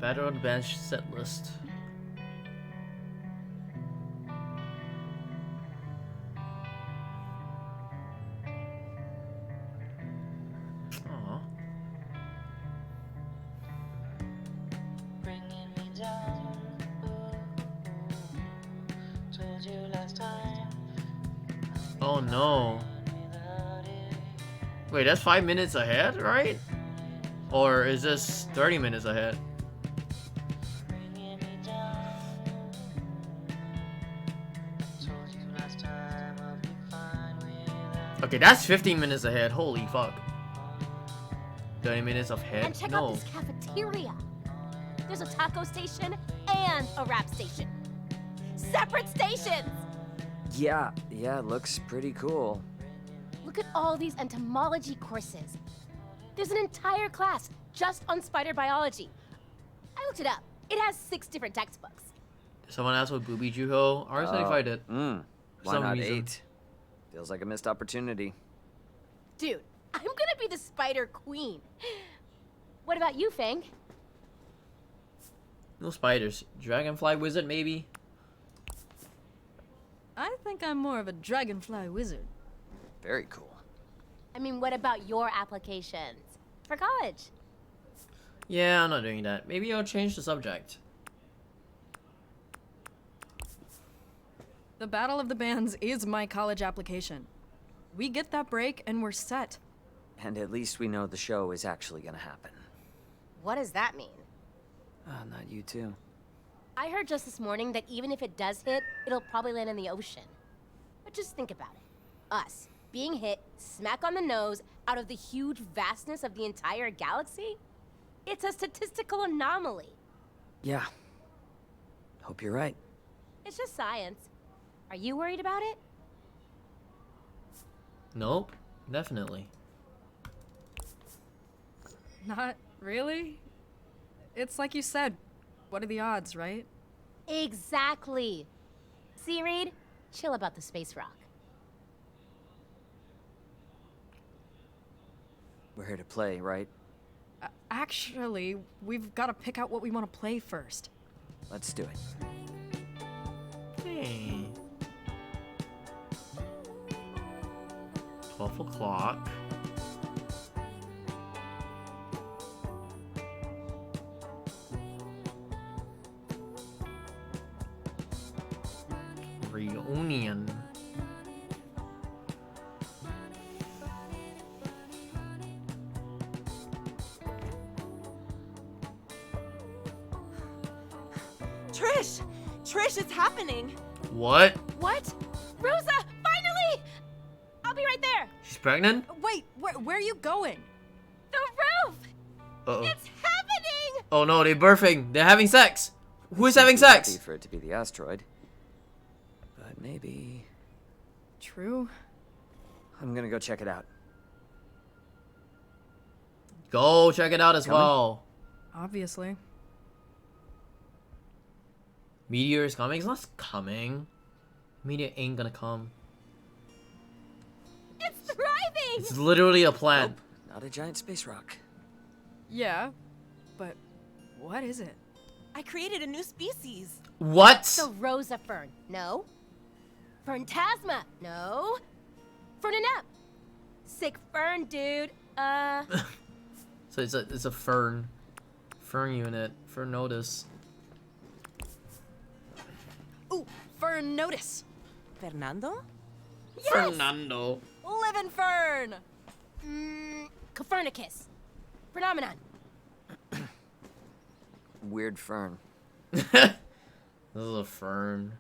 Battle on the Bench set list. Aww. Oh no. Wait, that's 5 minutes ahead, right? Or is this 30 minutes ahead? Okay, that's 15 minutes ahead. Holy fuck. 30 minutes ahead? And check No. out this cafeteria. There's a taco station and a rap station. Separate stations! Yeah, it looks pretty cool. Look at all these entomology courses. There's an entire class just on spider biology. I looked it up. It has 6 different textbooks. Someone asked what Booby Juho. Ours if I did. Why some not reason. 8? Feels like a missed opportunity. Dude, I'm gonna be the spider queen. What about you, Fang? No spiders. Dragonfly wizard, maybe? I think I'm more of a dragonfly wizard. Very cool. I mean, what about your applications for college? Yeah, I'm not doing that. Maybe I'll change the subject. The Battle of the Bands is my college application. We get that break and we're set. And at least we know the show is actually gonna happen. What does that mean? Not you too. I heard just this morning that even if it does hit, it'll probably land in the ocean. But just think about it. Us, being hit smack on the nose out of the huge vastness of the entire galaxy? It's a statistical anomaly. Yeah. Hope you're right. It's just science. Are you worried about it? Nope, definitely. Not really. It's like you said. What are the odds, right? Exactly. See, Reed? Chill about the space rock. We're here to play, right? Actually, we've got to pick out what we want to play first. Let's do it. Hey. 12 o'clock. Reunion. Trish, it's happening. What? What? Rosa, finally! I'll be right there. She's pregnant? Wait, where are you going? The roof! Uh-oh. It's happening! Oh no, they're birthing. They're having sex. Who is having Too happy sex? for it to be the asteroid. But maybe... True. I'm gonna go check it out. Go check it out as Coming? well. Obviously. Meteor is coming. It's not coming. Meteor ain't gonna come. It's thriving! It's literally a plant. Nope, not a giant space rock. Yeah, but what is it? I created a new species. What? The Rosa fern. No. Ferntasma. No. Ferninep. Sick fern, dude. So it's a fern. Fern unit. Fern notice. Ooh, Fern notice. Fernando? Yes! Fernando. Living Fern! Copernicus. Phenomenon. Weird fern. This is a fern.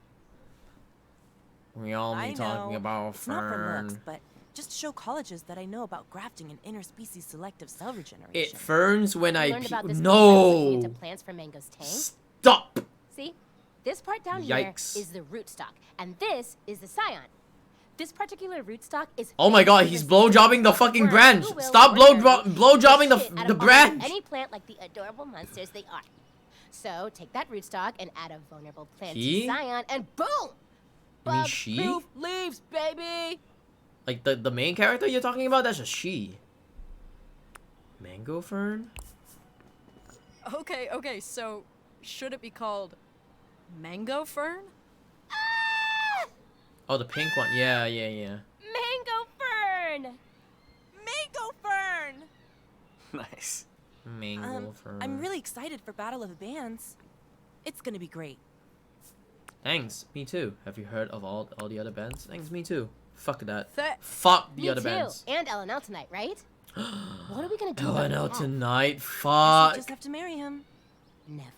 We all I be know. talking about It's not for fern. looks, but just to show colleges that I know about grafting and interspecies selective cell regeneration. It ferns when I Learned about this no. into plants from Mango's tank. Stop. See? This part down Yikes. here is the rootstock, and this is the scion. This particular rootstock is. Oh my god, he's blowjobbing the fucking branch. Who will Stop ordinarily blowjobbing shit out the of branch. almost any plant like the adorable monsters they are. So take that rootstock and add a vulnerable plant He? to scion, and boom! You mean she? Bug-proof leaves, baby. Like the main character you're talking about? That's a she. Mango fern? Okay, so should it be called Mango Fern? Oh, the pink one. Yeah. Mango fern. Mango Fern! Nice. Mango fern. I'm really excited for Battle of the Bands. It's gonna be great. Thanks, me too. Have you heard of all the other bands? Thanks, me too. Fuck that. Th- Fuck the Me other too. bands. And LNL tonight, right? What are we gonna do? Oh, about no, that? tonight. Guess Fuck. you just have to marry him. Never.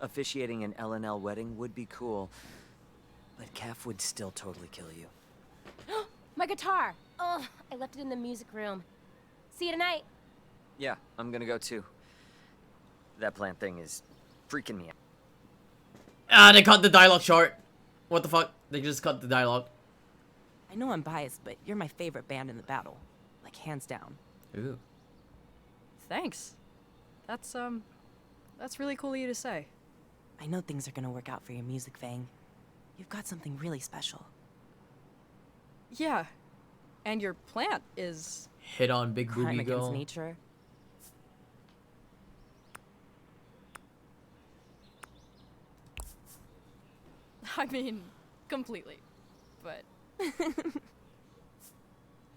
Officiating an L&L wedding would be cool, but Kef would still totally kill you. My guitar. Oh, I left it in the music room. See you tonight. Yeah, I'm gonna go too. That plant thing is freaking me out. Ah, they cut the dialogue short. What the fuck? They just cut the dialogue. I know I'm biased, but you're my favorite band in the battle. Like, hands down. Ooh. Thanks. That's really cool of you to say. I know things are gonna work out for your music, Fang. You've got something really special. Yeah. And your plant is... Hit on Big Crime Booby against Girl. nature. I mean, completely. But...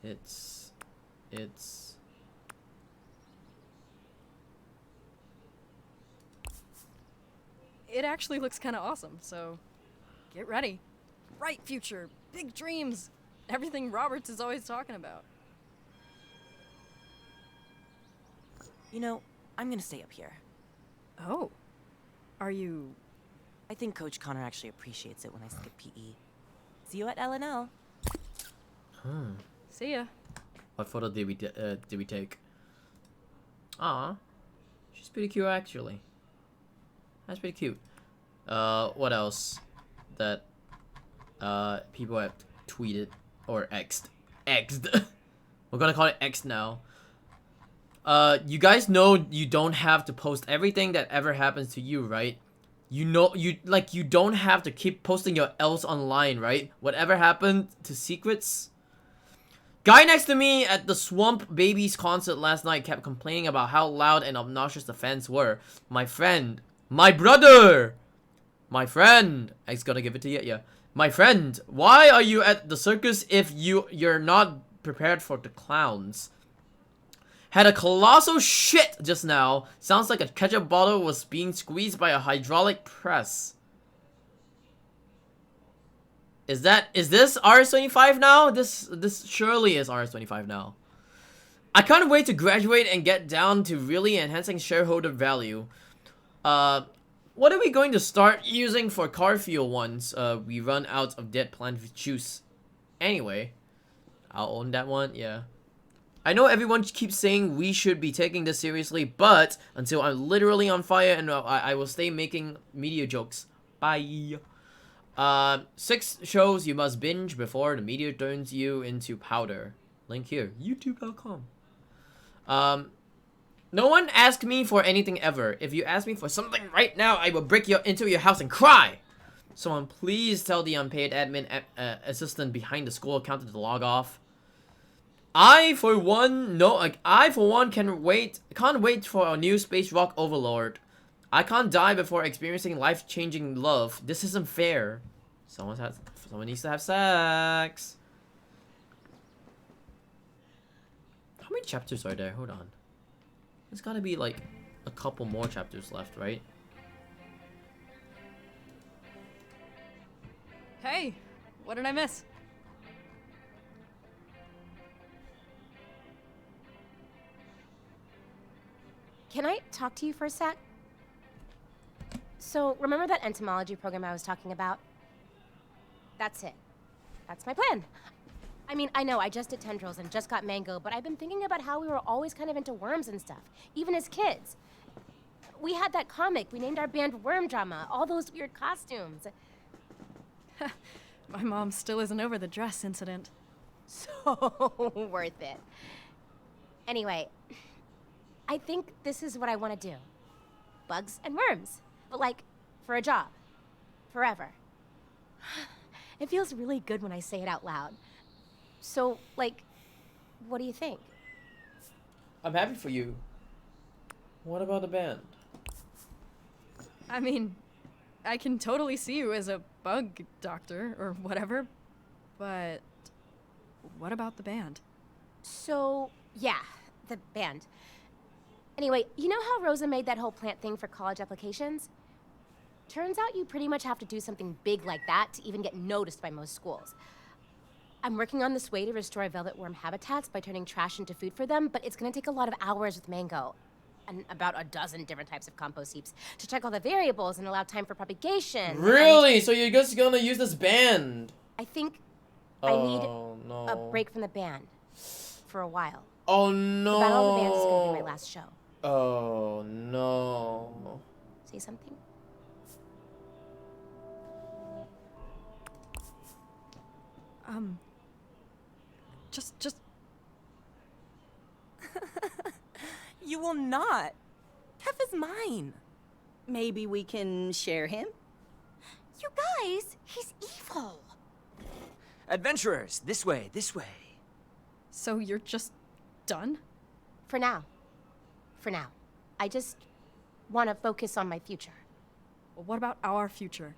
It's It actually looks kind of awesome, so get ready. Bright future, big dreams, everything Roberts is always talking about. You know, I'm gonna stay up here. Oh. Are you... I think Coach Connor actually appreciates it when I skip PE. See you at LNL. See ya. What photo did we take? Aw, she's pretty cute actually. That's pretty cute. What else that people have tweeted or X'd? We're gonna call it X now. You guys know you don't have to post everything that ever happens to you, right? You know, you don't have to keep posting your else online, right? Whatever happened to secrets? Guy next to me at the Swamp Babies concert last night kept complaining about how loud and obnoxious the fans were. My friend, my brother, my friend, X's gonna give it to you, yeah. My friend, why are you at the circus if you're not prepared for the clowns? Had a colossal shit just now. Sounds like a ketchup bottle was being squeezed by a hydraulic press. Is this RS25 now? This surely is RS25 now. I can't wait to graduate and get down to really enhancing shareholder value. What are we going to start using for car fuel once we run out of dead plant juice? Anyway, I'll own that one, yeah. I know everyone keeps saying we should be taking this seriously, but until I'm literally on fire and I will stay making media jokes. Bye. 6 shows you must binge before the media turns you into powder. Link here, youtube.com. No one asked me for anything ever. If you ask me for something right now, I will break into your house and cry. Someone please tell the unpaid admin assistant behind the school account to log off. I for one can't wait for a new space rock overlord. I can't die before experiencing life-changing love. This isn't fair. Someone needs to have sex. How many chapters are there? Hold on. There's gotta be like a couple more chapters left, right? Hey, what did I miss? Can I talk to you for a sec? So, remember that entomology program I was talking about? That's it. That's my plan. I mean, I know I just did tendrils and just got mango, but I've been thinking about how we were always kind of into worms and stuff, even as kids. We had that comic, we named our band Worm Drama, all those weird costumes. My mom still isn't over the dress incident. So worth it. Anyway, I think this is what I want to do. Bugs and worms. But like, for a job. Forever. It feels really good when I say it out loud. So, like, what do you think? I'm happy for you. What about the band? I mean, I can totally see you as a bug doctor or whatever, but what about the band? So, yeah, the band. Anyway, you know how Rosa made that whole plant thing for college applications? Turns out you pretty much have to do something big like that to even get noticed by most schools. I'm working on this way to restore velvet worm habitats by turning trash into food for them, but it's gonna take a lot of hours with mango and about a dozen different types of compost heaps to check all the variables and allow time for propagation. Really? So you're just gonna use this band? I think I need a break from the band for a while. Oh no. The Battle of the Bands is gonna be my last show. Oh no. Say something? Just... You will not. Kef is mine. Maybe we can share him? You guys, he's evil. Adventurers, this way, this way. So you're just done? For now. For now. I just want to focus on my future. Well, what about our future?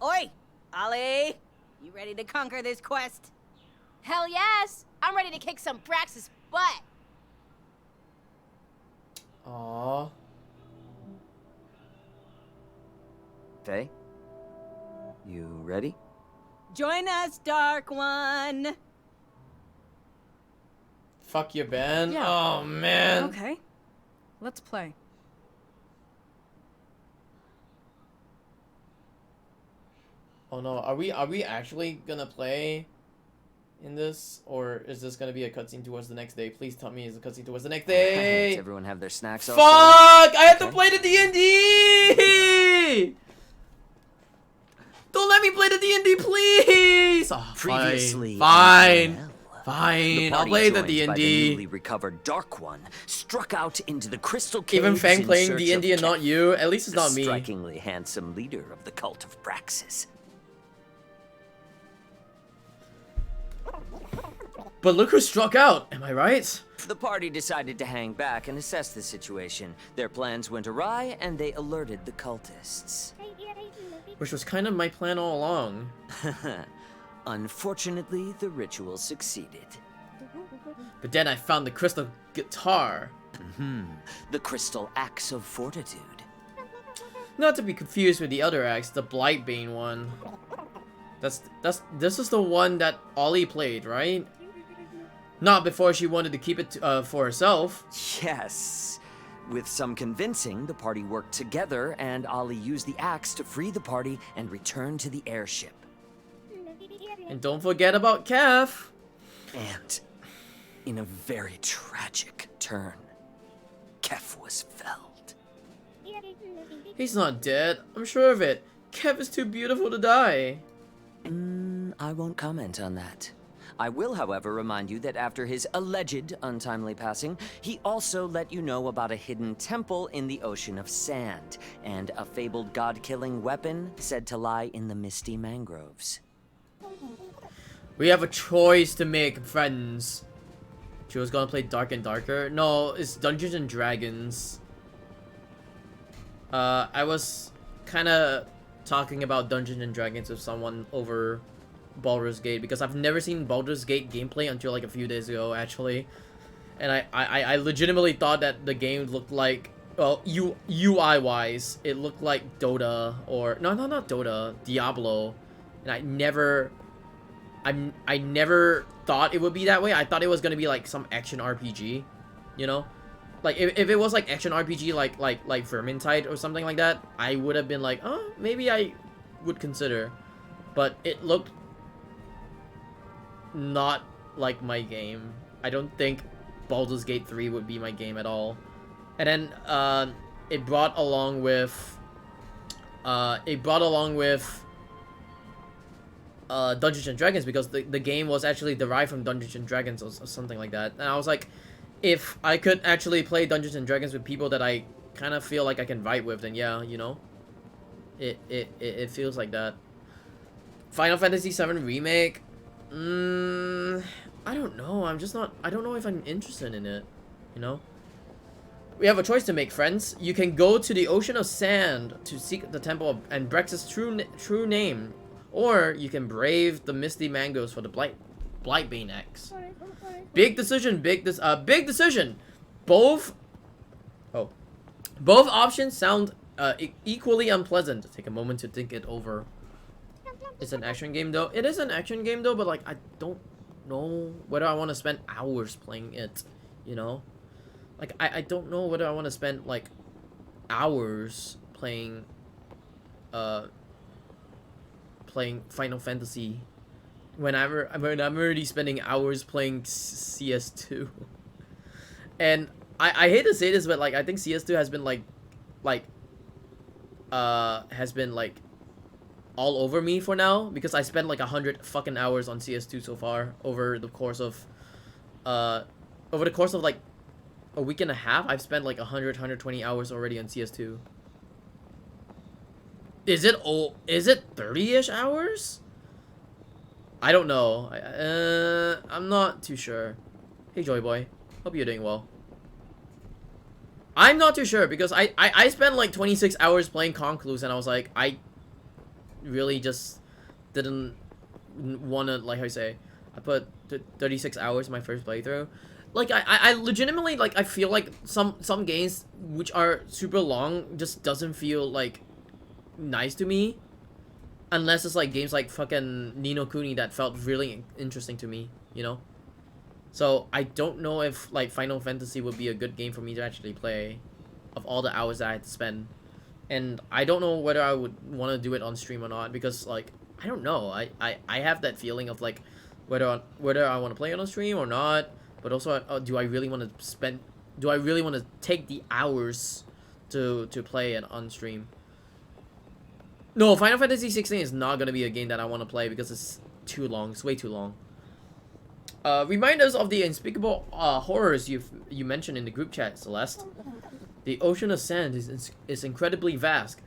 Oi! Ollie! You ready to conquer this quest? Hell yes! I I'm ready to kick some Praxis butt. Aww. Faye? You ready? Join us, Dark One. Fuck your band. Yeah. Oh man. Okay. Let's play. Oh no, are we actually gonna play in this, or is this gonna be a cutscene towards the next day? Please tell me it's a cutscene towards the next day. Does everyone have their snacks Fuck! all set up? I have to play the D&D. Don't let me play the D&D, please. Oh, Previously fine. The Fine. I'll party play the joined by the D&D. newly recovered Dark One struck out into the crystal caves Even Fang in playing search D&D of and not Kef, you. At least it's the not me. strikingly handsome leader of the cult of Praxis. But look who struck out. Am I right? The party decided to hang back and assess the situation. Their plans went awry, and they alerted the cultists. Which was kind of my plan all along. Unfortunately, the ritual succeeded. But then I found the crystal guitar. The crystal axe of fortitude. Not to be confused with the other axe, the Blightbane one. This is the one that Ollie played, right? Not before she wanted to keep it for herself. Yes. With some convincing, the party worked together, and Ollie used the axe to free the party and return to the airship. And don't forget about Kef. And, in a very tragic turn, Kef was felled. He's not dead. I'm sure of it. Kef is too beautiful to die. I won't comment on that. I will, however, remind you that after his alleged untimely passing, he also let you know about a hidden temple in the Ocean of Sand, and a fabled god-killing weapon said to lie in the misty mangroves. We have a choice to make, friends. She was gonna play Dark and Darker. No, it's Dungeons and Dragons. I was kind of talking about Dungeons and Dragons with someone over Baldur's Gate, because I've never seen Baldur's Gate gameplay until like a few days ago, actually. And I legitimately thought that the game looked like, well, UI wise, it looked like Dota, or no, not Dota, Diablo. And I never thought it would be that way. I thought it was gonna be like some action RPG, you know? Like if it was like action RPG like Vermintide or something like that, I would have been like, oh, maybe I would consider. But it looked not like my game. I don't think Baldur's Gate 3 would be my game at all. And then it brought along with Dungeons and Dragons, because the game was actually derived from Dungeons and Dragons or something like that. And I was like, if I could actually play Dungeons and Dragons with people that I kind of feel like I can vibe with, then yeah, you know, it feels like that. Final Fantasy VII Remake, I don't know. I don't know if I'm interested in it, you know. We have a choice to make, friends. You can go to the Ocean of Sand to seek the Temple and Brex's true name, or you can brave the misty mangoes for the Blightbane X. Big decision, big decision. Both options sound equally unpleasant. Take a moment to think it over. It's an action game though. It is an action game though, but like I don't know whether I want to spend hours playing it, you know? Like I don't know whether I want to spend like hours playing Final Fantasy when I'm already spending hours playing CS2. And I hate to say this, but like I think CS2 has been like all over me for now, because I spent like 100 fucking hours on CS2 so far over the course of like a week and a half. I've spent like 120 hours already on CS2. Is it 30-ish hours? I don't know. I'm not too sure. Hey Joy Boy, hope you're doing well. I'm not too sure, because I spent like 26 hours playing Concluse, and I was like, I really just didn't want to, like how you say, I put 36 hours in my first playthrough. Like I legitimately like I feel like some games which are super long just doesn't feel like nice to me, unless it's like games like fucking Ni no Kuni that felt really interesting to me, you know. So I don't know if like Final Fantasy would be a good game for me to actually play, of all the hours that I had to spend, and I don't know whether I would want to do it on stream or not, because like I don't know, I have that feeling of like whether I want to play it on stream or not. But also, do I really want to take the hours to play it on stream? No, Final Fantasy 16 is not gonna be a game that I want to play because it's too long. It's way too long. Remind us of the unspeakable horrors you mentioned in the group chat, Celeste. The ocean of sand is incredibly vast.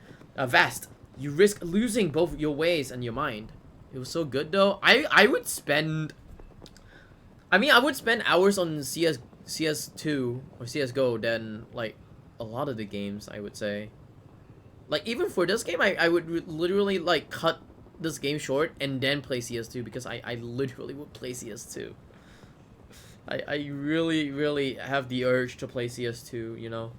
You risk losing both your ways and your mind. It was so good though. I would spend hours on CS2 or CSGO than like a lot of the games, I would say. Like even for this game, I would literally like cut this game short and then play CS2, because I literally would play CS2. I really have the urge to play CS2, you know.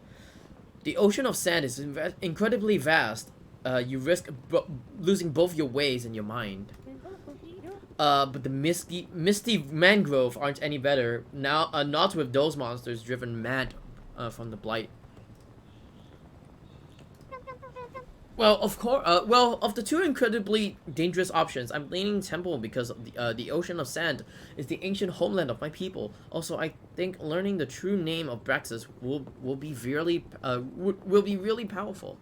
The ocean of sand is incredibly vast. You risk losing both your ways and your mind. But the misty mangrove aren't any better. Now, not with those monsters driven mad from the blight. Well, of course. Well, of the two incredibly dangerous options, I'm leaning Temple because of the ocean of sand is the ancient homeland of my people. Also, I think learning the true name of Braxis will be really powerful.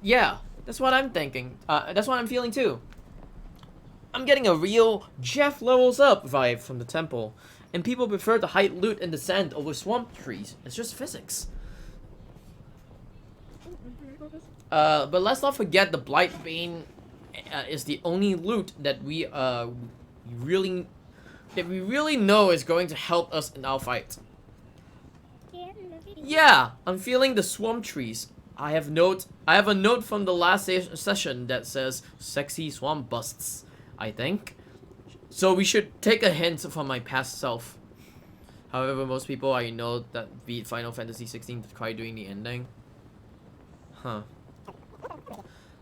Yeah, that's what I'm thinking. That's what I'm feeling too. I'm getting a real Jeff levels up vibe from the temple, and people prefer to hide loot in the sand over swamp trees. It's just physics. But let's not forget the Blightbane is the only loot that we really know is going to help us in our fight. Yeah, I'm feeling the swamp trees. I have a note from the last session that says sexy swamp busts, I think. So we should take a hint from my past self. However, most people I know that beat Final Fantasy 16 try doing the ending. Huh.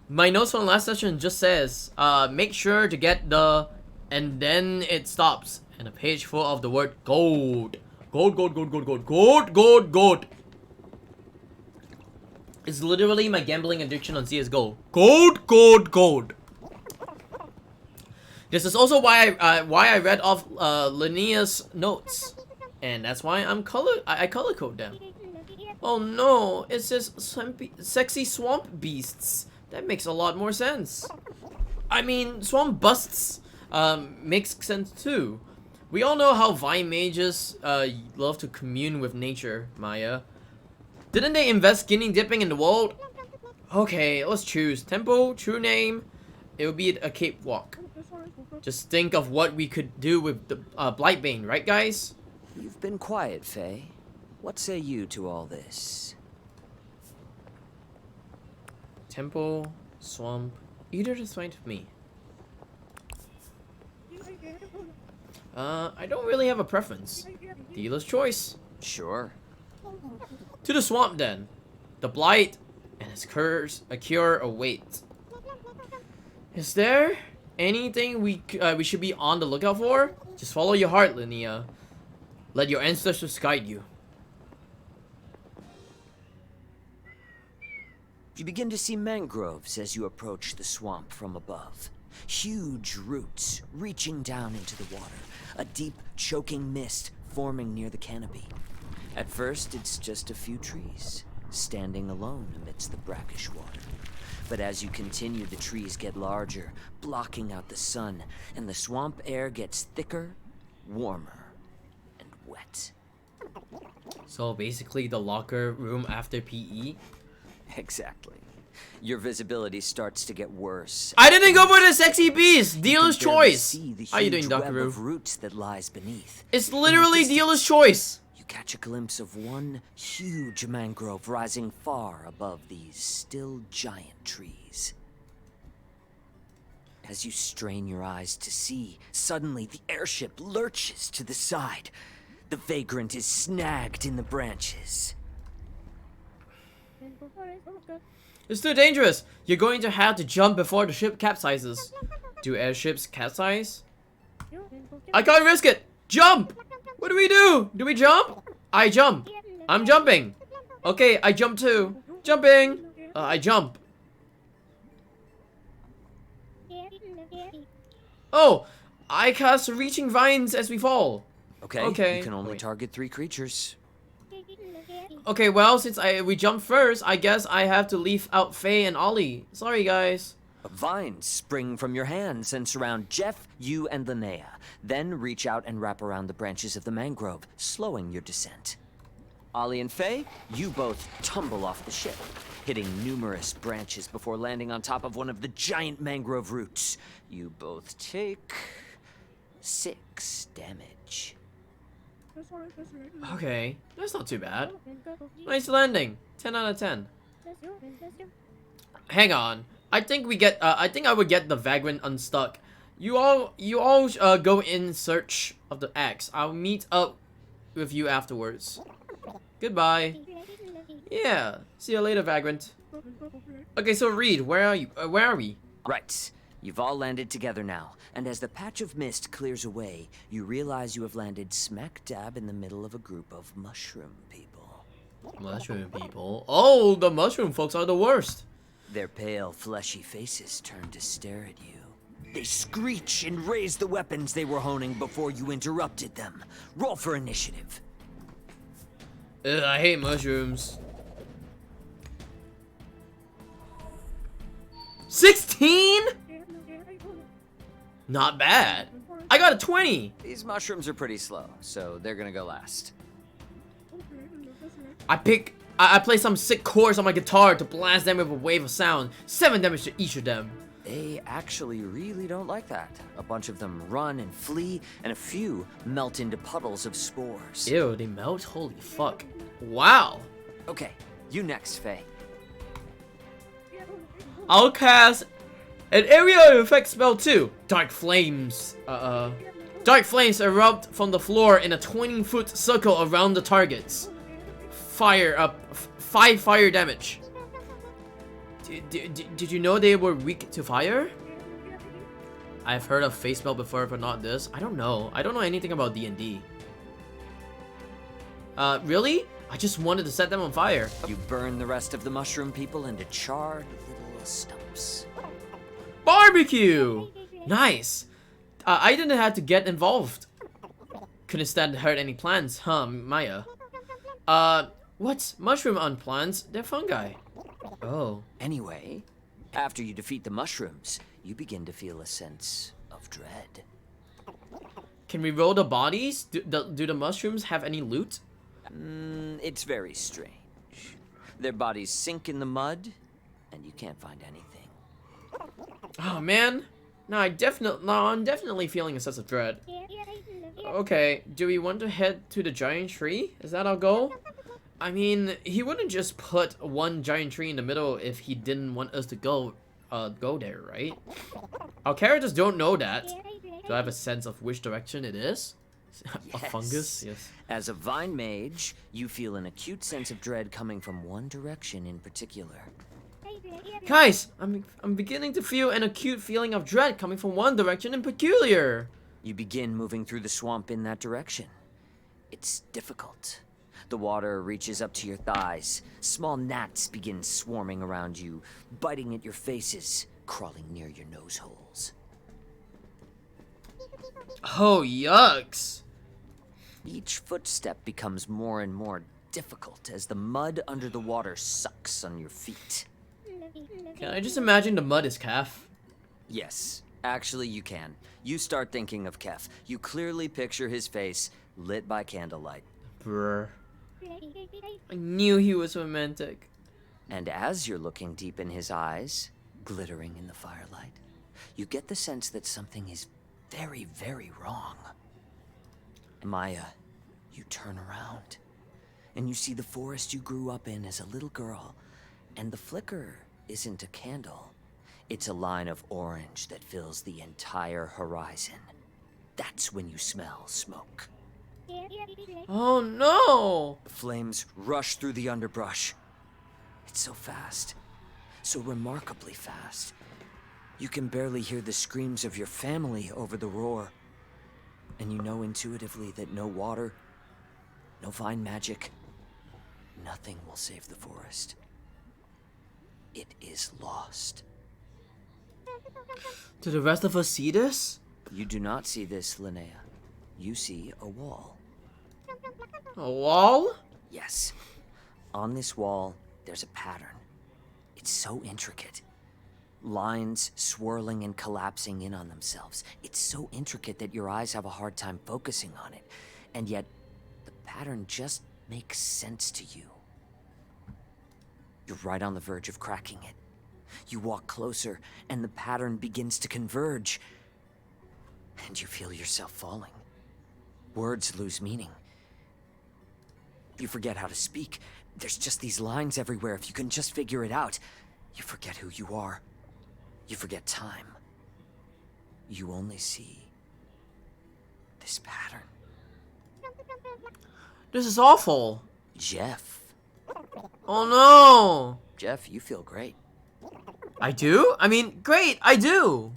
My notes from last session just says, make sure to get the, and then it stops, and a page full of the word gold. Gold. It's literally my gambling addiction on CSGO. Gold. This is also why I read off Linnea's notes, and that's why I color code them. Oh no, it says sexy swamp beasts. That makes a lot more sense. I mean, swamp busts makes sense too. We all know how vine mages love to commune with nature, Maya. Didn't they invest skinny dipping in the world? Okay, let's choose. Tempo, true name. It would be a cakewalk. Just think of what we could do with the Blightbane, right guys? You've been quiet, Faye. What say you to all this? Temple, swamp, either is fine with me. I don't really have a preference. Dealer's choice. Sure. To the swamp then. The blight and its a cure await. Is there anything we should be on the lookout for? Just follow your heart, Linnea. Let your ancestors guide you. You begin to see mangroves as you approach the swamp from above. Huge roots reaching down into the water, a deep, choking mist forming near the canopy. At first, it's just a few trees, standing alone amidst the brackish water. But as you continue, the trees get larger, blocking out the sun, and the swamp air gets thicker, warmer, and wet. So basically the locker room after PE? Exactly. Your visibility starts to get worse. I didn't go for the sexy beast! Dealer's choice! How you doing, Dr. Of roots that lies beneath. It's literally dealer's choice! You catch a glimpse of one huge mangrove rising far above these still giant trees. As you strain your eyes to see, suddenly the airship lurches to the side. The vagrant is snagged in the branches. It's too dangerous. You're going to have to jump before the ship capsizes. Do airships capsize? I can't risk it. Jump! What do we do? Do we jump? I jump. I'm jumping. Okay, I jump too. Jumping. I jump. Oh, I cast reaching vines as we fall. Okay. You can only target 3 creatures. Okay, well, since we jumped first, I guess I have to leave out Faye and Ollie. Sorry, guys. Vines spring from your hands and surround Jeff, you, and Linnea. Then reach out and wrap around the branches of the mangrove, slowing your descent. Ollie and Faye, you both tumble off the ship, hitting numerous branches before landing on top of one of the giant mangrove roots. You both take 6 damage. Okay, that's not too bad. Nice landing. 10 out of 10. Hang on. I think we get. I think I would get the vagrant unstuck. You all go in search of the axe. I'll meet up with you afterwards. Goodbye. Yeah. See you later, vagrant. Okay, so Reed, where are you? Where are we? Right. You've all landed together now, and as the patch of mist clears away, you realize you have landed smack dab in the middle of a group of mushroom people. Mushroom people? Oh, the mushroom folks are the worst. Their pale, fleshy faces turn to stare at you. They screech and raise the weapons they were honing before you interrupted them. Roll for initiative. Ugh, I hate mushrooms. 16? Not bad. I got a 20. These mushrooms are pretty slow, so they're gonna go last. I play some sick chords on my guitar to blast them with a wave of sound. 7 damage to each of them. They actually really don't like that. A bunch of them run and flee, and a few melt into puddles of spores. Ew, they melt? Holy fuck. Wow. Okay, you next, Faye. I'll cast an area effect spell too. Dark flames. Dark flames erupt from the floor in a 20-foot circle around the targets. Fire up 5 fire damage. Did you know they were weak to fire? I've heard of face spell before, but not this. I don't know. I don't know anything about D&D. Really? I just wanted to set them on fire. You burn the rest of the mushroom people into charred little stumps. Barbecue! Nice. I didn't have to get involved. Couldn't stand to hurt any plants, huh, Maya? What's mushroom on plants? They're fungi. Oh. Anyway, after you defeat the mushrooms, you begin to feel a sense of dread. Can we roll the bodies? Do the mushrooms have any loot? It's very strange. Their bodies sink in the mud, and you can't find anything. Oh man. No, I'm definitely feeling a sense of dread. Okay, do we want to head to the giant tree? Is that our goal? I mean, he wouldn't just put one giant tree in the middle if he didn't want us to go there, right? Our characters don't know that. Do I have a sense of which direction it is? A fungus? Yes. As a vine mage, you feel an acute sense of dread coming from one direction in particular. Guys, I'm beginning to feel an acute feeling of dread coming from one direction in peculiar. You begin moving through the swamp in that direction. It's difficult. The water reaches up to your thighs. Small gnats begin swarming around you, biting at your faces, crawling near your nose holes. Oh, yucks. Each footstep becomes more and more difficult as the mud under the water sucks on your feet. Can I just imagine the mud is Kef? Yes, actually you can. You start thinking of Kef. You clearly picture his face lit by candlelight. Brr. I knew he was romantic. And as you're looking deep in his eyes, glittering in the firelight, you get the sense that something is very, very wrong. Maya, you turn around, and you see the forest you grew up in as a little girl, and the flicker isn't a candle. It's a line of orange that fills the entire horizon. That's when you smell smoke. Oh no! Flames rush through the underbrush. It's so fast. So remarkably fast. You can barely hear the screams of your family over the roar. And you know intuitively that no water, no vine magic, nothing will save the forest. It is lost. Do the rest of us see this? You do not see this, Linnea. You see a wall. A wall? Yes. On this wall, there's a pattern. It's so intricate. Lines swirling and collapsing in on themselves. It's so intricate that your eyes have a hard time focusing on it. And yet, the pattern just makes sense to you. You're right on the verge of cracking it. You walk closer, and the pattern begins to converge. And you feel yourself falling. Words lose meaning. You forget how to speak. There's just these lines everywhere. If you can just figure it out, you forget who you are. You forget time. You only see this pattern. This is awful. Jeff. Oh no! Jeff, you feel great. I do? I mean, great, I do!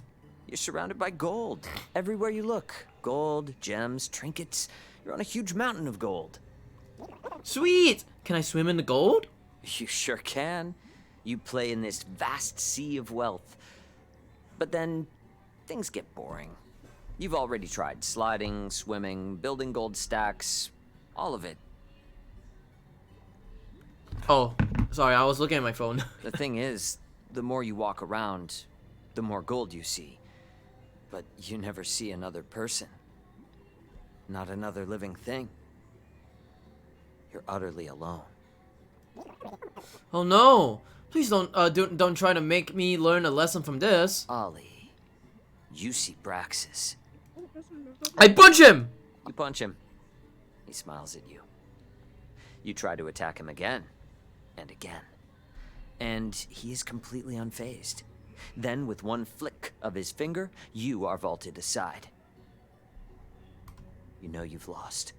You're surrounded by gold. Everywhere you look. Gold, gems, trinkets. You're on a huge mountain of gold. Sweet! Can I swim in the gold? You sure can. You play in this vast sea of wealth. But then, things get boring. You've already tried sliding, swimming, building gold stacks, all of it. Oh, sorry, I was looking at my phone. The thing is, the more you walk around, the more gold you see. But you never see another person. Not another living thing. You're utterly alone. Oh no! Please don't try to make me learn a lesson from this. Ollie, you see Braxis. I punch him! You punch him. He smiles at you. You try to attack him again. And again. And he is completely unfazed. Then, with one flick of his finger, you are vaulted aside. You know you've lost.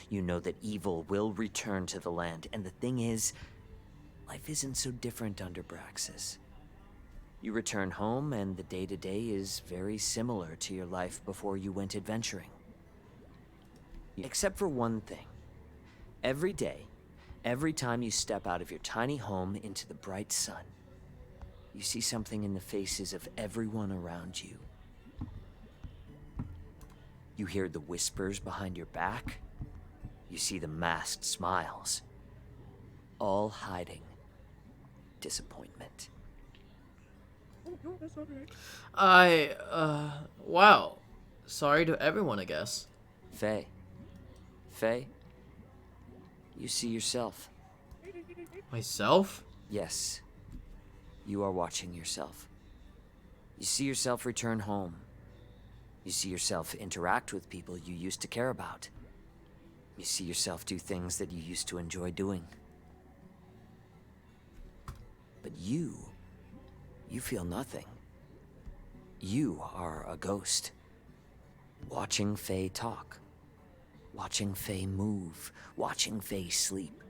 You know that evil will return to the land. And the thing is, life isn't so different under Braxis. You return home, and the day-to-day is very similar to your life before you went adventuring. Except for one thing. Every day, every time you step out of your tiny home into the bright sun, you see something in the faces of everyone around you. You hear the whispers behind your back. You see the masked smiles. All hiding disappointment. Wow. Sorry to everyone, I guess. Faye, you see yourself. Myself? Yes. You are watching yourself. You see yourself return home. You see yourself interact with people you used to care about. You see yourself do things that you used to enjoy doing. But you feel nothing. You are a ghost. Watching Faye talk. Watching Faye move. Watching Faye sleep.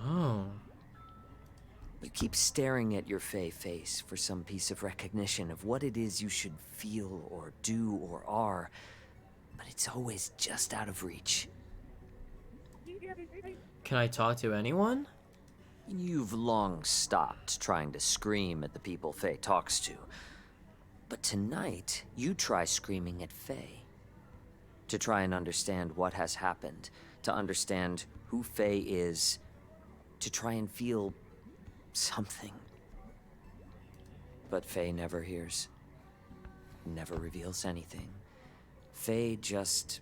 Oh. You keep staring at your Faye face for some piece of recognition of what it is you should feel or do or are, but it's always just out of reach. Can I talk to anyone? You've long stopped trying to scream at the people Faye talks to. But tonight, you try screaming at Faye. To try and understand what has happened, to understand who Faye is, to try and feel something. But Faye never hears. Never reveals anything. Faye just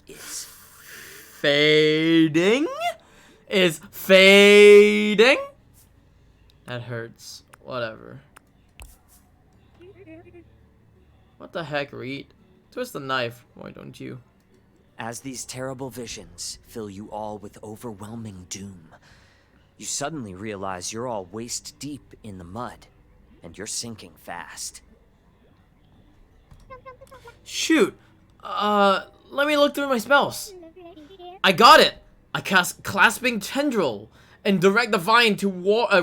is. Fading? Is fading? That hurts. Whatever. What the heck, Reed? Twist the knife, why don't you? As these terrible visions fill you all with overwhelming doom, you suddenly realize you're all waist deep in the mud. and you're sinking fast. Shoot. Let me look through my spells. I got it. I cast Clasping Tendril and direct the vine to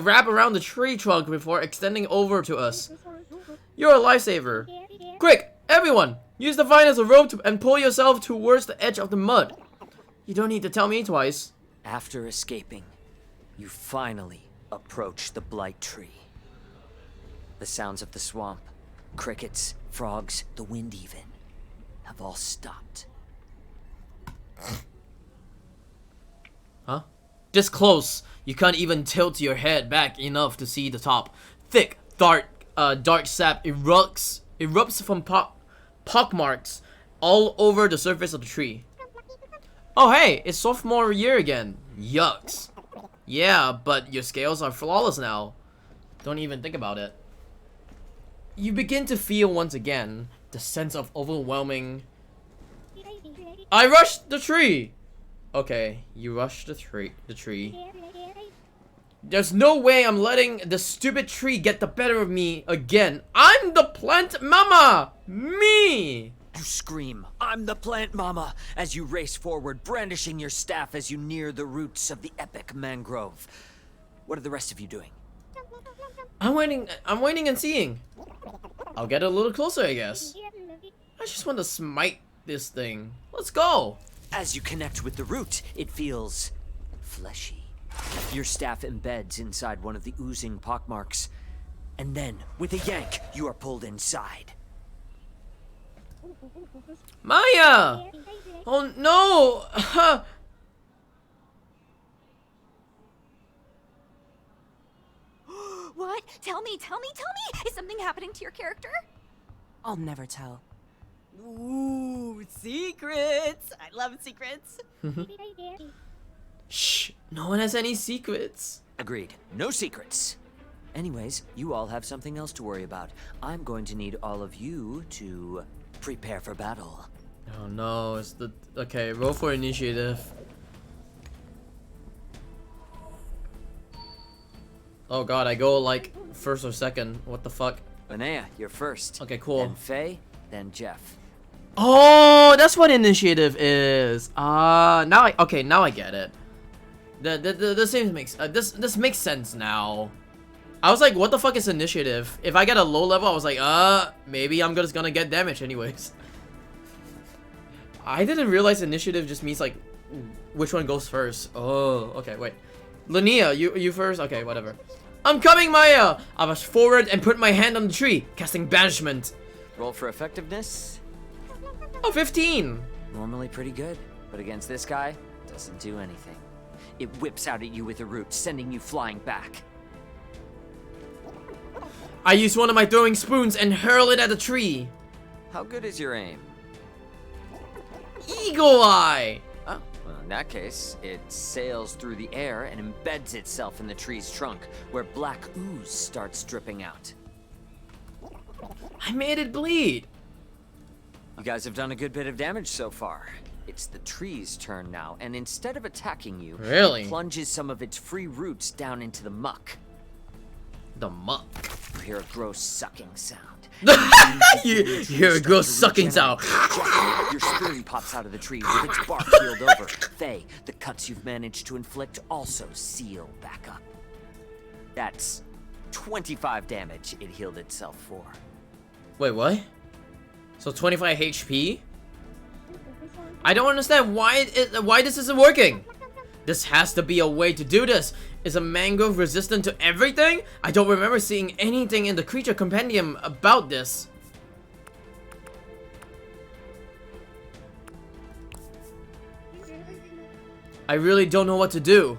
wrap around the tree trunk before extending over to us. You're a lifesaver. Quick, everyone, use the vine as a rope and pull yourself towards the edge of the mud. You don't need to tell me twice. After escaping, you finally approach the blight tree. The sounds of the swamp, crickets, frogs, the wind even, have all stopped. Huh? This close, you can't even tilt your head back enough to see the top. Thick, dark sap erupts from pockmarks all over the surface of the tree. Oh hey, it's sophomore year again. Yucks. Yeah, but your scales are flawless now. Don't even think about it. You begin to feel once again the sense of overwhelming... I rushed the tree! Okay, you rushed the tree. There's no way I'm letting the stupid tree get the better of me again. I'm the plant mama! Me! You scream, "I'm the plant mama!" as you race forward, brandishing your staff as you near the roots of the epic mangrove. What are the rest of you doing? I'm waiting and seeing. I'll get a little closer, I guess. I just want to smite this thing. Let's go! As you connect with the root, it feels fleshy. Your staff embeds inside one of the oozing pockmarks, and then, with a yank, you are pulled inside. Maya! Oh no! What? Tell me! Is something happening to your character? I'll never tell. Ooh, secrets! I love secrets. Shh, no one has any secrets. Agreed. No secrets. Anyways, you all have something else to worry about. I'm going to need all of you to prepare for battle. Oh no, it's the... Okay, roll for initiative. Oh god, I go like first or second. What the fuck? Linnea, you're first. Okay, cool. Then Faye, then Jeff. Oh, that's what initiative is. Now I get it. This makes sense now. I was like, what the fuck is initiative? If I get a low level, I was like, maybe I'm just gonna get damage anyways. I didn't realize initiative just means like which one goes first. Oh, okay, wait. Linnea, you first? Okay, whatever. I'm coming, Maya! I rush forward and put my hand on the tree, casting banishment. Roll for effectiveness. Oh, 15! Normally pretty good, but against this guy, doesn't do anything. It whips out at you with a root, sending you flying back. I use one of my throwing spoons and hurl it at the tree. How good is your aim? Eagle Eye! Oh, well, in that case, it sails through the air and embeds itself in the tree's trunk, where black ooze starts dripping out. I made it bleed. You guys have done a good bit of damage so far. It's the tree's turn now, and instead of attacking you, really? It plunges some of its free roots down into the muck. The muck? You hear a gross sucking sound. You hear a gross sucking sound. Your spoon pops out of the tree with its bark healed over. Faye, the cuts you've managed to inflict also seal back up. That's 25 damage it healed itself for. Wait, what? So 25 HP? I don't understand why this isn't working. This has to be a way to do this. Is a mangrove resistant to everything? I don't remember seeing anything in the creature compendium about this. I really don't know what to do.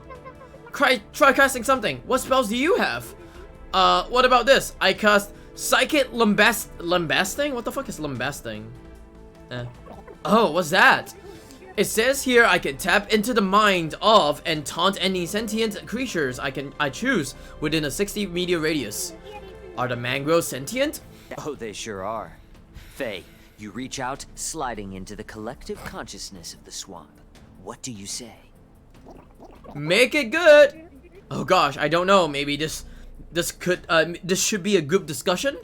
Try casting something. What spells do you have? What about this? I cast Psychic Lambasting? What the fuck is Lambasting? Oh, what's that? It says here I can tap into the mind of and taunt any sentient creatures I choose within a 60-meter radius. Are the mangroves sentient? Oh, they sure are. Faye, you reach out, sliding into the collective consciousness of the swamp. What do you say? Make it good! Oh gosh, I don't know. Maybe this this should be a group discussion.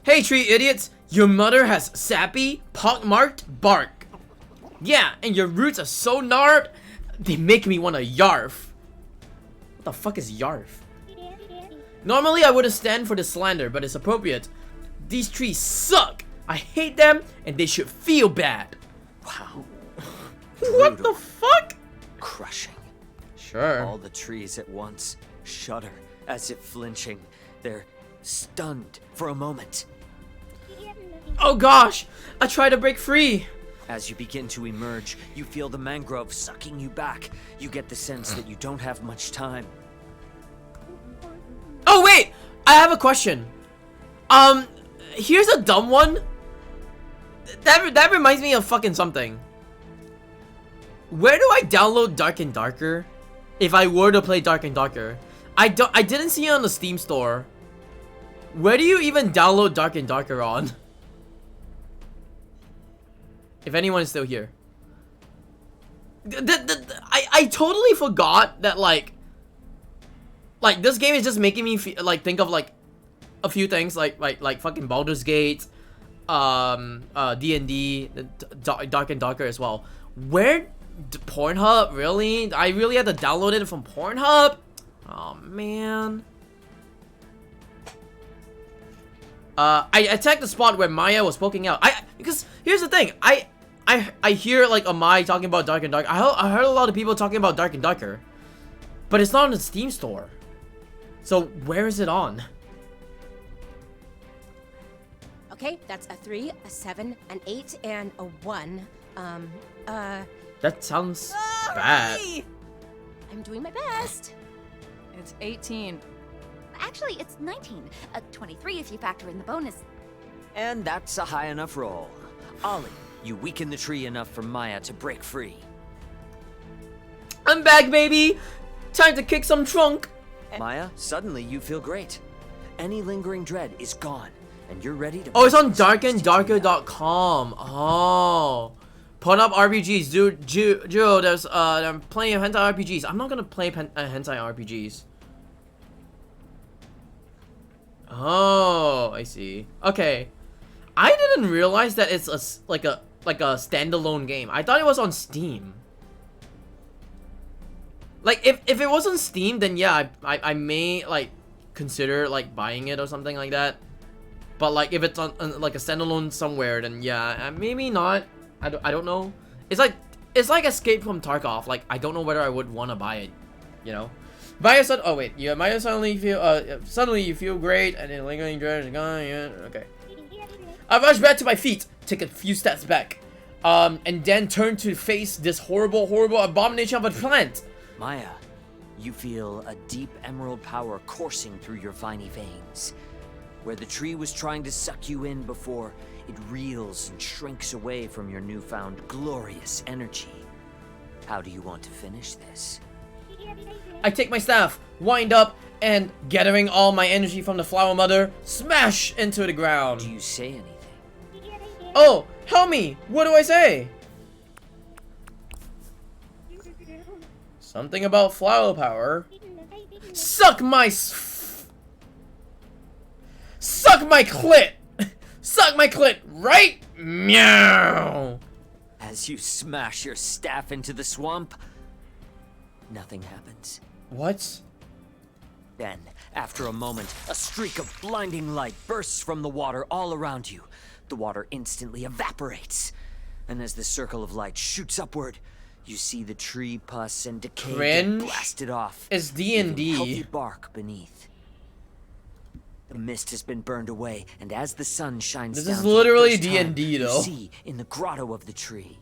Hey, tree idiots! Your mother has sappy, pockmarked bark. Yeah, and your roots are so gnarled, they make me want to yarf. What the fuck is yarf? Normally, I wouldn't stand for this slander, but it's appropriate. These trees suck. I hate them, and they should feel bad. Wow. What the fuck? Crushing. Sure. All the trees at once shudder as if flinching. They're stunned for a moment. Oh gosh! I try to break free. As you begin to emerge, you feel the mangrove sucking you back. You get the sense that you don't have much time. Oh wait! I have a question. Here's a dumb one. That reminds me of fucking something. Where do I download Dark and Darker? If I were to play Dark and Darker. I didn't see it on the Steam store. Where do you even download Dark and Darker on? If anyone is still here. I totally forgot that like this game is just making me think of like a few things like fucking Baldur's Gate, D&D, Dark and Darker as well. Where Pornhub? Really? I really had to download it from Pornhub? Oh man. I attacked the spot where Maya was poking out. Because here's the thing. I hear like Amai talking about Dark and Darker. I heard a lot of people talking about Dark and Darker, but it's not on the Steam store. So where is it on? Okay, that's a 3, a 7, an 8, and a 1. That sounds bad. I'm doing my best. It's 18. Actually, it's 19. 23 if you factor in the bonus. And that's a high enough roll. Ollie, you weaken the tree enough for Maya to break free. I'm back, baby! Time to kick some trunk! Maya, suddenly you feel great. Any lingering dread is gone, and you're ready to... Oh, it's on darkanddarker.com. Oh. Pornhub RPGs. Dude, there's plenty of hentai RPGs. I'm not gonna play hentai RPGs. Oh, I see. Okay. I didn't realize that it's like a standalone game. I thought it was on Steam. Like if it was on Steam, then yeah, I may like consider like buying it or something like that. But like if it's on like a standalone somewhere, then yeah, maybe not. I don't know. It's like Escape from Tarkov. Like I don't know whether I would want to buy it, you know. Maya said, oh wait, yeah, Maya suddenly you feel great and then lingering dread is gone. Yeah, okay. I rush back to my feet, take a few steps back, and then turn to face this horrible abomination of a plant. Maya, you feel a deep emerald power coursing through your viney veins. Where the tree was trying to suck you in before, it reels and shrinks away from your newfound glorious energy. How do you want to finish this? I take my staff, wind up, and gathering all my energy from the flower mother, smash into the ground. Do you say anything? Oh, help me! What do I say? Something about flower power. Suck my clit! Suck my clit, right? Meow! As you smash your staff into the swamp, nothing happens. What? Then, after a moment, a streak of blinding light bursts from the water all around you. The water instantly evaporates. And as the circle of light shoots upward, you see the tree pus and decay get blasted off. It's D&D. Healthy bark beneath. The mist has been burned away, and as the sun shines down, this is literally D&D, though. You see in the grotto of the tree,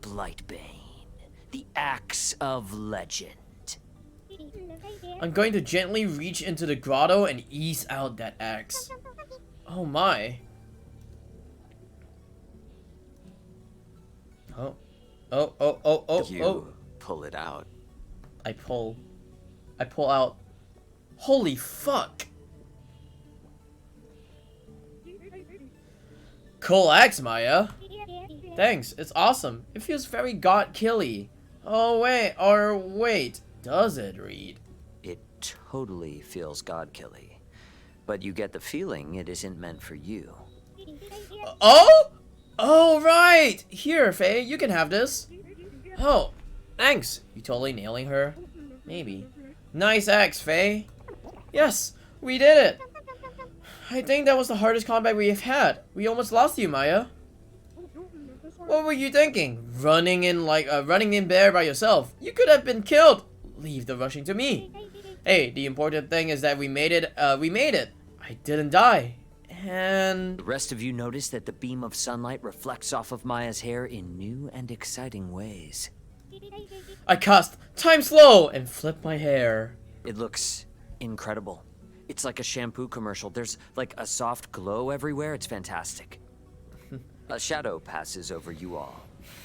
Blightbane, the axe of legend. I'm going to gently reach into the grotto and ease out that axe. Oh my. Oh. You pull it out. I pull out. Holy fuck. Cool axe, Maya. Thanks, it's awesome. It feels very god-killy. Oh wait, does it, Reed? It totally feels God-killy, but you get the feeling it isn't meant for you. Oh? Oh, right! Here, Faye, you can have this. Oh, thanks. You totally nailing her? Maybe. Nice axe, Faye. Yes, we did it. I think that was the hardest combat we have had. We almost lost you, Maya. What were you thinking? Running in there by yourself. You could have been killed. Leave the rushing to me. Hey, the important thing is that we made it. I didn't die. And the rest of you notice that the beam of sunlight reflects off of Maya's hair in new and exciting ways. I cast time slow and flip my hair. It looks incredible. It's like a shampoo commercial. There's like a soft glow everywhere. It's fantastic. A shadow passes over you all.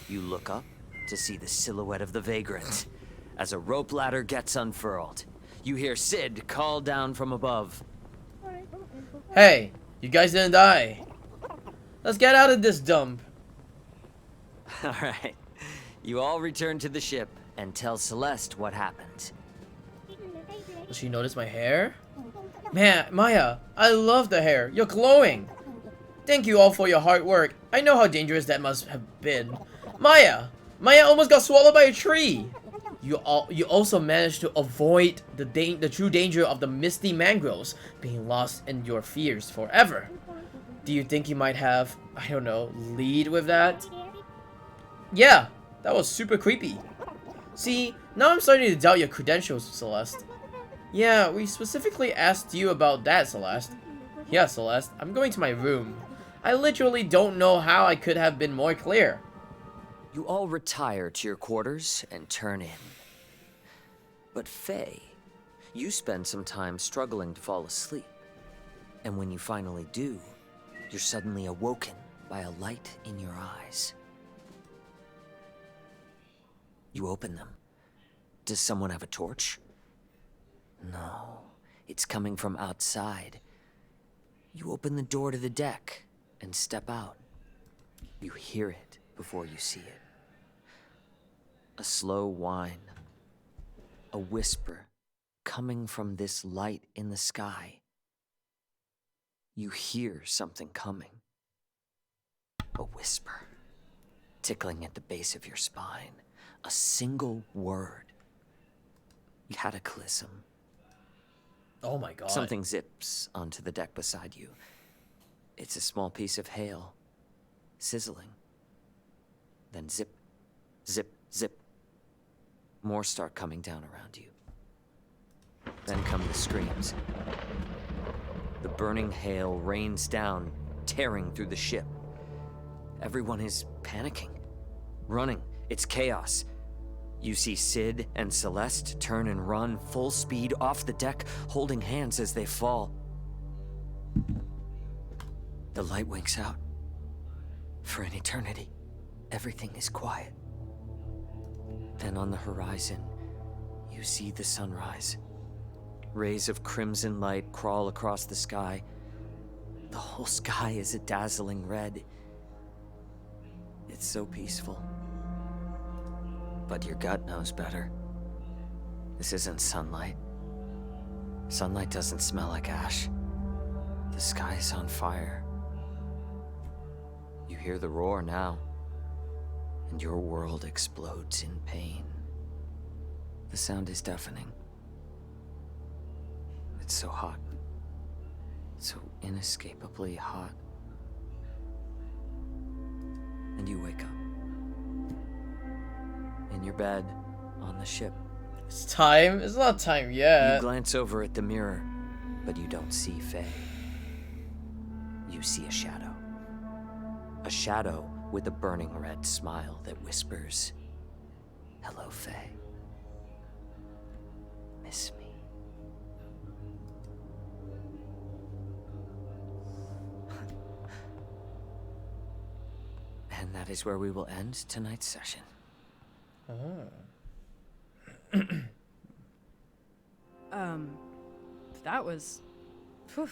You look up to see the silhouette of the vagrant. As a rope ladder gets unfurled, you hear Sid call down from above. Hey, you guys didn't die. Let's get out of this dump. Alright. You all return to the ship and tell Celeste what happened. Does she notice my hair? Man, Maya, I love the hair. You're glowing. Thank you all for your hard work. I know how dangerous that must have been. Maya almost got swallowed by a tree. You also managed to avoid the true danger of the misty mangroves being lost in your fears forever. Do you think you might have, I don't know, lead with that? Yeah, that was super creepy. See, now I'm starting to doubt your credentials, Celeste. Yeah, we specifically asked you about that, Celeste. Yeah, Celeste, I'm going to my room. I literally don't know how I could have been more clear. You all retire to your quarters and turn in. But Faye, you spend some time struggling to fall asleep. And when you finally do, you're suddenly awoken by a light in your eyes. You open them. Does someone have a torch? No, it's coming from outside. You open the door to the deck and step out. You hear it before you see it. A slow whine. A whisper coming from this light in the sky. You hear something coming. A whisper. Tickling at the base of your spine. A single word. Cataclysm. Oh my god. Something zips onto the deck beside you. It's a small piece of hail. Sizzling. Then zip, zip, zip. More start coming down around you. Then come the screams. The burning hail rains down, tearing through the ship. Everyone is panicking, running. It's chaos. You see Sid and Celeste turn and run full speed off the deck, holding hands as they fall. The light winks out. For an eternity, everything is quiet. Then on the horizon, you see the sunrise. Rays of crimson light crawl across the sky. The whole sky is a dazzling red. It's so peaceful. But your gut knows better. This isn't sunlight. Sunlight doesn't smell like ash. The sky is on fire. You hear the roar now, and your world explodes in pain. The sound is deafening. It's so hot. So inescapably hot. And you wake up. In your bed, on the ship. It's time? It's not time yet. You glance over at the mirror, but you don't see Faye. You see a shadow. A shadow with a burning red smile that whispers, "Hello, Faye. Miss me?" And that is where we will end tonight's session. That was... Phew.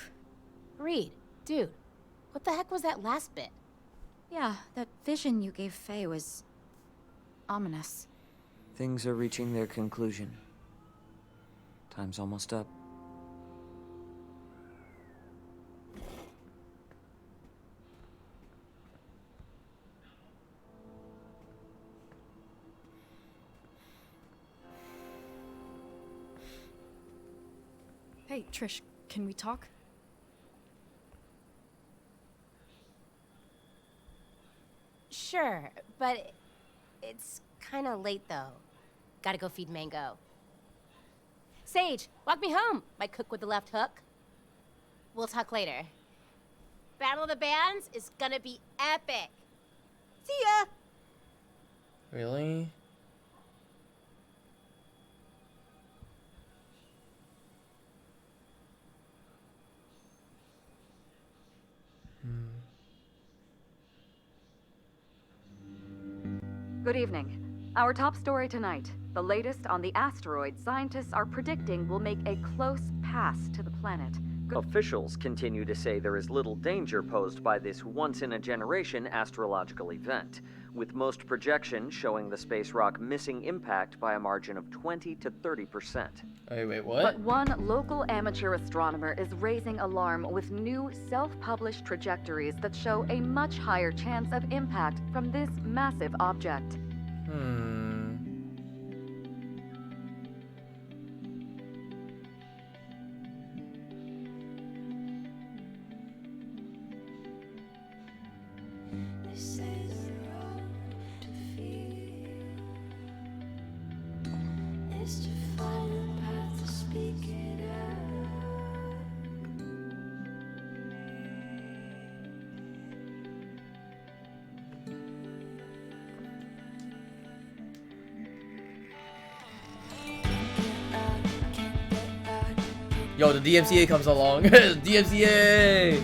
Reed, dude, what the heck was that last bit? Yeah, that vision you gave Faye was... ominous. Things are reaching their conclusion. Time's almost up. Hey, Trish, can we talk? Sure, but it's kind of late though. Gotta go feed Mango. Sage, walk me home. My cook with the left hook. We'll talk later. Battle of the Bands is gonna be epic. See ya! Really? Good evening. Our top story tonight. The latest on the asteroid scientists are predicting will make a close pass to the planet. Officials continue to say there is little danger posed by this once-in-a-generation astrological event, with most projections showing the space rock missing impact by a margin of 20 to 30%. Wait, what? But one local amateur astronomer is raising alarm with new self-published trajectories that show a much higher chance of impact from this massive object. Yo, the DMCA comes along. DMCA!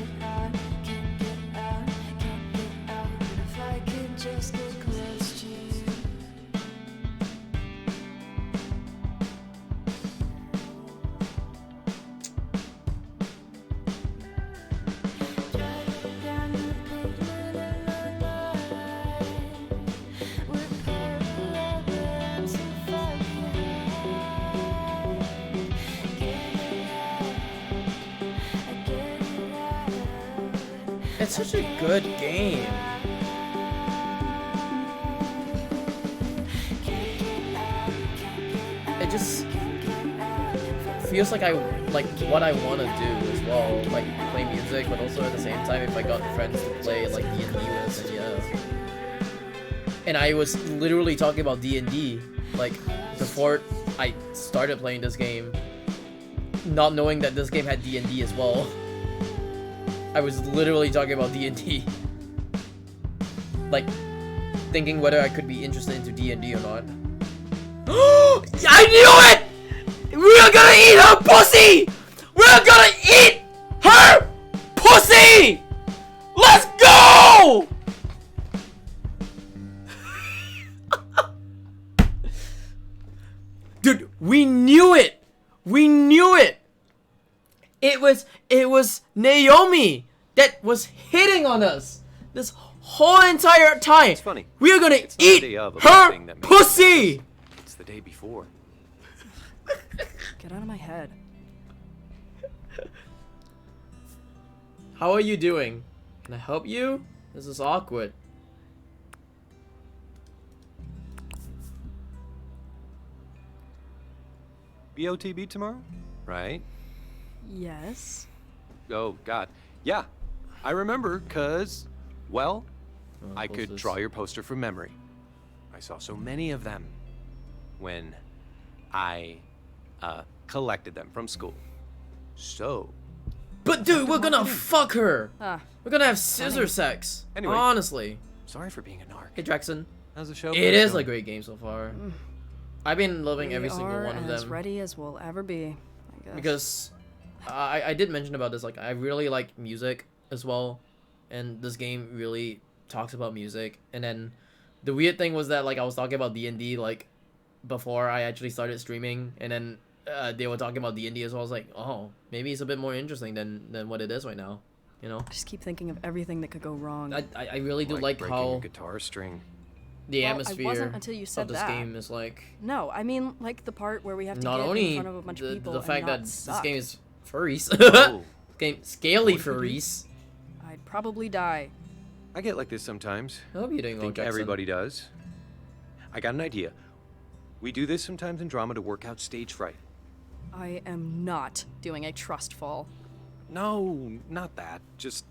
It's such a good game. It just feels like what I want to do as well, like play music, but also at the same time if I got friends to play like D&D with, then yeah. And I was literally talking about D&D like before I started playing this game, not knowing that this game had D&D as well. I was literally talking about D&D. Like, thinking whether I could be interested into D&D or not. I knew it! We're gonna eat her pussy! We're gonna eat her pussy! Let's go! Dude, we knew it! We knew it! It was Naomi that was hitting on us this whole entire time. It's funny. We're gonna It's not the eat day of a her thing that makes pussy! sense. It's the day before. Get out of my head. How are you doing? Can I help you? This is awkward. VOTB tomorrow? Right? Yes. Oh, God. Yeah. I remember, cause, well, I could posters. draw your poster from memory. I saw so many of them when I collected them from school. So. But dude, we're gonna fuck her! Ah, We're gonna have scissor sex. Anyway. Honestly. Sorry for being a narc. Hey Jackson. How's the show? It is a going? great game so far. I've been loving we every single are one of as them. ready as we'll ever be, I guess. Because I did mention about this, like I really like music as well, and this game really talks about music. And then the weird thing was that like I was talking about D&D like before I actually started streaming, and then they were talking about D&D as well. I was like, oh, maybe it's a bit more interesting than what it is right now, you know? I just keep thinking of everything that could go wrong. I really do like breaking how a guitar string. the Well, I atmosphere wasn't until you said of this that. game is like No, I mean like the part where we have to not get only in front of a bunch of people the fact and that not this suck. game is furries. Oh. Game scaly What did you do? furries. I'd probably die. I get like this sometimes. I hope you're doing I well, think Jackson. everybody does. I got an idea. We do this sometimes in drama to work out stage fright. I am not doing a trust fall. No, not that. Just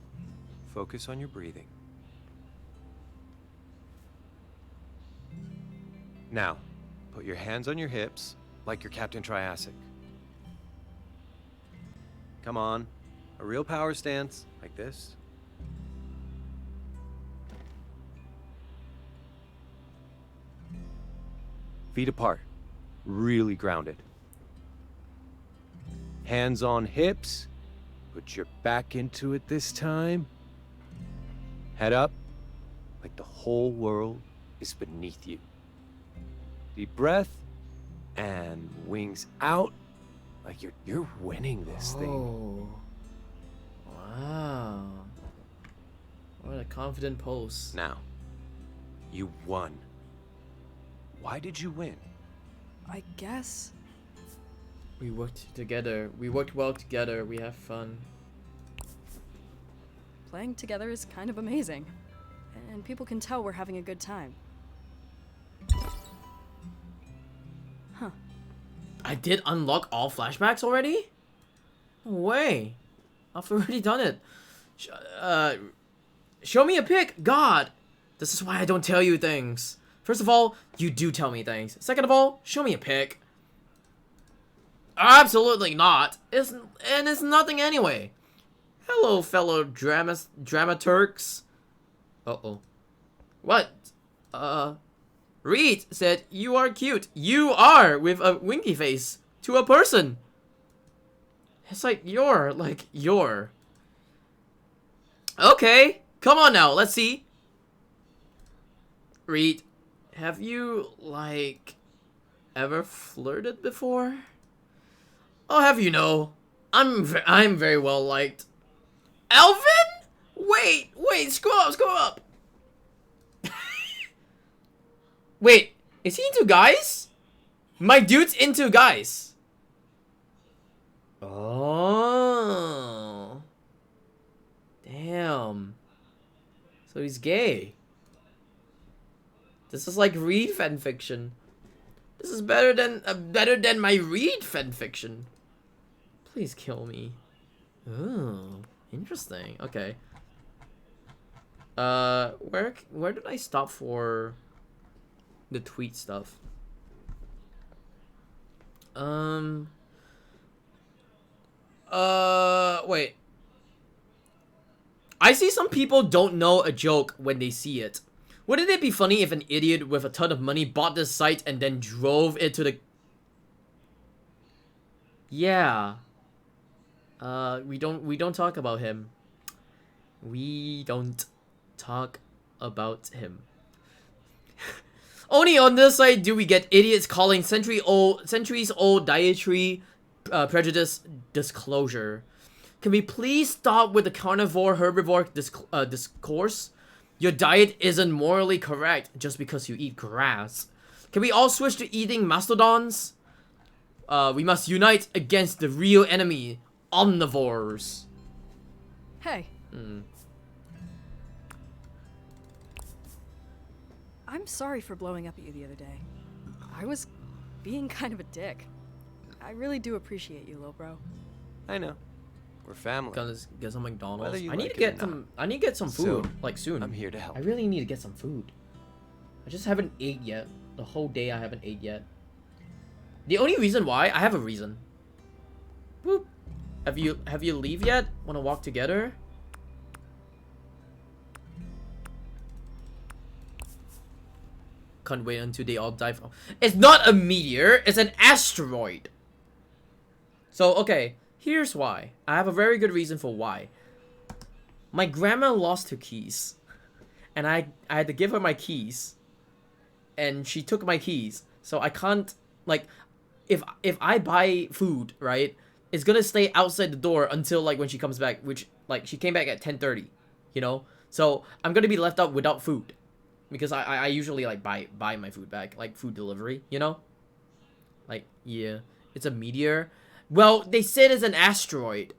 focus on your breathing. Now, put your hands on your hips like you're Captain Triassic. Come on. A real power stance, like this. Feet apart. Really grounded. Hands on hips. Put your back into it this time. Head up, like the whole world is beneath you. Deep breath, and wings out, like you're winning this thing. Oh. Wow. What a confident pose. Now, you won. Why did you win? I guess. We worked together. We worked well together. We have fun. Playing together is kind of amazing. And people can tell we're having a good time. Huh. I did unlock all flashbacks already? No way. I've already done it. Show me a pic. God. This is why I don't tell you things. First of all, you do tell me things. Second of all, show me a pic. Absolutely not. It's nothing anyway. Hello, fellow dramaturgs. Uh-oh. What? Reed said, you are cute. You are, with a winky face, to a person. It's like you're. Okay, come on now, let's see. Reed, have you, ever flirted before? I'll have you know, I'm very well liked. Alvin? Wait, scroll up. Wait, is he into guys? My dude's into guys. Oh. Damn. So he's gay. This is like Reed fanfiction. This is better than my Reed fanfiction. Please kill me. Oh, interesting. Okay. Where did I stop for the tweet stuff? Wait. I see some people don't know a joke when they see it. Wouldn't it be funny if an idiot with a ton of money bought this site and then drove it to the... Yeah. We don't talk about him. We don't talk about him. Only on this site do we get idiots calling centuries-old dietary prejudice disclosure. Can we please stop with the carnivore-herbivore discourse? Your diet isn't morally correct just because you eat grass. Can we all switch to eating mastodons? We must unite against the real enemy, omnivores. Hey. I'm sorry for blowing up at you the other day. I was being kind of a dick. I really do appreciate you, little bro. I know. We're family. Gonna get some McDonald's. Whether you I need like to it or get not. some. I need to get some food, So, soon. I'm here to help. I really need to get some food. I just haven't ate yet. The whole day I haven't ate yet. The only reason why, I have a reason. Whoop. Have you leave yet? Wanna walk together? Can't wait until they all die from... It's not a meteor, it's an asteroid. So, okay, here's why. I have a very good reason for why. My grandma lost her keys. And I had to give her my keys. And she took my keys. So I can't, if I buy food, right, it's gonna stay outside the door until, when she comes back, which, she came back at 10:30, you know? So I'm gonna be left out without food. because I usually like buy my food back, like food delivery, you know? Like, yeah, it's a meteor. Well, they said it's an asteroid.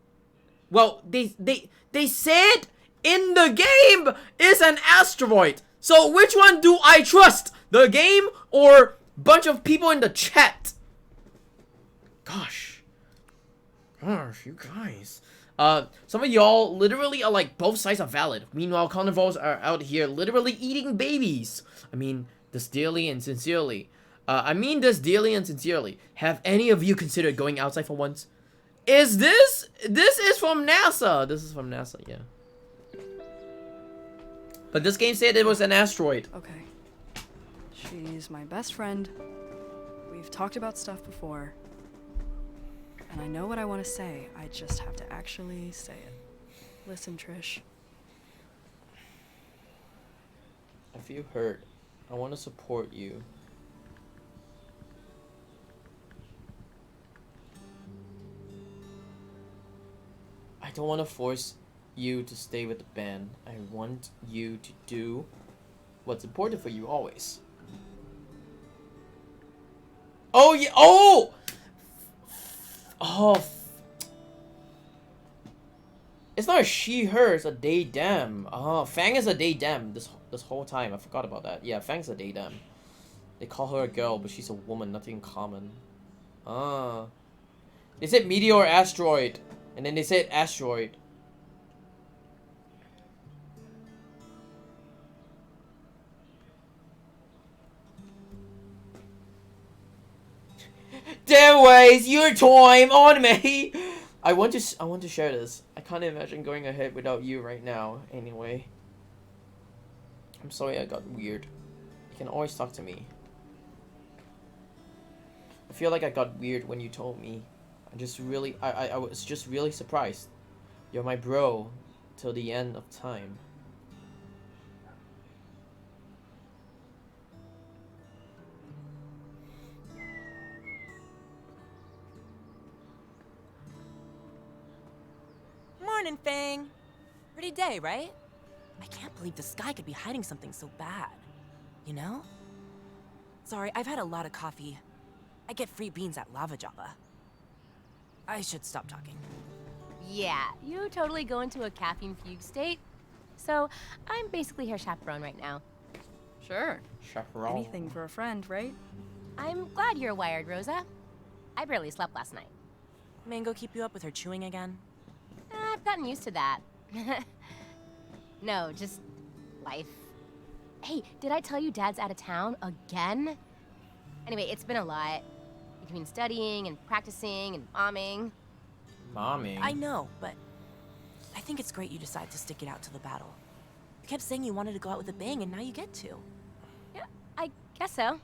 Well, they said in the game is an asteroid. So which one do I trust? The game or bunch of people in the chat? Gosh, you guys. Some of y'all literally are like, both sides are valid. Meanwhile, carnivores are out here literally eating babies. I mean this dearly and sincerely. Have any of you considered going outside for once? Is this is from NASA. This is from NASA, yeah. But this game said it was an asteroid. Okay. She's my best friend. We've talked about stuff before. And I know what I want to say. I just have to actually say it. Listen, Trish. I feel hurt. I want to support you. I don't want to force you to stay with the band. I want you to do what's important for you always. Oh yeah! Oh! Oh. It's not a she, her, it's a they, them. Fang is a they, them this whole time. I forgot about that. Yeah, Fang's a they, them. They call her a girl, but she's a woman, nothing in common. They said meteor or asteroid. And then they said asteroid. Damn waste your time on me. I want to share this. I can't imagine going ahead without you right now. Anyway, I'm sorry I got weird. You can always talk to me. I feel like I got weird when you told me. I was just really surprised. You're my bro till the end of time. Morning, Fang. Pretty day, right? I can't believe the sky could be hiding something so bad. You know? Sorry, I've had a lot of coffee. I get free beans at Lava Java. I should stop talking. Yeah, you totally go into a caffeine fugue state. So, I'm basically her chaperone right now. Sure. Chaperone. Anything for a friend, right? I'm glad you're wired, Rosa. I barely slept last night. Mango keep you up with her chewing again? I've gotten used to that. No, just life. Hey, did I tell you Dad's out of town again? Anyway, it's been a lot. Between studying and practicing and momming. Momming? I know, but I think it's great you decided to stick it out to the battle. You kept saying you wanted to go out with a bang, and now you get to. Yeah, I guess so.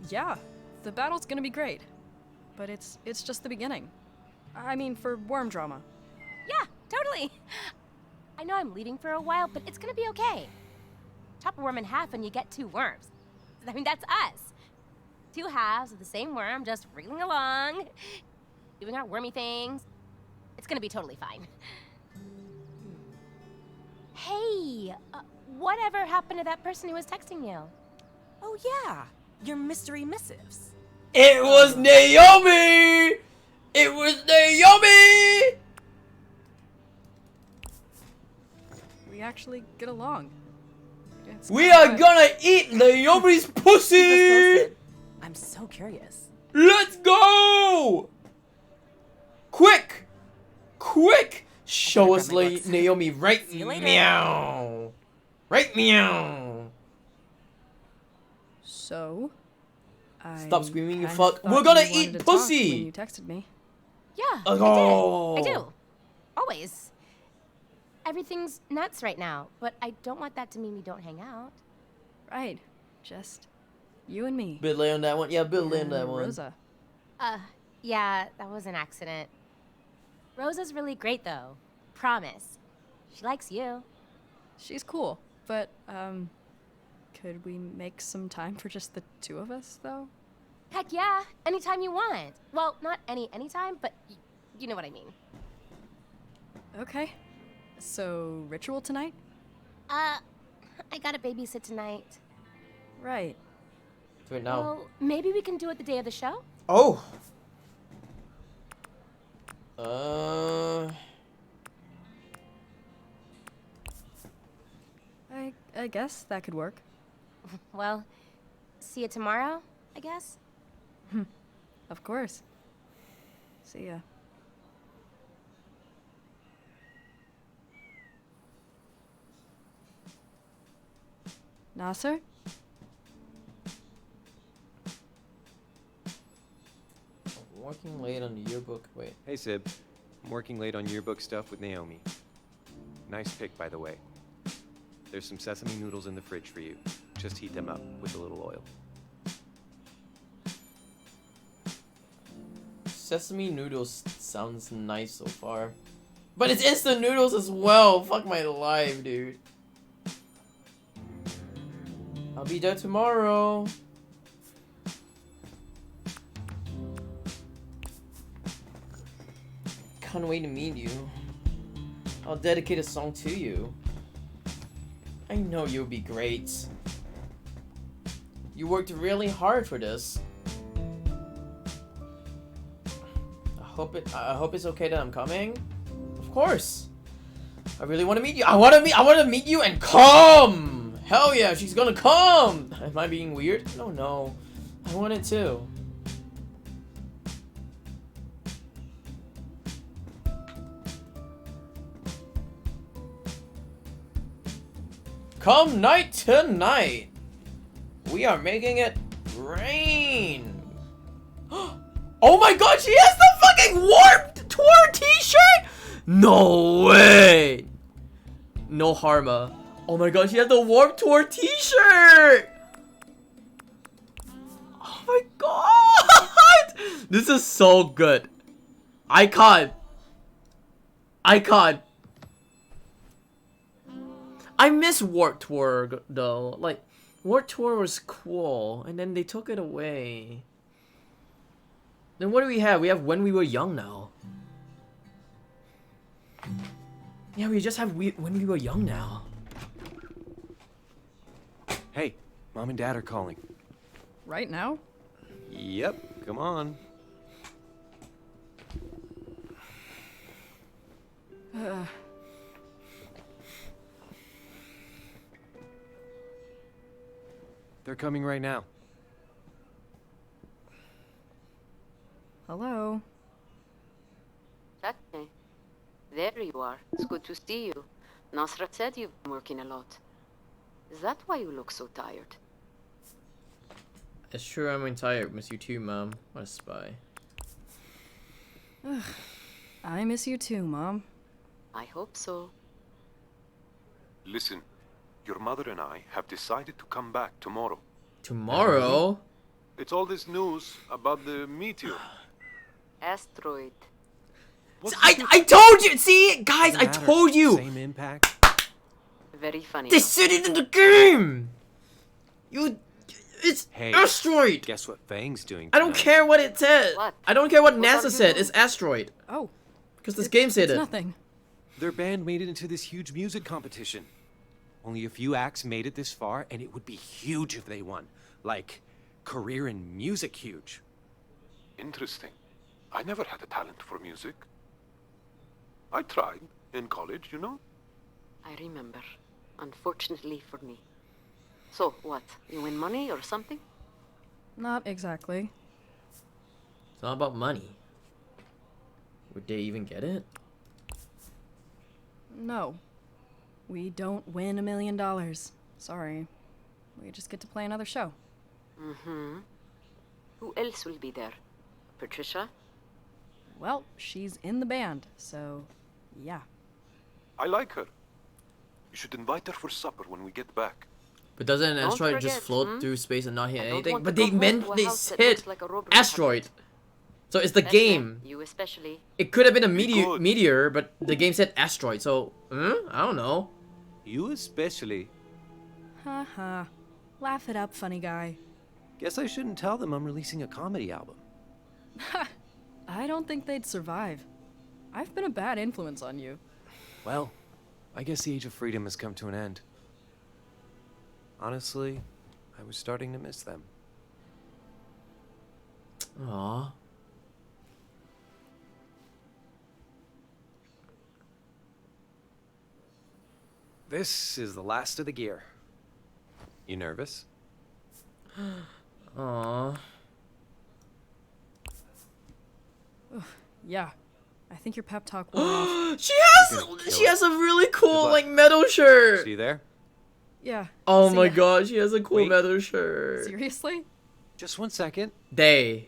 Yeah. The battle's gonna be great. But it's just the beginning. I mean, for worm drama. Yeah, totally. I know I'm leading for a while, but it's gonna be okay. Chop a worm in half and you get 2 worms. I mean, that's us. 2 halves of the same worm just reeling along, doing our wormy things. It's gonna be totally fine. Hey, whatever happened to that person who was texting you? Oh yeah, your mystery missives. It was Naomi! It was Naomi! We actually get along. We are gonna eat Naomi's pussy! I'm so curious. Let's go! Quick! Quick! Show us Naomi right meow! Right meow! So? Stop screaming, you kinda fuck. thought We're gonna you eat wanted to pussy! talk when you texted me. Yeah, Oh. I do. Always. Everything's nuts right now, but I don't want that to mean we don't hang out. Right. Just you and me. Bit lay on that one. Yeah, bit lay on And that one. Rosa. Yeah, that was an accident. Rosa's really great though. Promise. She likes you. She's cool, but could we make some time for just the 2 of us though? Heck yeah, anytime you want. Well, not anytime, but you know what I mean. Okay. So, ritual tonight? I gotta babysit tonight. Right. Do it now. Well, maybe we can do it the day of the show? Oh! I guess that could work. Well, see you tomorrow, I guess? Of course. See ya. Nasser? I'm working late on the yearbook. Wait. Hey, Sib. I'm working late on yearbook stuff with Naomi. Nice pick, by the way. There's some sesame noodles in the fridge for you. Just heat them up with a little oil. Sesame noodles sounds nice so far. But it's instant noodles as well. Fuck my life, dude. I'll be there tomorrow. Can't wait to meet you. I'll dedicate a song to you. I know you'll be great. You worked really hard for this. I hope it's okay that I'm coming. Of course. I really want to meet you. I want to meet you and come. Hell yeah, she's gonna come. Am I being weird? No. I want it too. Come night tonight. We are making it rain. Oh my god, she has the fucking Warped Tour t-shirt? No way. No Harma. Oh my god, she has the Warped Tour t-shirt. Oh my god. This is so good. Icon. I miss Warped Tour though. Like, Warped Tour was cool, and then they took it away. Then what do we have? We have When We Were Young now. Yeah, we just have When We Were Young now. Hey, Mom and Dad are calling. Right now? Yep, come on. They're coming right now. Hello? Okay. There you are. It's good to see you. Nasrat said you've been working a lot. Is that why you look so tired? It's true, I'm tired. Miss you too, Mom. What a spy. I miss you too, Mom. I hope so. Listen, your mother and I have decided to come back tomorrow. Tomorrow? It's all this news about the meteor. Asteroid. I told you! See, guys, I told you! Same impact. Very funny. They said it in the game! It's Hey, asteroid! Guess what Fang's doing I don't tonight? care what it said. What? I don't care what What NASA are you said. doing? It's asteroid. Oh. Because this game said It's it. nothing. Their band made it into this huge music competition. Only a few acts made it this far, and it would be huge if they won. Like, career in music huge. Interesting. I never had a talent for music. I tried in college, you know? I remember. Unfortunately for me. So, what? You win money or something? Not exactly. It's not about money. Would they even get it? No. We don't win $1 million. Sorry. We just get to play another show. Mm-hmm. Who else will be there? Patricia? Well, she's in the band, so yeah. I like her. You should invite her for supper when we get back. But doesn't an Don't asteroid just forget, float through space and not hit I don't anything? want But to they come home to a they house that said looks like a robbery asteroid. So it's the That's game. You especially. It could have been a meteor, but the game said asteroid. So, I don't know. You especially. Haha. Laugh it up, funny guy. Guess I shouldn't tell them I'm releasing a comedy album. I don't think they'd survive. I've been a bad influence on you. Well, I guess the age of freedom has come to an end. Honestly, I was starting to miss them. Aww. This is the last of the gear. You nervous? Aww. Yeah. I think your pep talk wore off. She has a really cool like metal shirt. See there? Yeah. Oh see my ya. god, she has a cool Wait. metal shirt. Seriously? Just 1 second. They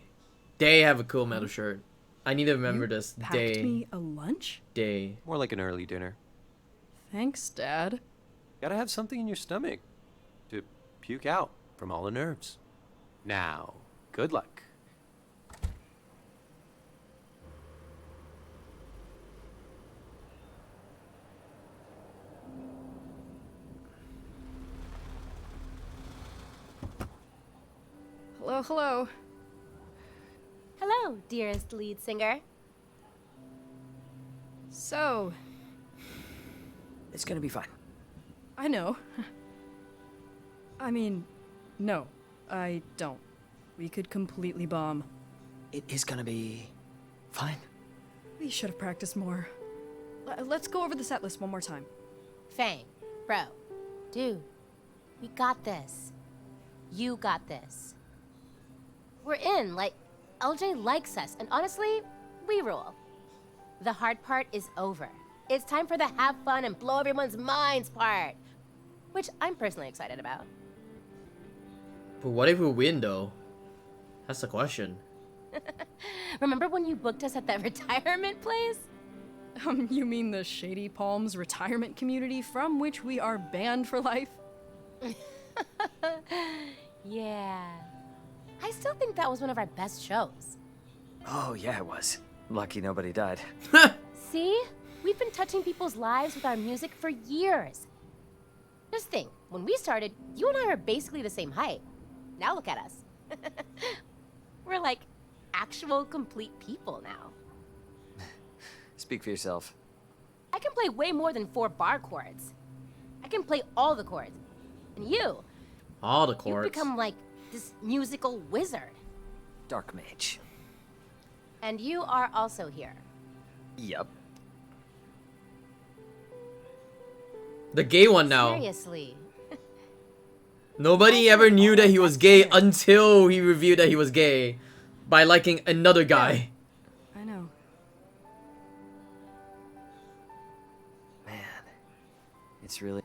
have a cool metal shirt. I need to remember this. Packed They. me a lunch? More like an early dinner. Thanks, Dad. Gotta have something in your stomach to puke out from all the nerves. Now, good luck. Hello, hello. Hello, dearest lead singer. So, It's gonna be fine. I know. I mean, no, I don't. We could completely bomb. It is gonna be fine. We should have practiced more. Let's go over the set list one more time. Fang, bro, dude, we got this. You got this. We're in, like, LJ likes us, and honestly, we rule. The hard part is over. It's time for the have fun and blow everyone's minds part, which I'm personally excited about. But what if we win though? That's the question. Remember when you booked us at that retirement place? You mean the Shady Palms retirement community from which we are banned for life? Yeah. I still think that was one of our best shows. Oh, yeah, it was. Lucky nobody died. See? We've been touching people's lives with our music for years. Just think, when we started, you and I were basically the same height. Now look at us. We're like actual complete people now. Speak for yourself. I can play way more than 4 bar chords. I can play all the chords. And you, All the you've chords. become like this musical wizard. Dark Mage. And you are also here. Yep. The gay one now. Seriously. Nobody ever knew that he was gay until he revealed that he was gay by liking another guy. I know. It's really...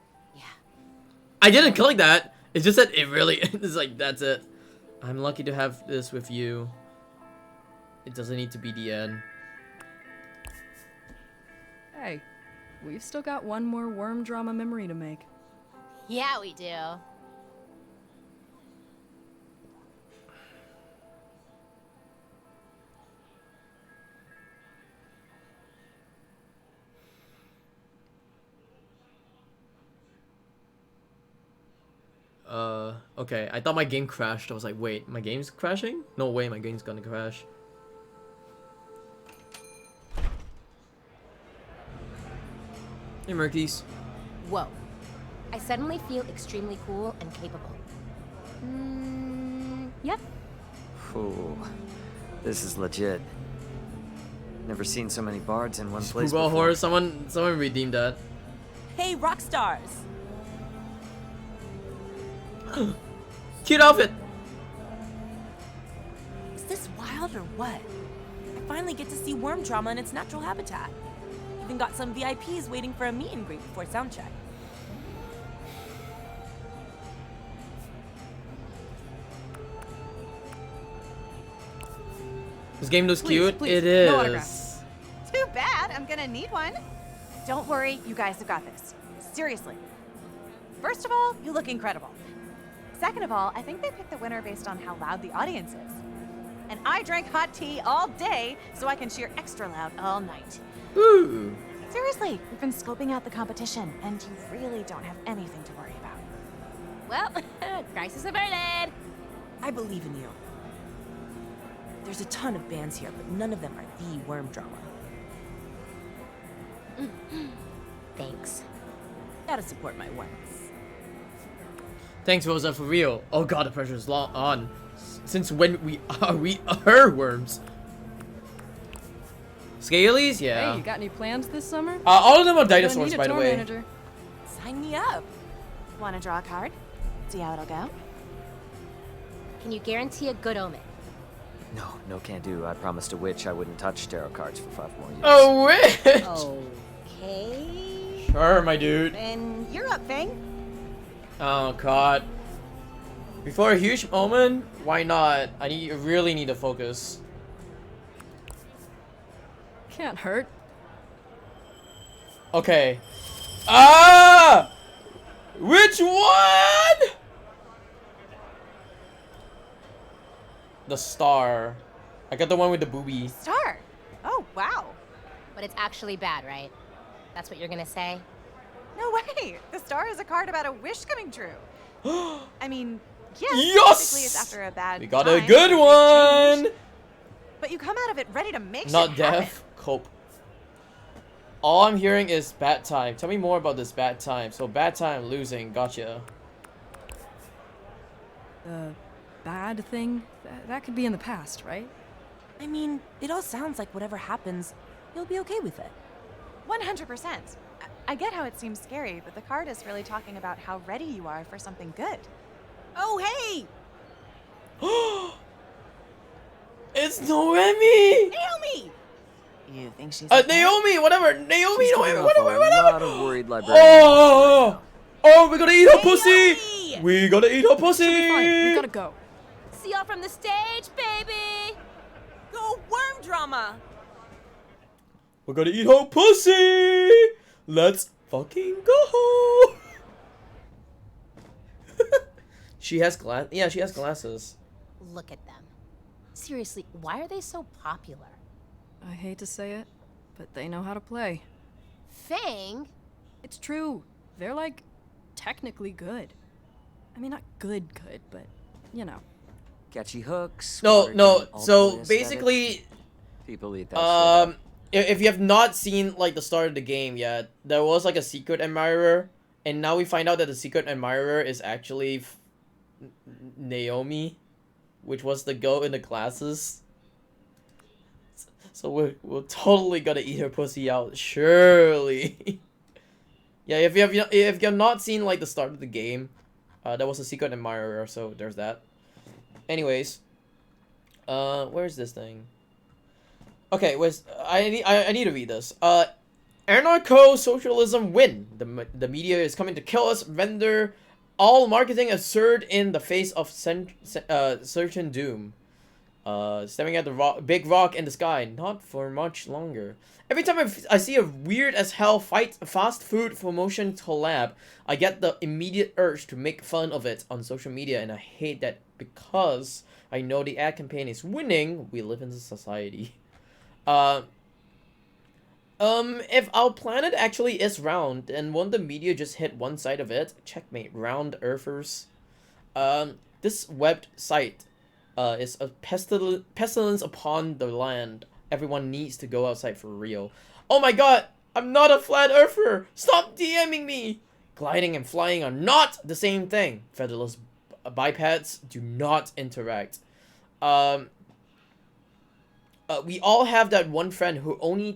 I didn't click that. It's just that it really is like, that's it. I'm lucky to have this with you. It doesn't need to be the end. Hey, we've still got one more worm drama memory to make. Yeah, we do. Okay, I thought my game crashed. I was like, wait, my game's crashing? No way, my game's gonna crash. Hey, Murkies. Whoa. I suddenly feel extremely cool and capable. Yep. Ooh, this is legit. Never seen so many bards in one place Screwball before. horror, someone redeemed that. Hey, rock stars! Cute outfit! Is this wild or what? I finally get to see worm drama in its natural habitat. Even got some VIPs waiting for a meet and greet before soundcheck. This game looks Please, cute. please, It is. no autographs. Too bad. I'm gonna need one. Don't worry, you guys have got this. Seriously. First of all, you look incredible. Second of all, I think they picked the winner based on how loud the audience is. And I drank hot tea all day, so I can cheer extra loud all night. Ooh. Seriously, we've been scoping out the competition, and you really don't have anything to worry about. Well, crisis averted. I believe in you. There's a ton of bands here, but none of them are the worm drama. Thanks. Gotta support my worms. Thanks, Rosa, for real. Oh god, the pressure's on. Since when we are worms? Scalies? Yeah. Hey, you got any plans this summer? All of them are I'm gonna dinosaurs, need a by the tour way. manager. Sign me up. Want to draw a card? See how it'll go? Can you guarantee a good omen? No, can't do. I promised a witch I wouldn't touch tarot cards for 5 more years. A witch! Okay. Sure, my dude. Then you're up, Fang. Oh god. Before a huge moment, why not? I really need to focus. Can't hurt. Okay. Ah! Which one? The star. I got the one with the booby. Star. Oh, wow. But it's actually bad, right? That's what you're gonna say? No way. The star is a card about a wish coming true. I mean, yes. Yes! Technically it's after a bad We got a time, good a big one! change, but you come out of it ready to make Not shit happen. deaf. Cope. All I'm hearing is bad time. Tell me more about this bad time. So bad time, losing. Gotcha. The bad thing? That could be in the past, right? I mean, it all sounds like whatever happens, you'll be okay with it. 100%. I get how it seems scary, but the card is really talking about how ready you are for something good. Oh, hey! It's Noemi! Naomi! You think she's Naomi, whatever. Naomi, She's Noemi, going off whatever, on a whatever. lot of worried librarians. Oh, we gotta eat her pussy. We gotta eat her pussy. We gotta go. See y'all from the stage, baby! Go worm drama! We're gonna eat her pussy. Let's fucking go. She has glass. Yeah, she has glasses. Look at them. Seriously, why are they so popular? I hate to say it, but they know how to play. Fang? It's true. They're like technically good. I mean, not good, but you know. Catchy hooks. No. water-jet, So all-toy basically, aesthetic. People eat that shit up. if you have not seen like the start of the game yet, there was like a secret admirer, and now we find out that the secret admirer is actually Naomi, which was the girl in the glasses. So we're totally gonna eat her pussy out, surely. Yeah, if you have not seen like the start of the game, there was a secret admirer, so there's that. Anyways, where's this thing? Okay, I need to read this. Anarcho-socialism win. The media is coming to kill us. Render all marketing absurd in the face of certain doom. Staring at the big rock in the sky. Not for much longer. Every time I see a weird as hell fast food promotion collab, I get the immediate urge to make fun of it on social media, and I hate that because I know the ad campaign is winning. We live in a society. If our planet actually is round, then won't the media just hit one side of it? Checkmate, round earthers. This website is a pestilence upon the land. Everyone needs to go outside for real. Oh my god, I'm not a flat earther! Stop DMing me! Gliding and flying are not the same thing. Featherless bipeds do not interact. We all have that one friend who only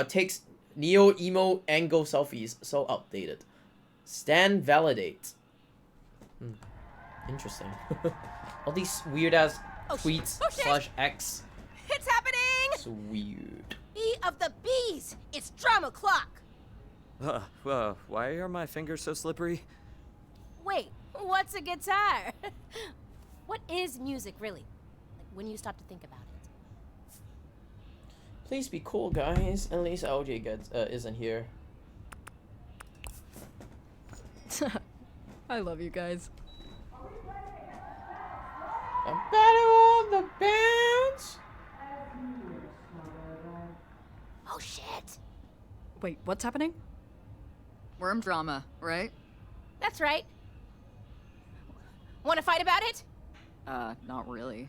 takes neo-emo angle selfies. So outdated. Stan validate. Interesting. All these weird-ass tweets / X. It's happening! So weird. Bee of the bees! It's drama clock! Why are my fingers so slippery? Wait, what's a guitar? What is music, really? Like, when you stop to think about it. Please be cool, guys. At least LJ isn't here. I love you guys. A battle of the bands. Oh shit! Wait, what's happening? Worm drama, right? That's right. Want to fight about it? Not really.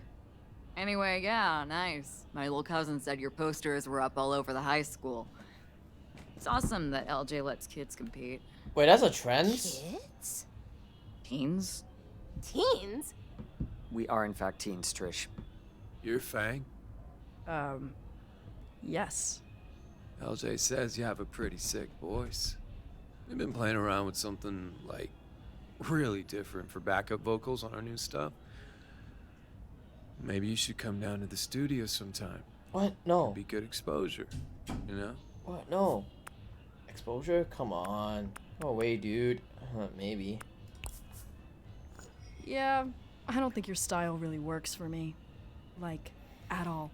Anyway, yeah, nice. My little cousin said your posters were up all over the high school. It's awesome that LJ lets kids compete. Wait, that's a trend? Kids? Teens? Teens? We are in fact teens, Trish. You're Fang? Yes. LJ says you have a pretty sick voice. We've been playing around with something, like, really different for backup vocals on our new stuff. Maybe you should come down to the studio sometime. What? No. Could be good exposure, you know? What? No. Exposure? Come on. No way, dude. Maybe. Yeah, I don't think your style really works for me. Like, at all.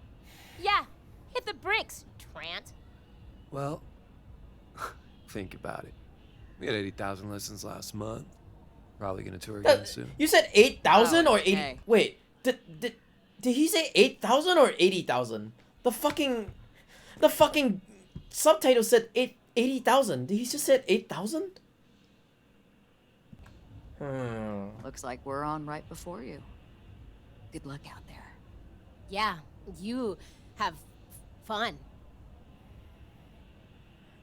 Yeah, hit the bricks, Trant. Well, think about it. We had 80,000 listens last month. Probably gonna tour again soon. You said 8,000 or 80? Okay. Wait, did he say 8,000 or 80,000? The fucking subtitle said 80,000. Did he just said 8,000? Looks like we're on right before you. Good luck out there. Yeah, you have fun.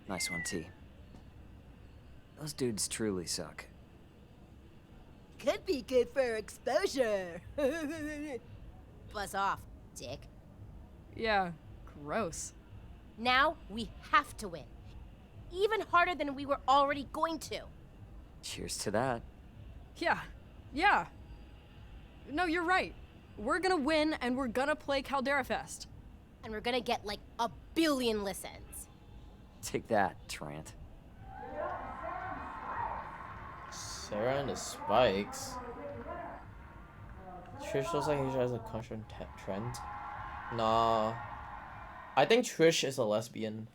Nice one, T. Those dudes truly suck. Could be good for exposure. Buzz off, dick. Yeah, gross. Now we have to win. Even harder than we were already going to. Cheers to that. Yeah. No, you're right. We're gonna win and we're gonna play Caldera Fest. And we're gonna get like 1 billion listens. Take that, Trant. Sarah and the Spikes. Trish looks like he has a crush on Trent. Nah. I think Trish is a lesbian.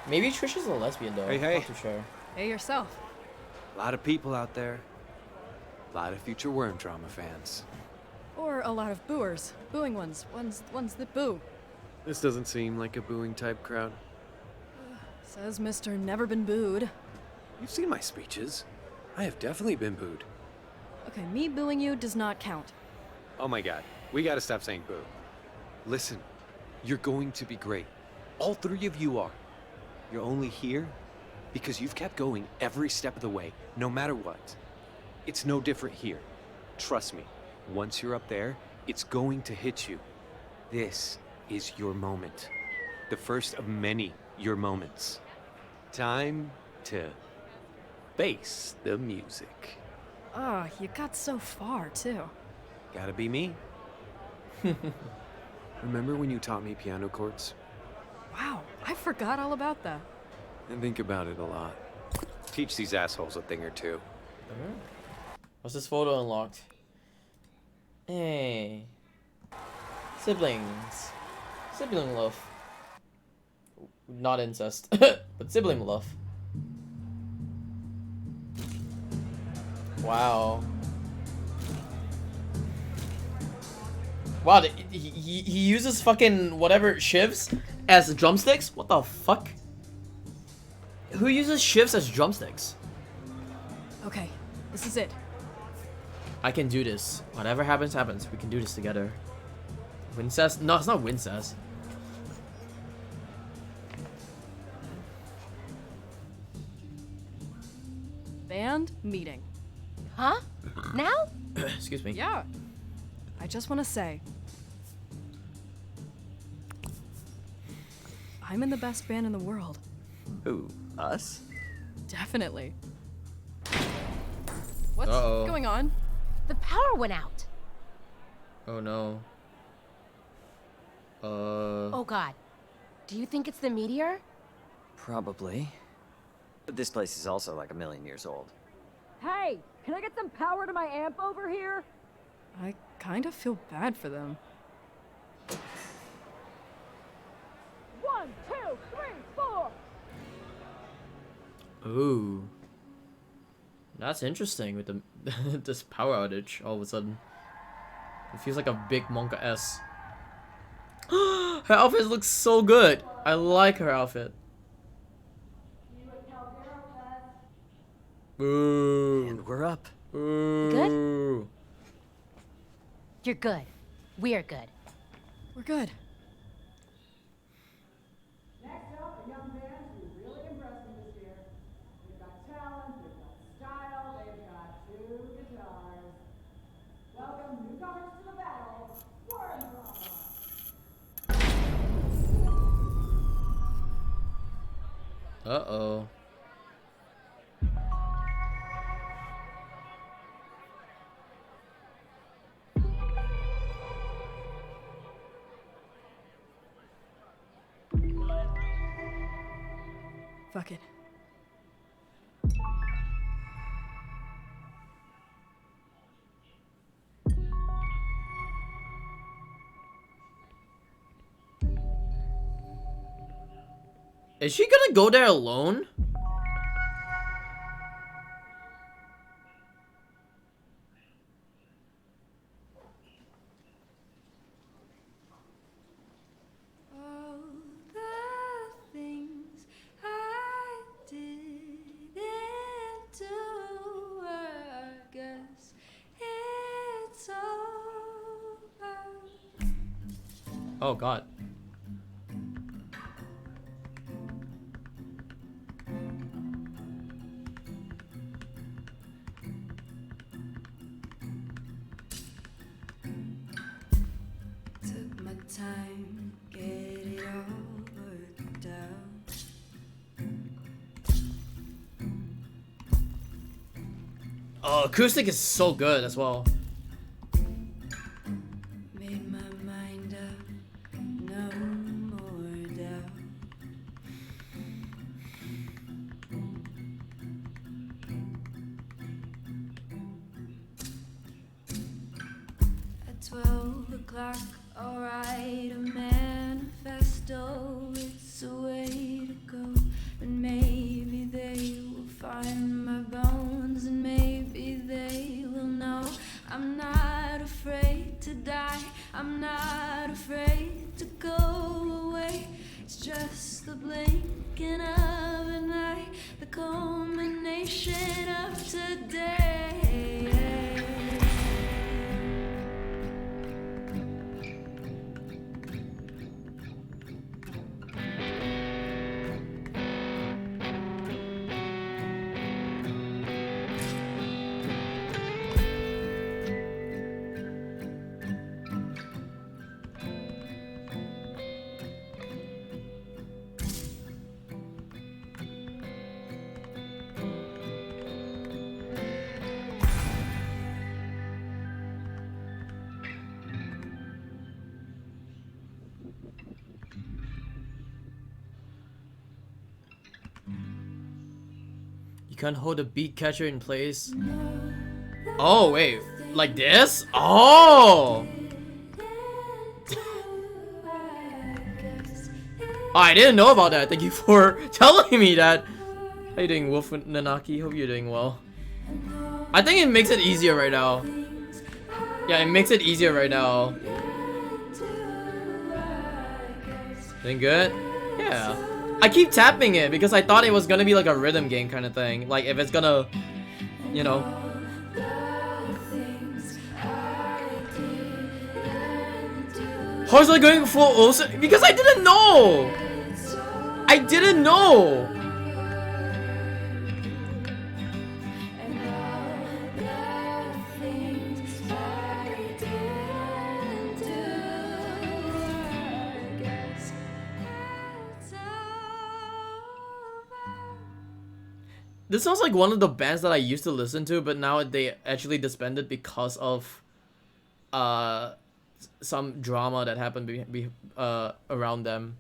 Maybe Trish is a lesbian though. Hey. Not too sure. Hey, yourself. A lot of people out there. A lot of future Worm Drama fans. Or a lot of booers. Booing ones. Ones that boo. This doesn't seem like a booing type crowd. Says Mr. Never Been Booed. You've seen my speeches. I have definitely been booed. Okay, me booing you does not count. Oh my god, we gotta stop saying boo. Listen, you're going to be great. All three of you are. You're only here because you've kept going every step of the way, no matter what. It's no different here. Trust me, once you're up there, it's going to hit you. This is your moment. The first of many your moments. Time to face the music. Oh, you got so far, too. Gotta be me. Remember when you taught me piano chords? Wow, I forgot all about that. I think about it a lot. Teach these assholes a thing or two. Was this photo unlocked? Hey. Siblings. Sibling love. Not incest, but sibling love. Wow. Wow, he uses fucking whatever shivs as drumsticks? What the fuck? Who uses shivs as drumsticks? Okay, this is it. I can do this. Whatever happens, happens. We can do this together. Wincest? No, it's not Wincest. Band meeting. Huh? Now? Excuse me. Yeah. I just want to say, I'm in the best band in the world. Who? Us? Definitely. What's Uh-oh. going on? The power went out. Oh no. Oh god. Do you think it's the meteor? Probably. But this place is also like 1,000,000 years old. Hey, can I get some power to my amp over here? I kind of feel bad for them. 1, 2, 3, 4. Ooh. That's interesting with the this power outage all of a sudden. It feels like a big Monka S. Her outfit looks so good. I like her outfit. Boo. And we're up. Boo. You're good. We're good. We're good. Next up, a young band who really impressed me this year. They've got talent, they've got style, they've got 2 Uh-oh. Fuck it. Is she gonna go there alone? Oh god. Took my time, get it all worked out. Oh, acoustic is so good as well. Made my mind up, no more doubt. At 12 o'clock, I'll write a manifesto. It's a way to go, and maybe they will find my bones, and maybe they will know I'm not afraid to die. I'm not afraid to go away. It's just the blinking of an eye, the culmination of today. You can't hold a beat catcher in place. Oh, wait. Like this? Oh! I didn't know about that. Thank you for telling me that. How you doing, Wolf Nanaki? Hope you're doing well. I think it makes it easier right now. Yeah, it makes it easier right now. Doing good? Yeah. I keep tapping it because I thought it was gonna be like a rhythm game kind of thing. Like if it's gonna, you know. How's it going full also? Because I didn't know! I didn't know! This sounds like one of the bands that I used to listen to, but now they actually disbanded because of some drama that happened around them.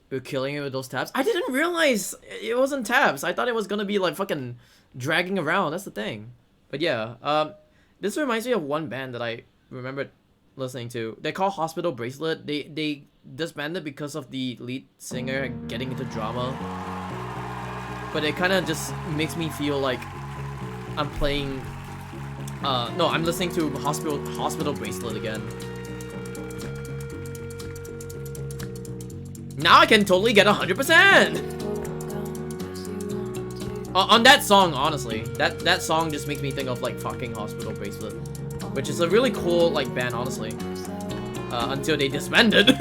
We're killing it with those tabs. I didn't realize it wasn't tabs. I thought it was gonna be like fucking dragging around. That's the thing. But yeah, this reminds me of one band that I remembered listening to. They call Hospital Bracelet. They disbanded because of the lead singer getting into drama. But it kind of just makes me feel like I'm playing. No, I'm listening to Hospital Bracelet again. Now I can totally get 100%! On that song, honestly. That song just makes me think of like fucking Hospital Bracelet. Which is a really cool like band, honestly. Until they disbanded.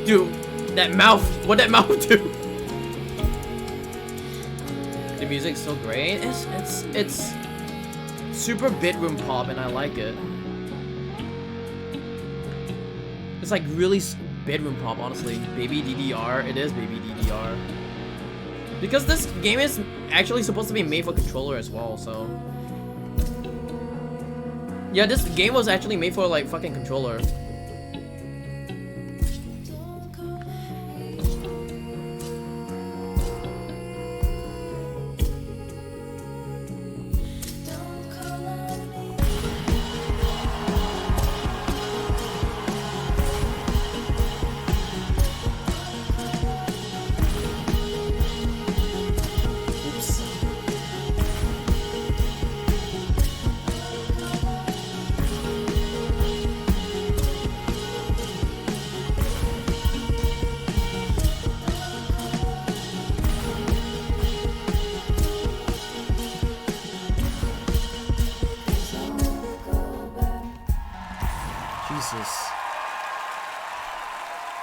Dude, that mouth. What that mouth do? The music's so great. It's super bedroom pop, and I like it. It's like really bedroom pop, honestly. Baby DDR. It is baby DDR. Because this game is actually supposed to be made for controller as well, so. Yeah, this game was actually made for like fucking controller.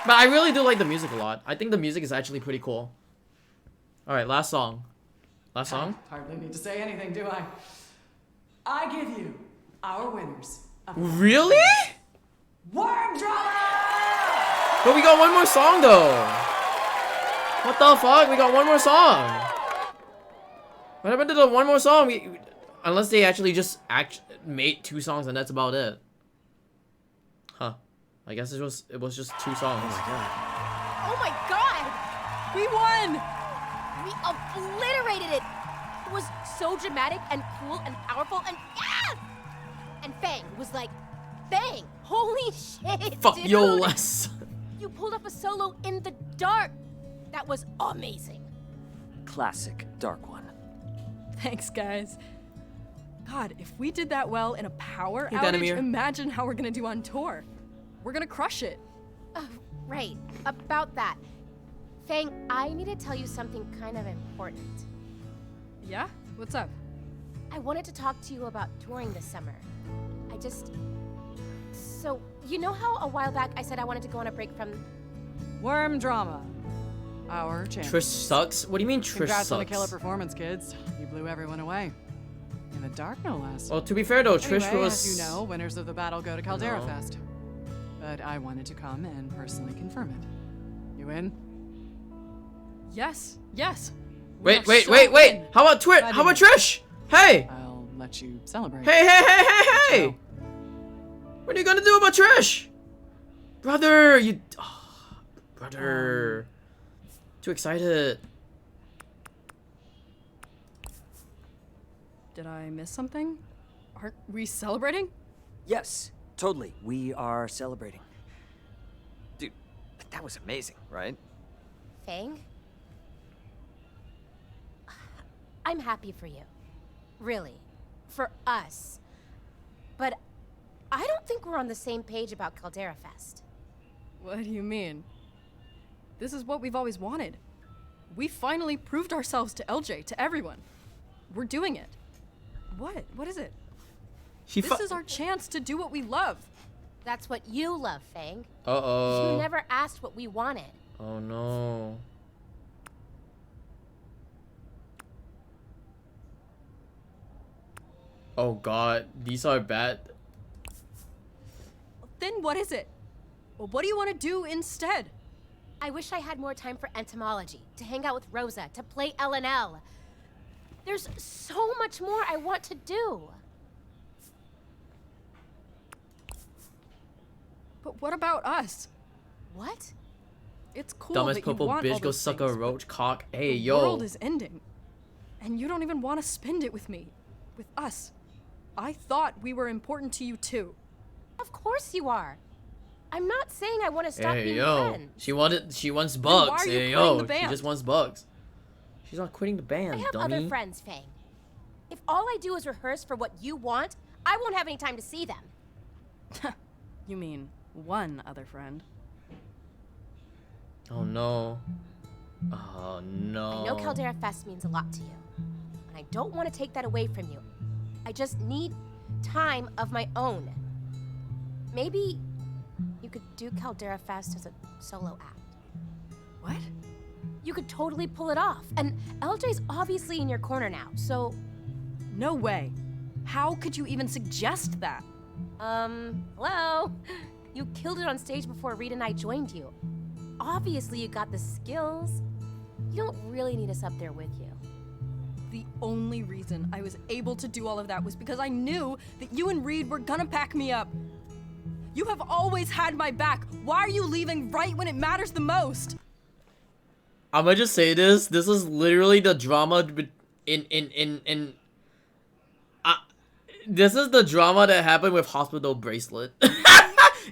But I really do like the music a lot. I think the music is actually pretty cool. Alright, last song. Last song? I hardly need to say anything, do I? I give you our winners. Really? Worm Drama! But we got one more song though. What the fuck? We got one more song. What happened to the one more song? Unless they actually just made 2 songs and that's about it. Huh. I guess it was just 2 songs. Oh my god! We won! We obliterated it! It was so dramatic and cool and powerful and and Fang was like, Fang! Holy shit, Fuck dude! yo, Les. You pulled off a solo in the dark! That was amazing. Classic Dark One. Thanks, guys. God, if we did that well in a power Hey, outage, Danimir. imagine how we're gonna do on tour. We're gonna crush it. Oh, right. About that. Fang, I need to tell you something kind of important. Yeah? What's up? I wanted to talk to you about touring this summer. So, you know how a while back I said I wanted to go on a break from... Worm Drama. Our champion. Trish sucks? What do you mean Trish Congrats on the sucks? killer performance, kids. You blew everyone away. In the dark, no less. Well, to be fair though, Trish Anyway, was... as you know, winners of the battle go to Caldera No. Fest. But I wanted to come and personally confirm it. You in? Yes, yes. Wait. How about How about Trish? Hey! I'll let you celebrate. Hey! What are you gonna do about Trish? Brother, you... Oh, brother. Too excited. Did I miss something? Aren't we celebrating? Yes, totally. We are celebrating. Dude, but that was amazing, right? Fang? I'm happy for you. Really. For us. But I don't think we're on the same page about Caldera Fest. What do you mean? This is what we've always wanted. We finally proved ourselves to LJ, to everyone. We're doing it. What? What is it? This is our chance to do what we love. That's what you love, Fang. Uh-oh. You never asked what we wanted. Oh no. Oh god, these are bad. Then what is it? Well, what do you want to do instead? I wish I had more time for entomology, to hang out with Rosa, to play L&L. There's so much more I want to do. But what about us? What? It's cool Dumbass that you purple want all bitch go those suck a things, but roach cock. Hey, the yo. world is ending. And you don't even want to spend it with me. With us. I thought we were important to you too. Of course you are. I'm not saying I want to stop Hey, being yo. friends. She wants why bugs. are you Hey, quitting yo. the She band? just wants bugs. She's not quitting the band, I have dummy. other friends, Fang. If all I do is rehearse for what you want, I won't have any time to see them. You mean one other friend? Oh no. Oh no. I know Caldera Fest means a lot to you, and I don't want to take that away from you. I just need time of my own. Maybe You could do Caldera Fest as a solo act. What? You could totally pull it off. And LJ's obviously in your corner now, so... No way. How could you even suggest that? Hello? You killed it on stage before Reed and I joined you. Obviously you got the skills. You don't really need us up there with you. The only reason I was able to do all of that was because I knew that you and Reed were gonna back me up. You have always had my back. Why are you leaving right when it matters the most? I'ma just say this. This is literally the drama this is the drama that happened with Hospital Bracelet.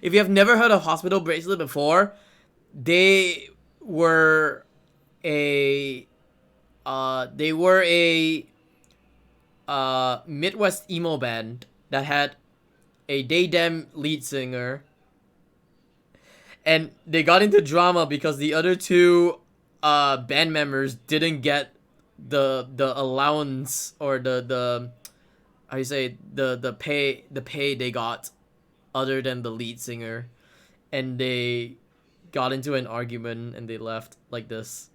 If you have never heard of Hospital Bracelet before, they were a Midwest emo band that had a Daydam lead singer, and they got into drama because the other two band members didn't get the allowance or the how you say the pay they got other than the lead singer, and they got into an argument and they left like this.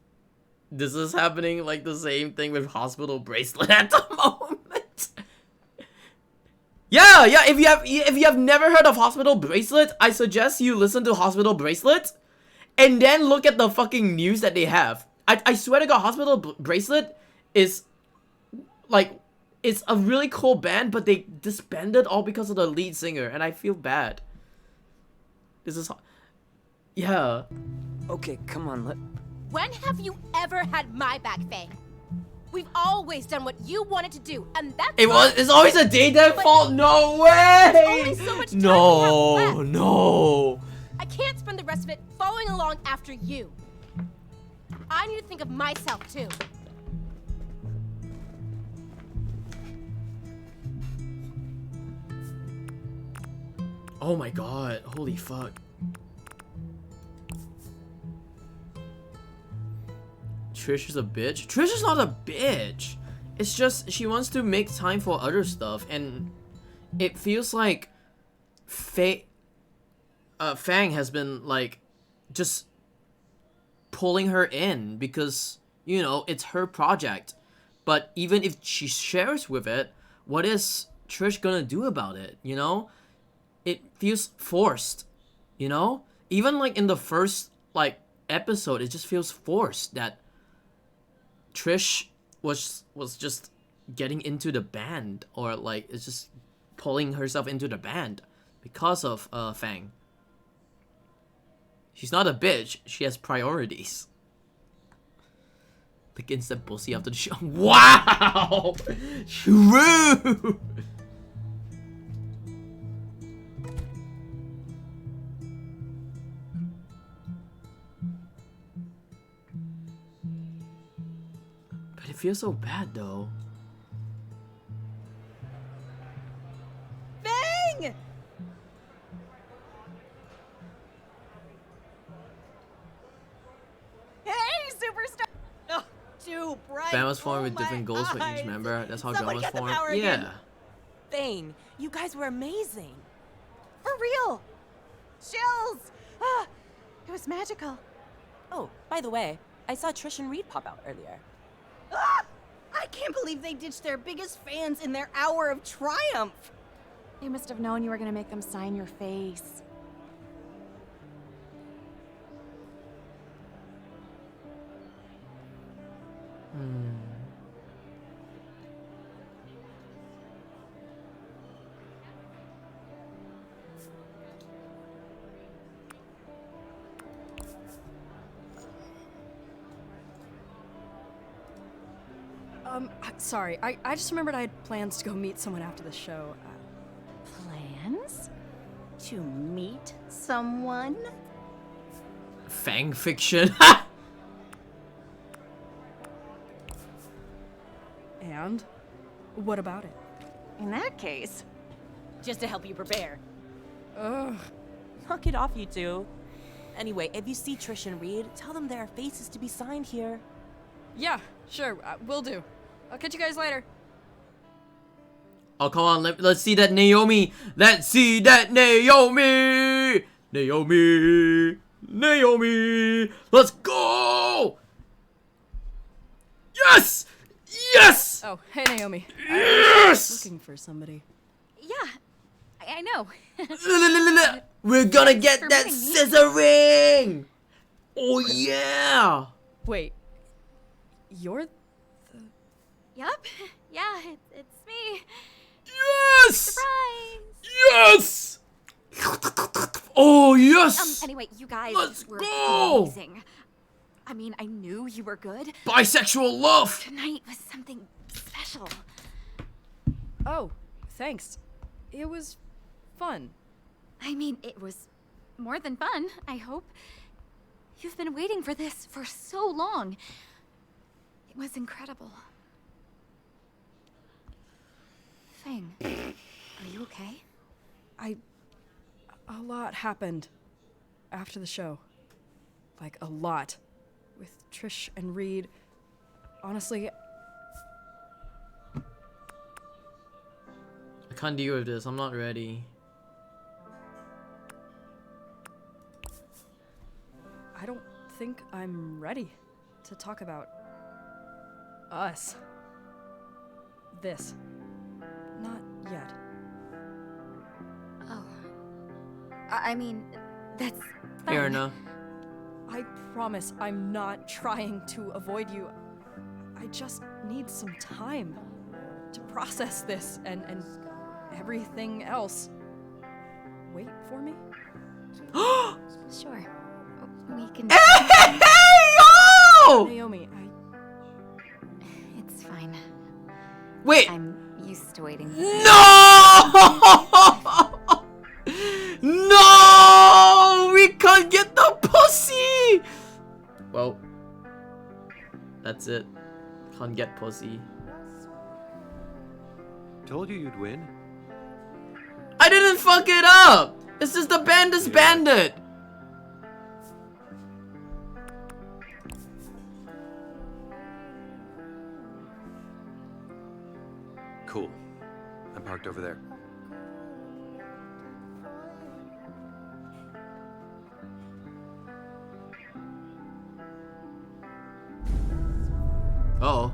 This is happening like the same thing with Hospital Bracelet at the moment. Yeah, if you have never heard of Hospital Bracelet, I suggest you listen to Hospital Bracelet and then look at the fucking news that they have. I swear to God, Hospital Bracelet is like, it's a really cool band, but they disbanded all because of the lead singer, and I feel bad. This is... Yeah. Okay, come on, When have you ever had my back, Faye? We've always done what you wanted to do, and that's It's always a Daydam fault? No way! There's only so much time we have No, left. no. I can't spend the rest of it following along after you. I need to think of myself, too. Oh my god, holy fuck. Trish is a bitch? Trish is not a bitch. It's just she wants to make time for other stuff, and it feels like Fang has been like just pulling her in because, you know, it's her project. But even if she shares with it, what is Trish gonna do about it, you know? It feels forced, you know? Even like in the first like episode, it just feels forced that Trish was just getting into the band, or like it's just pulling herself into the band because of Fang. She's not a bitch, she has priorities. Like instant pussy after the show. Wow! True! But it feels so bad though. Bang! Hey, superstar! Oh, too bright. Band was formed with Oh different my goals for each eyes. member. That's how Someone dramas get the form. power Yeah. again. Thane, you guys were amazing. For real. Chills. Ah, it was magical. Oh, by the way, I saw Trish and Reed pop out earlier. Ah, I can't believe they ditched their biggest fans in their hour of triumph. You must have known you were gonna make them sign your face. Sorry, I just remembered I had plans to go meet someone after the show. Plans? To meet someone? Fang fiction. And? What about it? In that case, just to help you prepare. Ugh. Knock it off, you two. Anyway, if you see Trish and Reed, tell them there are faces to be signed here. Yeah, sure, will do. I'll catch you guys later. Oh, come on, let's see that Naomi. Let's see that Naomi. Naomi! Naomi! Let's go! Yes! Yes! Oh, hey Naomi. Yes! I was looking for somebody. Yeah, I know. We're gonna get for that bringing me. scissor ring! Oh yeah! Wait. You're Yup. Yeah, it's me. Yes! Surprise! Yes! Oh yes! Anyway, you guys Let's were go! amazing. I mean, I knew you were good. Bisexual love! Tonight was something special. Oh, thanks. It was fun. I mean, it was more than fun, I hope. You've been waiting for this for so long. It was incredible. Fang, are you okay? A lot happened after the show. Like, a lot. With Trish and Reed. Honestly, I can't deal with this, I'm not ready. I don't think I'm ready to talk about us. This. Not yet. Oh. I mean, that's fine. Fair enough. I promise I'm not trying to avoid you. I just need some time to process this and everything else. Wait for me? Sure. We can. Hey, yo! Naomi, It's fine. Wait. I'm used to waiting. No! No! We can't get the pussy! Well, that's it. Can't get pussy. Told you you'd win. I didn't fuck it up! It's just the bandit's bandit! Cool. I'm parked over there. Uh-oh.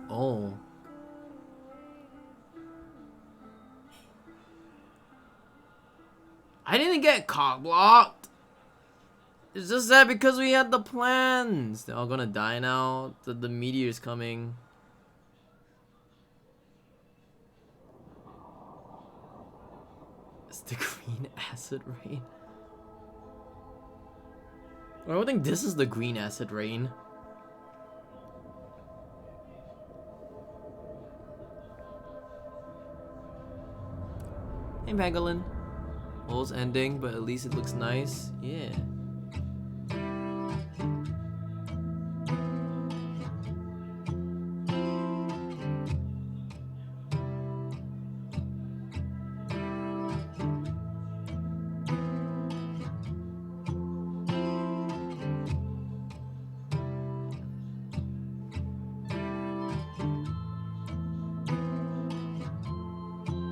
Oh. I didn't get cock blocked. It's just that because we had the plans. They're all gonna die now. The meteor's coming. It's the green acid rain. I don't think this is the green acid rain. Hey, Magdalene. Well, it's ending, but at least it looks nice. Yeah.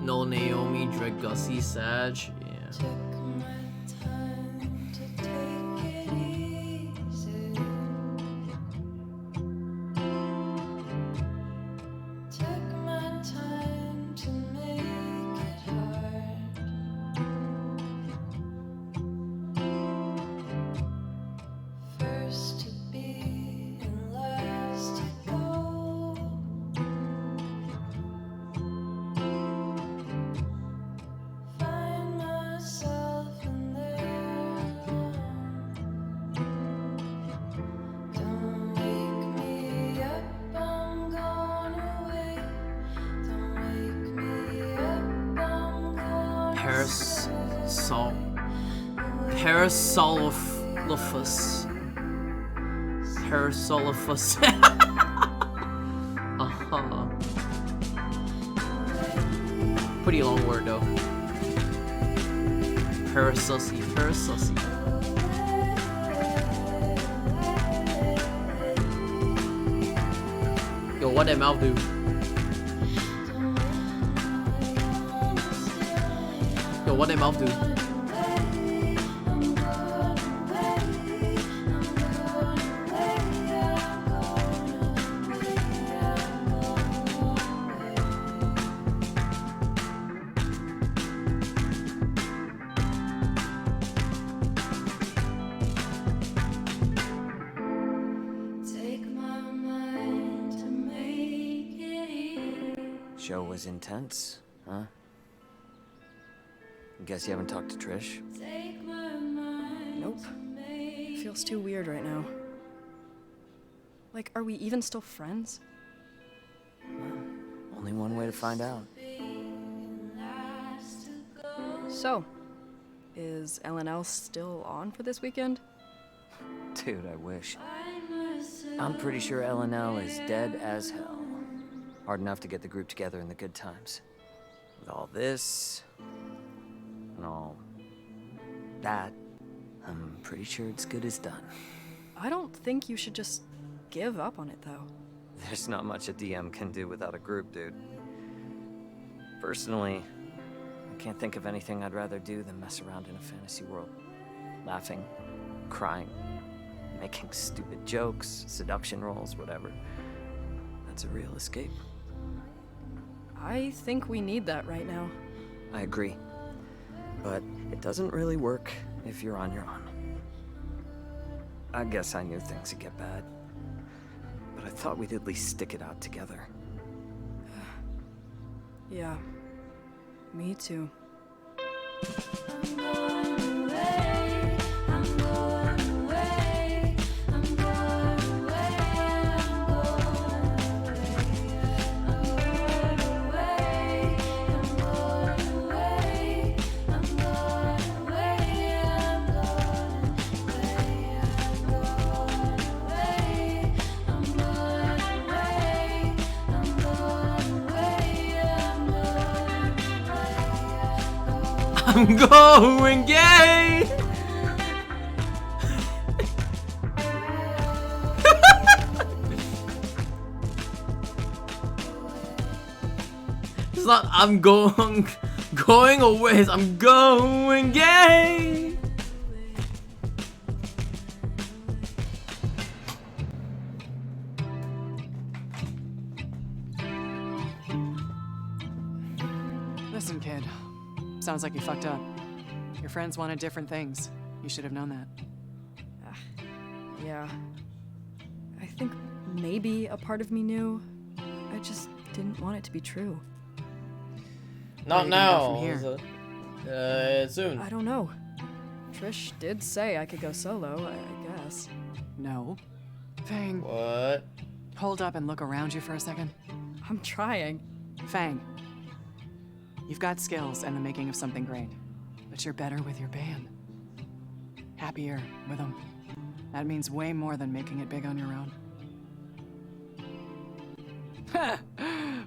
No Naomi, Drake, Gussie, Sag. Yeah. Parasolifus. Parasolifus. Pretty long word though. Parasussy. what that mouth do? Yo, what that mouth do? Show was intense, huh? Guess you haven't talked to Trish? Nope. Feels too weird right now. Like, are we even still friends? Only one way to find out. So, is LNL still on for this weekend? Dude, I wish. I'm pretty sure LNL is dead as hell. Hard enough to get the group together in the good times. With all this, and all that, I'm pretty sure it's good as done. I don't think you should just give up on it, though. There's not much a DM can do without a group, dude. Personally, I can't think of anything I'd rather do than mess around in a fantasy world. Laughing, crying, making stupid jokes, seduction rolls, whatever. That's a real escape. I think we need that right now. I agree. But it doesn't really work if you're on your own. I guess I knew things would get bad. But I thought we'd at least stick it out together. Yeah. Me too. I'm going gay! It's not I'm going away, it's I'm going gay! Listen, kid. Sounds like you fucked up. Your friends wanted different things. You should have known that. Yeah. I think maybe a part of me knew. I just didn't want it to be true. Not now. From here? Soon. I don't know. Trish did say I could go solo, I guess. No. Fang. What? Hold up and look around you for a second. I'm trying. Fang. You've got skills and the making of something great. But you're better with your band. Happier with them. That means way more than making it big on your own.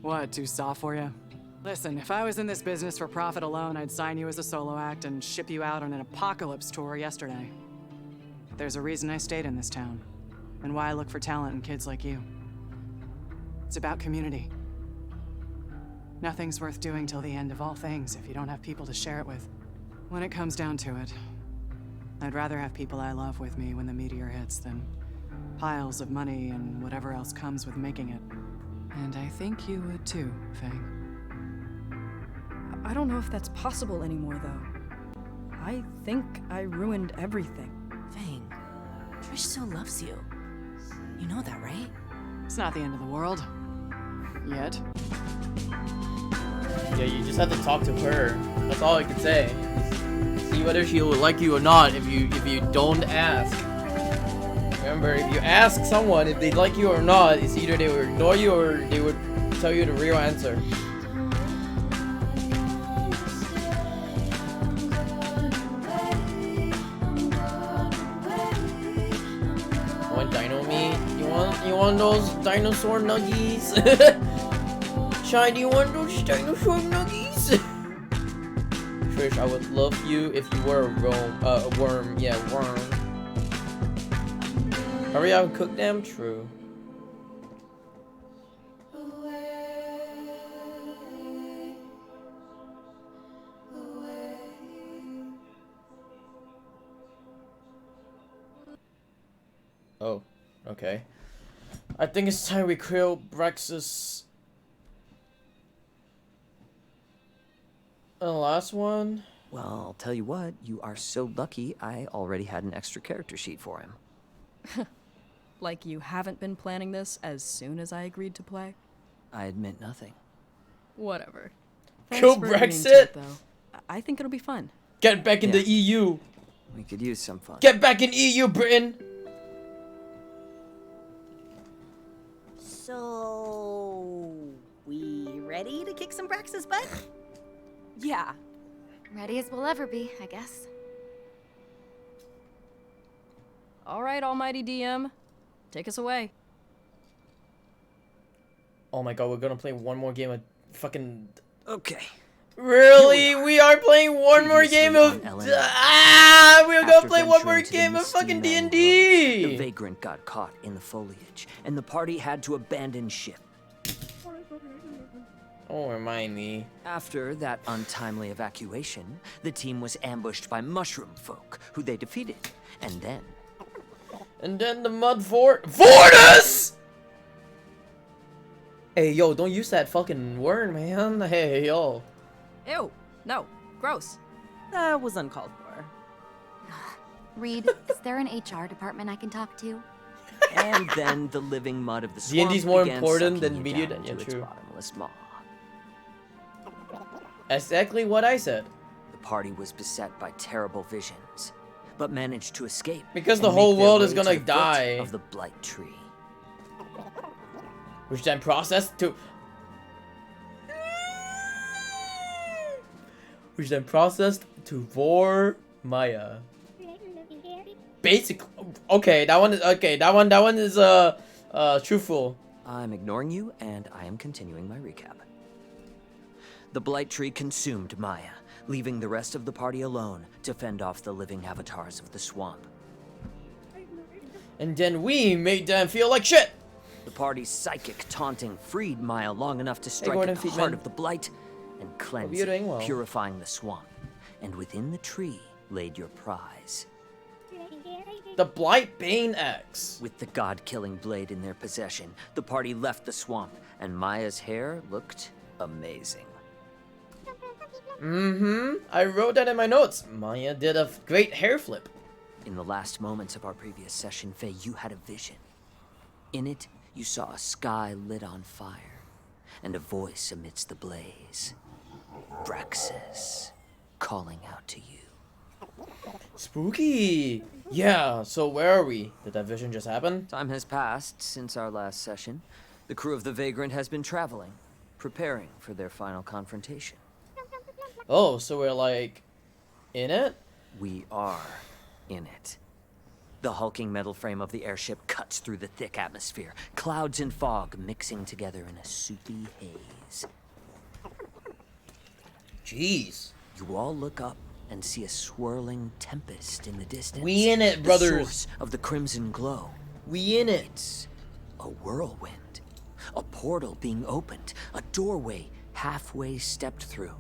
What, too soft for you? Listen, if I was in this business for profit alone, I'd sign you as a solo act and ship you out on an apocalypse tour yesterday. But there's a reason I stayed in this town, and why I look for talent in kids like you. It's about community. Nothing's worth doing till the end of all things if you don't have people to share it with. When it comes down to it, I'd rather have people I love with me when the meteor hits than piles of money and whatever else comes with making it. And I think you would too, Fang. I don't know if that's possible anymore, though. I think I ruined everything. Fang, Trish still loves you. You know that, right? It's not the end of the world. Yet. Yeah, you just have to talk to her. That's all I can say. See whether she'll like you or not if you don't ask. Remember, if you ask someone if they like you or not, it's either they would ignore you or they would tell you the real answer. Want dino meat? You want those dinosaur nuggies? Shiny, you want those dinosaur nuggies? Trish, I would love you if you were a worm. Yeah, worm. Hurry up and cook them? True. Oh, okay. I think it's time we kill Brexus. And the last one? Well, I'll tell you what, you are so lucky I already had an extra character sheet for him. Like you haven't been planning this as soon as I agreed to play? I admit nothing. Whatever. Kill Thanks for agreeing to Brexit? it, though. I think it'll be fun. Get back in the EU. We could use some fun. Get back in EU, Britain. So, we ready to kick some Brax's butt? Yeah. Ready as we'll ever be, I guess. All right, almighty DM. Take us away. Oh my god, we're gonna play one more game of fucking... Okay. Really? We are playing one more game of... We're gonna play one more game of fucking D&D! The vagrant got caught in the foliage, and the party had to abandon ship. Oh, remind me. After that untimely evacuation, the team was ambushed by mushroom folk, who they defeated. And then the mud fort... Fortus! Hey, yo, don't use that fucking word, man. Hey, yo. Ew. No. Gross. That was uncalled for. Reed, is there an HR department I can talk to? And then the living mud of the swamp D&D's more began important sucking than you media. down Yeah, to its true. bottomless maw. Exactly what I said. The party was beset by terrible visions, but managed to escape. Because and the whole make their world way is to gonna the foot die. of the blight tree. Which then processed to... Which then processed to Vor Maya. Basically, okay, that one is okay. That one is truthful. I'm ignoring you, and I am continuing my recap. The blight tree consumed Maya, leaving the rest of the party alone to fend off the living avatars of the swamp. And then we made them feel like shit. The party's psychic taunting freed Maya long enough to strike Gordon at the Feetman. heart of the blight and cleanse you're it, doing well. purifying the swamp. And within the tree laid your prize. The Blight Bane X. With the god-killing blade in their possession, the party left the swamp, and Maya's hair looked amazing. I wrote that in my notes. Maya did a great hair flip. In the last moments of our previous session, Faye, you had a vision. In it, you saw a sky lit on fire, and a voice amidst the blaze. Braxis, calling out to you. Spooky. Yeah, so where are we? Did that vision just happen? Time has passed since our last session. The crew of the Vagrant has been traveling, preparing for their final confrontation. Oh, so we're like... in it? We are in it. The hulking metal frame of the airship cuts through the thick atmosphere, clouds and fog mixing together in a soupy haze. Jeez. You all look up and see a swirling tempest in the distance. We in it, brothers. The source of the crimson glow. We in it. It's a whirlwind. A portal being opened. A doorway halfway stepped through.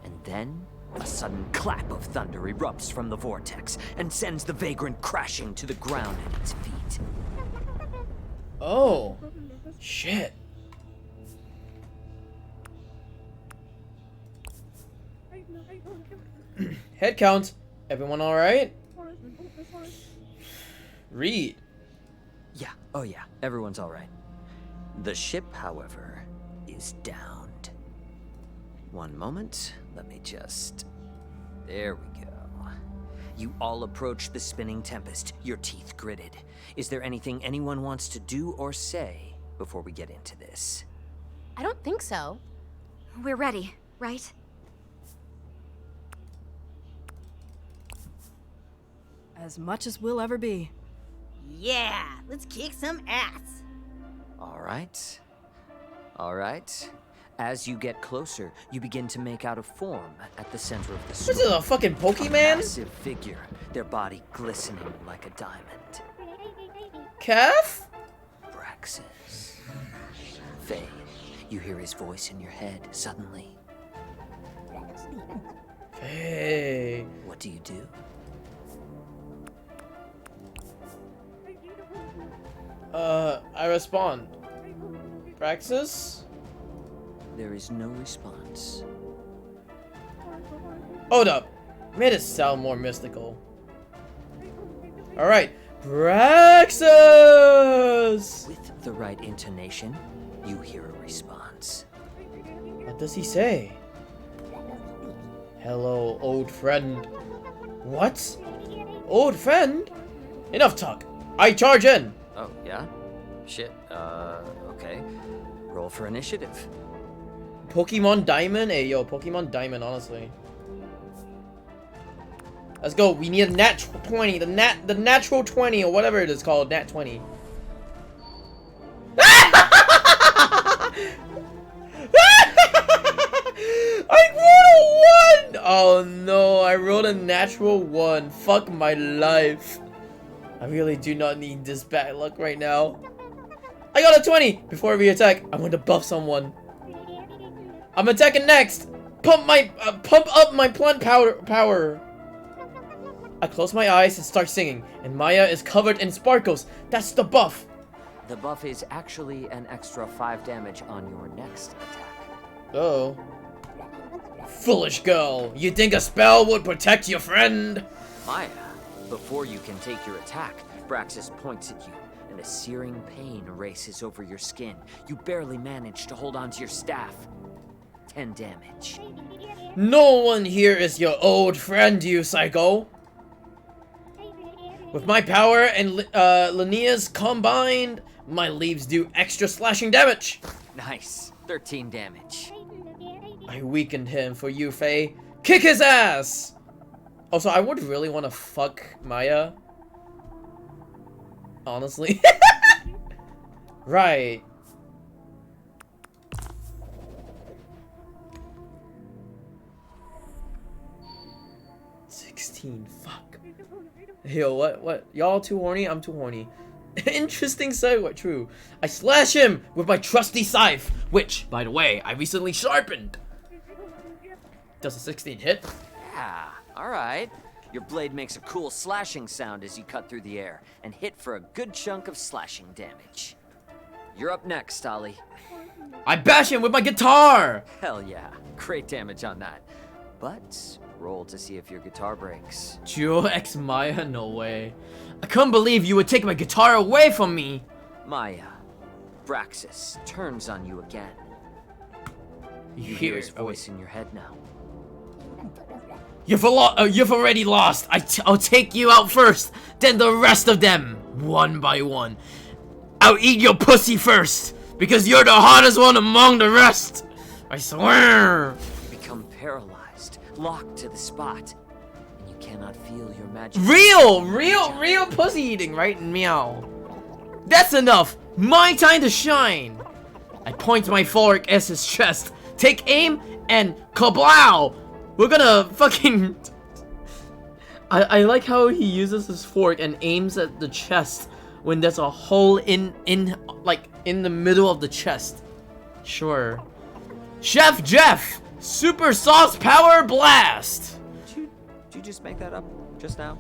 And then a sudden clap of thunder erupts from the vortex and sends the vagrant crashing to the ground at its feet. Oh. Shit. Head count. Everyone alright? Read. Yeah, oh yeah, everyone's alright. The ship, however, is downed. One moment, let me just... There we go. You all approach the spinning tempest, your teeth gritted. Is there anything anyone wants to do or say before we get into this? I don't think so. We're ready, right? As much as we'll ever be. Yeah, let's kick some ass. Alright. Alright. As you get closer, you begin to make out a form at the center of the This is storm. a fucking A Pokemon? massive figure, their body glistening like a diamond. Calf? Braxis. Faye, you hear his voice in your head suddenly. Hey. What do you do? I respond. Praxis? There is no response. Hold up. Made it sound more mystical. Alright. Praxis! With the right intonation, you hear a response. What does he say? Hello, old friend. What? Old friend? Enough talk. I charge in. Oh, yeah? Shit, okay. Roll for initiative. Pokemon Diamond? Hey, yo, Pokemon Diamond, honestly. Let's go. We need a nat 20. The natural 20 or whatever it is called. Nat 20. I rolled a 1! Oh no, I rolled a natural 1. Fuck my life. I really do not need this bad luck right now. I got a 20! Before we attack, I want to buff someone. I'm attacking next! Pump up my plant power! I close my eyes and start singing, and Maya is covered in sparkles. That's the buff! The buff is actually an extra 5 damage on your next attack. Oh. Foolish girl, you think a spell would protect your friend? Maya, before you can take your attack, Braxis points at you, and a searing pain races over your skin. You barely manage to hold onto your staff. 10 damage. No one here is your old friend, you psycho. With my power and Linnea's combined, my leaves do extra slashing damage. Nice. 13 damage. I weakened him for you, Faye. Kick his ass! Also, I would really want to fuck Maya. Honestly. Right. Fuck. Yo, what? Y'all too horny? I'm too horny. Interesting segue, true. I slash him with my trusty scythe, which, by the way, I recently sharpened. Does a 16 hit? Yeah, alright. Your blade makes a cool slashing sound as you cut through the air, and hit for a good chunk of slashing damage. You're up next, Ollie. I bash him with my guitar! Hell yeah, great damage on that. But roll to see if your guitar breaks. Duo X Maya? No way. I couldn't believe you would take my guitar away from me! Maya, Braxis turns on you again. You Here, hear his voice in your head now. You've already lost. I'll take you out first, then the rest of them, one by one. I'll eat your pussy first, because you're the hottest one among the rest. I swear. You become paralyzed, locked to the spot, and you cannot feel your magic. Real pussy eating, right? Meow. That's enough. My time to shine. I point my fork at his chest, take aim, and kablow. We're gonna fucking... I like how he uses his fork and aims at the chest when there's a hole in the middle of the chest. Sure. Chef Jeff! Super Sauce Power Blast! Did you just make that up just now?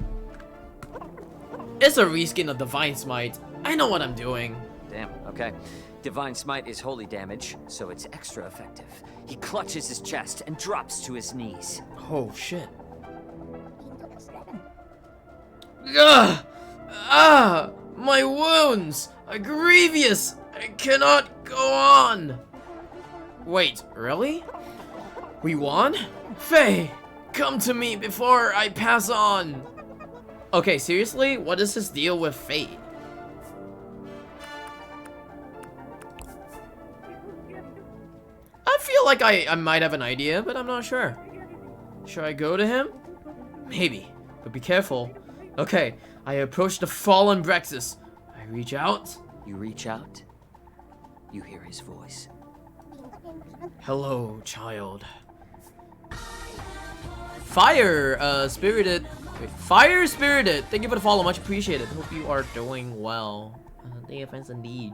It's a reskin of Divine Smite. I know what I'm doing. Damn, okay. Divine Smite is holy damage, so it's extra effective. He clutches his chest and drops to his knees. Oh, shit. Ugh! Ah! My wounds are grievous! I cannot go on! Wait, really? We won? Faye, come to me before I pass on! Okay, seriously? What is his deal with Faye? I feel like I might have an idea, but I'm not sure. Should I go to him? Maybe, but be careful. Okay, I approach the fallen Braxis. I reach out. You reach out. You hear his voice. Hello, child. Fire, Spirited. Wait, Fire Spirited. Thank you for the follow, much appreciated. Hope you are doing well. Thanks indeed.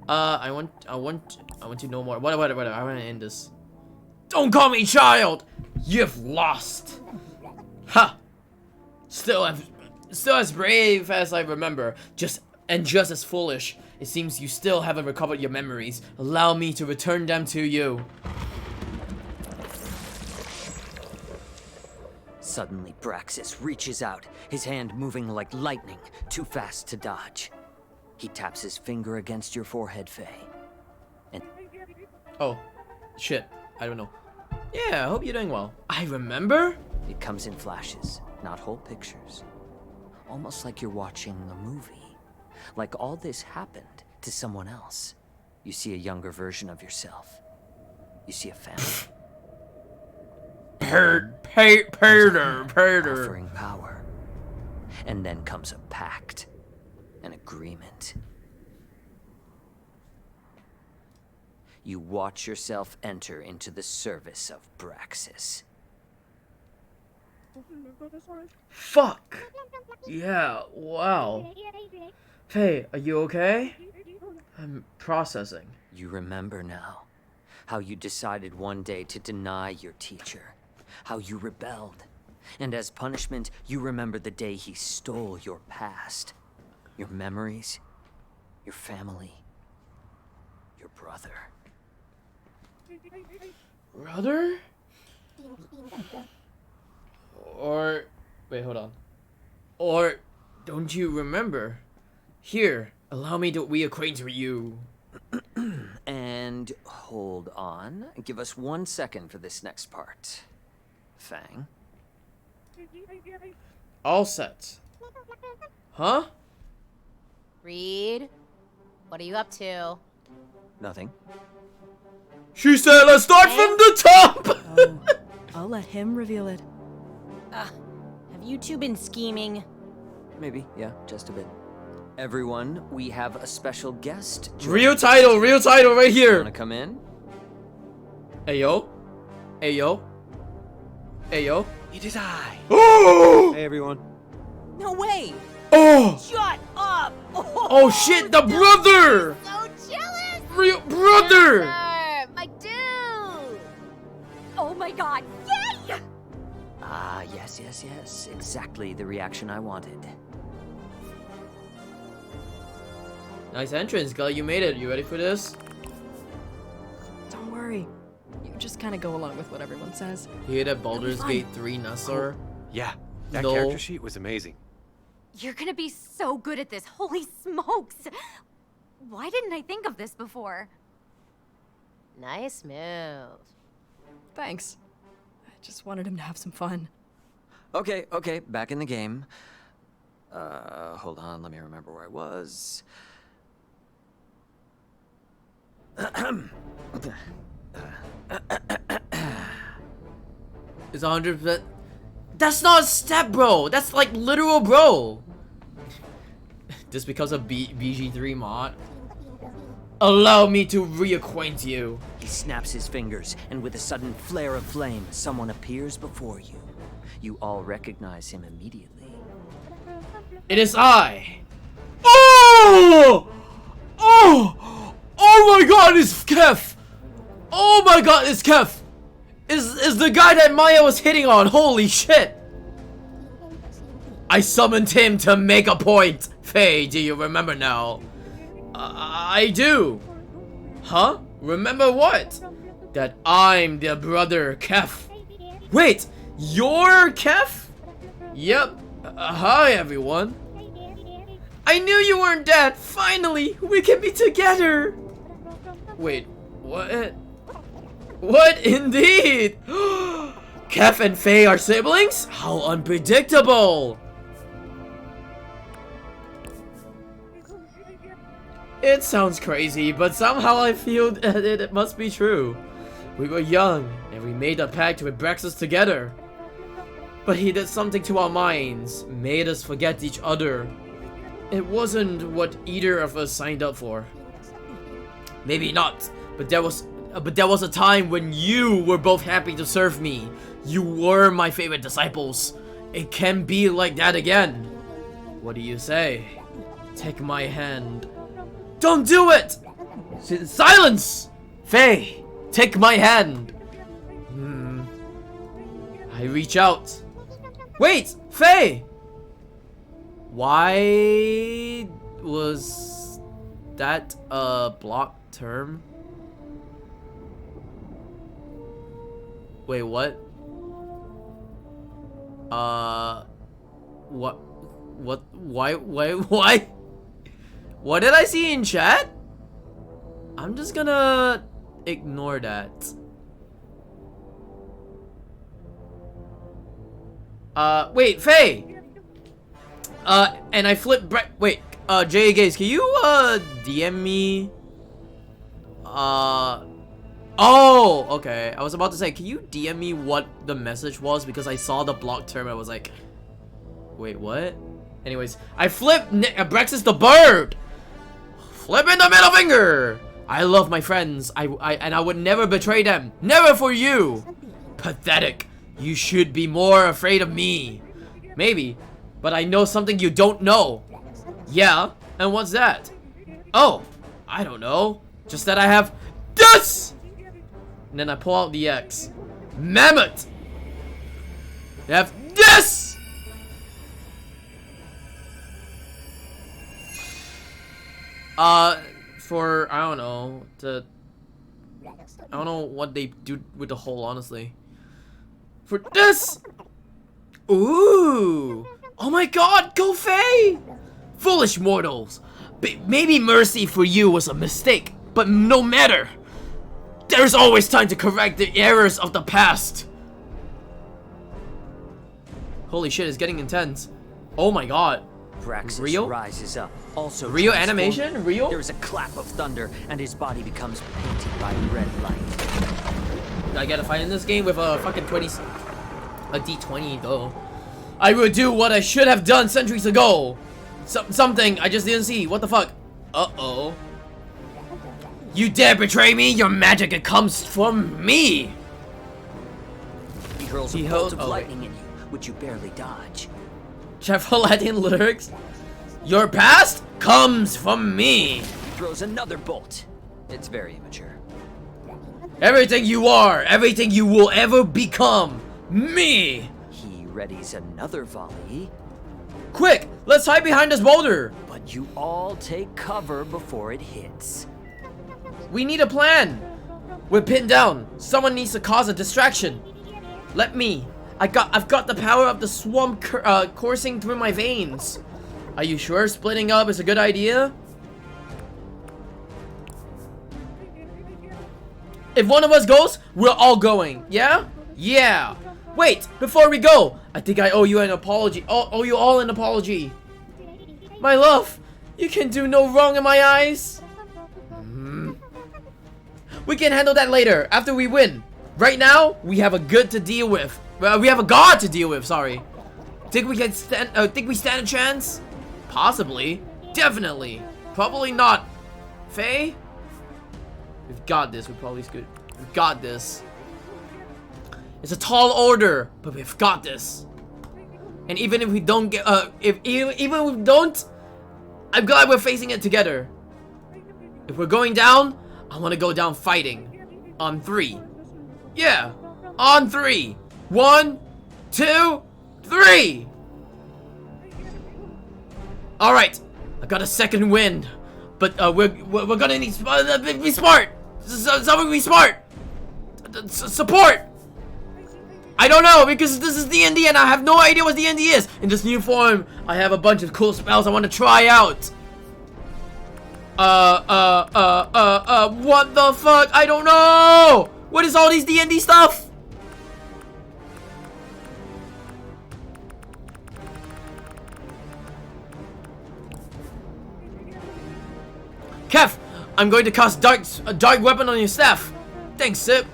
I want to know more. Whatever. I want to end this. Don't call me child. You've lost. Ha. Still as brave as I remember. Just And just as foolish, it seems you still haven't recovered your memories. Allow me to return them to you. Suddenly, Braxis reaches out, his hand moving like lightning, too fast to dodge. He taps his finger against your forehead, Faye. And oh, shit. I don't know. Yeah, I hope you're doing well. I remember? It comes in flashes, not whole pictures. Almost like you're watching a movie. Like all this happened to someone else. You see a younger version of yourself. You see a family. Offering power. And then comes a pact. An agreement. You watch yourself enter into the service of Braxis. Fuck! Yeah, wow. Hey, are you okay? I'm processing. You remember now how you decided one day to deny your teacher, how you rebelled, and as punishment, you remember the day he stole your past, your memories, your family, your brother. Brother? Or... wait, hold on. Or... don't you remember? Here, allow me to reacquaint with you. And hold on. Give us 1 second for this next part. Fang. All set. Huh? Reed, what are you up to? Nothing. She said, let's start from the top! Oh, I'll let him reveal it. Have you two been scheming? Maybe, yeah, just a bit. Everyone, we have a special guest. Real title right here. Wanna come in? Ayo. Ayo. Ayo. It is I. Oh! Hey, everyone. No way! Oh! Shut up! Oh shit, the brother! So jealous! Real brother! Sir, my dude! Oh my god, yay! Ah, yes. Exactly the reaction I wanted. Nice entrance, Guy. You made it. You ready for this? Don't worry. You just kind of go along with what everyone says. You hear that Baldur's Gate 3 Nassar? Yeah, that No. character sheet was amazing. You're gonna be so good at this. Holy smokes! Why didn't I think of this before? Nice move. Thanks. I just wanted him to have some fun. Okay, back in the game. Hold on, let me remember where I was. It's 100%. That's not a step, bro. That's like literal, bro. Just because of BG3 mod. Allow me to reacquaint you. He snaps his fingers, and with a sudden flare of flame, someone appears before you. You all recognize him immediately. It is I. Oh! Oh! Oh my god, it's Kef! Oh my god, it's Kef! Is the guy that Maya was hitting on. Holy shit! I summoned him to make a point. Faye, do you remember now? I do. Huh? Remember what? That I'm the brother Kef. Wait, you're Kef? Yep. Hi, everyone. I knew you weren't dead. Finally, we can be together. Wait, what? What indeed? Kef and Faye are siblings? How unpredictable. It sounds crazy, but somehow I feel that it must be true. We were young, and we made a pact with Braxis together. But he did something to our minds, made us forget each other. It wasn't what either of us signed up for. Maybe not, but there was a time when you were both happy to serve me. You were my favorite disciples. It can be like that again. What do you say? Take my hand. Don't do it! Silence! Faye, take my hand. I reach out. Wait, Faye! Why was that a block term? Wait, what? Why? What did I see in chat? I'm just gonna ignore that. Wait, Faye! And I flipped wait, J.A. Gaze, can you, DM me? Oh, okay. I was about to say, can you DM me what the message was? Because I saw the block term, I was like, wait, what? Anyways, I flipped Brexus the bird! Flipping the middle finger! I love my friends, and I would never betray them. Never for you! Pathetic. You should be more afraid of me. Maybe, but I know something you don't know. Yeah, and what's that? Oh, I don't know. Just that I have this! And then I pull out the X. Mammoth! You have this! For, I don't know, I don't know what they do with the hole, honestly. For this! Ooh! Oh my god, go Faye! Foolish mortals! Maybe mercy for you was a mistake, but no matter! There's always time to correct the errors of the past! Holy shit, it's getting intense. Oh my god. Braxis Real? rises up. Also Real transformed. animation? Real? There's a clap of thunder, and his body becomes painted by red light. I gotta fight in this game with a fucking a D20 though. I would do what I should have done centuries ago. Something I just didn't see. What the fuck? Uh-oh. You dare betray me? Your magic, it comes from me. He hurls a bolt of lightning at you, which you barely dodge. Several Latin lyrics. Your past comes from me. He throws another bolt. It's very immature. Everything you are, everything you will ever become, me. He readies another volley. Quick, let's hide behind this boulder. But you all take cover before it hits. We need a plan. We're pinned down. Someone needs to cause a distraction. Let me. I've got the power of the swamp coursing through my veins. Are you sure splitting up is a good idea? If one of us goes, we're all going. Yeah? Yeah. Wait, before we go, I think I owe you an apology. Owe you all an apology. My love, you can do no wrong in my eyes. We can handle that later, after we win. Right now, we have a good to deal with. We have a god to deal with, sorry. Think we stand a chance? Possibly. Definitely. Probably not. Faye? We've got this. We've got this. It's a tall order, but we've got this. And even if we don't get, even if we don't, I'm glad we're facing it together. If we're going down, I want to go down fighting. On 3. Yeah. On 3. 1, 2, 3. All right. I got a second wind, but we're gonna need be smart. Someone be smart. Support. I don't know, because this is D&D and I have no idea what D&D is. In this new form, I have a bunch of cool spells I want to try out. What the fuck? I don't know. What is all these D&D stuff? Kev, I'm going to cast a dark weapon on your staff. Thanks, Sip.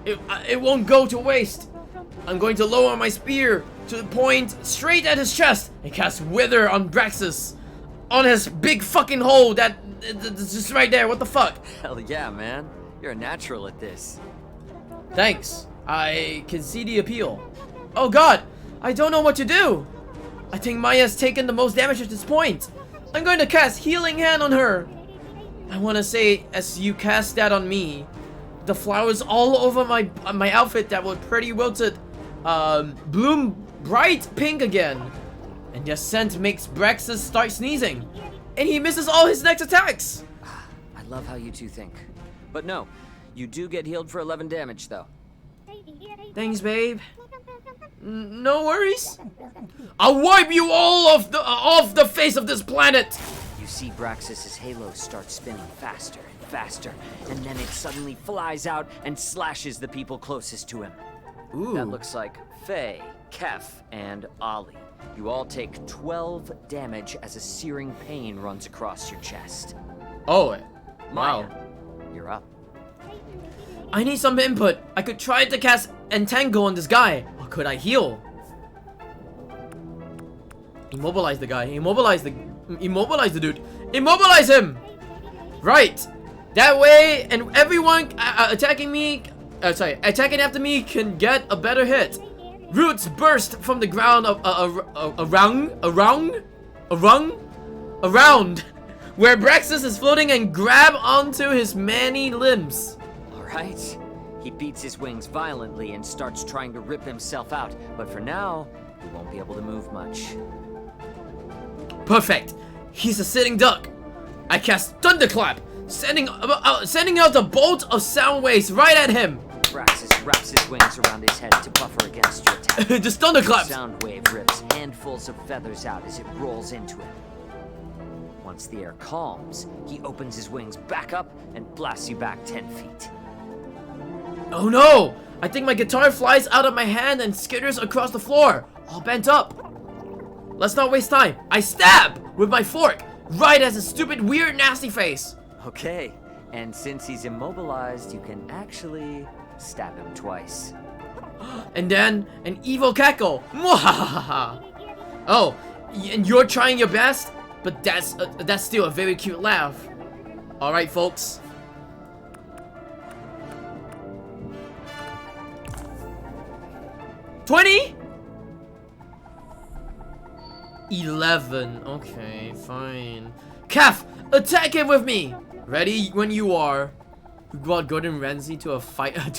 It won't go to waste. I'm going to lower my spear to the point straight at his chest and cast Wither on Braxis. On his big fucking hole that's just right there. What the fuck? Hell yeah, man. You're a natural at this. Thanks. I can see the appeal. Oh god, I don't know what to do. I think Maya's taken the most damage at this point. I'm going to cast Healing Hand on her. I want to say, as you cast that on me, the flowers all over my outfit that were pretty wilted bloom bright pink again. And their scent makes Braxis start sneezing. And he misses all his next attacks! I love how you two think. But no, you do get healed for 11 damage, though. Thanks, babe. No worries. I'll wipe you all off the face of this planet! You see Braxis's halo start spinning faster and faster, and then it suddenly flies out and slashes the people closest to him. Ooh. That looks like Faye, Kef, and Ollie. You all take 12 damage as a searing pain runs across your chest. Oh, Maya, wow. you're up. I need some input. I could try to cast Entangle on this guy. Or could I heal? Immobilize the guy. Immobilize the dude. Immobilize him! Right. That way, and everyone attacking after me can get a better hit. Roots burst from the ground around where Braxis is floating and grab onto his many limbs. Alright. He beats his wings violently and starts trying to rip himself out, but for now, he won't be able to move much. Perfect. He's a sitting duck. I cast Thunderclap, sending out a bolt of sound waves right at him. Braxis wraps his wings around his head to buffer against your attack. Just thunderclaps. The sound wave rips handfuls of feathers out as it rolls into him. Once the air calms, he opens his wings back up and blasts you back 10 feet. Oh no! I think my guitar flies out of my hand and skitters across the floor, all bent up. Let's not waste time. I stab with my fork right at his stupid, weird, nasty face. Okay, and since he's immobilized, you can actually stab him twice. And then an evil cackle. Mwahaha. Oh, and you're trying your best, but that's still a very cute laugh. All right, folks. $20? 11. Okay, fine. Kef, attack him with me. Ready when you are. You brought Gordon Ramsay to a fight a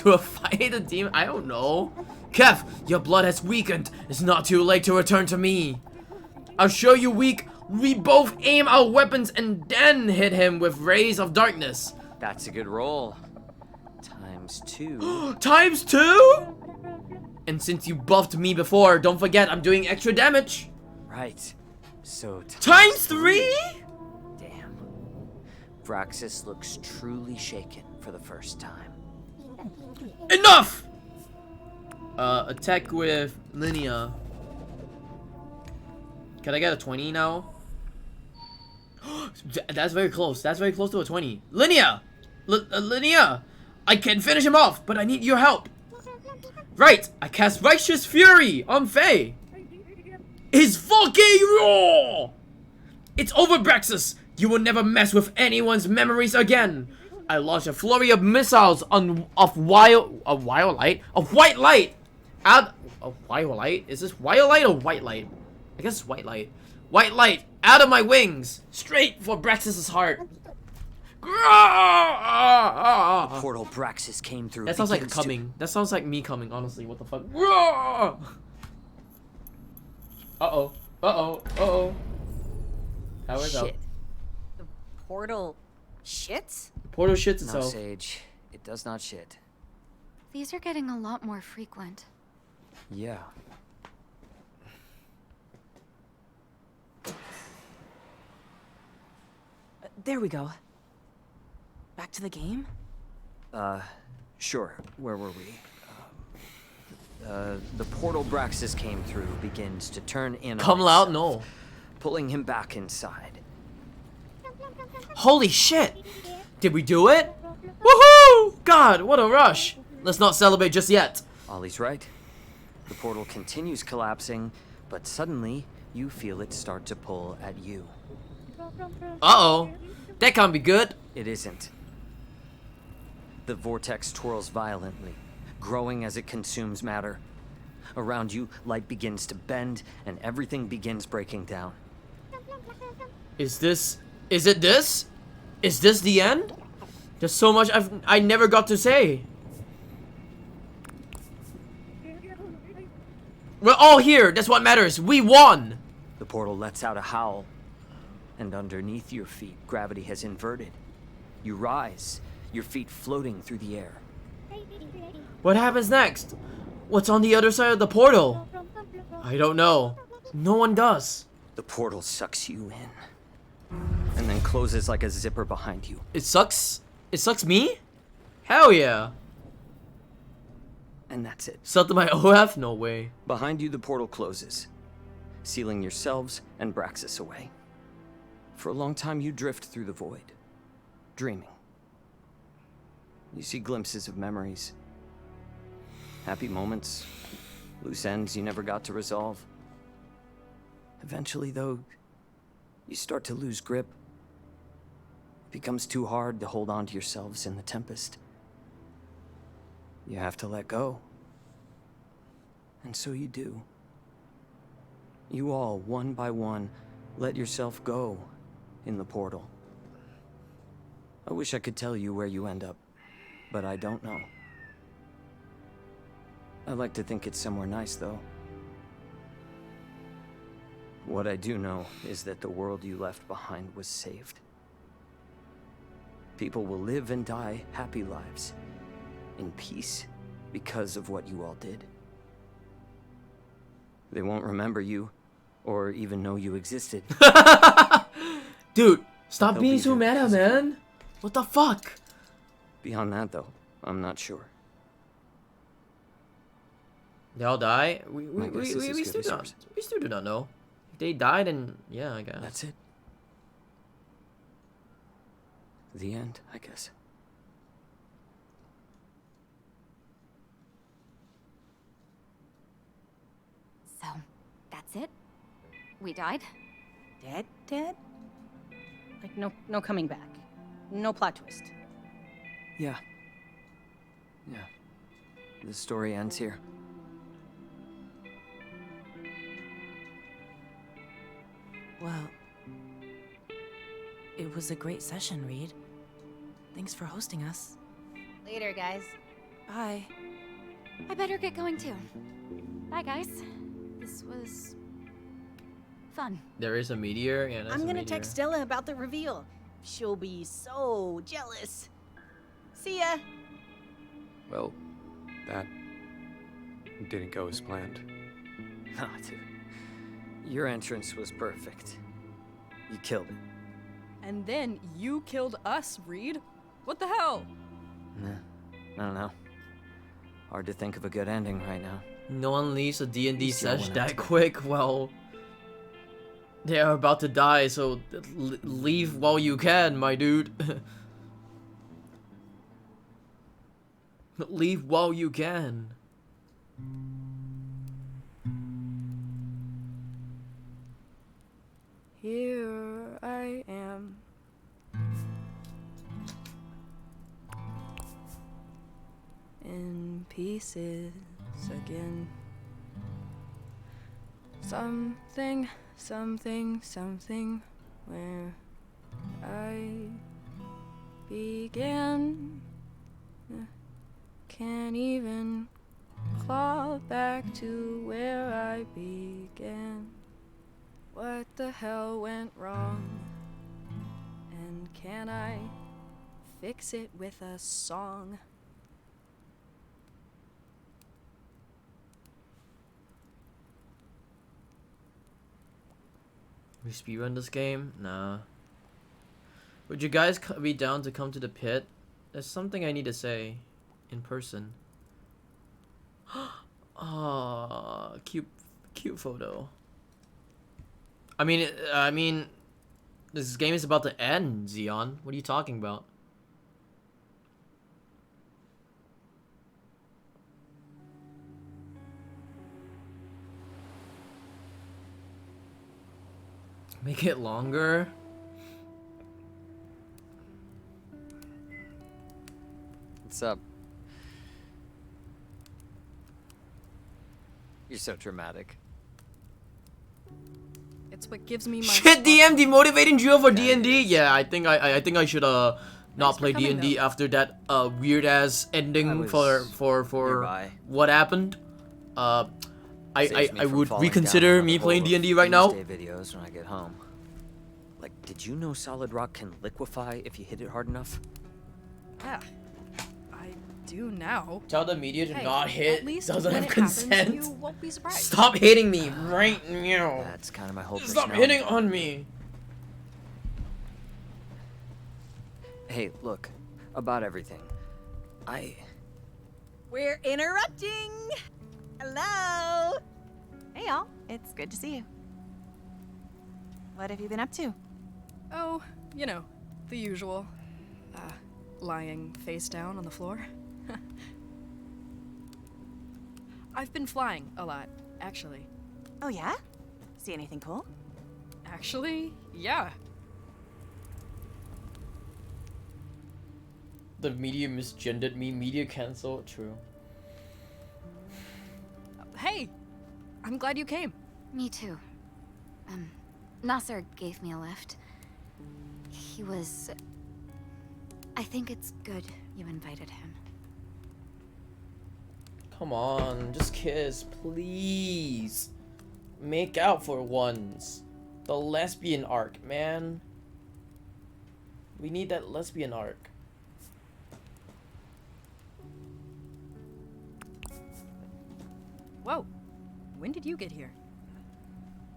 demon. I don't know. Kef, your blood has weakened. It's not too late to return to me. I'll show you weak. We both aim our weapons and then hit him with rays of darkness. That's a good roll. ×2. ×2? And since you buffed me before, don't forget I'm doing extra damage. Right. So ×3? Damn. Braxis looks truly shaken for the first time. Enough! Attack with Linnea. Can I get a 20 now? That's very close. That's very close to a 20. Linnea! Linnea! I can finish him off, but I need your help. Right! I cast Righteous Fury on Faye. It's Volcano! It's over, Braxis! You will never mess with anyone's memories again. I launch a flurry of missiles of white light. Out of wild light? Is this wild light or white light? I guess it's white light. White light out of my wings, straight for Braxis's heart. The portal Braxis came through. That sounds like That sounds like me coming. Honestly, what the fuck? Uh oh. How is that? Shit. The portal shits? Portal shits No, itself. Sage. It does not shit. These are getting a lot more frequent. Yeah. There we go. Back to the game? Sure. Where were we? The portal Braxis came through begins to turn in. Come loud, no. Pulling him back inside. Holy shit! Did we do it? Woohoo! God, what a rush! Let's not celebrate just yet. Ollie's right. The portal continues collapsing, but suddenly you feel it start to pull at you. Uh-oh. That can't be good. It isn't. The vortex twirls violently, growing as it consumes matter. Around you, light begins to bend, and everything begins breaking down. Is it this? Is this the end? There's so much I never got to say. We're all here. That's what matters. We won. The portal lets out a howl. And underneath your feet, gravity has inverted. You rise, your feet floating through the air. What happens next? What's on the other side of the portal? I don't know. No one does. The portal sucks you in. And then closes like a zipper behind you. It sucks? It sucks me? Hell yeah. And that's it. Sucked my OF? No way. Behind you, the portal closes, sealing yourselves and Braxis away. For a long time, you drift through the void, dreaming. You see glimpses of memories, happy moments, loose ends you never got to resolve. Eventually, though, you start to lose grip. It becomes too hard to hold on to yourselves in the tempest. You have to let go. And so you do. You all, one by one, let yourself go in the portal. I wish I could tell you where you end up, but I don't know. I like to think it's somewhere nice, though. What I do know is that the world you left behind was saved. People will live and die happy lives, in peace, because of what you all did. They won't remember you, or even know you existed. Dude, stop They'll being be so there meta, because of you. man. What the fuck? Beyond that, though, I'm not sure. They all die? My guess is as good as yours. We still do not know. If they died, then yeah, I guess. That's it. The end, I guess. So, that's it? We died? Dead? Dead? Like, no coming back. No plot twist. Yeah. Yeah. The story ends here. Well, it was a great session, Reed. Thanks for hosting us. Later, guys. Bye. I better get going too. Bye, guys. This was fun. There is a meteor. Yeah, there's I'm a gonna meteor. text Stella about the reveal. She'll be so jealous. See ya. Well, that didn't go as planned. Nah, dude. Your entrance was perfect. You killed it. And then you killed us, Reed. What the hell? Nah, I don't know. Hard to think of a good ending right now. No one leaves a D&D Least no sesh one that else. quick. Well, they are about to die, so leave while you can, my dude. Leave while you can. Here I am. In pieces again. Something, something, something where I began. Can't even claw back to where I began. What the hell went wrong? And can I fix it with a song? We speedrun this game? Nah. Would you guys be down to come to the pit? There's something I need to say in person. Ah, cute photo. I mean, this game is about to end, Xeon. What are you talking about? Make it longer? What's up? You're so dramatic. It's what gives me my Shit, DM demotivating drill for D&D. Yeah, I think I should not play coming, D&D though. after that weird ass ending was for nearby. what happened. Saves me I from would falling reconsider down me another playing hole of D&D right now. Doomsday videos when I get home. Like, did you know solid rock can liquefy if you hit it hard enough? Yeah, I do now. Tell the media to Hey, not hit. at least Doesn't when have it happens, consent. you won't be surprised. Stop hitting me right now. That's kind of my whole Stop personality. hitting on me. Hey, look, about everything. We're interrupting! Hello! Hey, y'all. It's good to see you. What have you been up to? Oh, you know, the usual. Lying face down on the floor. I've been flying a lot, actually. Oh, yeah? See anything cool? Actually, yeah. The media misgendered me. Media cancel. True. Hey! I'm glad you came. Me too. Nasser gave me a lift. He was... I think it's good you invited him. Come on, just kiss, please. Make out for once. The lesbian arc, man. We need that lesbian arc. Whoa. When did you get here?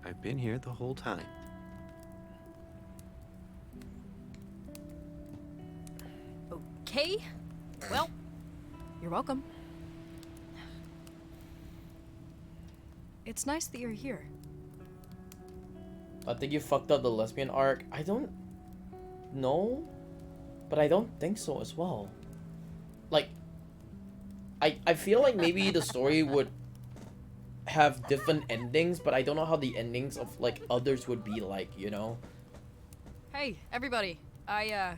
I've been here the whole time. Okay. Well, you're welcome. It's nice that you're here. I think you fucked up the lesbian arc. I don't know, but I don't think so as well. Like, I feel like maybe the story would have different endings, but I don't know how the endings of like others would be like, you know? Hey, everybody. I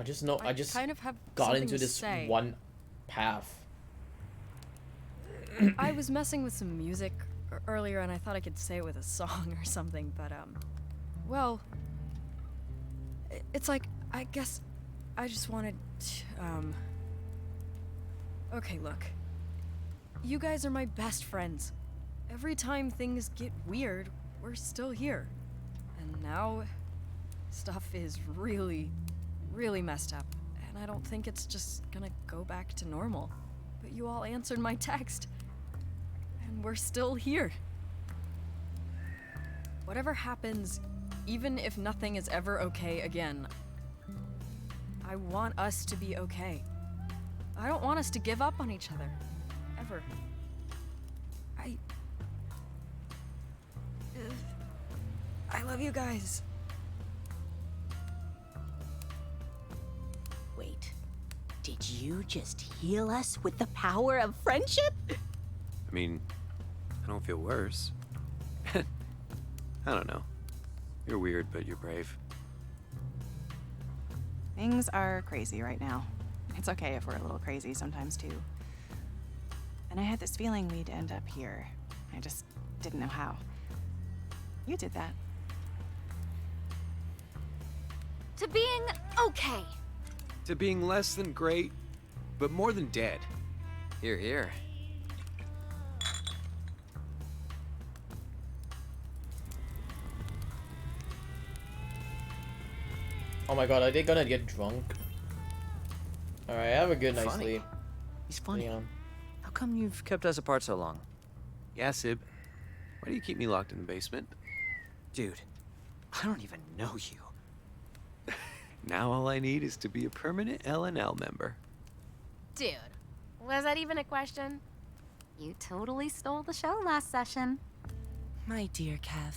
just know I just kind of have got something into to this say. one path. I was messing with some music earlier and I thought I could say it with a song or something, but well, it's like, I guess I just wanted to, okay, look. You guys are my best friends. Every time things get weird, we're still here. And now, stuff is really, really messed up. And I don't think it's just gonna go back to normal. But you all answered my text. And we're still here. Whatever happens, even if nothing is ever okay again, I want us to be okay. I don't want us to give up on each other. Ever. I love you guys. Wait, did you just heal us with the power of friendship? I mean, I don't feel worse. I don't know. You're weird, but you're brave. Things are crazy right now. It's okay if we're a little crazy sometimes, too. And I had this feeling we'd end up here. I just didn't know how. You did that. To being okay. To being less than great, but more than dead. Here, here. Oh my god, are they gonna get drunk? Alright, have a good night's Funny. sleep. He's funny. Leon. How come you've kept us apart so long? Yeah, Sib. Why do you keep me locked in the basement? Dude, I don't even know you. Now all I need is to be a permanent LNL member. Dude, was that even a question? You totally stole the show last session. My dear Kev.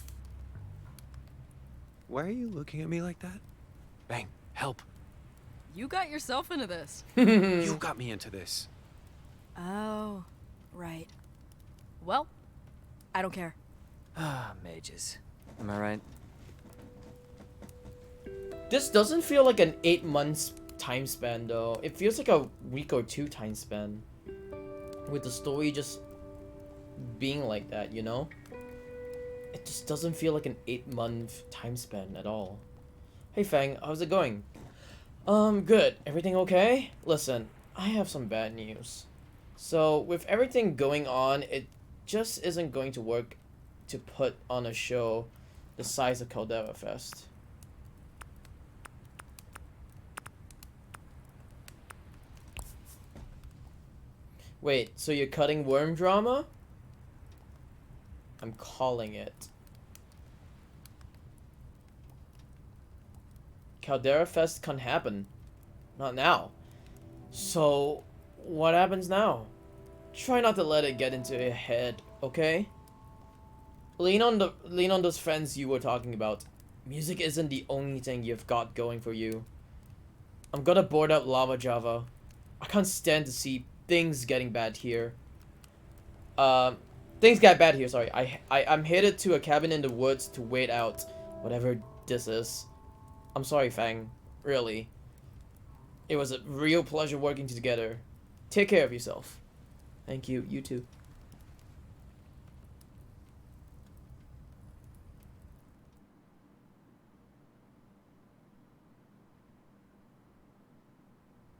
Why are you looking at me like that? Bang, help. You got yourself into this. You got me into this. Oh, right. Well, I don't care. Ah, mages. Am I right? This doesn't feel like an 8 months time span though. It feels like a week or two time span. With the story just being like that, you know? It just doesn't feel like an 8-month time span at all. Hey Fang, how's it going? Good. Everything okay? Listen, I have some bad news. So, with everything going on, it just isn't going to work to put on a show the size of Caldera Fest. Wait, so you're cutting worm drama? I'm calling it. Caldera Fest can't happen. Not now. So, what happens now? Try not to let it get into your head, okay? Lean on those friends you were talking about. Music isn't the only thing you've got going for you. I'm gonna board up Lava Java. I can't stand to see things getting bad here. Things got bad here, sorry. I'm headed to a cabin in the woods to wait out whatever this is. I'm sorry, Fang. Really. It was a real pleasure working together. Take care of yourself. Thank you. You too.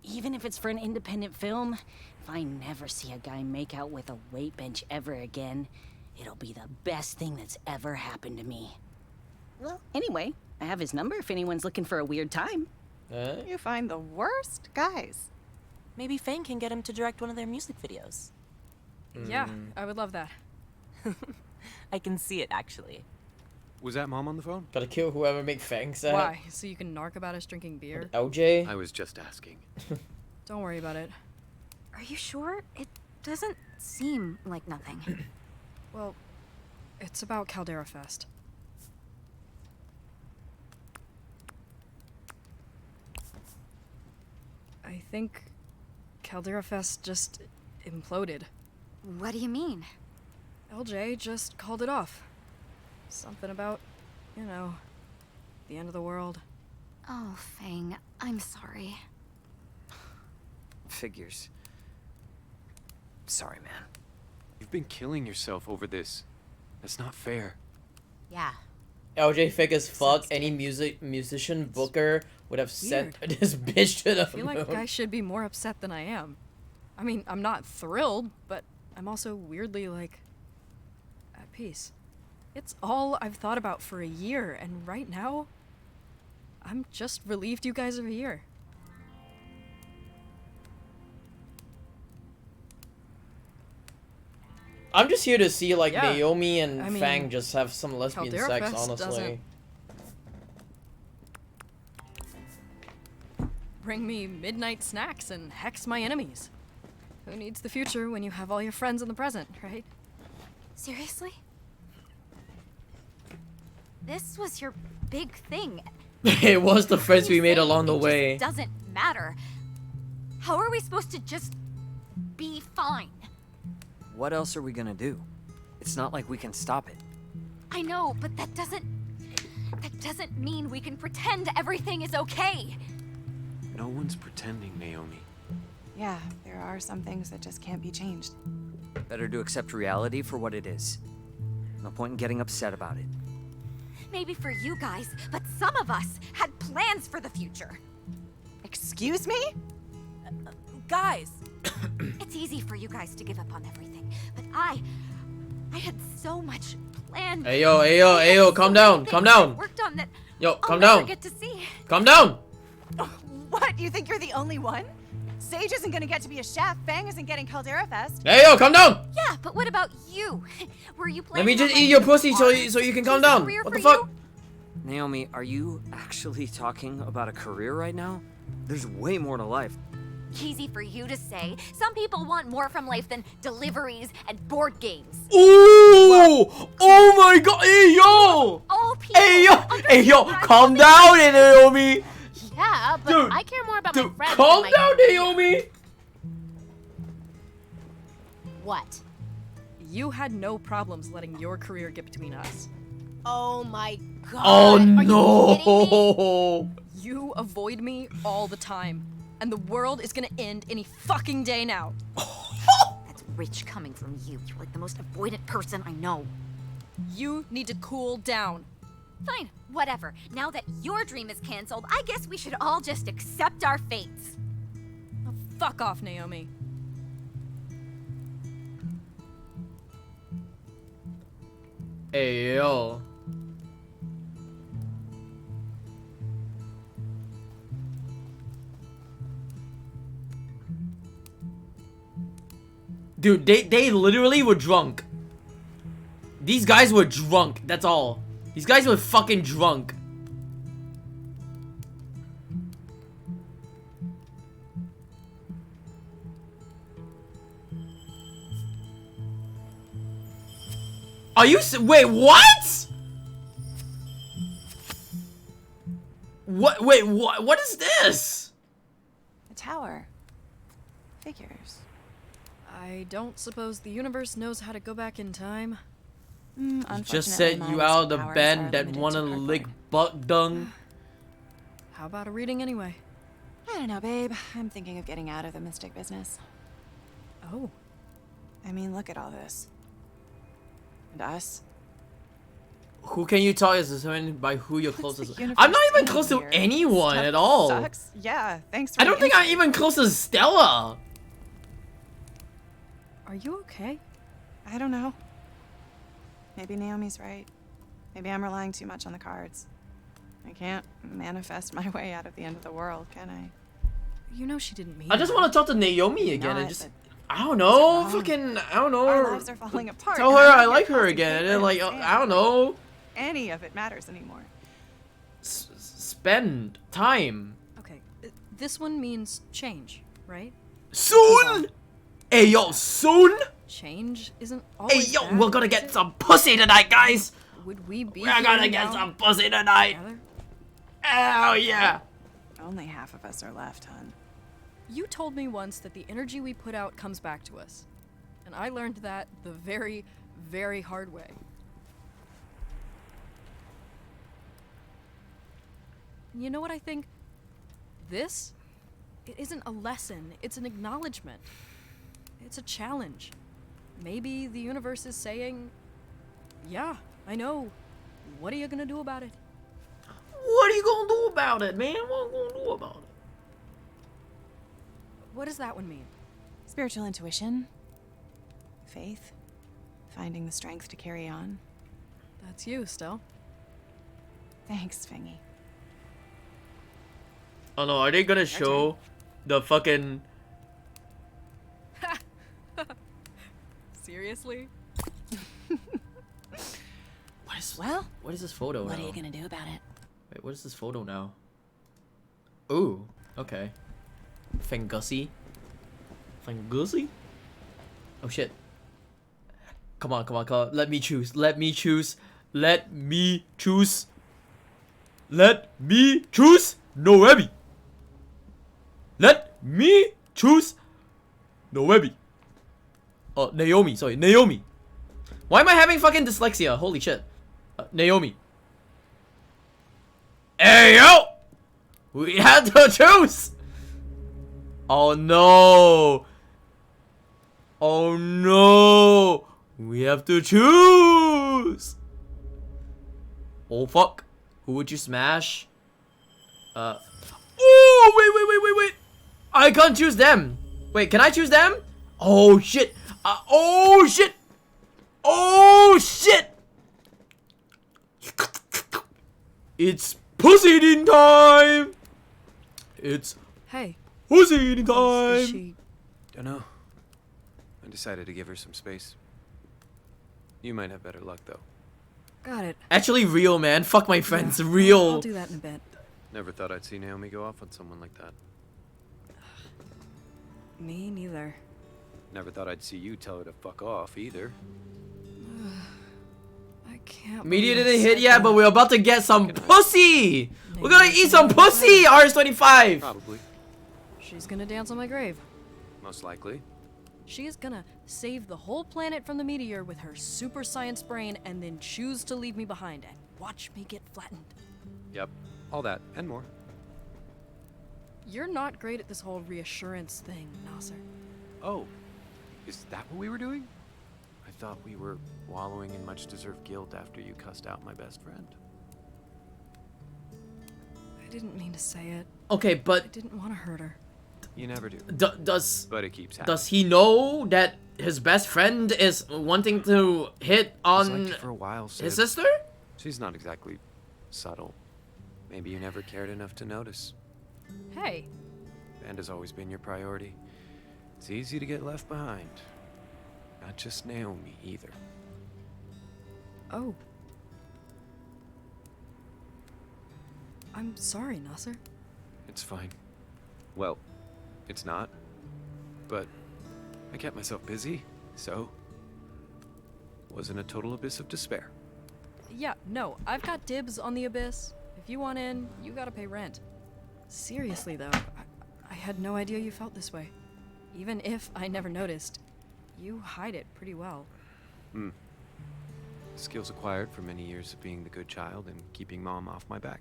Even if it's for an independent film, if I never see a guy make out with a weight bench ever again, it'll be the best thing that's ever happened to me. Well, anyway, I have his number if anyone's looking for a weird time. You find the worst guys. Maybe Fang can get him to direct one of their music videos. Yeah, I would love that. I can see it, actually. Was that Mom on the phone? Gotta kill whoever make Fang sad. Why? So you can narc about us drinking beer? LJ? I was just asking. Don't worry about it. Are you sure? It doesn't seem like nothing. Well, it's about Caldera Fest. I think Caldera Fest just imploded. What do you mean? LJ just called it off. Something about, you know, the end of the world. Oh, Fang, I'm sorry. Figures. Sorry, man. You've been killing yourself over this. That's not fair. Yeah. LJ fake as fuck. Any musician booker would have sent this bitch to the I feel like I should be more upset than I am. I mean, I'm not thrilled, but I'm also weirdly, like, at peace. It's all I've thought about for a year, and right now, I'm just relieved you guys are here. I'm just here to see, like, Yeah. Naomi and I mean, Fang just have some lesbian Caldera sex, Fest honestly. doesn't bring me midnight snacks and hex my enemies. Who needs the future when you have all your friends in the present, right? Seriously? This was your big thing. It was the friends we made along the It way. just doesn't matter. How are we supposed to just be fine? What else are we gonna do? It's not like we can stop it. I know, but that doesn't mean we can pretend everything is okay. No one's pretending, Naomi. Yeah, there are some things that just can't be changed. Better to accept reality for what it is. No point in getting upset about it. Maybe for you guys, but some of us had plans for the future. Excuse me? Guys! It's easy for you guys to give up on everything, but I had so much planned. Hey yo, calm down, calm down. Worked on that. Yo, calm I'll never down. get to see. Calm down. What? You think you're the only one? Sage isn't gonna get to be a chef. Fang isn't getting Caldera Fest. Hey yo, calm down. Yeah, but what about you? Were you Let planning me on, just like, eat your pussy so hard you can to calm choose a down. career What for the fuck? Naomi, are you actually talking about a career right now? There's way more to life. Easy for you to say. Some people want more from life than deliveries and board games. Ooh! Oh my god! Hey yo! All people. Hey yo! Calm down, Naomi. Yeah, but Dude, I care more about my friends. Calm than my down, career. Naomi. What? You had no problems letting your career get between us. Oh my god. Oh Are you kidding me? no! You avoid me all the time, and the world is gonna end any fucking day now. That's rich coming from you. You're like the most avoidant person I know. You need to cool down. Fine, whatever. Now that your dream is canceled, I guess we should all just accept our fates. Oh, fuck off, Naomi. Hey yo. Dude, they literally were drunk. These guys were drunk, that's all. These guys were fucking drunk. Are you wait, what? Wait, what is this? A tower. Figures. I don't suppose the universe knows how to go back in time. Just said you out of the band that wanna lick butt dung. How about a reading anyway? I don't know, babe. I'm thinking of getting out of the mystic business. Oh. I mean, look at all this. And us. Who can you talk as determined by who you're closest to? universe I'm not even close to here? anyone Stuff at all. Sucks. Yeah, thanks for I don't the think I'm info. even close to Stella. Are you okay? I don't know. Maybe Naomi's right. Maybe I'm relying too much on the cards. I can't manifest my way out of the end of the world, can I? You know she didn't mean I just that. want to talk to Naomi again and Not, just, but I don't know, wrong? fucking, I don't know. Our lives are falling apart. Tell and her I'm I not like here her causing again. paper And and like, sand. I don't know. Any of it matters anymore. Spend time. Okay, this one means change, right? Soon? Hey, yo, soon? Change isn't Hey, always yo, bad, we're gonna is get it? some pussy tonight, guys. Would we be We're here gonna get now some pussy tonight. together? Hell yeah. Only half of us are left, hon. You told me once that the energy we put out comes back to us. And I learned that the very, very hard way. You know what I think? This? It isn't a lesson, it's an acknowledgement. It's a challenge. Maybe the universe is saying, yeah, I know. What are you gonna do about it? What are you gonna do about it, man? What are you gonna do about it? What does that one mean? Spiritual intuition. Faith. Finding the strength to carry on. That's you, Stell. Thanks, Fingy. Oh no, are they gonna show the fucking... Seriously? What is this photo What now? are you gonna do about it? Wait, what is this photo now? Ooh, okay. Fangusy? Fangusy? Oh shit. Come on, come on, come on. Let me choose. Let me choose. Let me choose. Let me choose. Noemi. Let me choose. Noemi. Oh, Naomi. Sorry, Naomi. Why am I having fucking dyslexia? Holy shit. Naomi. Hey, yo! We had to choose! Oh no! Oh no! We have to choose! Oh fuck. Who would you smash? Oh, wait. I can't choose them. Wait, can I choose them? Oh shit. Oh shit. Oh shit. It's pussy eating time. It's Hey. pussy eating Is time. she... Dunno. I decided to give her some space. You might have better luck, though. Got it. Actually real, man. Fuck my friends. I'll Real. do that in a bit. Never thought I'd see Naomi go off on someone like that. Me neither. Never thought I'd see you tell her to fuck off, either. I can't. Media believe I didn't hit said yet, that. but we're about to get some pussy. We're gonna eat some pussy, RS25. Probably. She's gonna dance on my grave. Most likely. She is gonna save the whole planet from the meteor with her super science brain and then choose to leave me behind and watch me get flattened. Yep. All that, and more. You're not great at this whole reassurance thing, Nasser. Oh. Is that what we were doing? I thought we were wallowing in much-deserved guilt after you cussed out my best friend. I didn't mean to say it. Okay, I but didn't want to hurt her. You never do. does But it keeps happening. does he know that his best friend is wanting to hit She's on liked you for a while, Sid. his sister? She's not exactly subtle. Maybe you never cared enough to notice. Hey, Band has always been your priority. It's easy to get left behind. not just Naomi either. Oh. I'm sorry, Nasser. It's fine. Well, it's not. But I kept myself busy, so wasn't a total abyss of despair. Yeah, no, I've got dibs on the abyss. If you want in, you gotta pay rent. Seriously, though, I had no idea you felt this way. Even if I never noticed, you hide it pretty well. Skills acquired from many years of being the good child and keeping Mom off my back.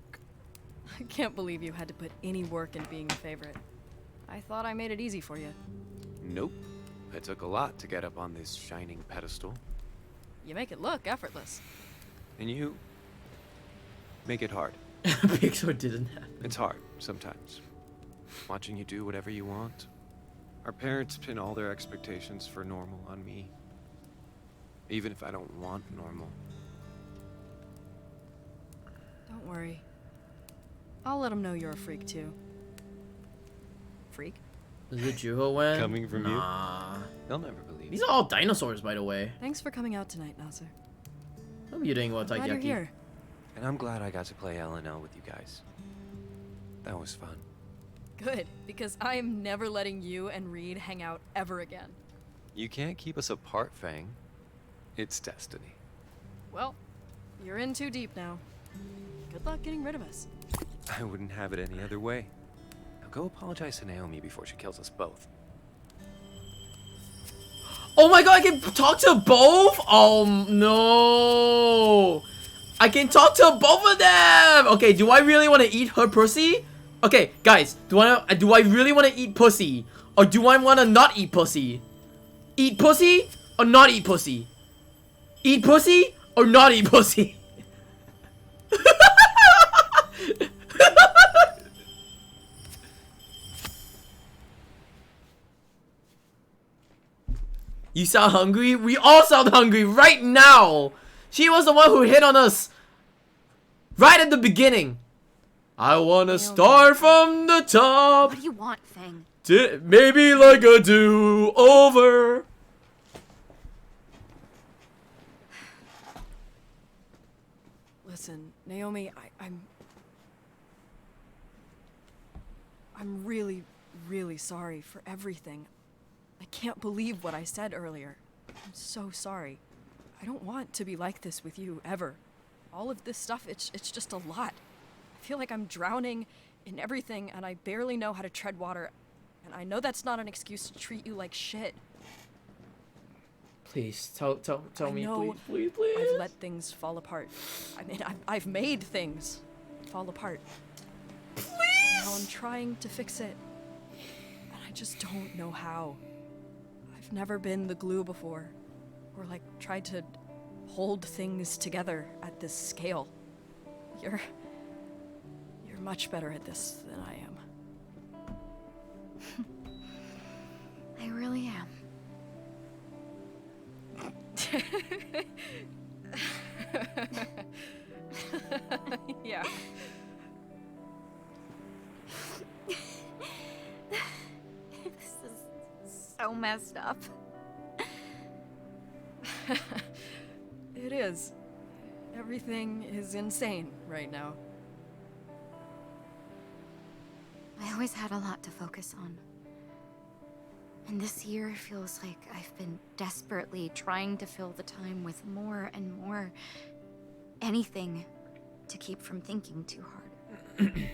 I can't believe you had to put any work in being the favorite. I thought I made it easy for you. Nope. It took a lot to get up on this shining pedestal. You make it look effortless. And you make it hard. Pixar didn't happen. It's hard, sometimes. Watching you do whatever you want. Our parents pin all their expectations for normal on me. Even if I don't want normal. Don't worry. I'll let them know you're a freak, too. Freak? Is it Juho when? Coming from Nah. you? They'll never believe. These are all dinosaurs, by the way. Thanks for coming out tonight, Nasser. Hope you're doing well, Glad you're Taiyaki. here. And I'm glad I got to play LNL with you guys. That was fun. Good, because I am never letting you and Reed hang out ever again. You can't keep us apart, Fang. It's destiny. Well, you're in too deep now. Good luck getting rid of us. I wouldn't have it any other way. Now go apologize to Naomi before she kills us both. Oh my god, I can talk to both? Oh no. I can talk to both of them. Okay, do I really want to eat her pussy? Okay, guys, do I really want to eat pussy? Or do I want to not eat pussy? Eat pussy or not eat pussy? Eat pussy or not eat pussy? You sound hungry? We all sound hungry right now. She was the one who hit on us right at the beginning. I wanna start from the top. What do you want, Fang? Maybe like a do-over. Listen, Naomi, I'm really, really sorry for everything. I can't believe what I said earlier. I'm so sorry. I don't want to be like this with you, ever. All of this stuff, it's just a lot. I feel like I'm drowning in everything, and I barely know how to tread water. And I know that's not an excuse to treat you like shit. Please, tell me, know please. I've let things fall apart. I mean, I've made things fall apart. Please! Now I'm trying to fix it. And I just don't know how. I've never been the glue before. Or, like, tried to hold things together at this scale. You're much better at this than I am. I really am. Yeah. This is so messed up. It is. Everything is insane right now. I always had a lot to focus on. And this year feels like I've been desperately trying to fill the time with more and more anything to keep from thinking too hard.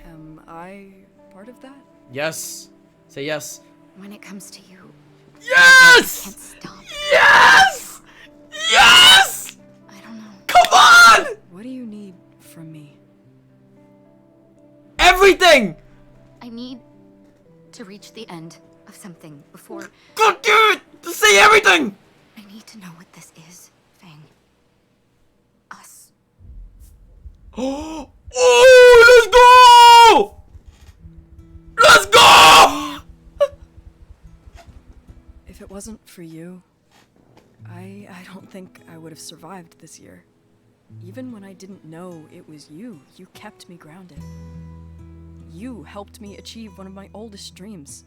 Am I part of that? Yes. Say yes. When it comes to you, Yes! I can't stop. Yes! Yes! I don't know. Come on! What do you need from me? Everything! I need to reach the end of something before... God damn it! Just say everything! I need to know what this is, Fang. Us. Oh, let's go! Let's go! If it wasn't for you, I don't think I would have survived this year. Even when I didn't know it was you, you kept me grounded. You helped me achieve one of my oldest dreams.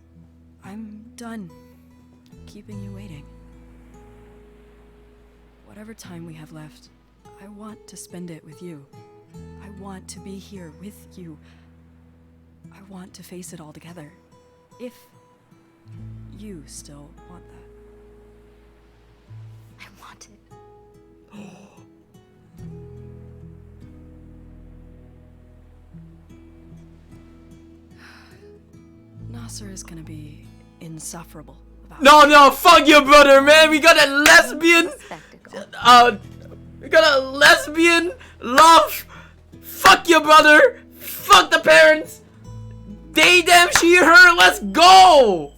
I'm done keeping you waiting. whatever time we have left, I want to spend it with you. I want to be here with you. I want to face it all together. If you still want that. I want it. Nasser is gonna be insufferable about No, fuck your brother, man. We got a lesbian. We got a lesbian love. Fuck your brother. Fuck the parents. They, them, she, her. Let's go.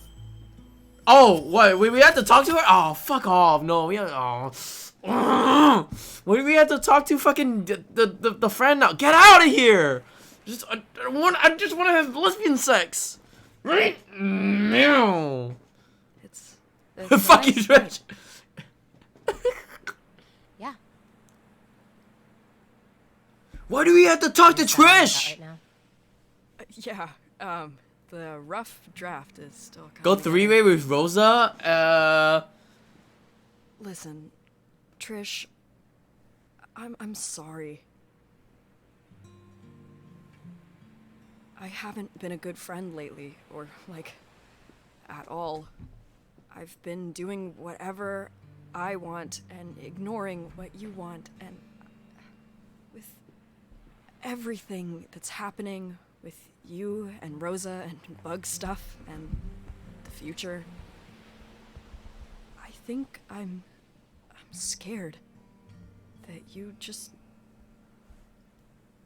Oh, what? We have to talk to her? Oh, fuck off. No, we have. Oh. We have to talk to fucking the friend now. Get out of here. I just want to have lesbian sex. Right? No. It's fuck you, Trish. Yeah. Why do we have to talk to Trish? Right now. Yeah, the rough draft is still coming. Go three-way with Rosa? Listen, Trish, I'm sorry. I haven't been a good friend lately, or like, at all. I've been doing whatever I want and ignoring what you want, and with everything that's happening with you and Rosa and bug stuff and the future, I think I'm scared that you just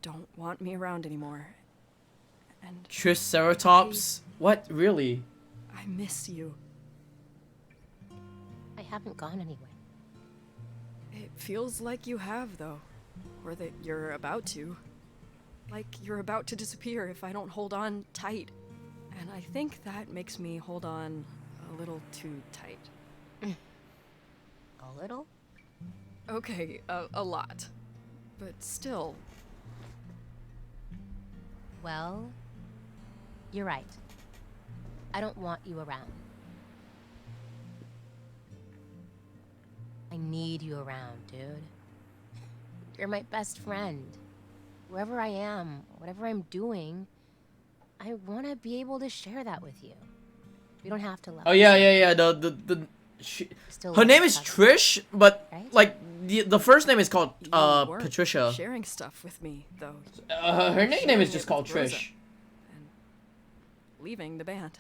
don't want me around anymore. And Triceratops? What? Really? I miss you. I haven't gone anywhere. It feels like you have, though. Or that you're about to. Like you're about to disappear if I don't hold on tight. And I think that makes me hold on a little too tight. A little? Okay, a lot. But still. Well, you're right. I don't want you around. I need you around, dude. You're my best friend. Wherever I am, whatever I'm doing, I want to be able to share that with you. We don't have to love. Oh yeah. Her name is Trish, but Right? like the first name is called You weren't Patricia. sharing stuff with me, though. Her nickname is Sharing just it called with Rosa. Trish. And leaving the band.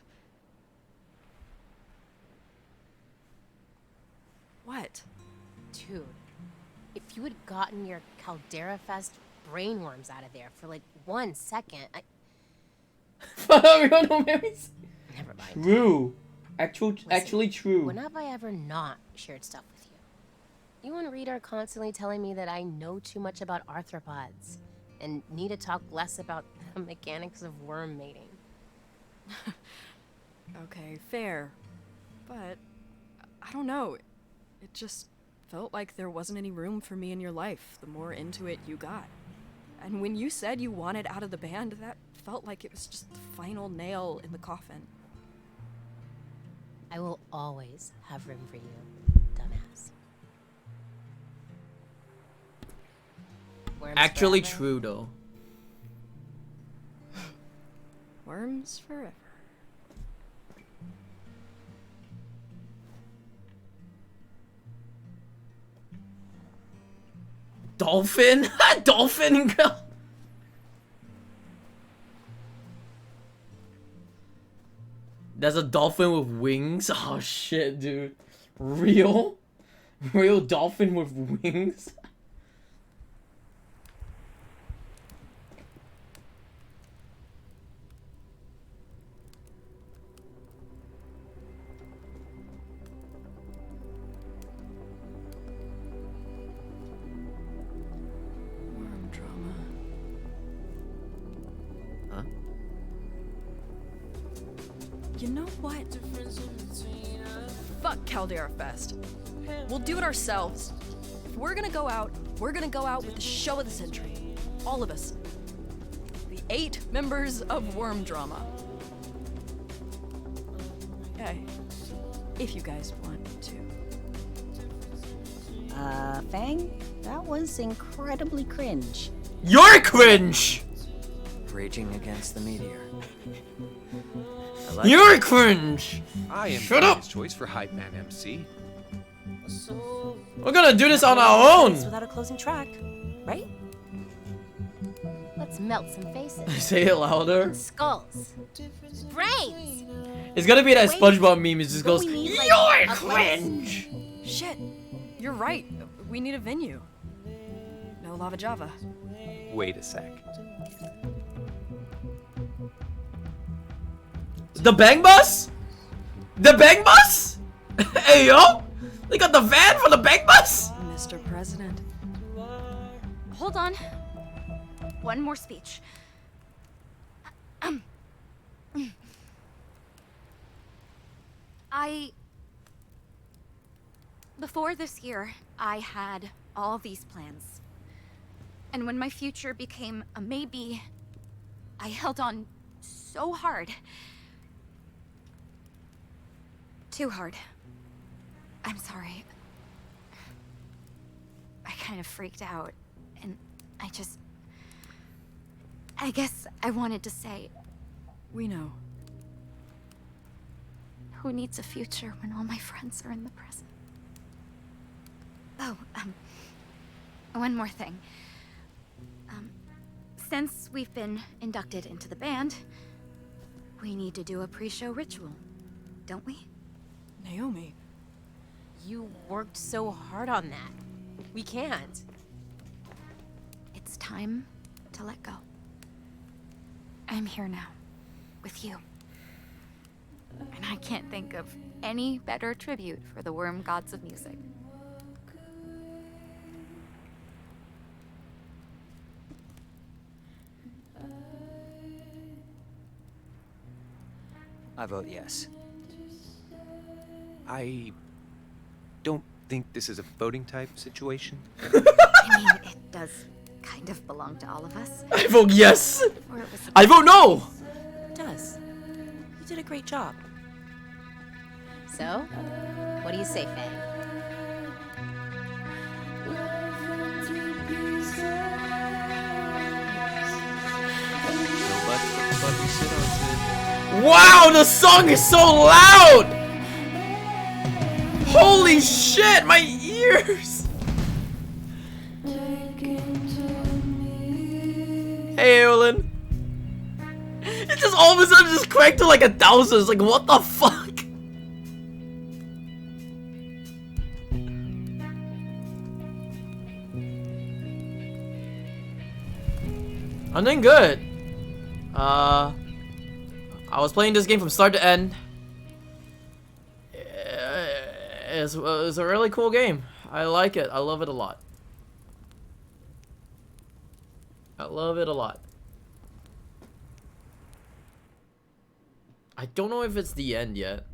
What? Dude, if you had gotten your Caldera Fest brainworms out of there for like 1 second, Never mind. True. Actually true. When have I ever not shared stuff with you? You and Rita are constantly telling me that I know too much about arthropods and need to talk less about the mechanics of worm mating. Okay, fair. But I don't know. It just felt like there wasn't any room for me in your life the more into it you got. And when you said you wanted out of the band, that felt like it was just the final nail in the coffin. I will always have room for you, dumbass. Worms Actually forever. true though. Worms forever. Dolphin? Dolphin? There's a dolphin with wings? Oh shit, dude. Real? Real dolphin with wings? Worm drama. Huh? You know what? Fuck Caldera Fest. We'll do it ourselves. If we're gonna go out with the show of the century. All of us. The 8 members of Worm Drama. Hey, if you guys want to. Fang, that was incredibly cringe. You're cringe! Raging against the meteor. You're cringe! I am Shut up! His choice for Hype Man MC. We're gonna do this on our own! Without a closing track, right? Let's melt some faces. Say it louder. Skulls. Brains! It's gonna be that Wait, SpongeBob meme. It just goes, we need, like, you're a cringe! Shit, you're right. We need a venue. No Lava Java. Wait a sec. The Bang Bus? The Bang Bus? Hey yo! They got the van for the Bang Bus? Mr. President. Hold on. One more speech. Before this year, I had all these plans. And when my future became a maybe, I held on so hard. Too hard. I'm sorry. I kind of freaked out, and I guess I wanted to say, we know. Who needs a future when all my friends are in the present? Oh, one more thing. Since we've been inducted into the band, we need to do a pre-show ritual, don't we? Naomi. You worked so hard on that. We can't. It's time to let go. I'm here now, with you. And I can't think of any better tribute for the worm gods of music. I vote yes. I don't think this is a voting type situation. I mean, it does kind of belong to all of us. I vote yes! Or it was I vote no! It does. You did a great job. So, what do you say, Faye? Wow, the song is so loud! Holy shit, my ears! Hey, Evelyn. It just all of a sudden just cranked to like 1,000. It's like, what the fuck? I'm doing good. I was playing this game from start to end. It's a really cool game. I like it. I love it a lot. I love it a lot. I don't know if it's the end yet.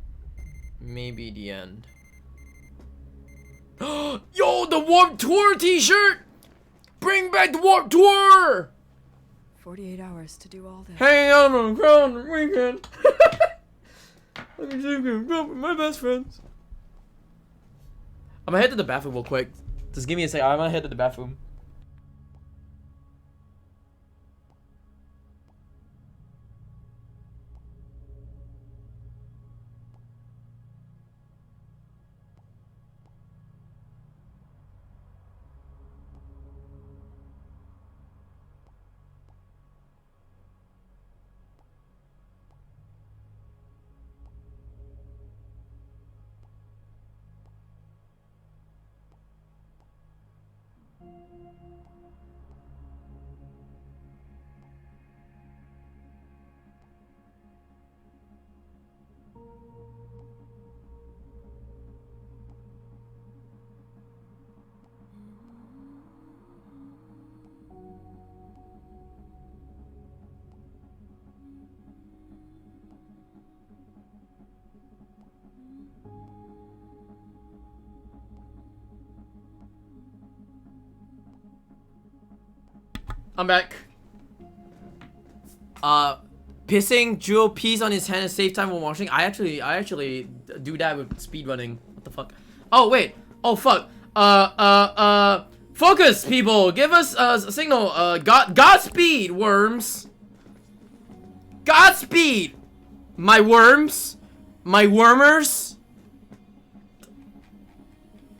Maybe the end. Yo, the Warped Tour t-shirt! Bring back the Warped Tour! 48 hours to do all this. Hanging out on the ground on the weekend. Let me take a run with my best friends. I'm gonna head to the bathroom real quick. Just give me a sec. I'm gonna head to the bathroom. I'm back. Pissing Jewel pees on his hand and save time when washing. I actually do that with speedrunning. What the fuck? Oh wait. Oh fuck. Focus, people. Give us a signal. Godspeed, worms. Godspeed, my worms. My wormers.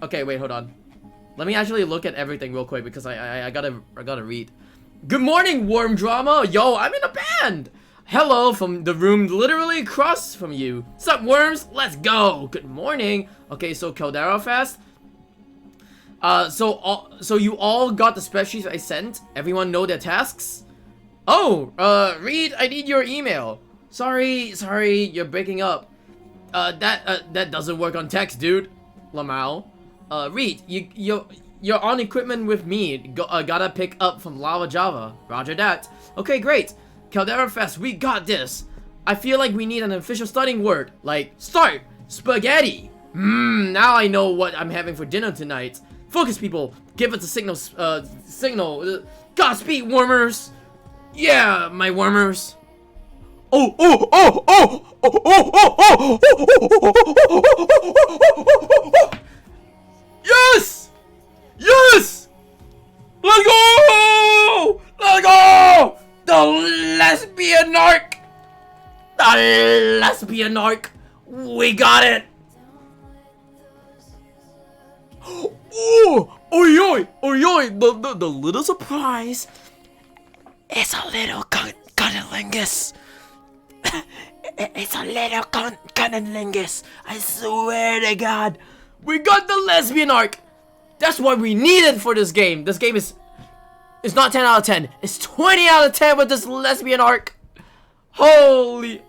Okay, wait, hold on. Let me actually look at everything real quick because I gotta read. Good morning, worm drama. Yo, I'm in a band. Hello from the room literally across from you. Sup, worms? Let's go. Good morning. Okay, so Caldera Fest. So you all got the spreadsheets I sent? Everyone know their tasks? Oh, Reed, I need your email. Sorry, you're breaking up. That doesn't work on text, dude. Lamau. Reed, you're on equipment with me. Gotta pick up from Lava Java. Roger that. Okay, great. Caldera Fest, we got this. I feel like we need an official starting word. Like, start. Spaghetti. Now I know what I'm having for dinner tonight. Focus, people. Give us a signal. Godspeed, wormers. Yeah, my wormers. Yes! Yes! Let's go! Let's go! The lesbian arc! The lesbian arc! We got it! Oh! Oi oi! Oi oi! The little surprise is a little cunnilingus. It's a little cunnilingus. I swear to God. We got the lesbian arc! That's what we needed for this game. This game is not 10 out of 10. It's 20 out of 10 with this lesbian arc. Holy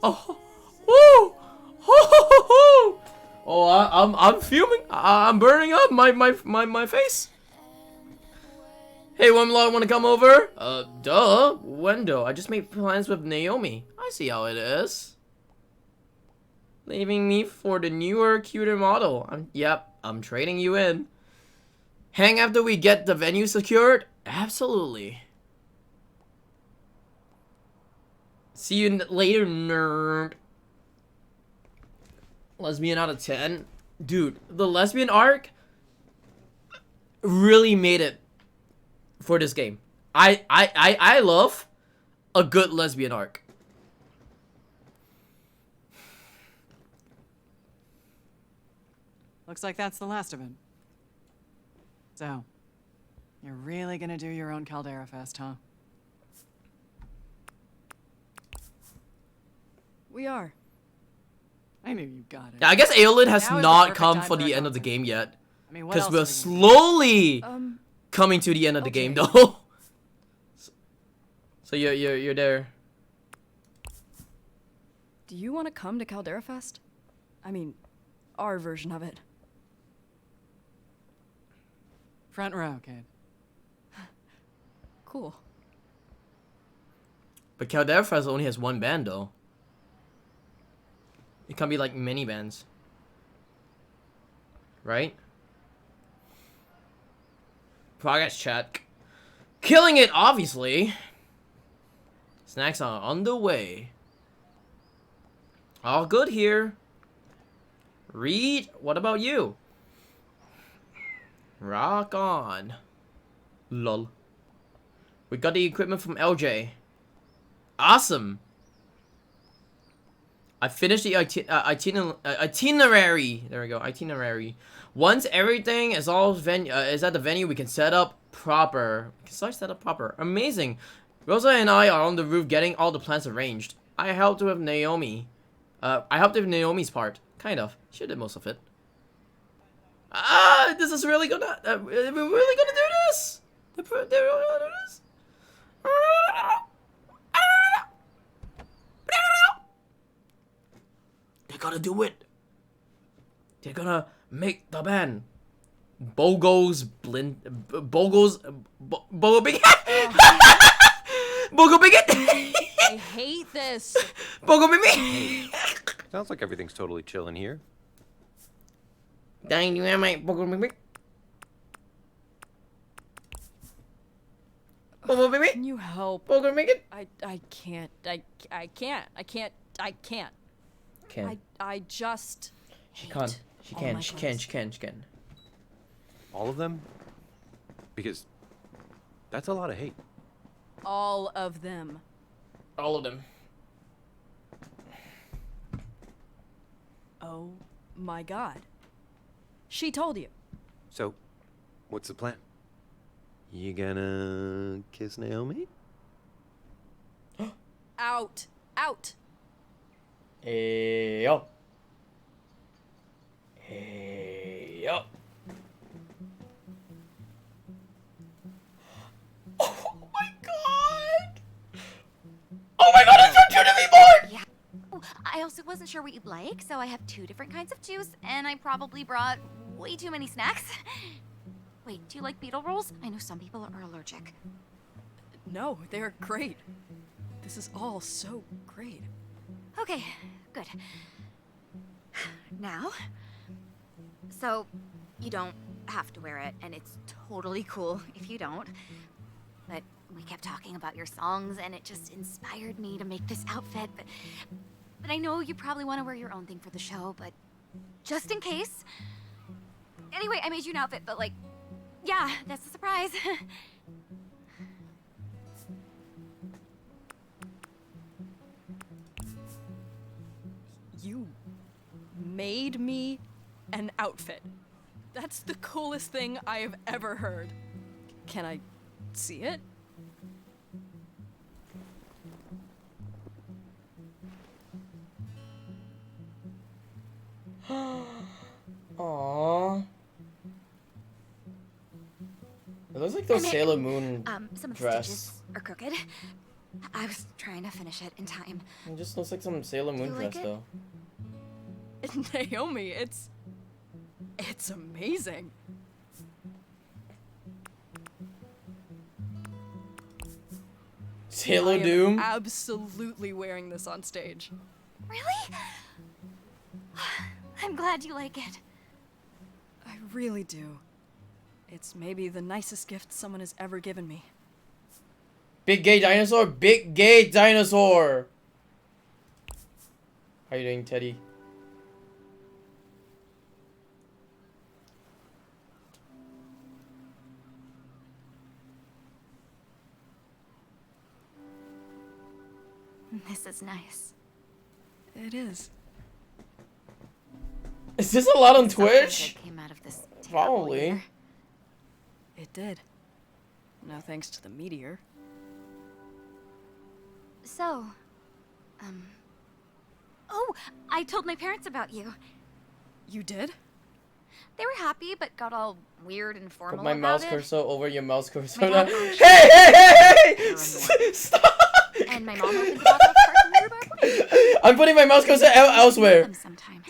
I'm fuming. I'm burning up my face. Hey, Wormlord, wanna come over? Duh. Wendo, I just made plans with Naomi. I see how it is. Leaving me for the newer, cuter model. Yep, I'm trading you in. Hang after we get the venue secured? Absolutely. See you later, nerd. Lesbian out of 10? Dude, the lesbian arc really made it for this game. I love a good lesbian arc. Looks like that's the last of it. So, you're really gonna do your own Caldera Fest, huh? We are. I knew you got it. Yeah, I guess Aelid has Now is the not perfect come time for a the end of the concert. game yet. I mean, what Because else we're are we slowly coming to the end of the game, though. So you're there. Do you want to come to Caldera Fest? I mean, our version of it. Front row, kid. Cool. But Caldera Fest only has one band, though. It can be like many bands. Right? Progress check. Killing it, obviously. Snacks are on the way. All good here. Reed, what about you? Rock on. Lol. We got the equipment from LJ. Awesome. I finished the itinerary. There we go, itinerary. Once everything is all is at the venue, we can set up proper. We can start set up proper. Amazing. Rosa and I are on the roof getting all the plans arranged. I helped with Naomi. I helped with Naomi's part. Kind of. She did most of it. This is really gonna. We're really gonna do this. They're really gonna do this. They're gonna do it. They're gonna make the band. Bogo's Bigot. Bogo Bigot. I hate this. Bogo Bigot. Sounds like everything's totally chill in here. Dynamite Bogo Bigot. Bogo Bigot. Can you help? Bogo Bigot. I can't. I can't. Can. I just. She can. She can. She can. She can. She can. All of them? Because that's a lot of hate. All of them. All of them. Oh my god. She told you. So, what's the plan? You gonna kiss Naomi? Out. Out. Hey yo. Hey yo. Oh my god! Oh my god, it's your to be born! Yeah. Oh, I also wasn't sure what you'd like, so I have 2 different kinds of juice, and I probably brought way too many snacks. Wait, do you like beetle rolls? I know some people are allergic. No, they're great. This is all so great. Okay, good. Now, so you don't have to wear it, and it's totally cool if you don't. But we kept talking about your songs, and it just inspired me to make this outfit. But I know you probably want to wear your own thing for the show, but just in case. Anyway, I made you an outfit, but like, yeah, that's a surprise. You made me an outfit. That's the coolest thing I have ever heard. Can I see it? Aww. It looks like those Sailor Moon some of the dress. stitches are crooked. I was trying to finish it in time. It just looks like some Sailor Moon you dress like it? though. Naomi, it's amazing. Sailor I am Doom? absolutely wearing this on stage. Really? I'm glad you like it. I really do. It's maybe the nicest gift someone has ever given me. Big gay dinosaur? Big gay dinosaur! How you doing, Teddy? This is nice. It is. Is this a lot on Something Twitch? good came out of this terrible Probably. year. It did. No thanks to the meteor. So, oh, I told my parents about you. You did? They were happy, but got all weird and formal Put my about mouse it. cursor over your mouse cursor. My Now. dad Hey, actually- hey, hey, hey! Stop! And my mom opened the box of parts and we were about playing. I'm putting my mouse cursor elsewhere. Them sometime.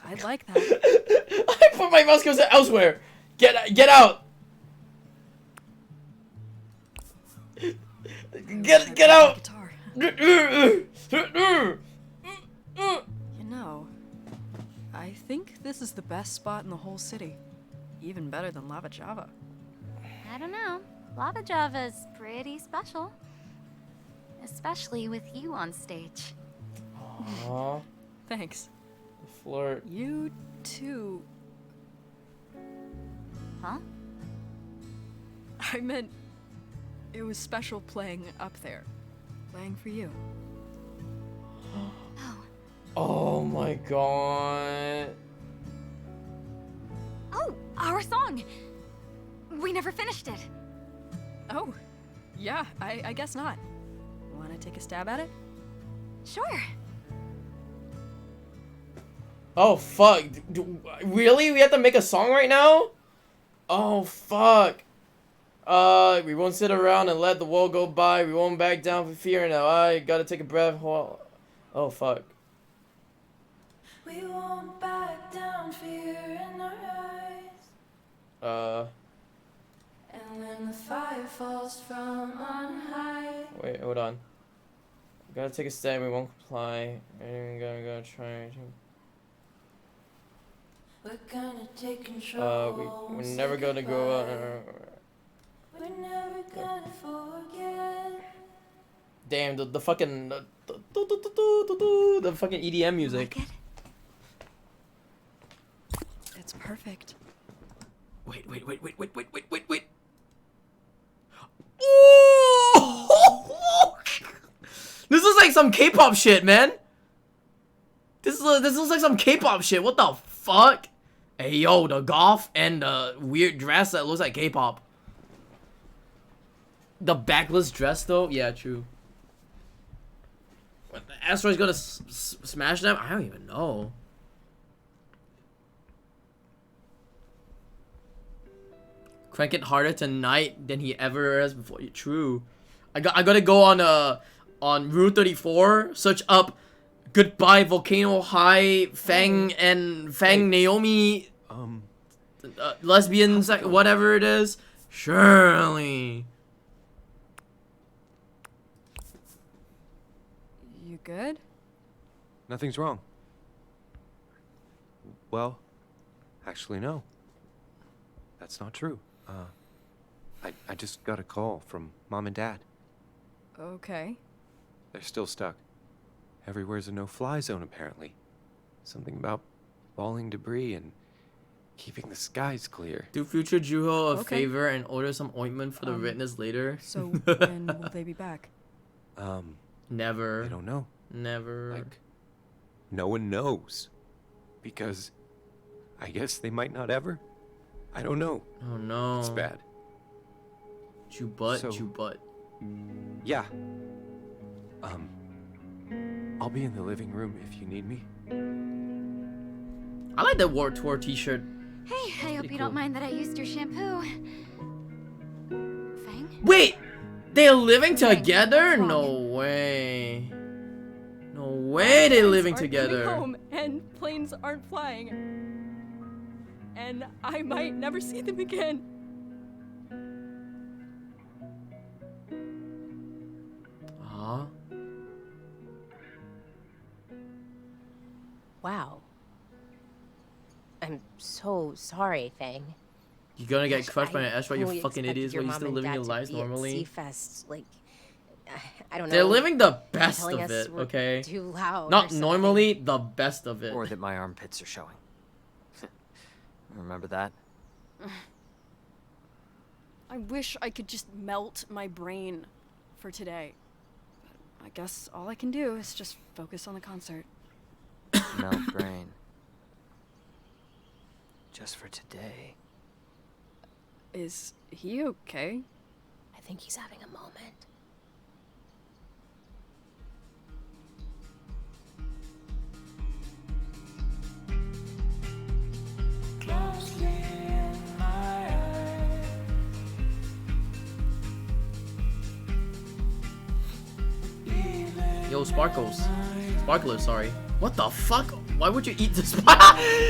I'd like that. I put my mouse cursor elsewhere. Get out! Get out! You know, I think this is the best spot in the whole city. Even better than Lava Java. I don't know. Lava Java's pretty special. Especially with you on stage. Aww. Thanks. Flirt. You too. Huh? I meant it was special playing up there. Playing for you. Oh my god. Oh, our song! We never finished it. Oh, yeah, I guess not. Wanna take a stab at it? Sure. Oh fuck. Really? We have to make a song right now? Oh fuck. We won't sit around and let the world go by. We won't back down for fear. Now I gotta take a breath. Oh fuck. We won't back down, fear in our eyes. And when the fire falls from on high. Wait, hold on. We gotta take a step. We won't comply. And we gotta try. We're gonna take control. We're never gonna go out. We're never gonna forget. Damn, the fucking the fucking EDM music. It's perfect. Wait. Ooh! This is like some K-pop shit, man. This looks like some K-pop shit. What the fuck? Hey, yo, the golf and the weird dress that looks like K-pop. The backless dress, though? Yeah, true. What, the asteroid's gonna smash them? I don't even know. Crank it harder tonight than he ever has before. True. I gotta go on Route 34, search up Goodbye Volcano High Fang and Fang Naomi lesbians, whatever it is. Surely. You good? Nothing's wrong. Well, actually, no. That's not true. I just got a call from Mom and Dad. Okay. They're still stuck. Everywhere's a no-fly zone, apparently. Something about falling debris and keeping the skies clear. Do future Juho a favor and order some ointment for the redness later. So when will they be back? Never. I don't know. Never. Like, no one knows. Because I guess they might not ever. I don't know. Oh no. It's bad. Chew butt. Yeah. I'll be in the living room if you need me. I like that War Tour t-shirt. Hey, I hope you don't mind that I used your shampoo. Fang? Wait! They're living together? No way. No way they're living together. Home and planes aren't flying. And I might never see them again. Huh? Wow. I'm so sorry, Fang. You're gonna get crushed by an asteroid, you fully fucking expected idiots, your while you're mom still and living dad your to lives be at normally. Seafest, like, I don't know. They're living the best telling of us it, we're okay? too loud or Not something. normally, the best of it. Or that my armpits are showing. Remember that? I wish I could just melt my brain for today. But I guess all I can do is just focus on the concert. Melt brain. Just for today. Is he okay? I think he's having a moment. Yo, Sparklers, sorry. What the fuck? Why would you eat the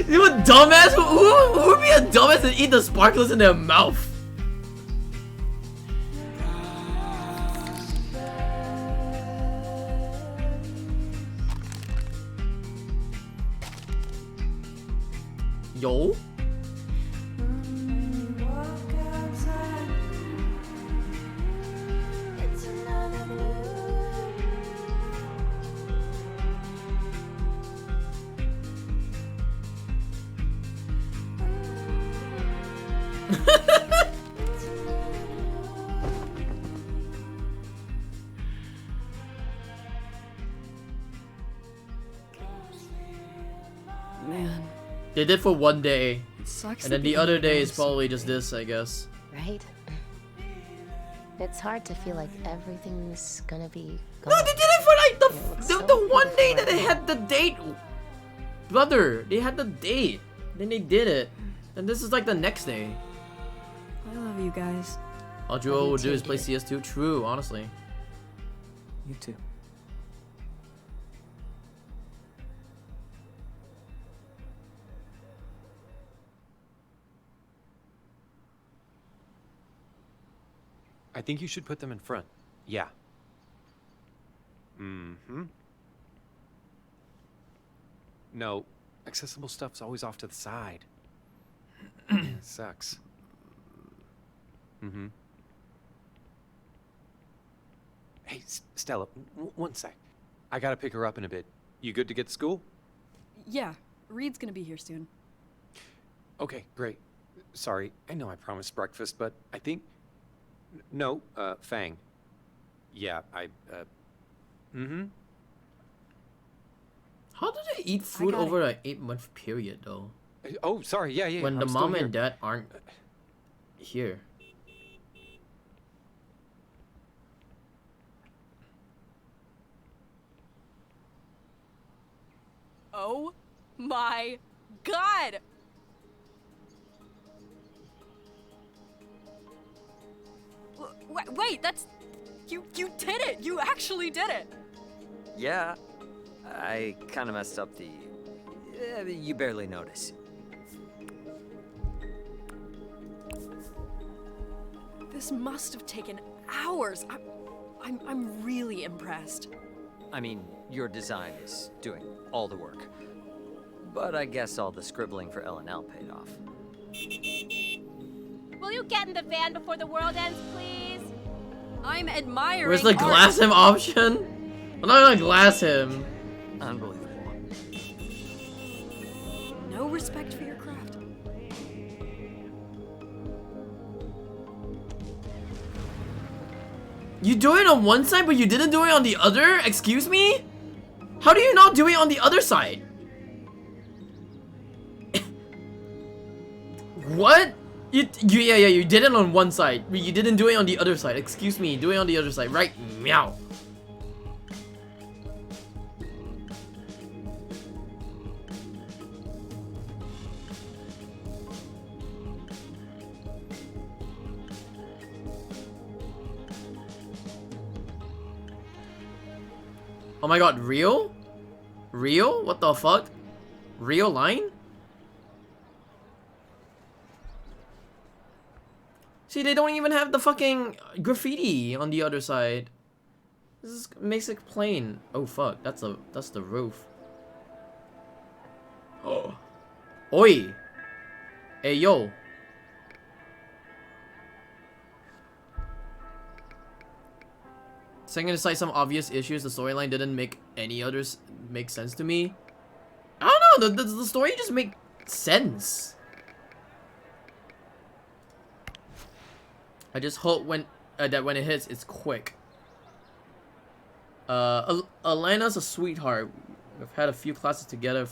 You a dumbass? Who would be a dumbass and eat the sparklers in their mouth? Yo? Man. They did for one day. Sucks And then that the people other day know is probably just this, I guess. Right? It's hard to feel like everything's gonna be No, they did it for like the one day that they had the date. Brother, they had the date. Then they did it. And this is like the next day. I love you guys. All Joel would do is play CS2. True, honestly. You too. I think you should put them in front. Yeah. Mm-hmm. No, accessible stuff's always off to the side. Sucks. Mm-hmm. Hey, Stella, one sec. I gotta pick her up in a bit. You good to get to school? Yeah, Reed's gonna be here soon. Okay, great. Sorry, I know I promised breakfast, but I think... No, Fang. Yeah, How do they eat food over an 8-month period, though? Oh, sorry, yeah. When the I'm still mom here. and dad aren't here. Oh my god! Wait, that's... You did it! You actually did it! Yeah, I kind of messed up the... you barely notice. This must have taken hours. I'm really impressed. I mean, your design is doing all the work. But I guess all the scribbling for L&L paid off. Will you get in the van before the world ends, please? I'm admiring. Where's the glass him option? I'm not gonna glass him. Unbelievable. No respect for your craft. You do it on one side, but you didn't do it on the other? Excuse me? How do you not do it on the other side? What? You did it on one side, but you didn't do it on the other side. Excuse me, do it on the other side, right? Meow. Oh my god, real? Real? What the fuck? Real line? See, they don't even have the fucking graffiti on the other side. This makes it plain. Oh fuck, that's the roof. Oh. Oi! Hey yo! Setting aside some obvious issues, the storyline didn't make any others make sense to me. I don't know, the story just makes sense. I just hope that when it hits, it's quick. Alana's a sweetheart. We've had a few classes together.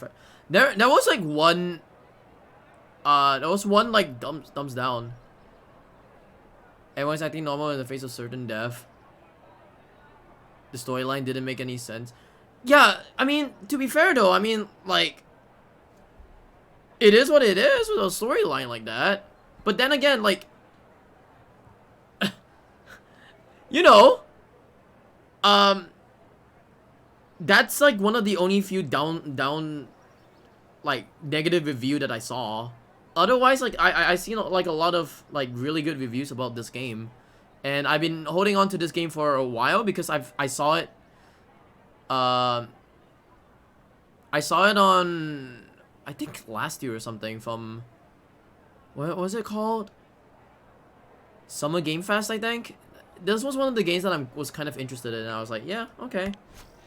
There was like one. There was one like thumbs down. Everyone's acting normal in the face of certain death. The storyline didn't make any sense. Yeah, I mean, to be fair though, I mean, like, it is what it is with a storyline like that. But then again, like, you know, that's like one of the only few down, like, negative review that I saw. Otherwise, like, I seen like a lot of like really good reviews about this game. And I've been holding on to this game for a while because I saw it. I saw it on, I think last year or something from, what was it called? Summer Game Fest, I think. This was one of the games that I was kind of interested in. And I was like, yeah, okay.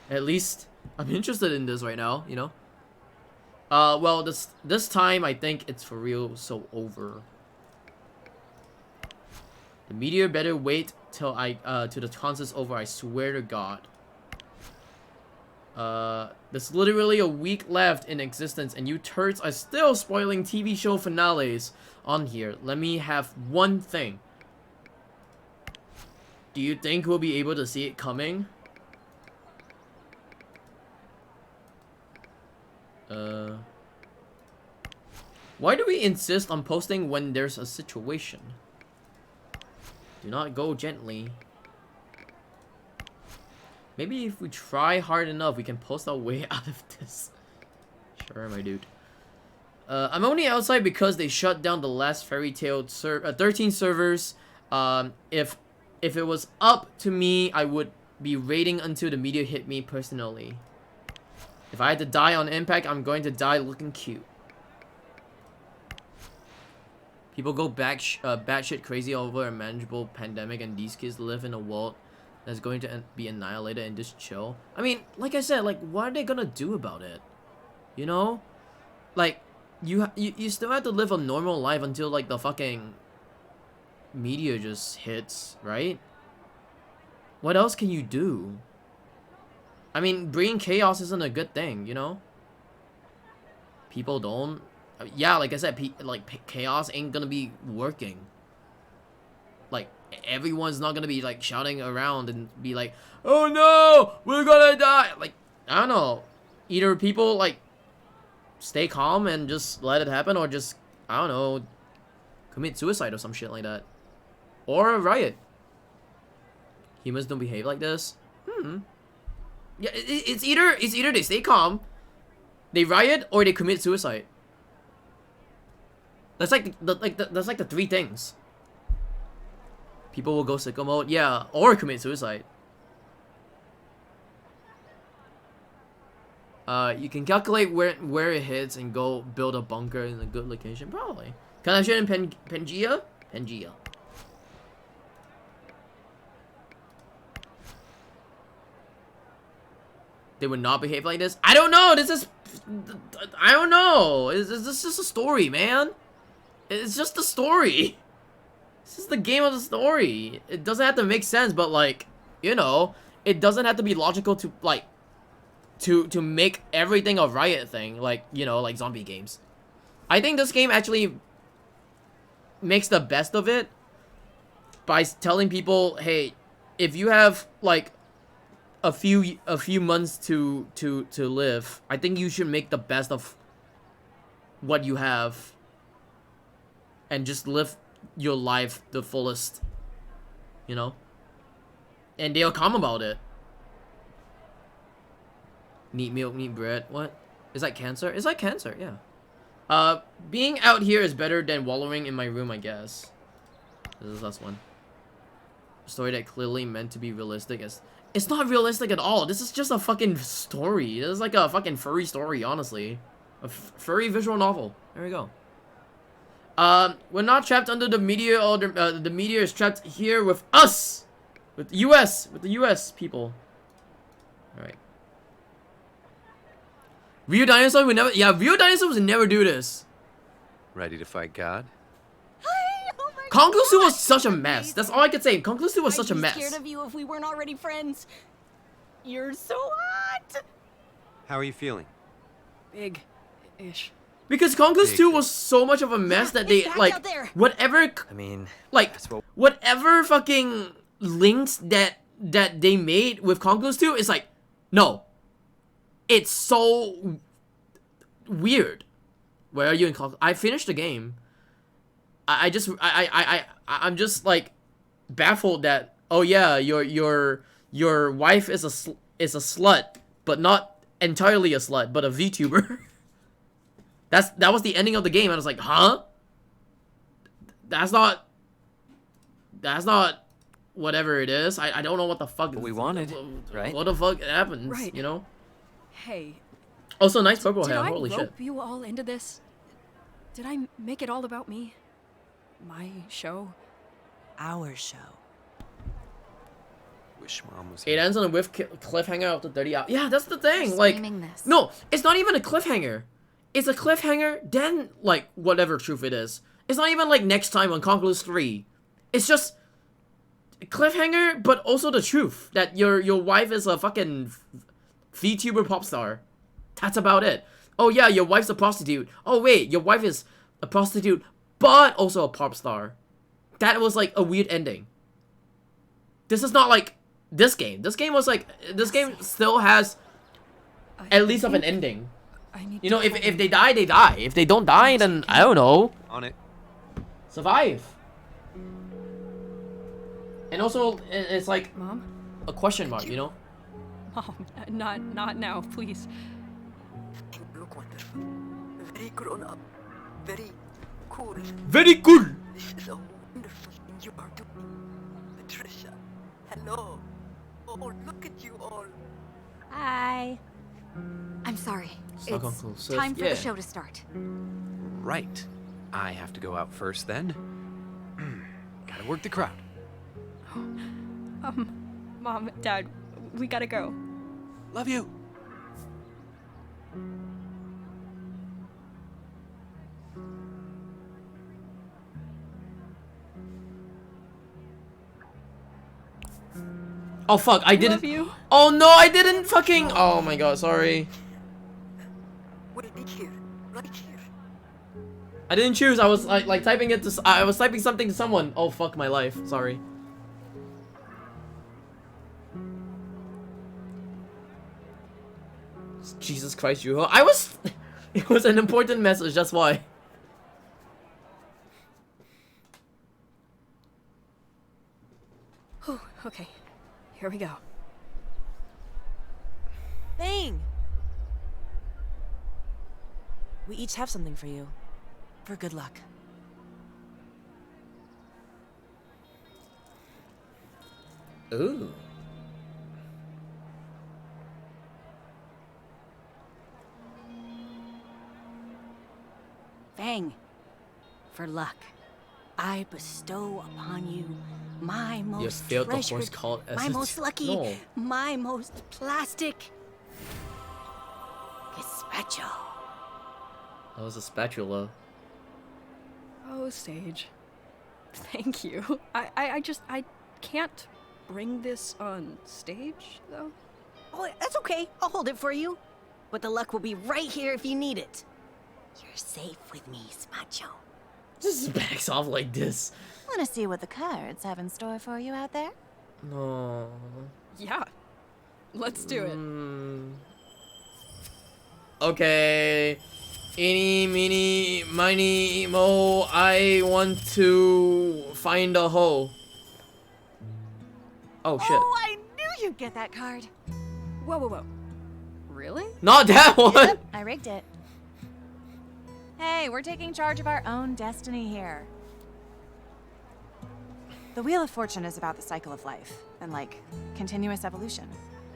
At least I'm interested in this right now, you know. Well, this time I think it's for real. So over. The meteor better wait till till the concert's over. I swear to God. There's literally a week left in existence, and you turds are still spoiling TV show finales on here. Let me have one thing. Do you think we'll be able to see it coming? Why do we insist on posting when there's a situation? Do not go gently. Maybe if we try hard enough, we can post our way out of this. Sure, my dude. I'm only outside because they shut down the last Fairy Tail 13 servers. If it was up to me, I would be raiding until the meteor hit me personally. If I had to die on impact, I'm going to die looking cute. People go batshit crazy over a manageable pandemic, and these kids live in a world that's going to be annihilated and just chill. I mean, like I said, like, what are they gonna do about it? You know? Like, you still have to live a normal life until like the fucking meteor just hits, right? What else can you do? I mean, bringing chaos isn't a good thing, you know? People don't... Yeah, like I said, chaos ain't gonna be working. Like, everyone's not gonna be, like, shouting around and be like, oh no, we're gonna die! Like, I don't know. Either people, like, stay calm and just let it happen, or just, I don't know, commit suicide or some shit like that. Or a riot. Humans don't behave like this. Yeah, it's either they stay calm, they riot, or they commit suicide. That's like that's like the three things. People will go sicko mode, yeah, or commit suicide. You can calculate where it hits and go build a bunker in a good location, probably. Can I shoot in Pangea? Pangea. They would not behave like this. I don't know. This is, I don't know. It's just a story, man. It's just a story. This is the game of the story. It doesn't have to make sense, but like, you know, it doesn't have to be logical to like, to make everything a riot thing, like, you know, like zombie games. I think this game actually makes the best of it by telling people, hey, if you have like a few months to live, I think you should make the best of what you have and just live your life the fullest, you know? And they'll come about it. Need milk, need bread. What? Is that cancer? Is that cancer? Yeah. Being out here is better than wallowing in my room, I guess. This is the last one. A story that clearly meant to be realistic as... It's not realistic at all. This is just a fucking story. This is like a fucking furry story, honestly. A furry visual novel. There we go. We're not trapped under the meteor, or the meteor is trapped here with us! With the US people. Alright. Real dinosaur would never... Yeah, real dinosaurs would never do this. Ready to fight God? Conclusive was such a mess. That's all I could say. Conclusive was such a mess. I'd be scared of you if we weren't already friends. You're so hot. How are you feeling? Big-ish. Because Conclusive 2 was so much of a mess that they, like, whatever... I mean... Like, whatever fucking links that they made with Conclusive 2 is like, no. It's so weird. Where are you in Conclusive? I finished the game. I'm just like baffled that, oh yeah, your wife is a slut, but not entirely a slut, but a VTuber. That was the ending of the game. I was like, huh? That's not whatever it is. I don't know what the fuck we wanted, right? What the fuck happens, Right. you know? Hey. Also, nice purple hair. Did I Holy shit. rope you all into this? Did I make it all about me? My show? Our show. Wish Mom was It ends on a cliffhanger after 30 hours. Yeah, that's the thing. You're Like, screaming this. no, it's not even a cliffhanger. It's a cliffhanger, then, like, whatever truth it is. It's not even, like, next time on Conclusive 3. It's just a cliffhanger, but also the truth. That your wife is a fucking VTuber pop star. That's about it. Oh, yeah, your wife's a prostitute. Oh, wait, your wife is a prostitute, but also a pop star. That was, like, a weird ending. This is not, like, this game. This game was, like, this game still has at least of an ending. You know, if they die, they die. If they don't die, then, I don't know. On it. Survive. And also, it's like Mom? a question mark, you know? Mom, not now, please. You look wonderful. Very grown up. Very cool. Very cool. This is a wonderful thing you are doing. Patricia, hello. Oh, look at you all. Hi. I'm sorry. So It's conclusive. time for Yeah. the show to start. Right. I have to go out first then. Gotta work the crowd. Mom, Dad, we gotta go. Love you. Oh fuck, I didn't. Oh no, I didn't fucking. Oh my god, sorry. Wait here, right here. I didn't choose. I was like typing it to. I was typing something to someone. Oh fuck my life. Sorry. Jesus Christ, Juho. I was. It was an important message. That's why. Whew, okay, here we go. Bang! We each have something for you. For good luck. Ooh. Fang, for luck, I bestow upon you my most failed the treasured, course called my Essence. most lucky, No. my most plastic gazpacho. That was a spatula. Oh, Sage. Thank you. I can't bring this on stage, though. Oh, that's okay. I'll hold it for you. But the luck will be right here if you need it. You're safe with me, Spacho. Just backs off like this. Want to see what the cards have in store for you out there? No. Yeah. Let's do it. Okay. Eeny, meeny, miny, mo. I want to find a hoe. Oh shit. Oh, I knew you'd get that card. Whoa, whoa, whoa. Really? Not that one. Yep, I rigged it. Hey, we're taking charge of our own destiny here. The Wheel of Fortune is about the cycle of life and, like, continuous evolution.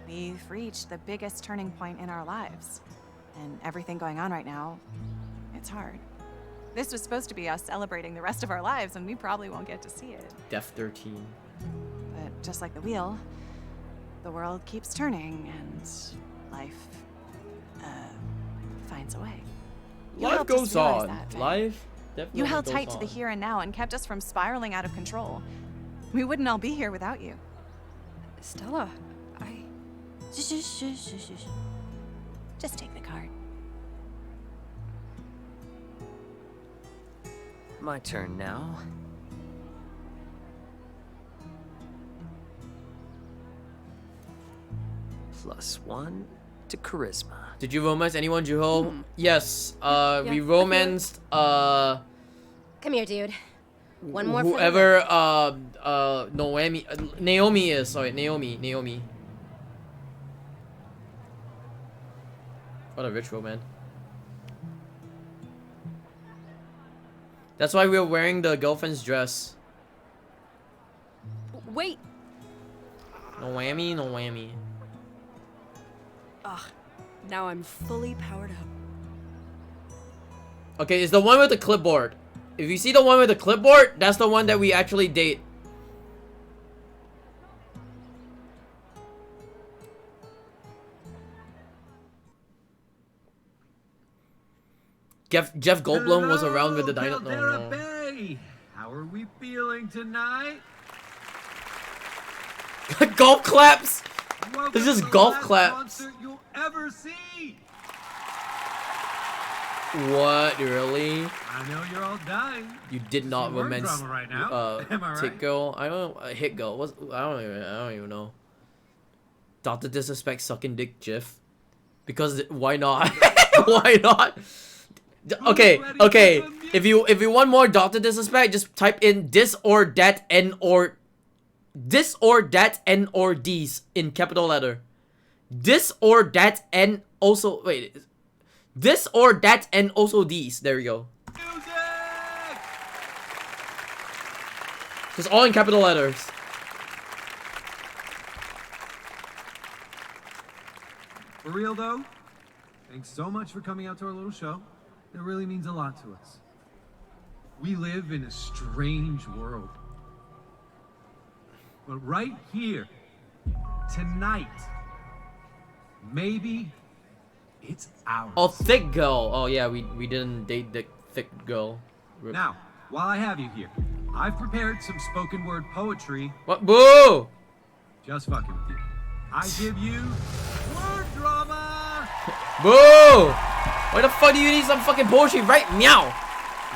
We've reached the biggest turning point in our lives. And everything going on right now, it's hard. This was supposed to be us celebrating the rest of our lives, and we probably won't get to see it. Death 13. But just like the wheel, the world keeps turning, and life, finds a way. You Life helped us goes realize on. that, Faye. Life definitely You held goes tight to on. the here and now and kept us from spiraling out of control. We wouldn't all be here without you. Stella, Shh, shh, shh, shh, shh, shh. Just take the card. My turn now. +1 to charisma. Did you romance anyone, Juho? Yes. we I feel romanced Come here, dude. One more for the whoever Naomi is. Sorry, Naomi. What a ritual, man. That's why we're wearing the girlfriend's dress. Wait. No whammy. Ugh. Now I'm fully powered up. Okay, it's the one with the clipboard. If you see the one with the clipboard, that's the one that we actually date. Jeff Goldblum was around with the dino. No. Bay. How are we feeling tonight? Golf claps. Welcome This is to the golf last claps. concert you'll ever see. What, really? I know you're all dying. You did not word romance drama right now. Am I Tit right? Girl. I don't Hit Girl. I don't even know. Dr. Disrespect sucking dick gif. Because why not? Why not? Okay. If you want more Dr. Disrespect, just type in this or that and or these in capital letter. This or that and also wait. This or that and also these. There we go. It's all in capital letters. For real though, thanks so much for coming out to our little show. It really means a lot to us. We live in a strange world. But right here, tonight, maybe it's ours. Oh, thick girl. Oh yeah, we didn't date the thick girl. Now, while I have you here, I've prepared some spoken word poetry. What? Boo! Just fucking with you. I give you word drama! Boo! Why the fuck do you need some fucking bullshit right meow?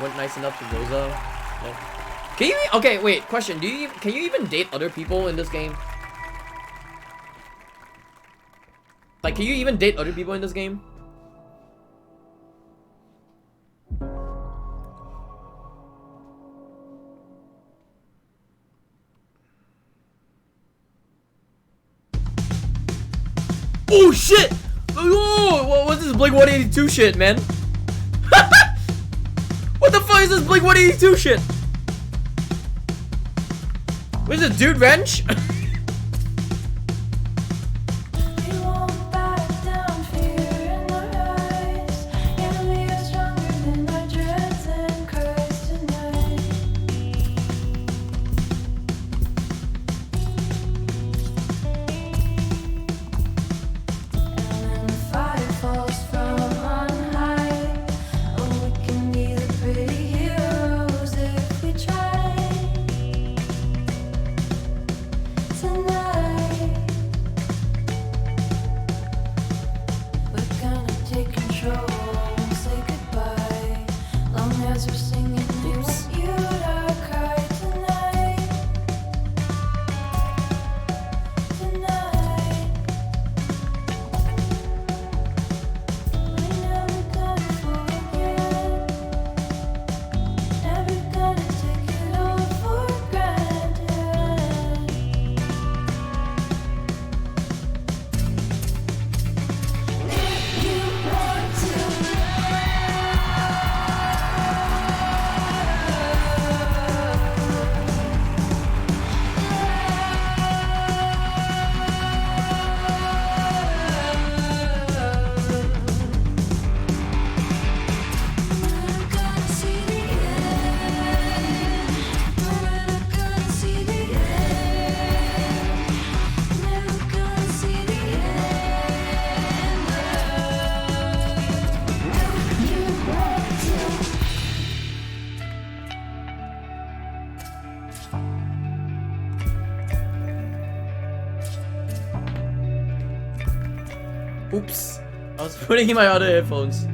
Went nice enough to Rosa. No. Can you? Okay, wait. Question: can you even date other people in this game? Like, can you even date other people in this game? Oh shit! Oh, what's this Blink 182 shit, man? What the fuck is this Blink 182 shit? What is it, dude wrench? Oops. I was putting in my other headphones.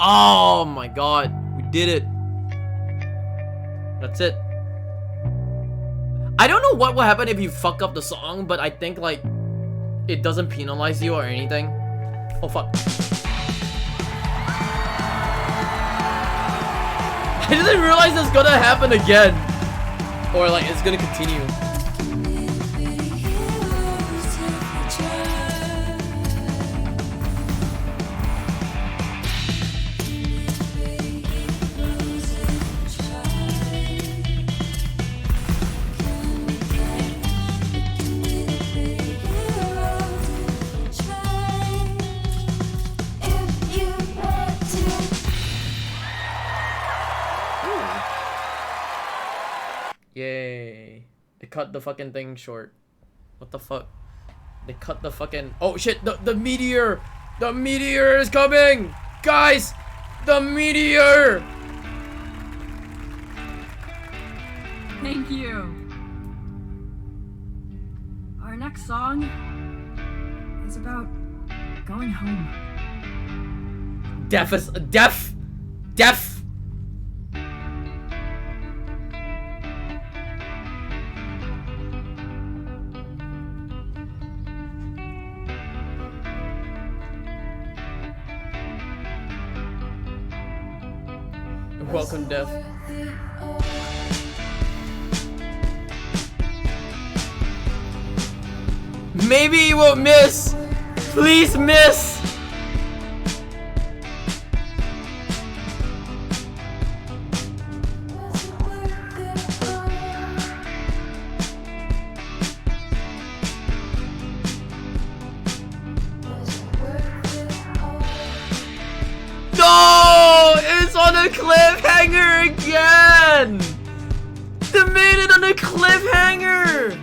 Oh my god, we did it. That's it. I don't know what will happen if you fuck up the song, but I think like it doesn't penalize you or anything. Oh fuck. I didn't realize it's gonna happen again. Or like it's gonna continue. Yay. They cut the fucking thing short. What the fuck? They cut the fucking... Oh shit, the meteor! The meteor is coming! Guys! The meteor! Thank you. Our next song is about going home. Deaf. Welcome, Death. Maybe you won't miss. Please miss. a cliffhanger again! They made it on a cliffhanger!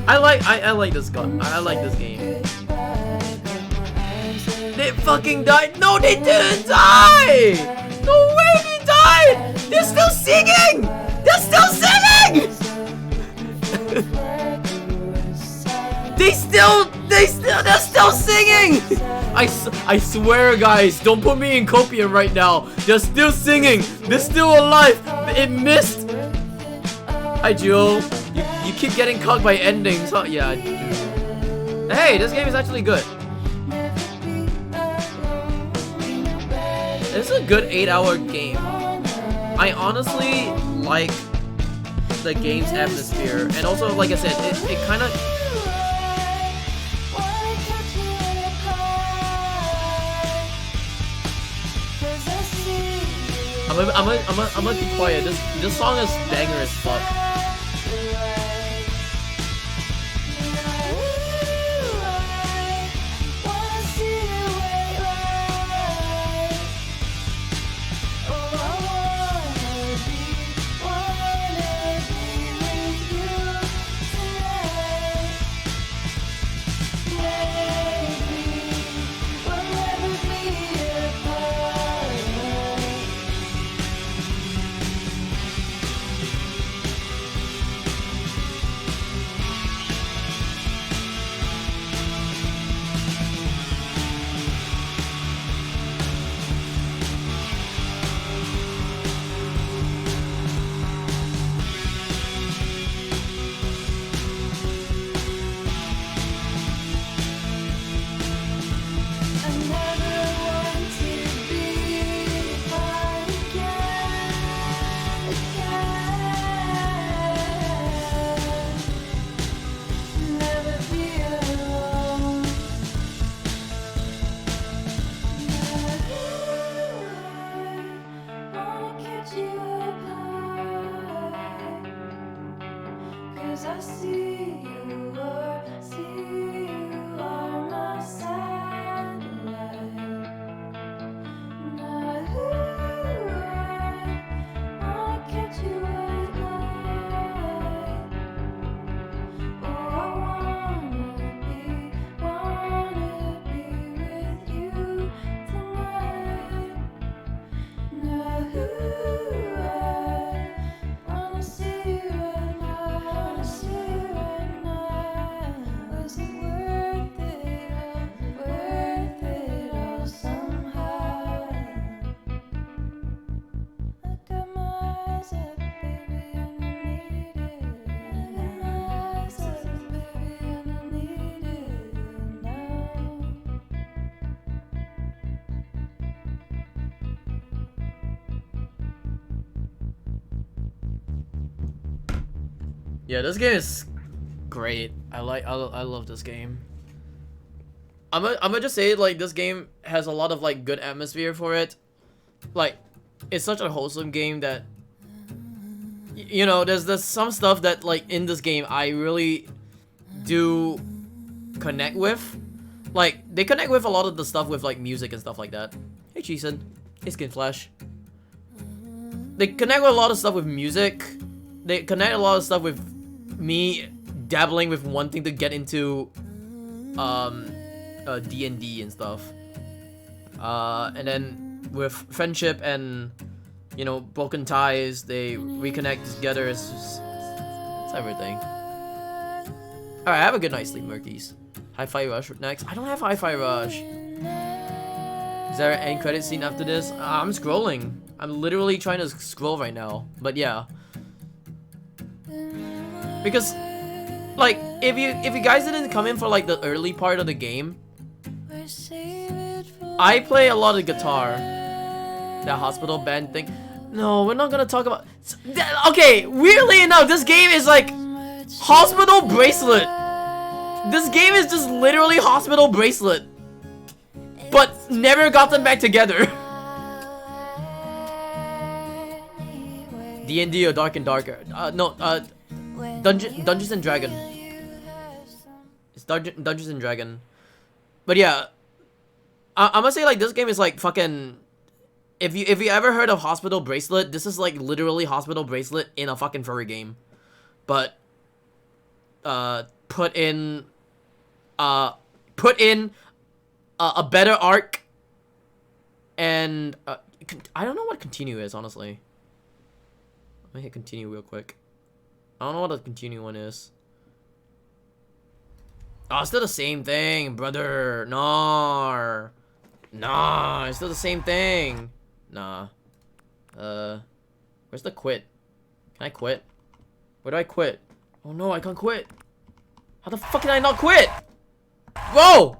I like this gun. I like this game. They fucking died. No, they didn't die! No way they died! They're still singing! They're still singing! They're still singing! I swear, guys, don't put me in copium right now. They're still singing. They're still alive. It missed. Hi, Jewel. You keep getting cucked by endings, huh? Yeah, I do. Hey, this game is actually good. It's a good 8-hour game. I honestly like the game's atmosphere, and also, like I said, it kind of. I'm gonna be quiet. This song is banger as fuck. Yeah, this game is great. I love this game. I'm gonna just say, like, this game has a lot of, like, good atmosphere for it. Like, it's such a wholesome game that, you know, there's some stuff that, like, in this game I really do connect with. Like, they connect with a lot of the stuff with, like, music and stuff like that. Hey, Cheeson. Hey, Skin Flash. They connect with a lot of stuff with music. They connect a lot of stuff with me dabbling with wanting to get into D&D and stuff. And then with friendship and, you know, broken ties, they reconnect together. It's everything. Alright, have a good night's sleep, Murkies. Hi-Fi Rush next. I don't have Hi-Fi Rush. Is there an end credit scene after this? I'm scrolling. I'm literally trying to scroll right now. But yeah. Because, like, if you guys didn't come in for, like, the early part of the game, I play a lot of guitar. That hospital band thing. No, we're not gonna talk about. Okay, weirdly enough, this game is like Hospital Bracelet. This game is just literally Hospital Bracelet, but never got them back together. D&D or Dark and Darker. Dungeons and Dragon. It's Dungeons and Dragon. But yeah, I'm gonna say like this game is like fucking. If you ever heard of Hospital Bracelet, this is like literally Hospital Bracelet in a fucking furry game, but put in a better arc, and I don't know what continue is, honestly. Let me hit continue real quick. I don't know what the continue one is. Oh, it's still the same thing, brother. Nah, it's still the same thing. Nah. Where's the quit? Can I quit? Where do I quit? Oh no, I can't quit. How the fuck can I not quit? Whoa!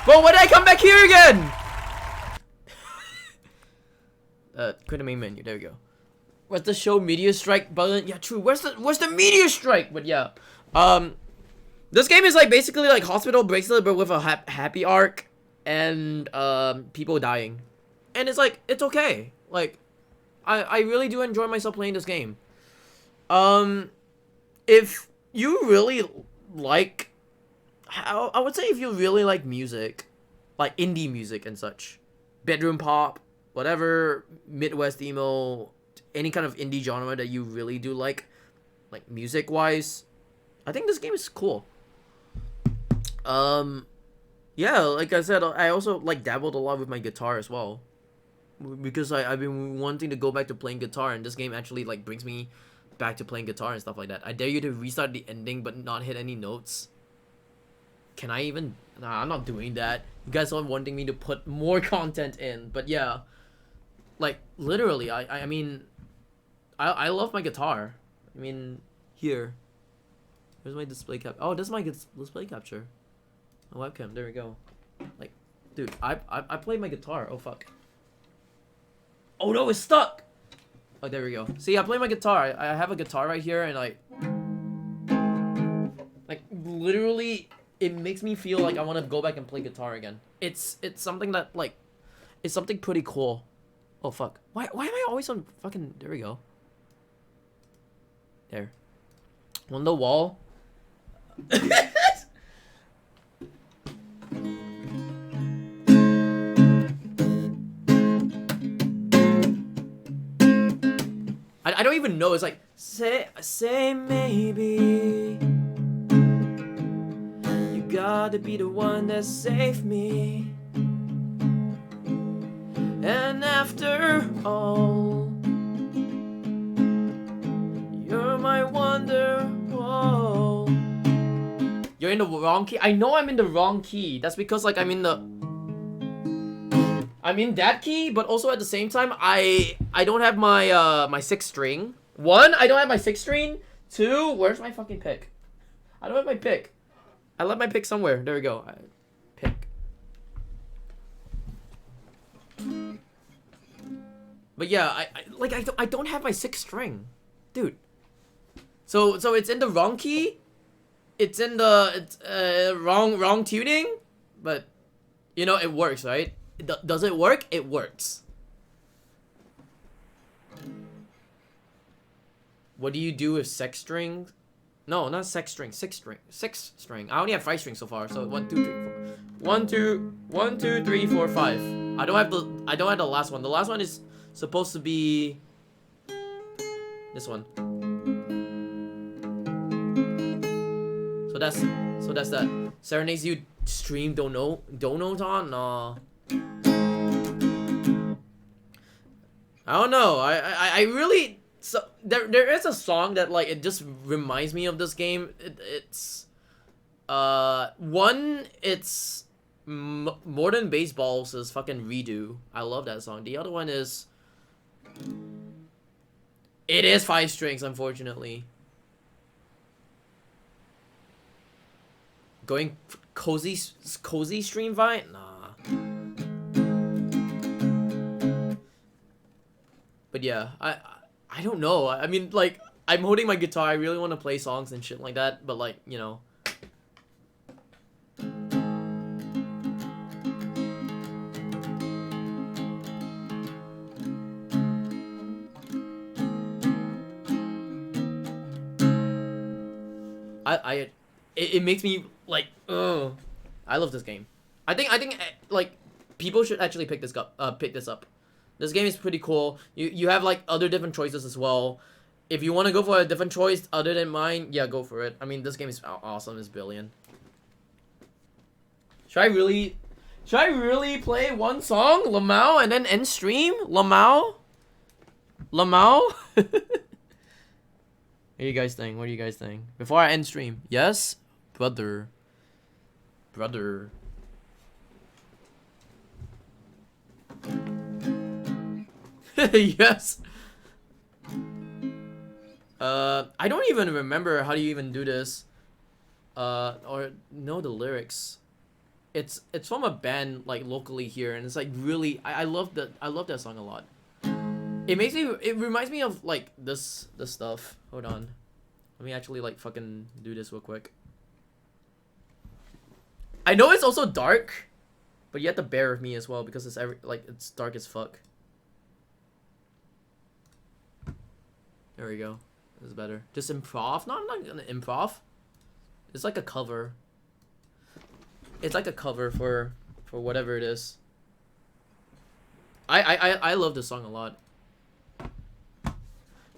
Whoa, why did I come back here again? Quit the main menu. There we go. Where's the show meteor strike button? Yeah, true. Where's the meteor strike? But yeah, this game is like basically like Hospital Bracelet, but with a happy arc and people dying, and it's like it's okay. Like, I really do enjoy myself playing this game. If you really like, I would say if you really like music, like indie music and such, bedroom pop, whatever, Midwest emo, any kind of indie genre that you really do like music wise, I think this game is cool. Yeah, like I said, I also like dabbled a lot with my guitar as well, because I've been wanting to go back to playing guitar, and this game actually like brings me back to playing guitar and stuff like that. I dare you to restart the ending but not hit any notes. Can I even? Nah, I'm not doing that. You guys are wanting me to put more content in, but yeah, like literally, I mean, I love my guitar. I mean, here, where's my display cap? Oh, this is my display capture. A webcam. There we go. Like, dude, I play my guitar. Oh fuck. Oh no, it's stuck. Oh, there we go. See, I play my guitar. I have a guitar right here, and like literally, it makes me feel like I want to go back and play guitar again. It's something that like, it's something pretty cool. Oh fuck. Why am I always on fucking? There we go. There. On the wall. I don't even know. It's like say maybe you gotta be the one that saved me, and after all you're my wonderwall. You're in the wrong key. I know I'm in the wrong key. That's because like I'm in that key, but also at the same time, I don't have my my 6th string. 1, I don't have my 6th string. 2, where's my fucking pick? I don't have my pick. I left my pick somewhere. There we go. Pick. But yeah, I don't have my 6th string, dude. So it's in the wrong key. It's in the wrong tuning, but you know it works, right? Does it work? It works. What do you do with 6 strings? No, not 6 string. 6 string. 6 string. I only have 5 strings so far. So 1, 2, 3, 4. 1, 2, 3, 4, 5. I don't have the last one. The last one is supposed to be this one. So that's that. Serenades you stream don't know Ton? No. I don't know. I really, so there is a song that like it just reminds me of this game. It's one, it's Modern Baseball's fucking Redo. I love that song. The other one is, it is 5 strings, unfortunately. Going cozy stream vibe? Nah. But yeah, I don't know. I mean, like, I'm holding my guitar. I really want to play songs and shit like that. But like, you know. It makes me like, I love this game. I think like people should actually pick this up. This game is pretty cool. You have like other different choices as well. If you want to go for a different choice other than mine, yeah, go for it. I mean, this game is awesome. It's brilliant. Should I really play one song, Lamau, and then end stream? Lamau? What do you guys think? What do you guys think? Before I end stream. Yes, brother. Yes. I don't even remember how do you even do this. Or know the lyrics. It's from a band like locally here, and it's like really I love that song a lot. It reminds me of like this stuff. Hold on. Let me actually like fucking do this real quick. I know it's also dark, but you have to bear with me as well because it's dark as fuck. There we go. This is better. Just improv? No, I'm not gonna improv. It's like a cover. It's like a cover for whatever it is. I love this song a lot.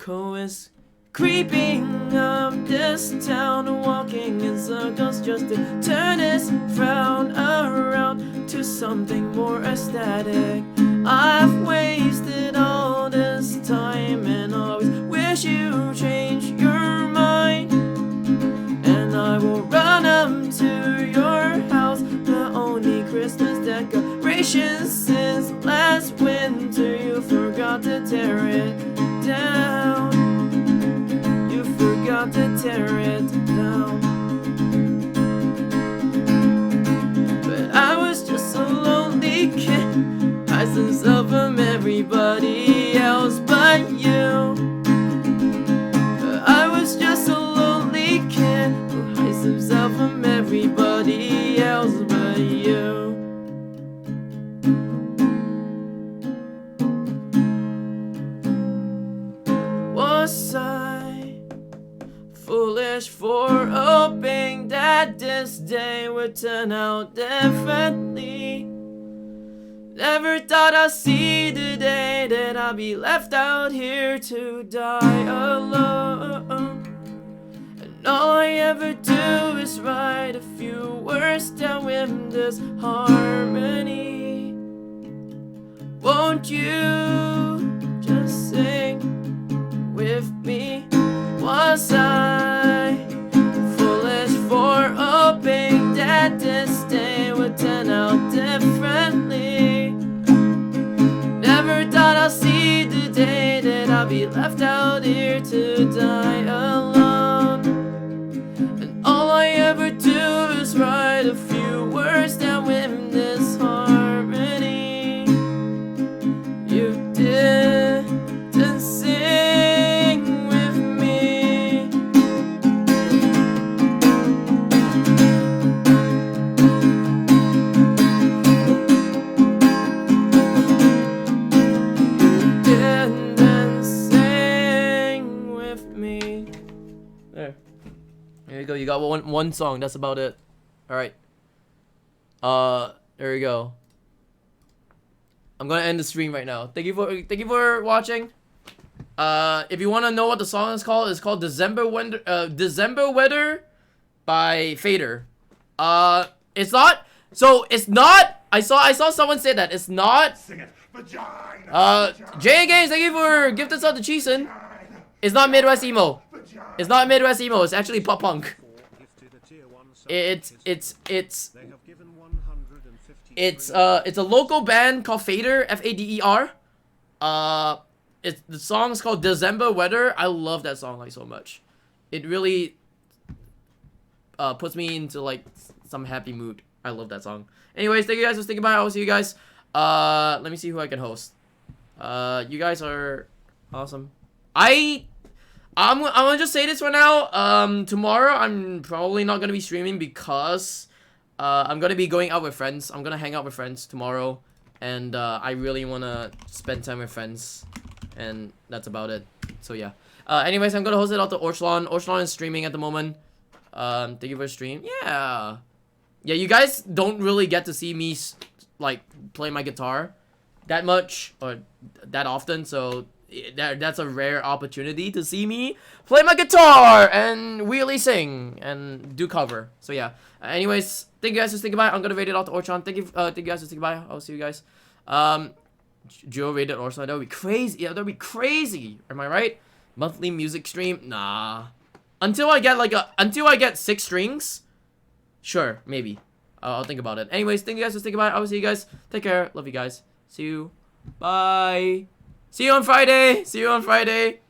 Is creeping up this town, walking in circles just to turn his frown around to something more aesthetic. I've wasted all this time and always wish you change your mind. And I will run up to your house, the only Christmas decorations since last winter. You forgot to tear it down. You forgot to tear it down. But I was just a lonely kid, distance up from everybody else but you. I was just a lonely kid who hides himself from everybody else but you. Was I foolish for hoping that this day would turn out differently? Never thought I'd see the day that I'll be left out here to die alone. And all I ever do is write a few words down with this harmony. Won't you just sing with me? Was I foolish for hoping that this day would turn out differently? Never thought I'll see the day that I'll be left out here to die alone. And all I ever do is write a few words down with this harmony. You didn't sing with me. You didn't sing with me. There you go. You got one song. That's about it. All right. There you go. I'm gonna end the stream right now. Thank you for watching. If you want to know what the song is called, it's called December Weather by Fader. It's not. So it's not. I saw someone say that it's not. J Games, thank you for gifting us the cheesin. It's not Midwest emo. It's not Midwest emo. It's actually pop punk. It's a local band called Fader, Fader. The song is called December Weather. I love that song like so much. It really puts me into like some happy mood. I love that song. Anyways, thank you guys for sticking by. I will see you guys. Let me see who I can host. You guys are awesome. I'm gonna just say this for now. Tomorrow I'm probably not gonna be streaming because I'm gonna be going out with friends. I'm gonna hang out with friends tomorrow, and I really wanna spend time with friends, and that's about it. So yeah. Anyways, I'm gonna host it out to Orshlon. Orshlon is streaming at the moment. Thank you for the stream. Yeah. yeah, you guys don't really get to see me like play my guitar that much or that often, so that's a rare opportunity to see me play my guitar and wheelie sing and do cover. So yeah. Anyways, thank you guys for sticking by. I'm gonna rate it out to Orchon. Thank you guys for sticking by. I'll see you guys. Joe rated Orchon. That would be crazy. Yeah, that would be crazy. Am I right? Monthly music stream? Nah. Until I get 6 strings. Sure, maybe. I'll think about it. Anyways, thank you guys for sticking by. I will see you guys. Take care. Love you guys. See you. Bye. See you on Friday. See you on Friday.